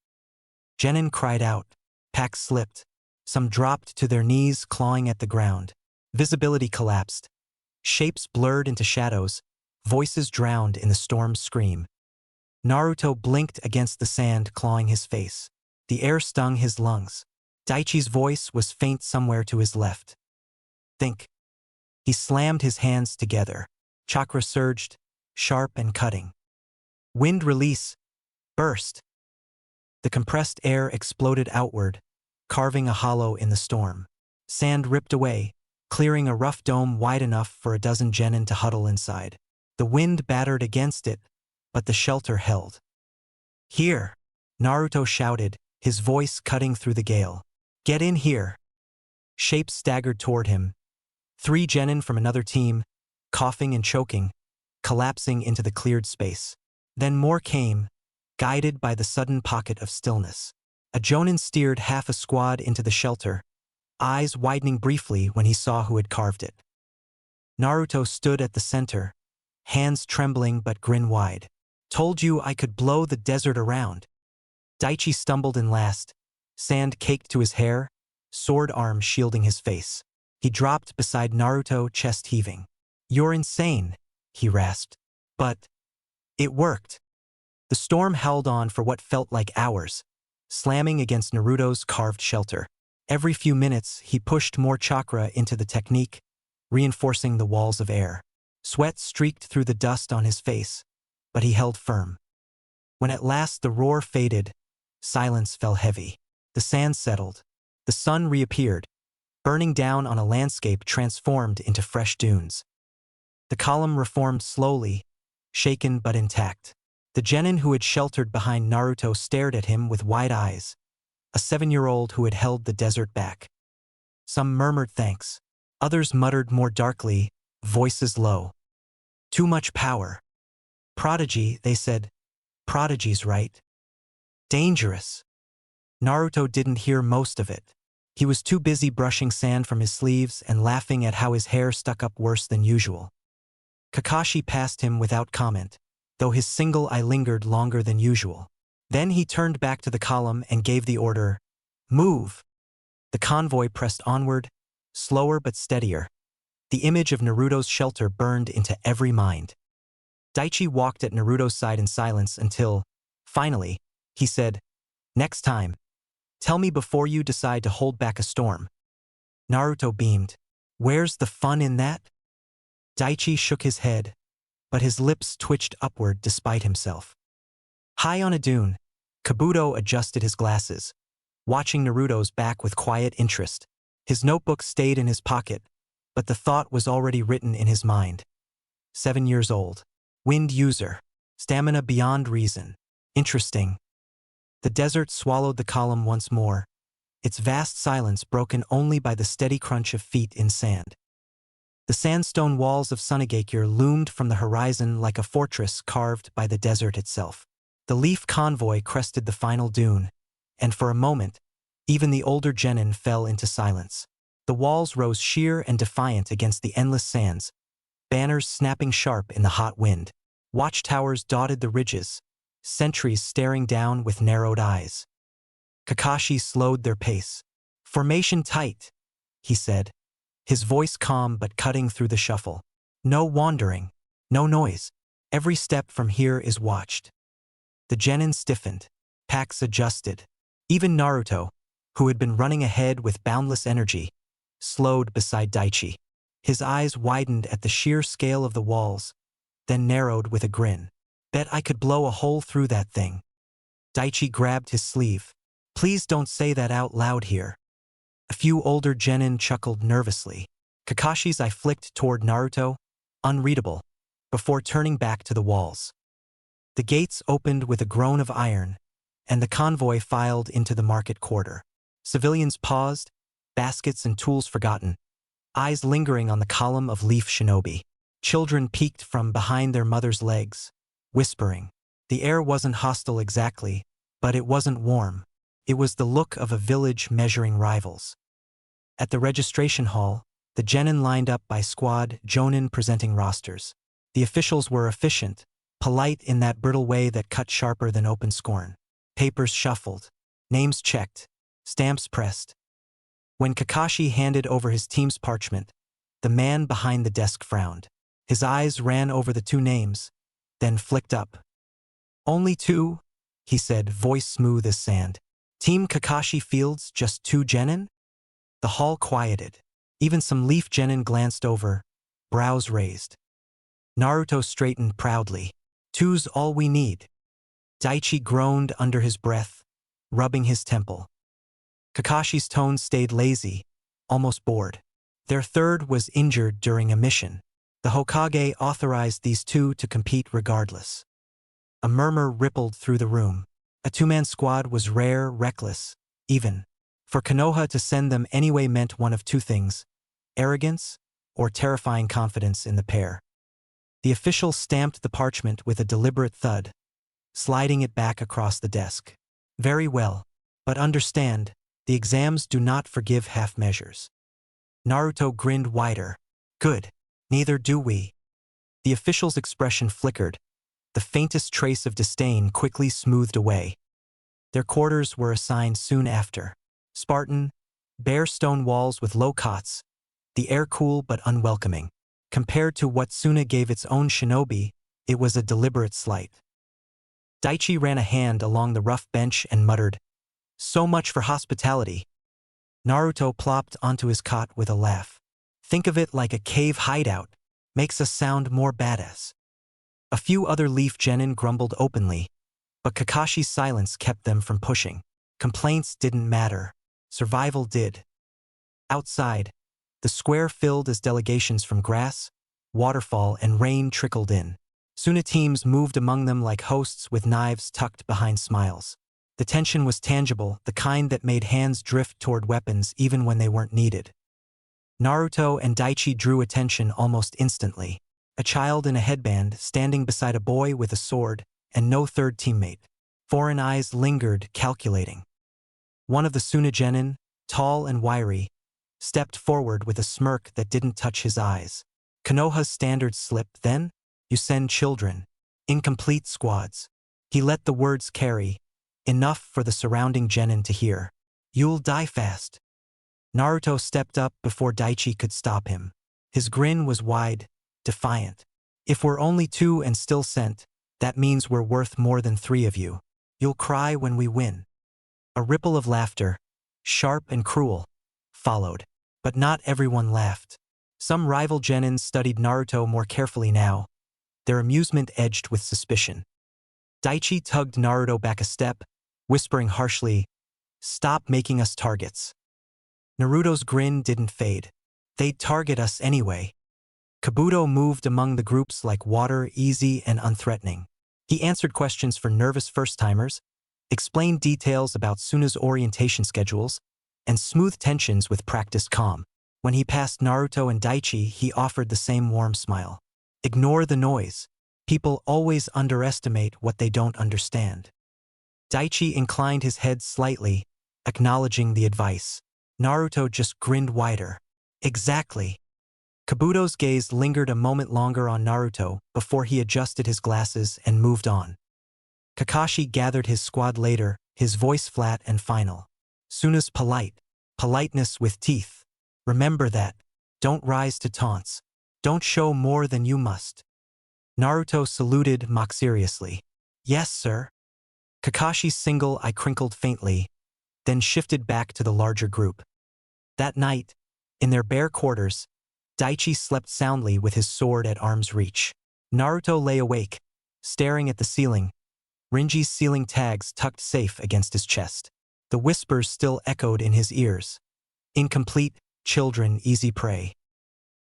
Genin cried out. Packs slipped. Some dropped to their knees, clawing at the ground. Visibility collapsed. Shapes blurred into shadows, voices drowned in the storm's scream. Naruto blinked against the sand, clawing his face. The air stung his lungs. Daichi's voice was faint somewhere to his left. Think. He slammed his hands together. Chakra surged, sharp and cutting. Wind release. Burst. The compressed air exploded outward, carving a hollow in the storm. Sand ripped away, clearing a rough dome wide enough for a dozen genin to huddle inside. The wind battered against it, but the shelter held. Here! Naruto shouted, his voice cutting through the gale. Get in here! Shapes staggered toward him. 3 genin from another team, coughing and choking, collapsing into the cleared space. Then more came, guided by the sudden pocket of stillness. A jonin steered half a squad into the shelter, eyes widening briefly when he saw who had carved it. Naruto stood at the center, hands trembling but grin wide. Told you I could blow the desert around. Daichi stumbled in last, sand caked to his hair, sword arm shielding his face. He dropped beside Naruto, chest heaving. You're insane, he rasped. But it worked. The storm held on for what felt like hours, slamming against Naruto's carved shelter. Every few minutes, he pushed more chakra into the technique, reinforcing the walls of air. Sweat streaked through the dust on his face, but he held firm. When at last the roar faded, silence fell heavy. The sand settled. The sun reappeared, burning down on a landscape transformed into fresh dunes. The column reformed slowly, shaken but intact. The genin who had sheltered behind Naruto stared at him with wide eyes, a 7-year-old who had held the desert back. Some murmured thanks. Others muttered more darkly, voices low. Too much power. Prodigy, they said. Prodigy's right. Dangerous. Naruto didn't hear most of it. He was too busy brushing sand from his sleeves and laughing at how his hair stuck up worse than usual. Kakashi passed him without comment, though his single eye lingered longer than usual. Then he turned back to the column and gave the order, move. The convoy pressed onward, slower but steadier. The image of Naruto's shelter burned into every mind. Daichi walked at Naruto's side in silence until, finally, he said, next time, tell me before you decide to hold back a storm. Naruto beamed. Where's the fun in that? Daichi shook his head, but his lips twitched upward despite himself. High on a dune, Kabuto adjusted his glasses, watching Naruto's back with quiet interest. His notebook stayed in his pocket, but the thought was already written in his mind. 7 years old. Wind user. Stamina beyond reason. Interesting. The desert swallowed the column once more, its vast silence broken only by the steady crunch of feet in sand. The sandstone walls of Sunagakure loomed from the horizon like a fortress carved by the desert itself. The leaf convoy crested the final dune, and for a moment, even the older genin fell into silence. The walls rose sheer and defiant against the endless sands, banners snapping sharp in the hot wind. Watchtowers dotted the ridges, sentries staring down with narrowed eyes. Kakashi slowed their pace. Formation tight, he said, his voice calm but cutting through the shuffle. No wandering, no noise. Every step from here is watched. The genin stiffened, packs adjusted. Even Naruto, who had been running ahead with boundless energy, slowed beside Daichi. His eyes widened at the sheer scale of the walls, then narrowed with a grin. Bet I could blow a hole through that thing. Daichi grabbed his sleeve. Please don't say that out loud here. A few older genin chuckled nervously. Kakashi's eye flicked toward Naruto, unreadable, before turning back to the walls. The gates opened with a groan of iron, and the convoy filed into the market quarter. Civilians paused, baskets and tools forgotten, eyes lingering on the column of leaf shinobi. Children peeked from behind their mother's legs, whispering. The air wasn't hostile exactly, but it wasn't warm. It was the look of a village measuring rivals. At the registration hall, the genin lined up by squad, jonin presenting rosters. The officials were efficient, polite in that brittle way that cut sharper than open scorn. Papers shuffled, names checked, stamps pressed. When Kakashi handed over his team's parchment, the man behind the desk frowned. His eyes ran over the two names, then flicked up. "Only two?" he said, voice smooth as sand. "Team Kakashi fields just two genin?" The hall quieted. Even some leaf genin glanced over, brows raised. Naruto straightened proudly. "Two's all we need." Daichi groaned under his breath, rubbing his temple. Kakashi's tone stayed lazy, almost bored. Their third was injured during a mission. The Hokage authorized these two to compete regardless. A murmur rippled through the room. A two-man squad was rare, reckless, even. For Konoha to send them anyway meant one of two things: arrogance or terrifying confidence in the pair. The official stamped the parchment with a deliberate thud, sliding it back across the desk. "Very well, but understand, the exams do not forgive half measures." Naruto grinned wider. "Good. Neither do we." The official's expression flickered, the faintest trace of disdain quickly smoothed away. Their quarters were assigned soon after. Spartan, bare stone walls with low cots, the air cool but unwelcoming. Compared to what Suna gave its own shinobi, it was a deliberate slight. Daichi ran a hand along the rough bench and muttered, "So much for hospitality." Naruto plopped onto his cot with a laugh. "Think of it like a cave hideout. Makes us sound more badass." A few other leaf genin grumbled openly, but Kakashi's silence kept them from pushing. Complaints didn't matter. Survival did. Outside, the square filled as delegations from grass, waterfall, and rain trickled in. Suna teams moved among them like hosts with knives tucked behind smiles. The tension was tangible, the kind that made hands drift toward weapons even when they weren't needed. Naruto and Daichi drew attention almost instantly. A child in a headband standing beside a boy with a sword, and no third teammate. Foreign eyes lingered, calculating. One of the Suna genin, tall and wiry, stepped forward with a smirk that didn't touch his eyes. Konoha's standard slip, "Then, you send children. Incomplete squads." He let the words carry, enough for the surrounding genin to hear. "You'll die fast." Naruto stepped up before Daichi could stop him. His grin was wide, defiant. "If we're only two and still sent, that means we're worth more than three of you. You'll cry when we win." A ripple of laughter, sharp and cruel, followed. But not everyone laughed. Some rival genins studied Naruto more carefully now, their amusement edged with suspicion. Daichi tugged Naruto back a step, whispering harshly, "Stop making us targets." Naruto's grin didn't fade. "They'd target us anyway." Kabuto moved among the groups like water, easy and unthreatening. He answered questions for nervous first-timers, explained details about Suna's orientation schedules, and smoothed tensions with practiced calm. When he passed Naruto and Daichi, he offered the same warm smile. "Ignore the noise. People always underestimate what they don't understand." Daichi inclined his head slightly, acknowledging the advice. Naruto just grinned wider. "Exactly." Kabuto's gaze lingered a moment longer on Naruto before he adjusted his glasses and moved on. Kakashi gathered his squad later, his voice flat and final. "Suna's polite. Politeness with teeth. Remember that. Don't rise to taunts. Don't show more than you must." Naruto saluted mock seriously. "Yes, sir." Kakashi's single eye crinkled faintly, then shifted back to the larger group. That night, in their bare quarters, Daichi slept soundly with his sword at arm's reach. Naruto lay awake, staring at the ceiling, Renji's ceiling tags tucked safe against his chest. The whispers still echoed in his ears. "Incomplete, children, easy prey."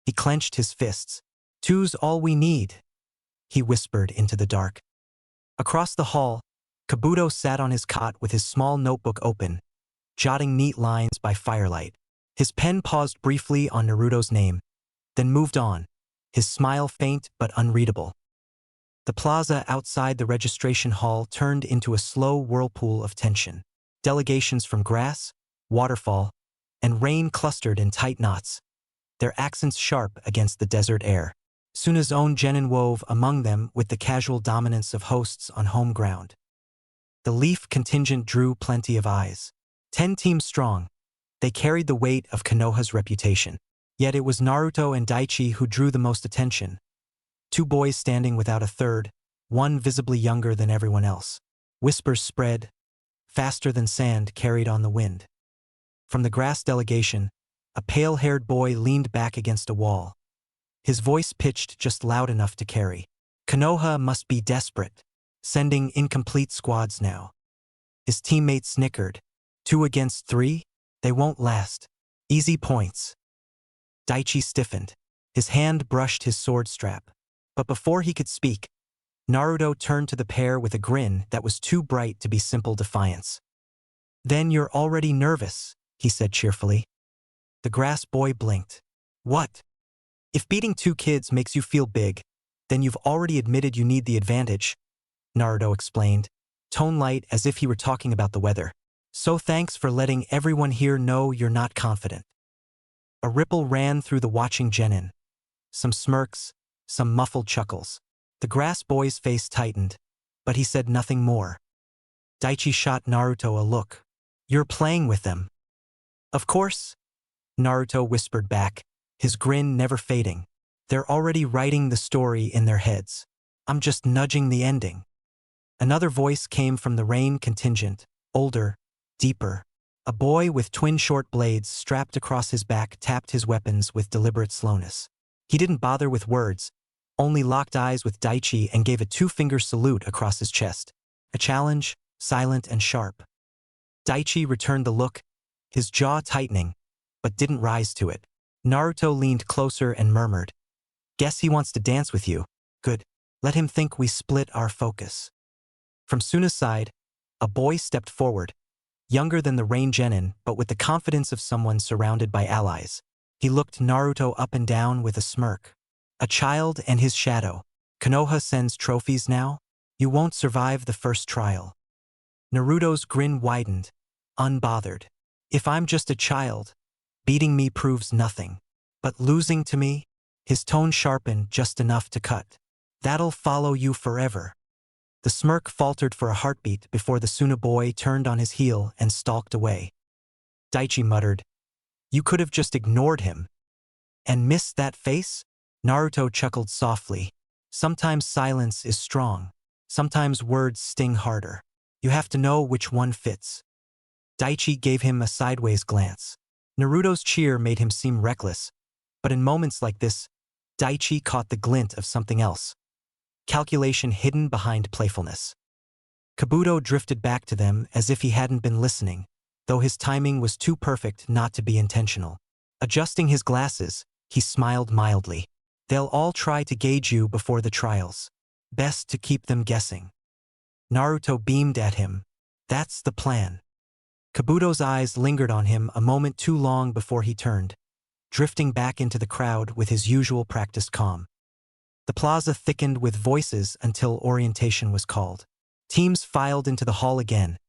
He clenched his fists. "Two's all we need," he whispered into the dark. Across the hall, Kabuto sat on his cot with his small notebook open, jotting neat lines by firelight. His pen paused briefly on Naruto's name, then moved on, his smile faint but unreadable. The plaza outside the registration hall turned into a slow whirlpool of tension. Delegations from grass, waterfall, and rain clustered in tight knots, their accents sharp against the desert air. Suna's own genin wove among them with the casual dominance of hosts on home ground. The Leaf contingent drew plenty of eyes. 10 teams strong, they carried the weight of Konoha's reputation. Yet it was Naruto and Daichi who drew the most attention. 2 boys standing without a third, one visibly younger than everyone else. Whispers spread, faster than sand carried on the wind. From the grass delegation, a pale-haired boy leaned back against a wall. His voice pitched just loud enough to carry. Konoha must be desperate, sending incomplete squads now. His teammates snickered. 2 against 3? They won't last. Easy points. Daichi stiffened. His hand brushed his sword strap. But before he could speak, Naruto turned to the pair with a grin that was too bright to be simple defiance. "Then you're already nervous," he said cheerfully. The grass boy blinked. "What? If beating 2 kids makes you feel big, then you've already admitted you need the advantage," Naruto explained, tone light as if he were talking about the weather. "So thanks for letting everyone here know you're not confident." A ripple ran through the watching genin. Some smirks, some muffled chuckles. The grass boy's face tightened, but he said nothing more. Daichi shot Naruto a look. "You're playing with them." "Of course," Naruto whispered back, his grin never fading. "They're already writing the story in their heads. I'm just nudging the ending." Another voice came from the rain contingent, older, deeper. A boy with twin short blades strapped across his back tapped his weapons with deliberate slowness. He didn't bother with words, only locked eyes with Daichi and gave a 2-finger salute across his chest. A challenge, silent and sharp. Daichi returned the look, his jaw tightening, but didn't rise to it. Naruto leaned closer and murmured, "Guess he wants to dance with you. Good. Let him think we split our focus." From Suna's side, a boy stepped forward, younger than the rain genin but with the confidence of someone surrounded by allies. He looked Naruto up and down with a smirk. "A child and his shadow. Konoha sends trophies now? You won't survive the first trial." Naruto's grin widened, unbothered. "If I'm just a child, beating me proves nothing. But losing to me?" His tone sharpened just enough to cut. "That'll follow you forever." The smirk faltered for a heartbeat before the Suna boy turned on his heel and stalked away. Daichi muttered, "You could have just ignored him." "And missed that face?" Naruto chuckled softly. "Sometimes silence is strong. Sometimes words sting harder. You have to know which one fits." Daichi gave him a sideways glance. Naruto's cheer made him seem reckless, but in moments like this, Daichi caught the glint of something else. Calculation hidden behind playfulness. Kabuto drifted back to them as if he hadn't been listening, though his timing was too perfect not to be intentional. Adjusting his glasses, he smiled mildly. "They'll all try to gauge you before the trials. Best to keep them guessing." Naruto beamed at him. "That's the plan." Kabuto's eyes lingered on him a moment too long before he turned, drifting back into the crowd with his usual practiced calm. The plaza thickened with voices until orientation was called. Teams filed into the hall again,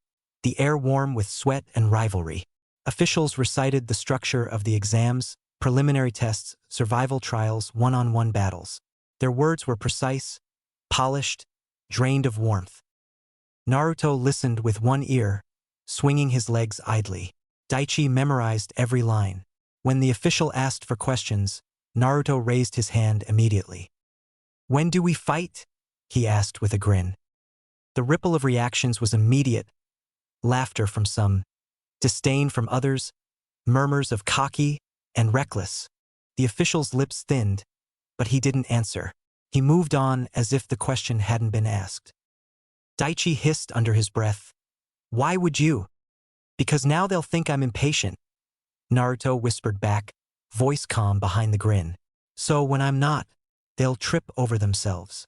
the air warm with sweat and rivalry. Officials recited the structure of the exams, preliminary tests, survival trials, one-on-one battles. Their words were precise, polished, drained of warmth. Naruto listened with one ear, swinging his legs idly. Daichi memorized every line. When the official asked for questions, Naruto raised his hand immediately. "When do we fight?" he asked with a grin. The ripple of reactions was immediate. Laughter from some, disdain from others, murmurs of cocky and reckless. The official's lips thinned, but he didn't answer. He moved on as if the question hadn't been asked. Daichi hissed under his breath. "Why would you?" "Because now they'll think I'm impatient," Naruto whispered back, voice calm behind the grin. "So when I'm not, they'll trip over themselves."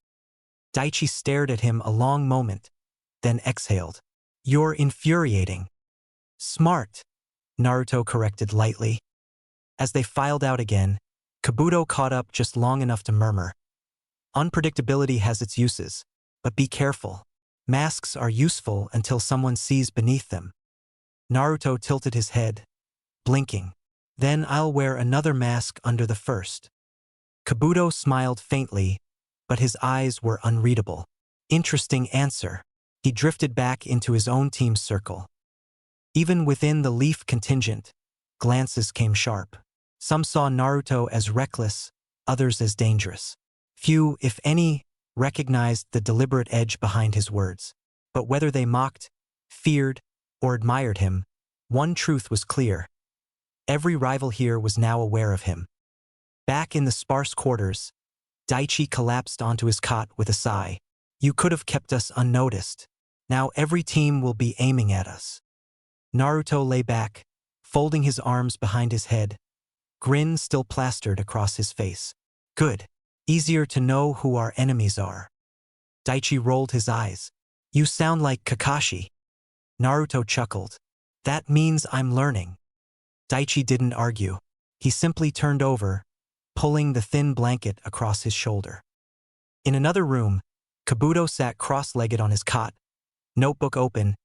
Daichi stared at him a long moment, then exhaled. "You're infuriating." "Smart," Naruto corrected lightly. As they filed out again, Kabuto caught up just long enough to murmur. Unpredictability has its uses, but be careful. Masks are useful until someone sees beneath them. Naruto tilted his head, blinking. Then I'll wear another mask under the first. Kabuto smiled faintly, but his eyes were unreadable. Interesting answer. He drifted back into his own team's circle. Even within the Leaf contingent, glances came sharp. Some saw Naruto as reckless, others as dangerous. Few, if any, recognized the deliberate edge behind his words. But whether they mocked, feared, or admired him, one truth was clear. Every rival here was now aware of him. Back in the sparse quarters, Daichi collapsed onto his cot with a sigh. You could have kept us unnoticed. Now every team will be aiming at us. Naruto lay back, folding his arms behind his head, grin still plastered across his face. Good. Easier to know who our enemies are. Daichi rolled his eyes. You sound like Kakashi. Naruto chuckled. That means I'm learning. Daichi didn't argue. He simply turned over, pulling the thin blanket across his shoulder. In another room, Kabuto sat cross-legged on his cot, notebook open,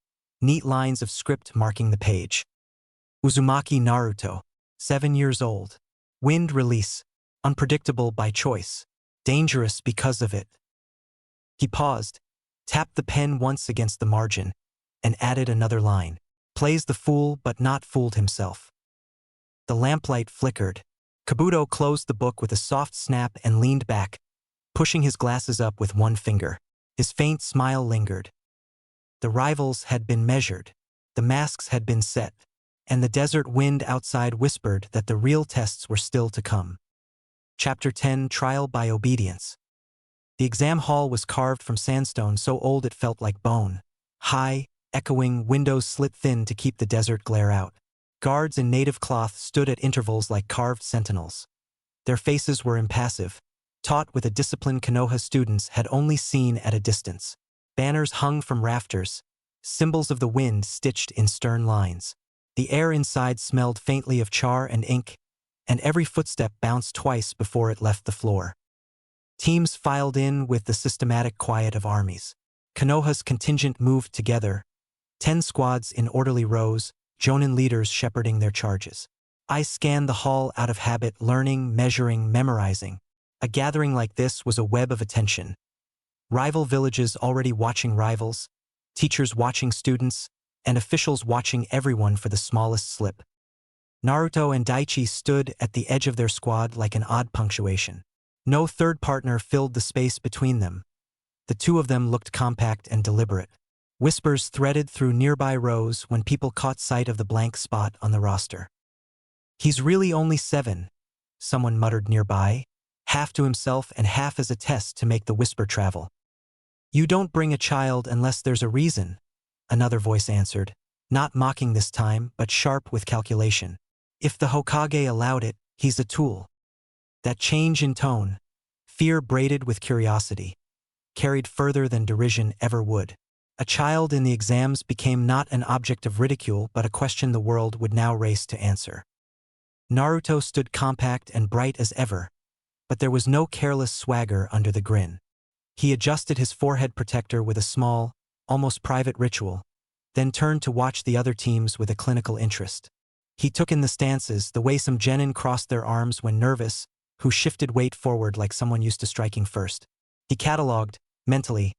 neat lines of script marking the page. Uzumaki Naruto, 7 years old. Wind release, unpredictable by choice, dangerous because of it. He paused, tapped the pen once against the margin, and added another line. Plays the fool but not fooled himself. The lamplight flickered. Kabuto closed the book with a soft snap and leaned back, pushing his glasses up with one finger. His faint smile lingered. The rivals had been measured, the masks had been set, and the desert wind outside whispered that the real tests were still to come. Chapter 10, Trial by Obedience. The exam hall was carved from sandstone so old it felt like bone. High, echoing windows slit thin to keep the desert glare out. Guards in native cloth stood at intervals like carved sentinels. Their faces were impassive, taught with a discipline Konoha students had only seen at a distance. Banners hung from rafters, symbols of the wind stitched in stern lines. The air inside smelled faintly of char and ink, and every footstep bounced twice before it left the floor. Teams filed in with the systematic quiet of armies. Konoha's contingent moved together, 10 squads in orderly rows, Jonin leaders shepherding their charges. I scanned the hall out of habit, learning, measuring, memorizing. A gathering like this was a web of attention. Rival villages already watching rivals, teachers watching students, and officials watching everyone for the smallest slip. Naruto and Daichi stood at the edge of their squad like an odd punctuation. No third partner filled the space between them. The two of them looked compact and deliberate. Whispers threaded through nearby rows when people caught sight of the blank spot on the roster. He's really only 7, someone muttered nearby, half to himself and half as a test to make the whisper travel. You don't bring a child unless there's a reason, another voice answered, not mocking this time but sharp with calculation. If the Hokage allowed it, he's a tool. That change in tone, fear braided with curiosity, carried further than derision ever would. A child in the exams became not an object of ridicule but a question the world would now race to answer. Naruto stood compact and bright as ever, but there was no careless swagger under the grin. He adjusted his forehead protector with a small, almost private ritual, then turned to watch the other teams with a clinical interest. He took in the stances, the way some genin crossed their arms when nervous, who shifted weight forward like someone used to striking first. He catalogued, mentally,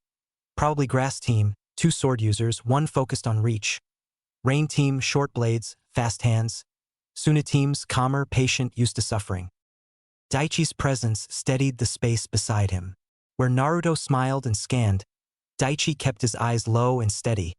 probably grass team, 2 sword users, 1 focused on reach. Rain team, short blades, fast hands. Suna teams, calmer, patient, used to suffering. Daichi's presence steadied the space beside him. Where Naruto smiled and scanned, Daichi kept his eyes low and steady,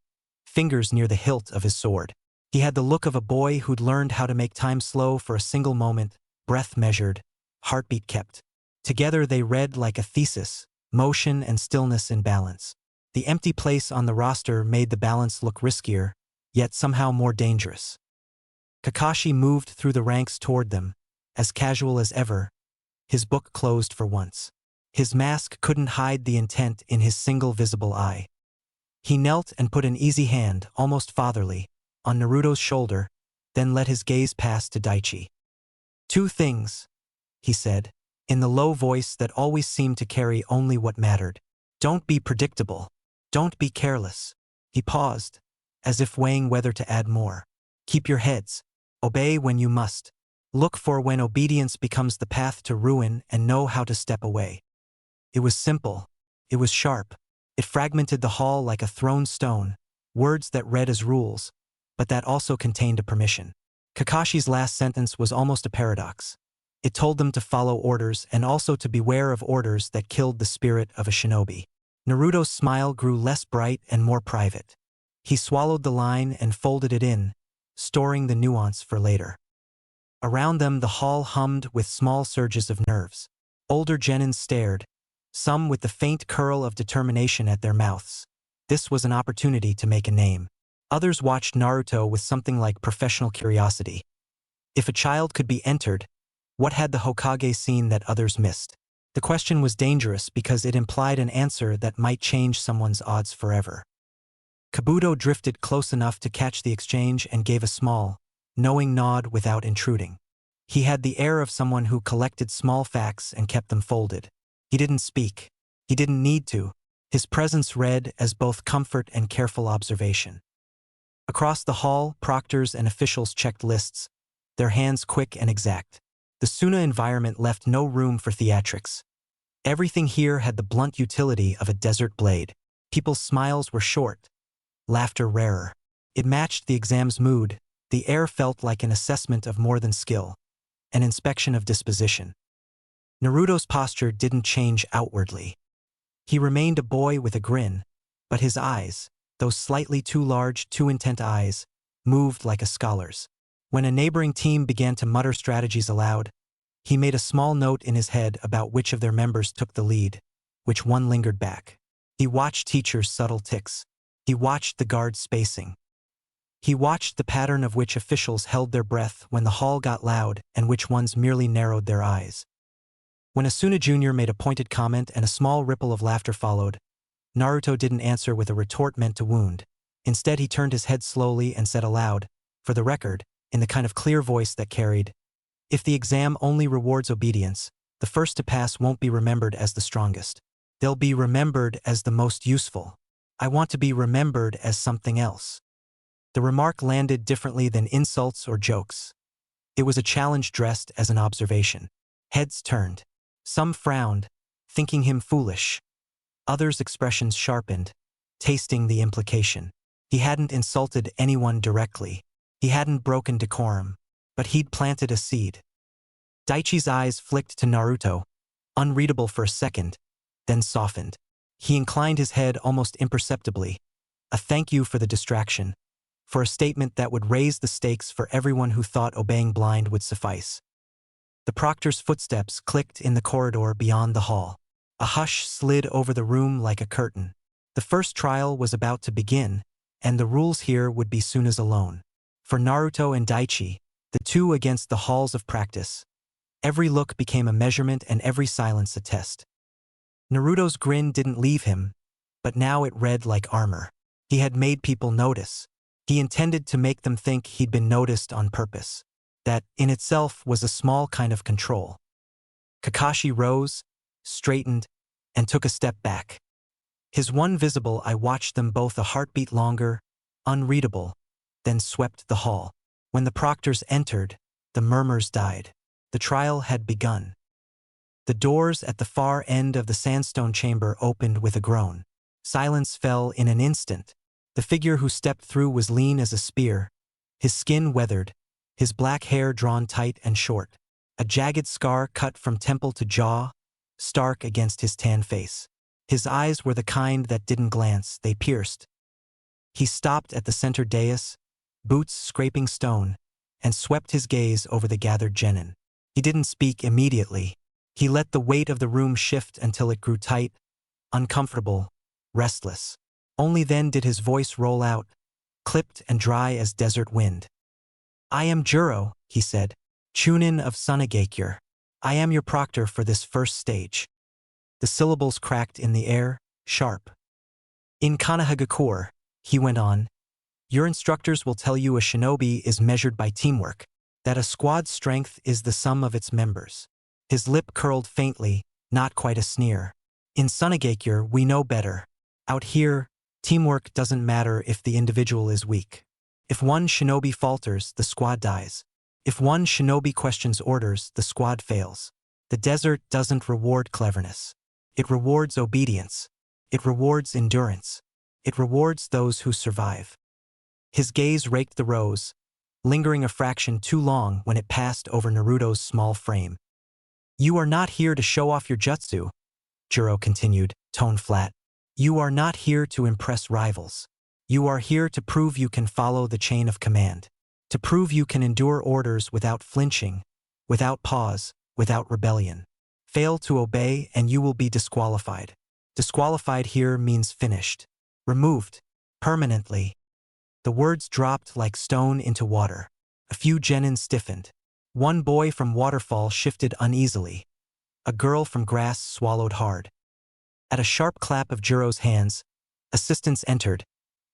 fingers near the hilt of his sword. He had the look of a boy who'd learned how to make time slow for a single moment, breath measured, heartbeat kept. Together they read like a thesis, motion and stillness in balance. The empty place on the roster made the balance look riskier, yet somehow more dangerous. Kakashi moved through the ranks toward them, as casual as ever, his book closed for once. His mask couldn't hide the intent in his single visible eye. He knelt and put an easy hand, almost fatherly, on Naruto's shoulder, then let his gaze pass to Daichi. 2 things. he said, in the low voice that always seemed to carry only what mattered. Don't be predictable. Don't be careless. He paused, as if weighing whether to add more. Keep your heads. Obey when you must. Look for when obedience becomes the path to ruin and know how to step away. It was simple. It was sharp. It fragmented the hall like a thrown stone, words that read as rules, but that also contained a permission. Kakashi's last sentence was almost a paradox. It told them to follow orders and also to beware of orders that killed the spirit of a shinobi. Naruto's smile grew less bright and more private. He swallowed the line and folded it in, storing the nuance for later. Around them the hall hummed with small surges of nerves. Older genins stared, some with the faint curl of determination at their mouths. This was an opportunity to make a name. Others watched Naruto with something like professional curiosity. If a child could be entered, what had the Hokage seen that others missed? The question was dangerous because it implied an answer that might change someone's odds forever. Kabuto drifted close enough to catch the exchange and gave a small, knowing nod without intruding. He had the air of someone who collected small facts and kept them folded. He didn't speak. He didn't need to. His presence read as both comfort and careful observation. Across the hall, proctors and officials checked lists, their hands quick and exact. The Suna environment left no room for theatrics. Everything here had the blunt utility of a desert blade. People's smiles were short, laughter rarer. It matched the exam's mood. The air felt like an assessment of more than skill, an inspection of disposition. Naruto's posture didn't change outwardly. He remained a boy with a grin, but his eyes, those slightly too large, too intent eyes, moved like a scholar's. When a neighboring team began to mutter strategies aloud, he made a small note in his head about which of their members took the lead, which one lingered back. He watched teachers' subtle tics. He watched the guards' spacing. He watched the pattern of which officials held their breath when the hall got loud and which ones merely narrowed their eyes. When Asuna Jr. made a pointed comment and a small ripple of laughter followed, Naruto didn't answer with a retort meant to wound. Instead, he turned his head slowly and said aloud, for the record, in the kind of clear voice that carried, "If the exam only rewards obedience, the first to pass won't be remembered as the strongest. They'll be remembered as the most useful. I want to be remembered as something else." The remark landed differently than insults or jokes. It was a challenge dressed as an observation. Heads turned. Some frowned, thinking him foolish. Others' expressions sharpened, tasting the implication. He hadn't insulted anyone directly. He hadn't broken decorum, but he'd planted a seed. Daichi's eyes flicked to Naruto, unreadable for a second, then softened. He inclined his head almost imperceptibly, a thank you for the distraction, for a statement that would raise the stakes for everyone who thought obeying blind would suffice. The proctor's footsteps clicked in the corridor beyond the hall. A hush slid over the room like a curtain. The first trial was about to begin, and the rules here would be Suna's alone. For Naruto and Daichi, the two against the halls of practice, every look became a measurement and every silence a test. Naruto's grin didn't leave him, but now it read like armor. He had made people notice. He intended to make them think he'd been noticed on purpose. That, in itself, was a small kind of control. Kakashi rose, straightened, and took a step back. His one visible eye watched them both a heartbeat longer, unreadable, then swept the hall. When the proctors entered, the murmurs died. The trial had begun. The doors at the far end of the sandstone chamber opened with a groan. Silence fell in an instant. The figure who stepped through was lean as a spear, his skin weathered, his black hair drawn tight and short, a jagged scar cut from temple to jaw, stark against his tan face. His eyes were the kind that didn't glance, they pierced. He stopped at the center dais, boots scraping stone, and swept his gaze over the gathered genin. He didn't speak immediately. He let the weight of the room shift until it grew tight, uncomfortable, restless. Only then did his voice roll out, clipped and dry as desert wind. "I am Juro," he said, "Chunin of Sunagakure. I am your proctor for this first stage." The syllables cracked in the air, sharp. "In Konohagakure," he went on, "your instructors will tell you a shinobi is measured by teamwork, that a squad's strength is the sum of its members." His lip curled faintly, not quite a sneer. In Sunagakure, we know better. Out here, teamwork doesn't matter if the individual is weak. If one shinobi falters, the squad dies. If one shinobi questions orders, the squad fails. The desert doesn't reward cleverness. It rewards obedience. It rewards endurance. It rewards those who survive. His gaze raked the rows, lingering a fraction too long when it passed over Naruto's small frame. You are not here to show off your jutsu, Juro continued, tone flat. You are not here to impress rivals. You are here to prove you can follow the chain of command. To prove you can endure orders without flinching, without pause, without rebellion. Fail to obey and you will be disqualified. Disqualified here means finished. Removed. Permanently. The words dropped like stone into water. A few genin stiffened. One boy from Waterfall shifted uneasily. A girl from Grass swallowed hard. At a sharp clap of Juro's hands, assistants entered,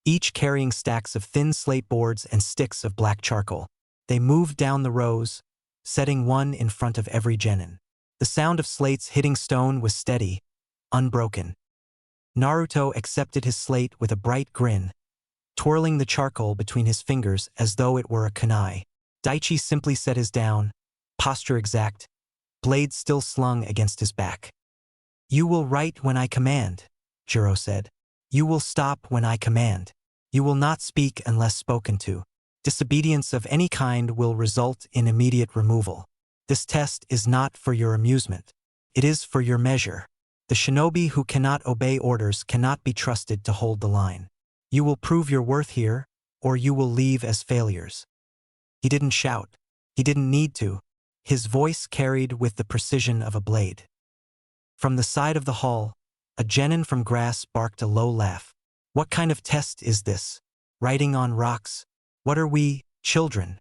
each carrying stacks of thin slate boards and sticks of black charcoal. They moved down the rows, setting one in front of every genin. The sound of slates hitting stone was steady, unbroken. Naruto accepted his slate with a bright grin, twirling the charcoal between his fingers as though it were a kunai. Daichi simply set his down, posture exact, blade still slung against his back. You will write when I command, Juro said. You will stop when I command. You will not speak unless spoken to. Disobedience of any kind will result in immediate removal. This test is not for your amusement. It is for your measure. The shinobi who cannot obey orders cannot be trusted to hold the line. You will prove your worth here, or you will leave as failures. He didn't shout. He didn't need to. His voice carried with the precision of a blade. From the side of the hall, a genin from Grass barked a low laugh. What kind of test is this? Writing on rocks? What are we, children?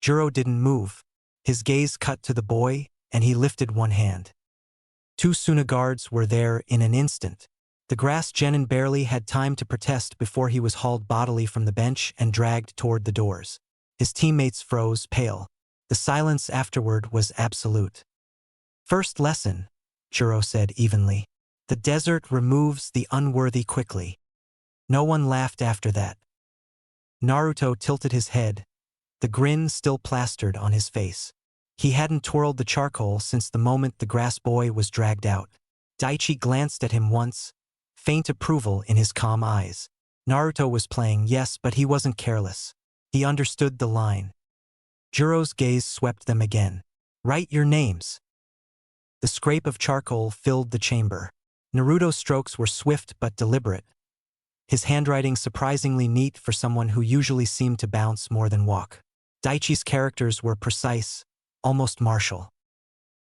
Juro didn't move. His gaze cut to the boy, and he lifted one hand. Two Suna guards were there in an instant. The Grass genin barely had time to protest before he was hauled bodily from the bench and dragged toward the doors. His teammates froze, pale. The silence afterward was absolute. First lesson, Juro said evenly. The desert removes the unworthy quickly. No one laughed after that. Naruto tilted his head, the grin still plastered on his face. He hadn't twirled the charcoal since the moment the Grass boy was dragged out. Daichi glanced at him once, faint approval in his calm eyes. Naruto was playing, yes, but he wasn't careless. He understood the line. Juro's gaze swept them again. Write your names. The scrape of charcoal filled the chamber. Naruto's strokes were swift but deliberate. His handwriting surprisingly neat for someone who usually seemed to bounce more than walk. Daichi's characters were precise, almost martial.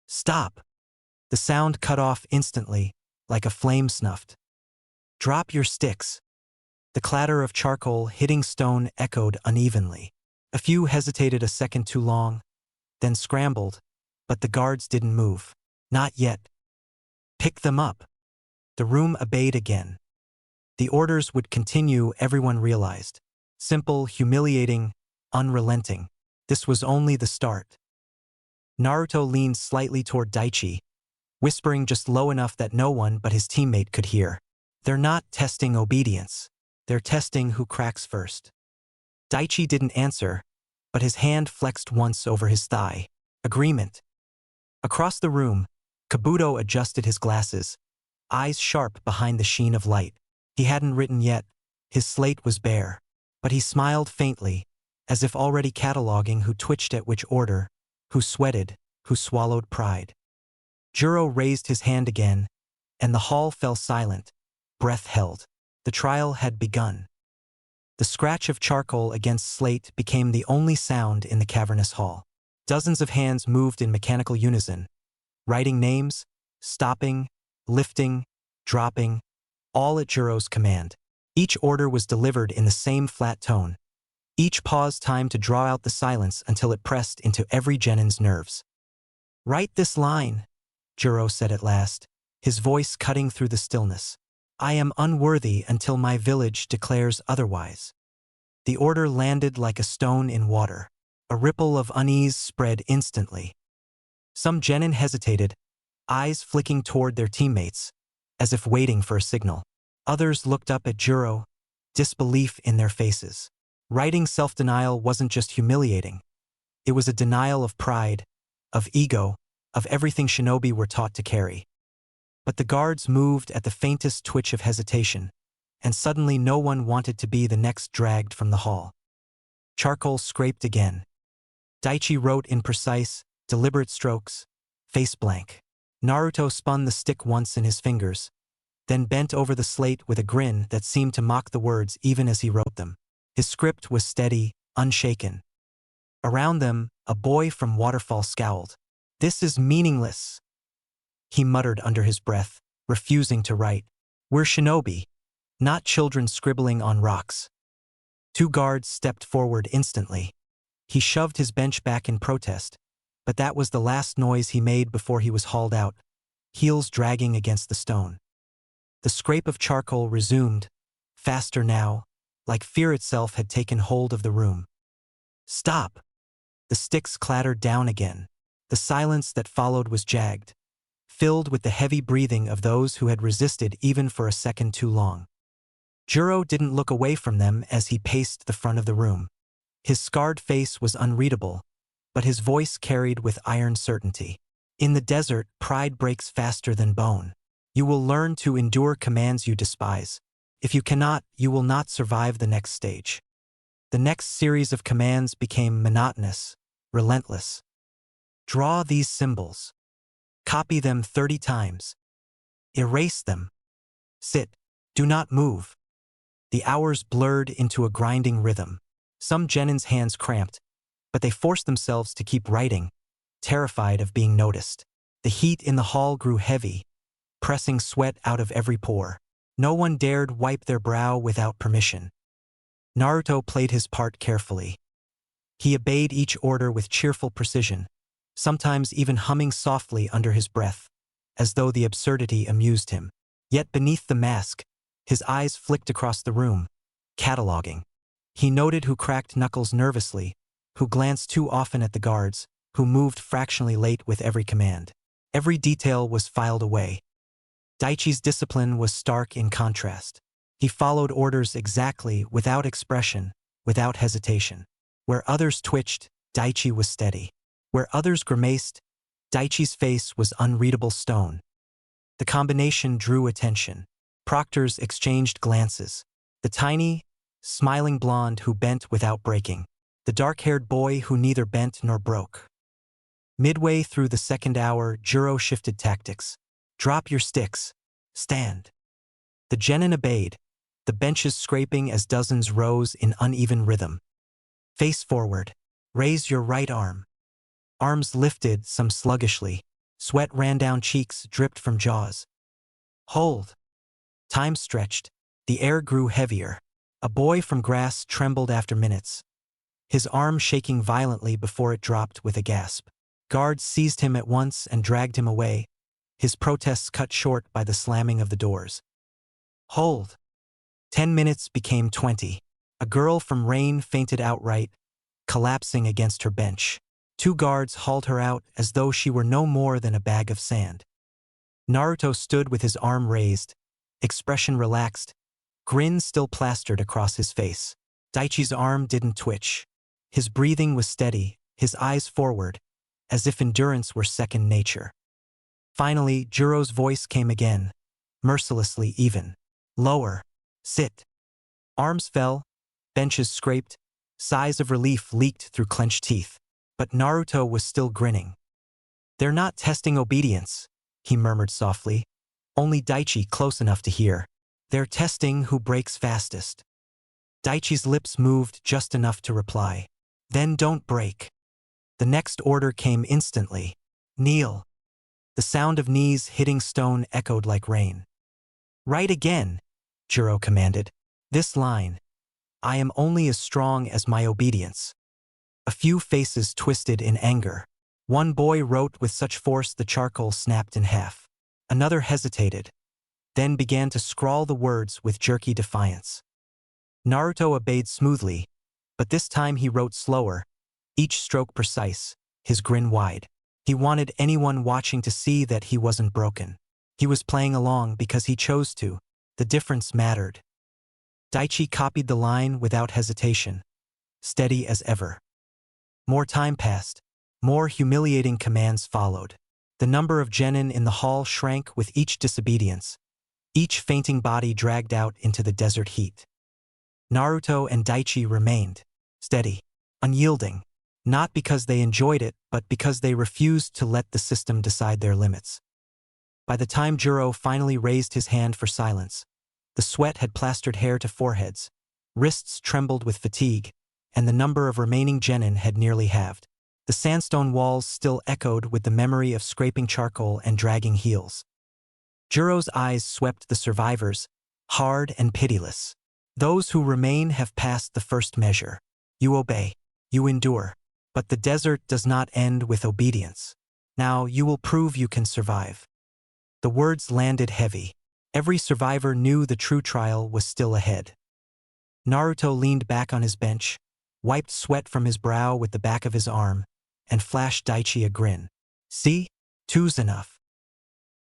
Stop! The sound cut off instantly, like a flame snuffed. Drop your sticks. The clatter of charcoal hitting stone echoed unevenly. A few hesitated a second too long, then scrambled, but the guards didn't move. Not yet. Pick them up. The room obeyed again. The orders would continue, everyone realized. Simple, humiliating, unrelenting. This was only the start. Naruto leaned slightly toward Daichi, whispering just low enough that no one but his teammate could hear. They're not testing obedience. They're testing who cracks first. Daichi didn't answer, but his hand flexed once over his thigh. Agreement. Across the room, Kabuto adjusted his glasses, eyes sharp behind the sheen of light. He hadn't written yet. His slate was bare. But he smiled faintly, as if already cataloging who twitched at which order, who sweated, who swallowed pride. Juro raised his hand again, and the hall fell silent, breath held. The trial had begun. The scratch of charcoal against slate became the only sound in the cavernous hall. Dozens of hands moved in mechanical unison, writing names, stopping, lifting, dropping, all at Juro's command. Each order was delivered in the same flat tone. Each pause timed to draw out the silence until it pressed into every genin's nerves. Write this line, Juro said at last, his voice cutting through the stillness. I am unworthy until my village declares otherwise. The order landed like a stone in water. A ripple of unease spread instantly. Some genin hesitated, eyes flicking toward their teammates, as if waiting for a signal. Others looked up at Juro, disbelief in their faces. Writing self-denial wasn't just humiliating. It was a denial of pride, of ego, of everything shinobi were taught to carry. But the guards moved at the faintest twitch of hesitation, and suddenly no one wanted to be the next dragged from the hall. Charcoal scraped again. Daichi wrote in precise, deliberate strokes, face blank. Naruto spun the stick once in his fingers, then bent over the slate with a grin that seemed to mock the words even as he wrote them. His script was steady, unshaken. Around them, a boy from Waterfall scowled. "This is meaningless," he muttered under his breath, refusing to write. "We're shinobi, not children scribbling on rocks." Two guards stepped forward instantly. He shoved his bench back in protest, but that was the last noise he made before he was hauled out, heels dragging against the stone. The scrape of charcoal resumed, faster now, like fear itself had taken hold of the room. "Stop!" The sticks clattered down again. The silence that followed was jagged, filled with the heavy breathing of those who had resisted even for a second too long. Juro didn't look away from them as he paced the front of the room. His scarred face was unreadable, but his voice carried with iron certainty. "In the desert, pride breaks faster than bone. You will learn to endure commands you despise. If you cannot, you will not survive the next stage." The next series of commands became monotonous, relentless. "Draw these symbols. Copy them 30 times. Erase them. Sit. Do not move." The hours blurred into a grinding rhythm. Some genin's hands cramped, but they forced themselves to keep writing, terrified of being noticed. The heat in the hall grew heavy, pressing sweat out of every pore. No one dared wipe their brow without permission. Naruto played his part carefully. He obeyed each order with cheerful precision, sometimes even humming softly under his breath, as though the absurdity amused him. Yet beneath the mask, his eyes flicked across the room, cataloging. He noted who cracked knuckles nervously, who glanced too often at the guards, who moved fractionally late with every command. Every detail was filed away. Daichi's discipline was stark in contrast. He followed orders exactly, without expression, without hesitation. Where others twitched, Daichi was steady. Where others grimaced, Daichi's face was unreadable stone. The combination drew attention. Proctors exchanged glances. The tiny, smiling blonde who bent without breaking. The dark-haired boy who neither bent nor broke. Midway through the second hour, Juro shifted tactics. "Drop your sticks. Stand." The genin obeyed, the benches scraping as dozens rose in uneven rhythm. "Face forward. Raise your right arm." Arms lifted, some sluggishly. Sweat ran down cheeks, dripped from jaws. "Hold." Time stretched. The air grew heavier. A boy from grass trembled after minutes, his arm shaking violently before it dropped with a gasp. Guards seized him at once and dragged him away, his protests cut short by the slamming of the doors. "Hold." 10 minutes became 20. A girl from Rain fainted outright, collapsing against her bench. 2 guards hauled her out as though she were no more than a bag of sand. Naruto stood with his arm raised, expression relaxed, grin still plastered across his face. Daichi's arm didn't twitch. His breathing was steady, his eyes forward, as if endurance were second nature. Finally, Juro's voice came again, mercilessly even. "Lower. Sit." Arms fell, benches scraped, sighs of relief leaked through clenched teeth. But Naruto was still grinning. "They're not testing obedience," he murmured softly, only Daichi close enough to hear. "They're testing who breaks fastest." Daichi's lips moved just enough to reply. "Then don't break." The next order came instantly. "Kneel." The sound of knees hitting stone echoed like rain. "Write again," Juro commanded. "This line. I am only as strong as my obedience." A few faces twisted in anger. One boy wrote with such force the charcoal snapped in half. Another hesitated, then began to scrawl the words with jerky defiance. Naruto obeyed smoothly, but this time he wrote slower, each stroke precise, his grin wide. He wanted anyone watching to see that he wasn't broken. He was playing along because he chose to. The difference mattered. Daichi copied the line without hesitation, steady as ever. More time passed. More humiliating commands followed. The number of genin in the hall shrank with each disobedience, each fainting body dragged out into the desert heat. Naruto and Daichi remained, steady, unyielding, not because they enjoyed it, but because they refused to let the system decide their limits. By the time Juro finally raised his hand for silence, the sweat had plastered hair to foreheads, wrists trembled with fatigue, and the number of remaining genin had nearly halved. The sandstone walls still echoed with the memory of scraping charcoal and dragging heels. Juro's eyes swept the survivors, hard and pitiless. Those who remain have passed the first measure. You obey. You endure. But the desert does not end with obedience. Now you will prove you can survive. The words landed heavy. Every survivor knew the true trial was still ahead. Naruto leaned back on his bench, wiped sweat from his brow with the back of his arm, and flashed Daichi a grin. See? Two's enough.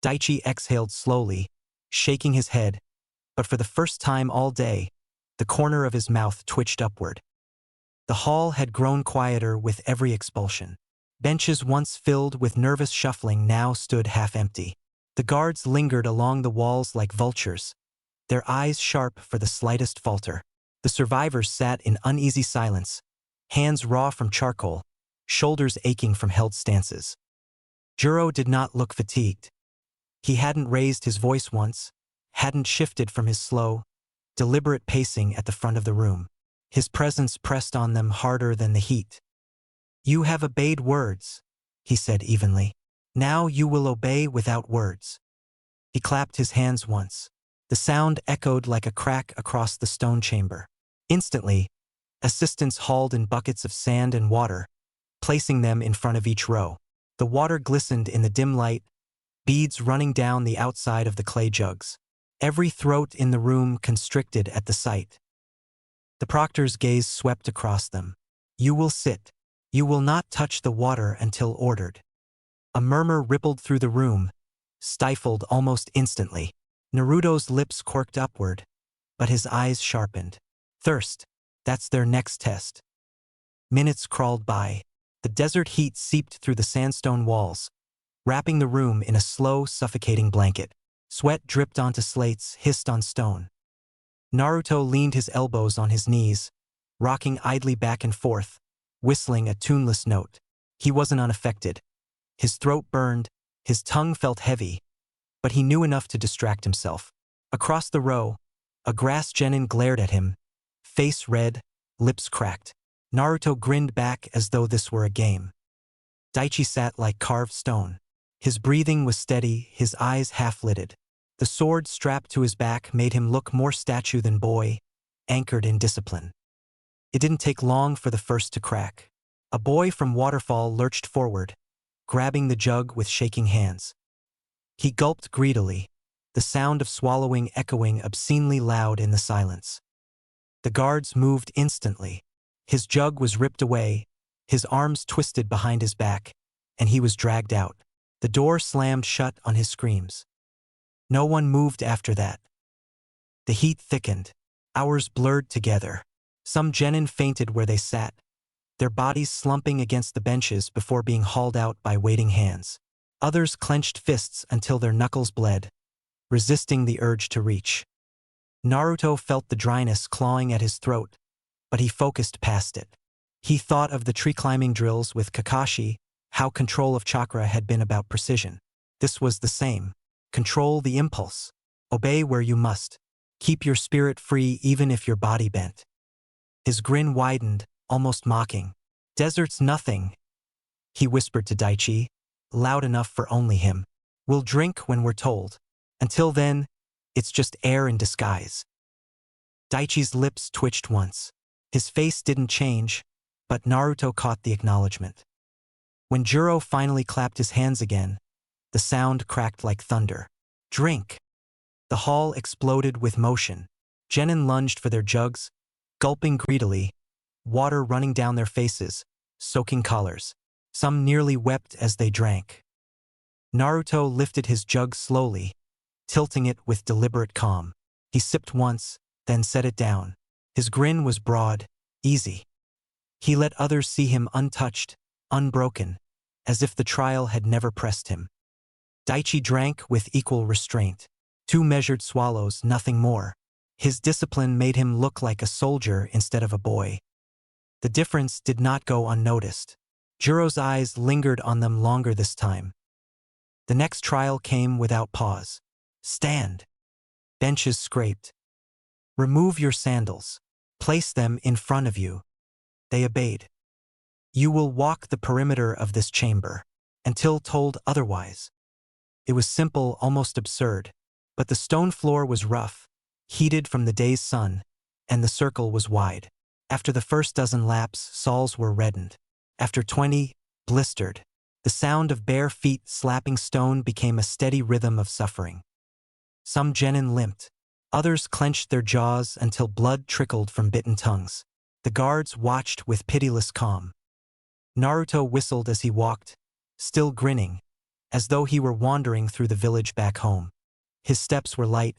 Daichi exhaled slowly, shaking his head, but for the first time all day, the corner of his mouth twitched upward. The hall had grown quieter with every expulsion. Benches once filled with nervous shuffling now stood half empty. The guards lingered along the walls like vultures, their eyes sharp for the slightest falter. The survivors sat in uneasy silence, hands raw from charcoal, shoulders aching from held stances. Juro did not look fatigued. He hadn't raised his voice once, hadn't shifted from his slow, deliberate pacing at the front of the room. His presence pressed on them harder than the heat. You have obeyed words, he said evenly. Now you will obey without words. He clapped his hands once. The sound echoed like a crack across the stone chamber. Instantly, assistants hauled in buckets of sand and water, placing them in front of each row. The water glistened in the dim light, beads running down the outside of the clay jugs. Every throat in the room constricted at the sight. The proctor's gaze swept across them. You will sit. You will not touch the water until ordered. A murmur rippled through the room, stifled almost instantly. Naruto's lips quirked upward, but his eyes sharpened. Thirst. That's their next test. Minutes crawled by. The desert heat seeped through the sandstone walls, wrapping the room in a slow, suffocating blanket. Sweat dripped onto slates, hissed on stone. Naruto leaned his elbows on his knees, rocking idly back and forth, whistling a tuneless note. He wasn't unaffected. His throat burned, his tongue felt heavy, but he knew enough to distract himself. Across the row, a grass genin glared at him, face red, lips cracked. Naruto grinned back as though this were a game. Daichi sat like carved stone. His breathing was steady, his eyes half-lidded. The sword strapped to his back made him look more statue than boy, anchored in discipline. It didn't take long for the first to crack. A boy from Waterfall lurched forward, grabbing the jug with shaking hands. He gulped greedily, the sound of swallowing echoing obscenely loud in the silence. The guards moved instantly. His jug was ripped away, his arms twisted behind his back, and he was dragged out. The door slammed shut on his screams. No one moved after that. The heat thickened. Hours blurred together. Some genin fainted where they sat, their bodies slumping against the benches before being hauled out by waiting hands. Others clenched fists until their knuckles bled, resisting the urge to reach. Naruto felt the dryness clawing at his throat, but he focused past it. He thought of the tree-climbing drills with Kakashi, how control of chakra had been about precision. This was the same. Control the impulse. Obey where you must. Keep your spirit free even if your body bent. His grin widened, almost mocking. Desert's nothing, he whispered to Daichi, loud enough for only him. We'll drink when we're told. Until then, it's just air in disguise. Daichi's lips twitched once. His face didn't change, but Naruto caught the acknowledgement. When Juro finally clapped his hands again, the sound cracked like thunder. Drink! The hall exploded with motion. Genin lunged for their jugs, gulping greedily, water running down their faces, soaking collars. Some nearly wept as they drank. Naruto lifted his jug slowly, tilting it with deliberate calm. He sipped once, then set it down. His grin was broad, easy. He let others see him untouched, unbroken, as if the trial had never pressed him. Daichi drank with equal restraint. 2 measured swallows, nothing more. His discipline made him look like a soldier instead of a boy. The difference did not go unnoticed. Jiro's eyes lingered on them longer this time. The next trial came without pause. Stand. Benches scraped. Remove your sandals. Place them in front of you. They obeyed. You will walk the perimeter of this chamber, until told otherwise. It was simple, almost absurd, but the stone floor was rough, heated from the day's sun, and the circle was wide. After the first dozen laps, soles were reddened. After 20, blistered. The sound of bare feet slapping stone became a steady rhythm of suffering. Some genin limped. Others clenched their jaws until blood trickled from bitten tongues. The guards watched with pitiless calm. Naruto whistled as he walked, still grinning, as though he were wandering through the village back home. His steps were light,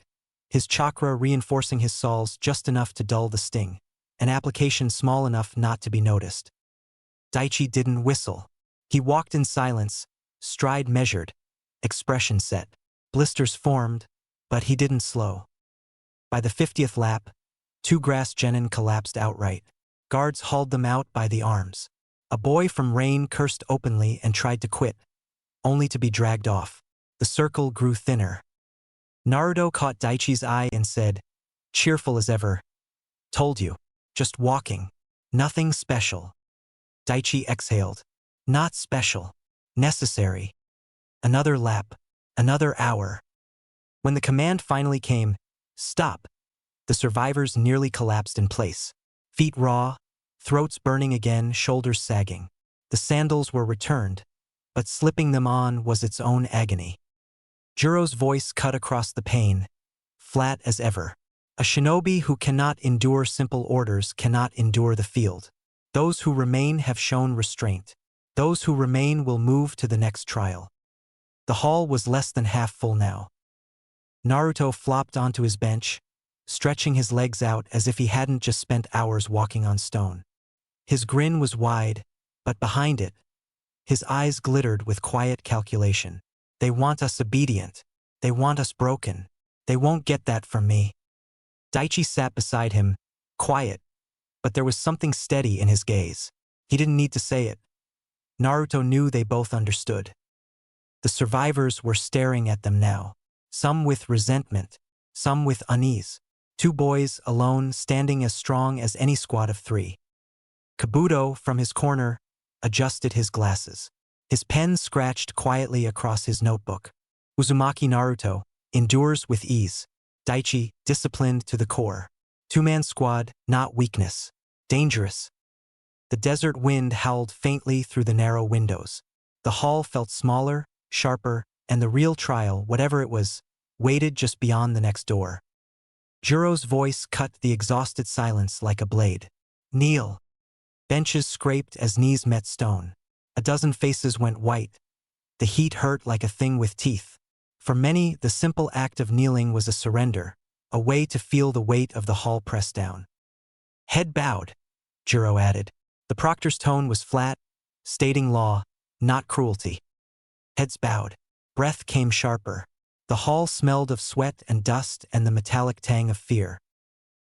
his chakra reinforcing his soles just enough to dull the sting, an application small enough not to be noticed. Daichi didn't whistle. He walked in silence, stride measured, expression set. Blisters formed, but he didn't slow. By the 50th lap, 2 grass genin collapsed outright. Guards hauled them out by the arms. A boy from Rain cursed openly and tried to quit, only to be dragged off. The circle grew thinner. Naruto caught Daichi's eye and said, cheerful as ever, told you, just walking, nothing special. Daichi exhaled. Not special. Necessary. Another lap. Another hour. When the command finally came, stop, the survivors nearly collapsed in place. Feet raw, throats burning again, shoulders sagging. The sandals were returned, but slipping them on was its own agony. Jiro's voice cut across the pain, flat as ever. A shinobi who cannot endure simple orders cannot endure the field. Those who remain have shown restraint. Those who remain will move to the next trial. The hall was less than half full now. Naruto flopped onto his bench, stretching his legs out as if he hadn't just spent hours walking on stone. His grin was wide, but behind it, his eyes glittered with quiet calculation. They want us obedient. They want us broken. They won't get that from me. Daichi sat beside him, quiet, but there was something steady in his gaze. He didn't need to say it. Naruto knew they both understood. The survivors were staring at them now, some with resentment, some with unease. 2 boys alone, standing as strong as any squad of 3. Kabuto, from his corner, adjusted his glasses. His pen scratched quietly across his notebook. Uzumaki Naruto endures with ease. Daichi, disciplined to the core. 2-man squad, not weakness. Dangerous. The desert wind howled faintly through the narrow windows. The hall felt smaller, sharper, and the real trial, whatever it was, waited just beyond the next door. Jiro's voice cut the exhausted silence like a blade. Kneel. Benches scraped as knees met stone. A dozen faces went white. The heat hurt like a thing with teeth. For many, the simple act of kneeling was a surrender, a way to feel the weight of the hall press down. Head bowed, Jiro added. The proctor's tone was flat, stating law, not cruelty. Heads bowed. Breath came sharper. The hall smelled of sweat and dust and the metallic tang of fear.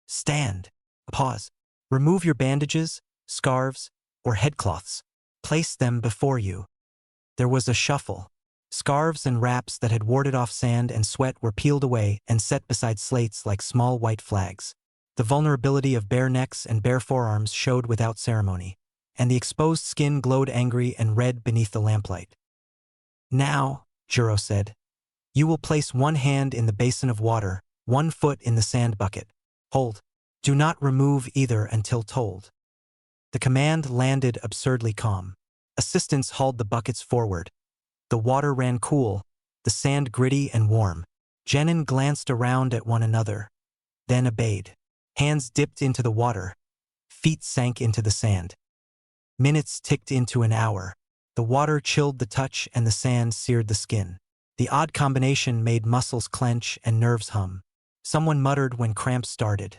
Stand. Pause. Remove your bandages, scarves, or headcloths. Place them before you. There was a shuffle. Scarves and wraps that had warded off sand and sweat were peeled away and set beside slates like small white flags. The vulnerability of bare necks and bare forearms showed without ceremony, and the exposed skin glowed angry and red beneath the lamplight. Now, Jiro said, you will place 1 hand in the basin of water, 1 foot in the sand bucket. Hold. Do not remove either until told. The command landed absurdly calm. Assistants hauled the buckets forward. The water ran cool, the sand gritty and warm. Genin glanced around at one another, then obeyed. Hands dipped into the water. Feet sank into the sand. Minutes ticked into an hour. The water chilled the touch and the sand seared the skin. The odd combination made muscles clench and nerves hum. Someone muttered when cramps started.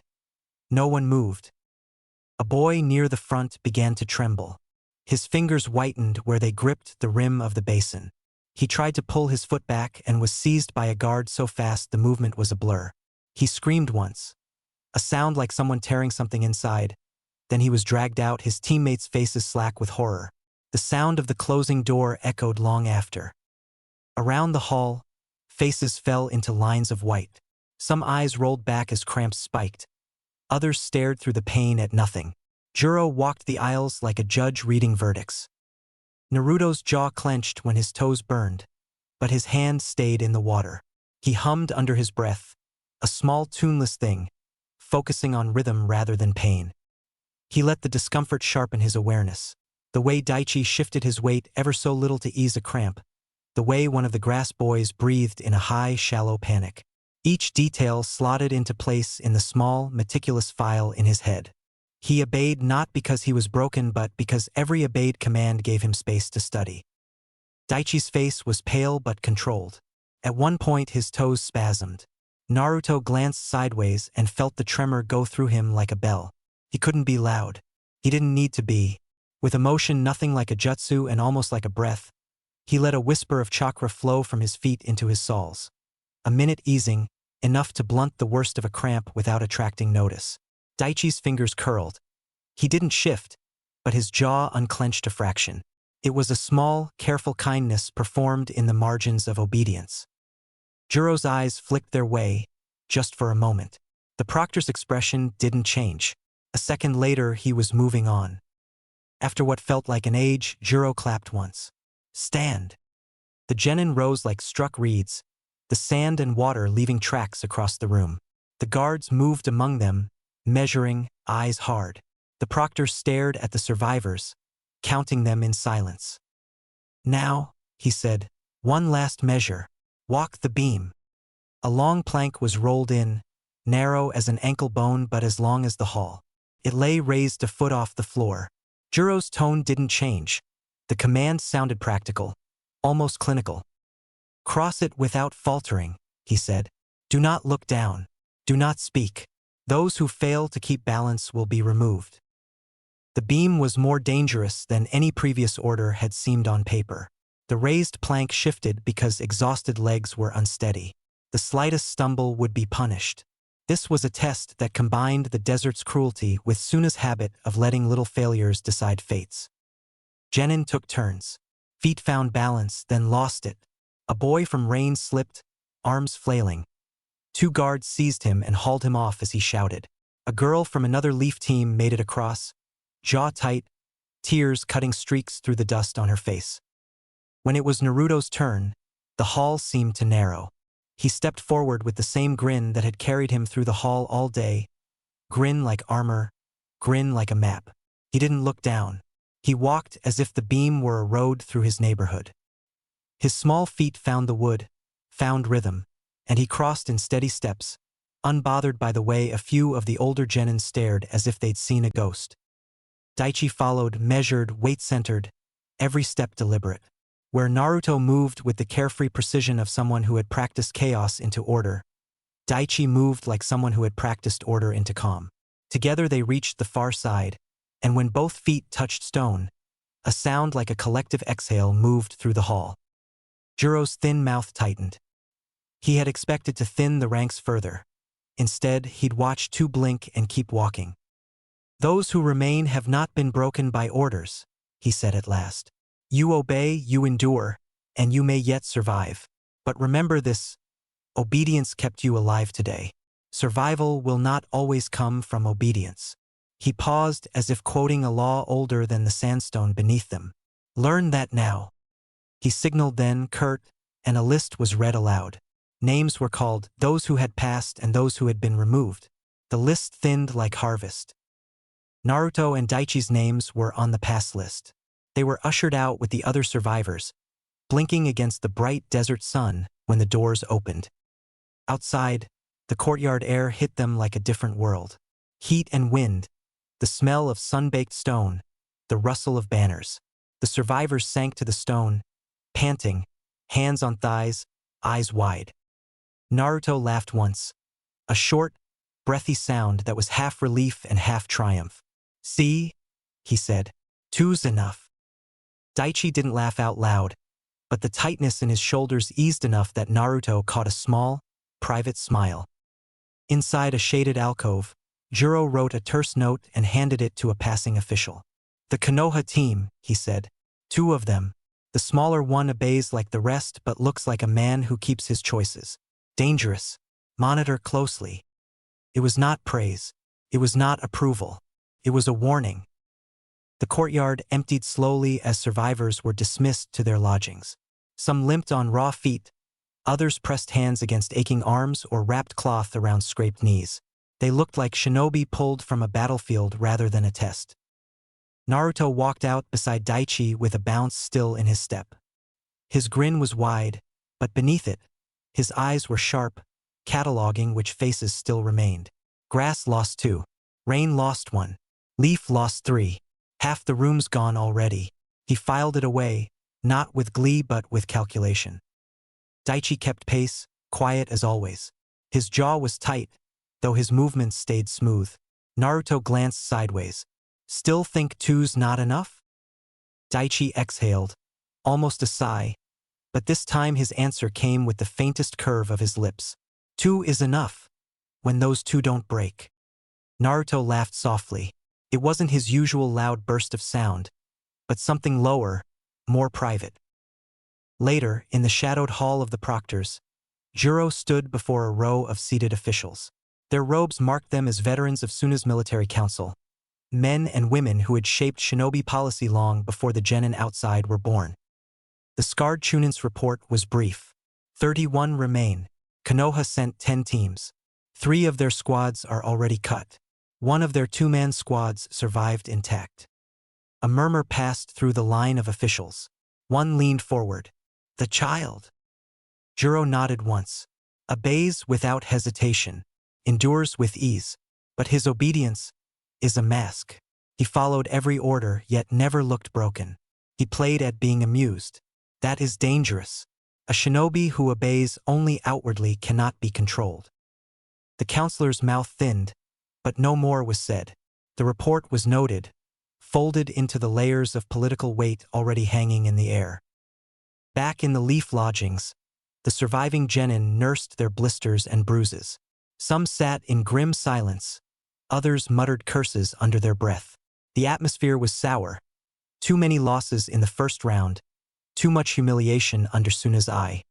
No one moved. A boy near the front began to tremble. His fingers whitened where they gripped the rim of the basin. He tried to pull his foot back and was seized by a guard so fast the movement was a blur. He screamed once. A sound like someone tearing something inside. Then he was dragged out, his teammates' faces slack with horror. The sound of the closing door echoed long after. Around the hall, faces fell into lines of white. Some eyes rolled back as cramps spiked. Others stared through the pain at nothing. Juro walked the aisles like a judge reading verdicts. Naruto's jaw clenched when his toes burned, but his hand stayed in the water. He hummed under his breath, a small tuneless thing, focusing on rhythm rather than pain. He let the discomfort sharpen his awareness. The way Daichi shifted his weight ever so little to ease a cramp. The way one of the grass boys breathed in a high, shallow panic. Each detail slotted into place in the small, meticulous file in his head. He obeyed not because he was broken but because every obeyed command gave him space to study. Daichi's face was pale but controlled. At one point his toes spasmed. Naruto glanced sideways and felt the tremor go through him like a bell. He couldn't be loud. He didn't need to be. With emotion nothing like a jutsu and almost like a breath, he let a whisper of chakra flow from his feet into his soles. A minute easing, enough to blunt the worst of a cramp without attracting notice. Daichi's fingers curled. He didn't shift, but his jaw unclenched a fraction. It was a small, careful kindness performed in the margins of obedience. Juro's eyes flicked their way, just for a moment. The Proctor's expression didn't change. A second later he was moving on. After what felt like an age, Juro clapped once. Stand! The genin rose like struck reeds, the sand and water leaving tracks across the room. The guards moved among them, measuring, eyes hard. The Proctor stared at the survivors, counting them in silence. Now, he said, one last measure. Walk the beam. A long plank was rolled in, narrow as an ankle bone but as long as the hall. It lay raised a foot off the floor. Juro's tone didn't change. The command sounded practical, almost clinical. Cross it without faltering, he said. Do not look down. Do not speak. Those who fail to keep balance will be removed. The beam was more dangerous than any previous order had seemed on paper. The raised plank shifted because exhausted legs were unsteady. The slightest stumble would be punished. This was a test that combined the desert's cruelty with Suna's habit of letting little failures decide fates. Genin took turns. Feet found balance, then lost it. A boy from Rain slipped, arms flailing. Two guards seized him and hauled him off as he shouted. A girl from another Leaf team made it across, jaw tight, tears cutting streaks through the dust on her face. When it was Naruto's turn, the hall seemed to narrow. He stepped forward with the same grin that had carried him through the hall all day. Grin like armor, grin like a map. He didn't look down. He walked as if the beam were a road through his neighborhood. His small feet found the wood, found rhythm, and he crossed in steady steps, unbothered by the way a few of the older genin stared as if they'd seen a ghost. Daichi followed, measured, weight-centered, every step deliberate. Where Naruto moved with the carefree precision of someone who had practiced chaos into order, Daichi moved like someone who had practiced order into calm. Together they reached the far side, and when both feet touched stone, a sound like a collective exhale moved through the hall. Juro's thin mouth tightened. He had expected to thin the ranks further. Instead, he'd watch two blink and keep walking. Those who remain have not been broken by orders, he said at last. You obey, you endure, and you may yet survive. But remember this, obedience kept you alive today. Survival will not always come from obedience. He paused as if quoting a law older than the sandstone beneath them. Learn that now. He signaled then, curt, and a list was read aloud. Names were called, those who had passed and those who had been removed. The list thinned like harvest. Naruto and Daichi's names were on the pass list. They were ushered out with the other survivors, blinking against the bright desert sun when the doors opened. Outside, the courtyard air hit them like a different world. Heat and wind, the smell of sun-baked stone, the rustle of banners. The survivors sank to the stone, panting, hands on thighs, eyes wide. Naruto laughed once, a short, breathy sound that was half relief and half triumph. "See?" he said. "Two's enough." Daichi didn't laugh out loud, but the tightness in his shoulders eased enough that Naruto caught a small, private smile. Inside a shaded alcove, Juro wrote a terse note and handed it to a passing official. "The Konoha team," he said. "Two of them. The smaller one obeys like the rest but looks like a man who keeps his choices. Dangerous. Monitor closely." It was not praise. It was not approval. It was a warning. The courtyard emptied slowly as survivors were dismissed to their lodgings. Some limped on raw feet, others pressed hands against aching arms or wrapped cloth around scraped knees. They looked like shinobi pulled from a battlefield rather than a test. Naruto walked out beside Daichi with a bounce still in his step. His grin was wide, but beneath it, his eyes were sharp, cataloging which faces still remained. Grass lost 2. Rain lost 1. Leaf lost 3. Half the room's gone already. He filed it away, not with glee but with calculation. Daichi kept pace, quiet as always. His jaw was tight, though his movements stayed smooth. Naruto glanced sideways. "Still think 2's not enough?" Daichi exhaled, almost a sigh, but this time his answer came with the faintest curve of his lips. "2 is enough, when those 2 don't break." Naruto laughed softly. It wasn't his usual loud burst of sound, but something lower, more private. Later, in the shadowed hall of the Proctors, Juro stood before a row of seated officials. Their robes marked them as veterans of Suna's military council, men and women who had shaped shinobi policy long before the genin outside were born. The scarred Chunin's report was brief. 31 remain. Konoha sent 10 teams. 3 of their squads are already cut. 1 of their 2-man squads survived intact. A murmur passed through the line of officials. One leaned forward. "The child." Juro nodded once. "Obeys without hesitation, endures with ease, but his obedience is a mask." He followed every order yet never looked broken. He played at being amused. That is dangerous. A shinobi who obeys only outwardly cannot be controlled. The counselor's mouth thinned, but no more was said. The report was noted, folded into the layers of political weight already hanging in the air. Back in the Leaf lodgings, the surviving genin nursed their blisters and bruises. Some sat in grim silence, others muttered curses under their breath. The atmosphere was sour. Too many losses in the first round, too much humiliation under Suna's eye.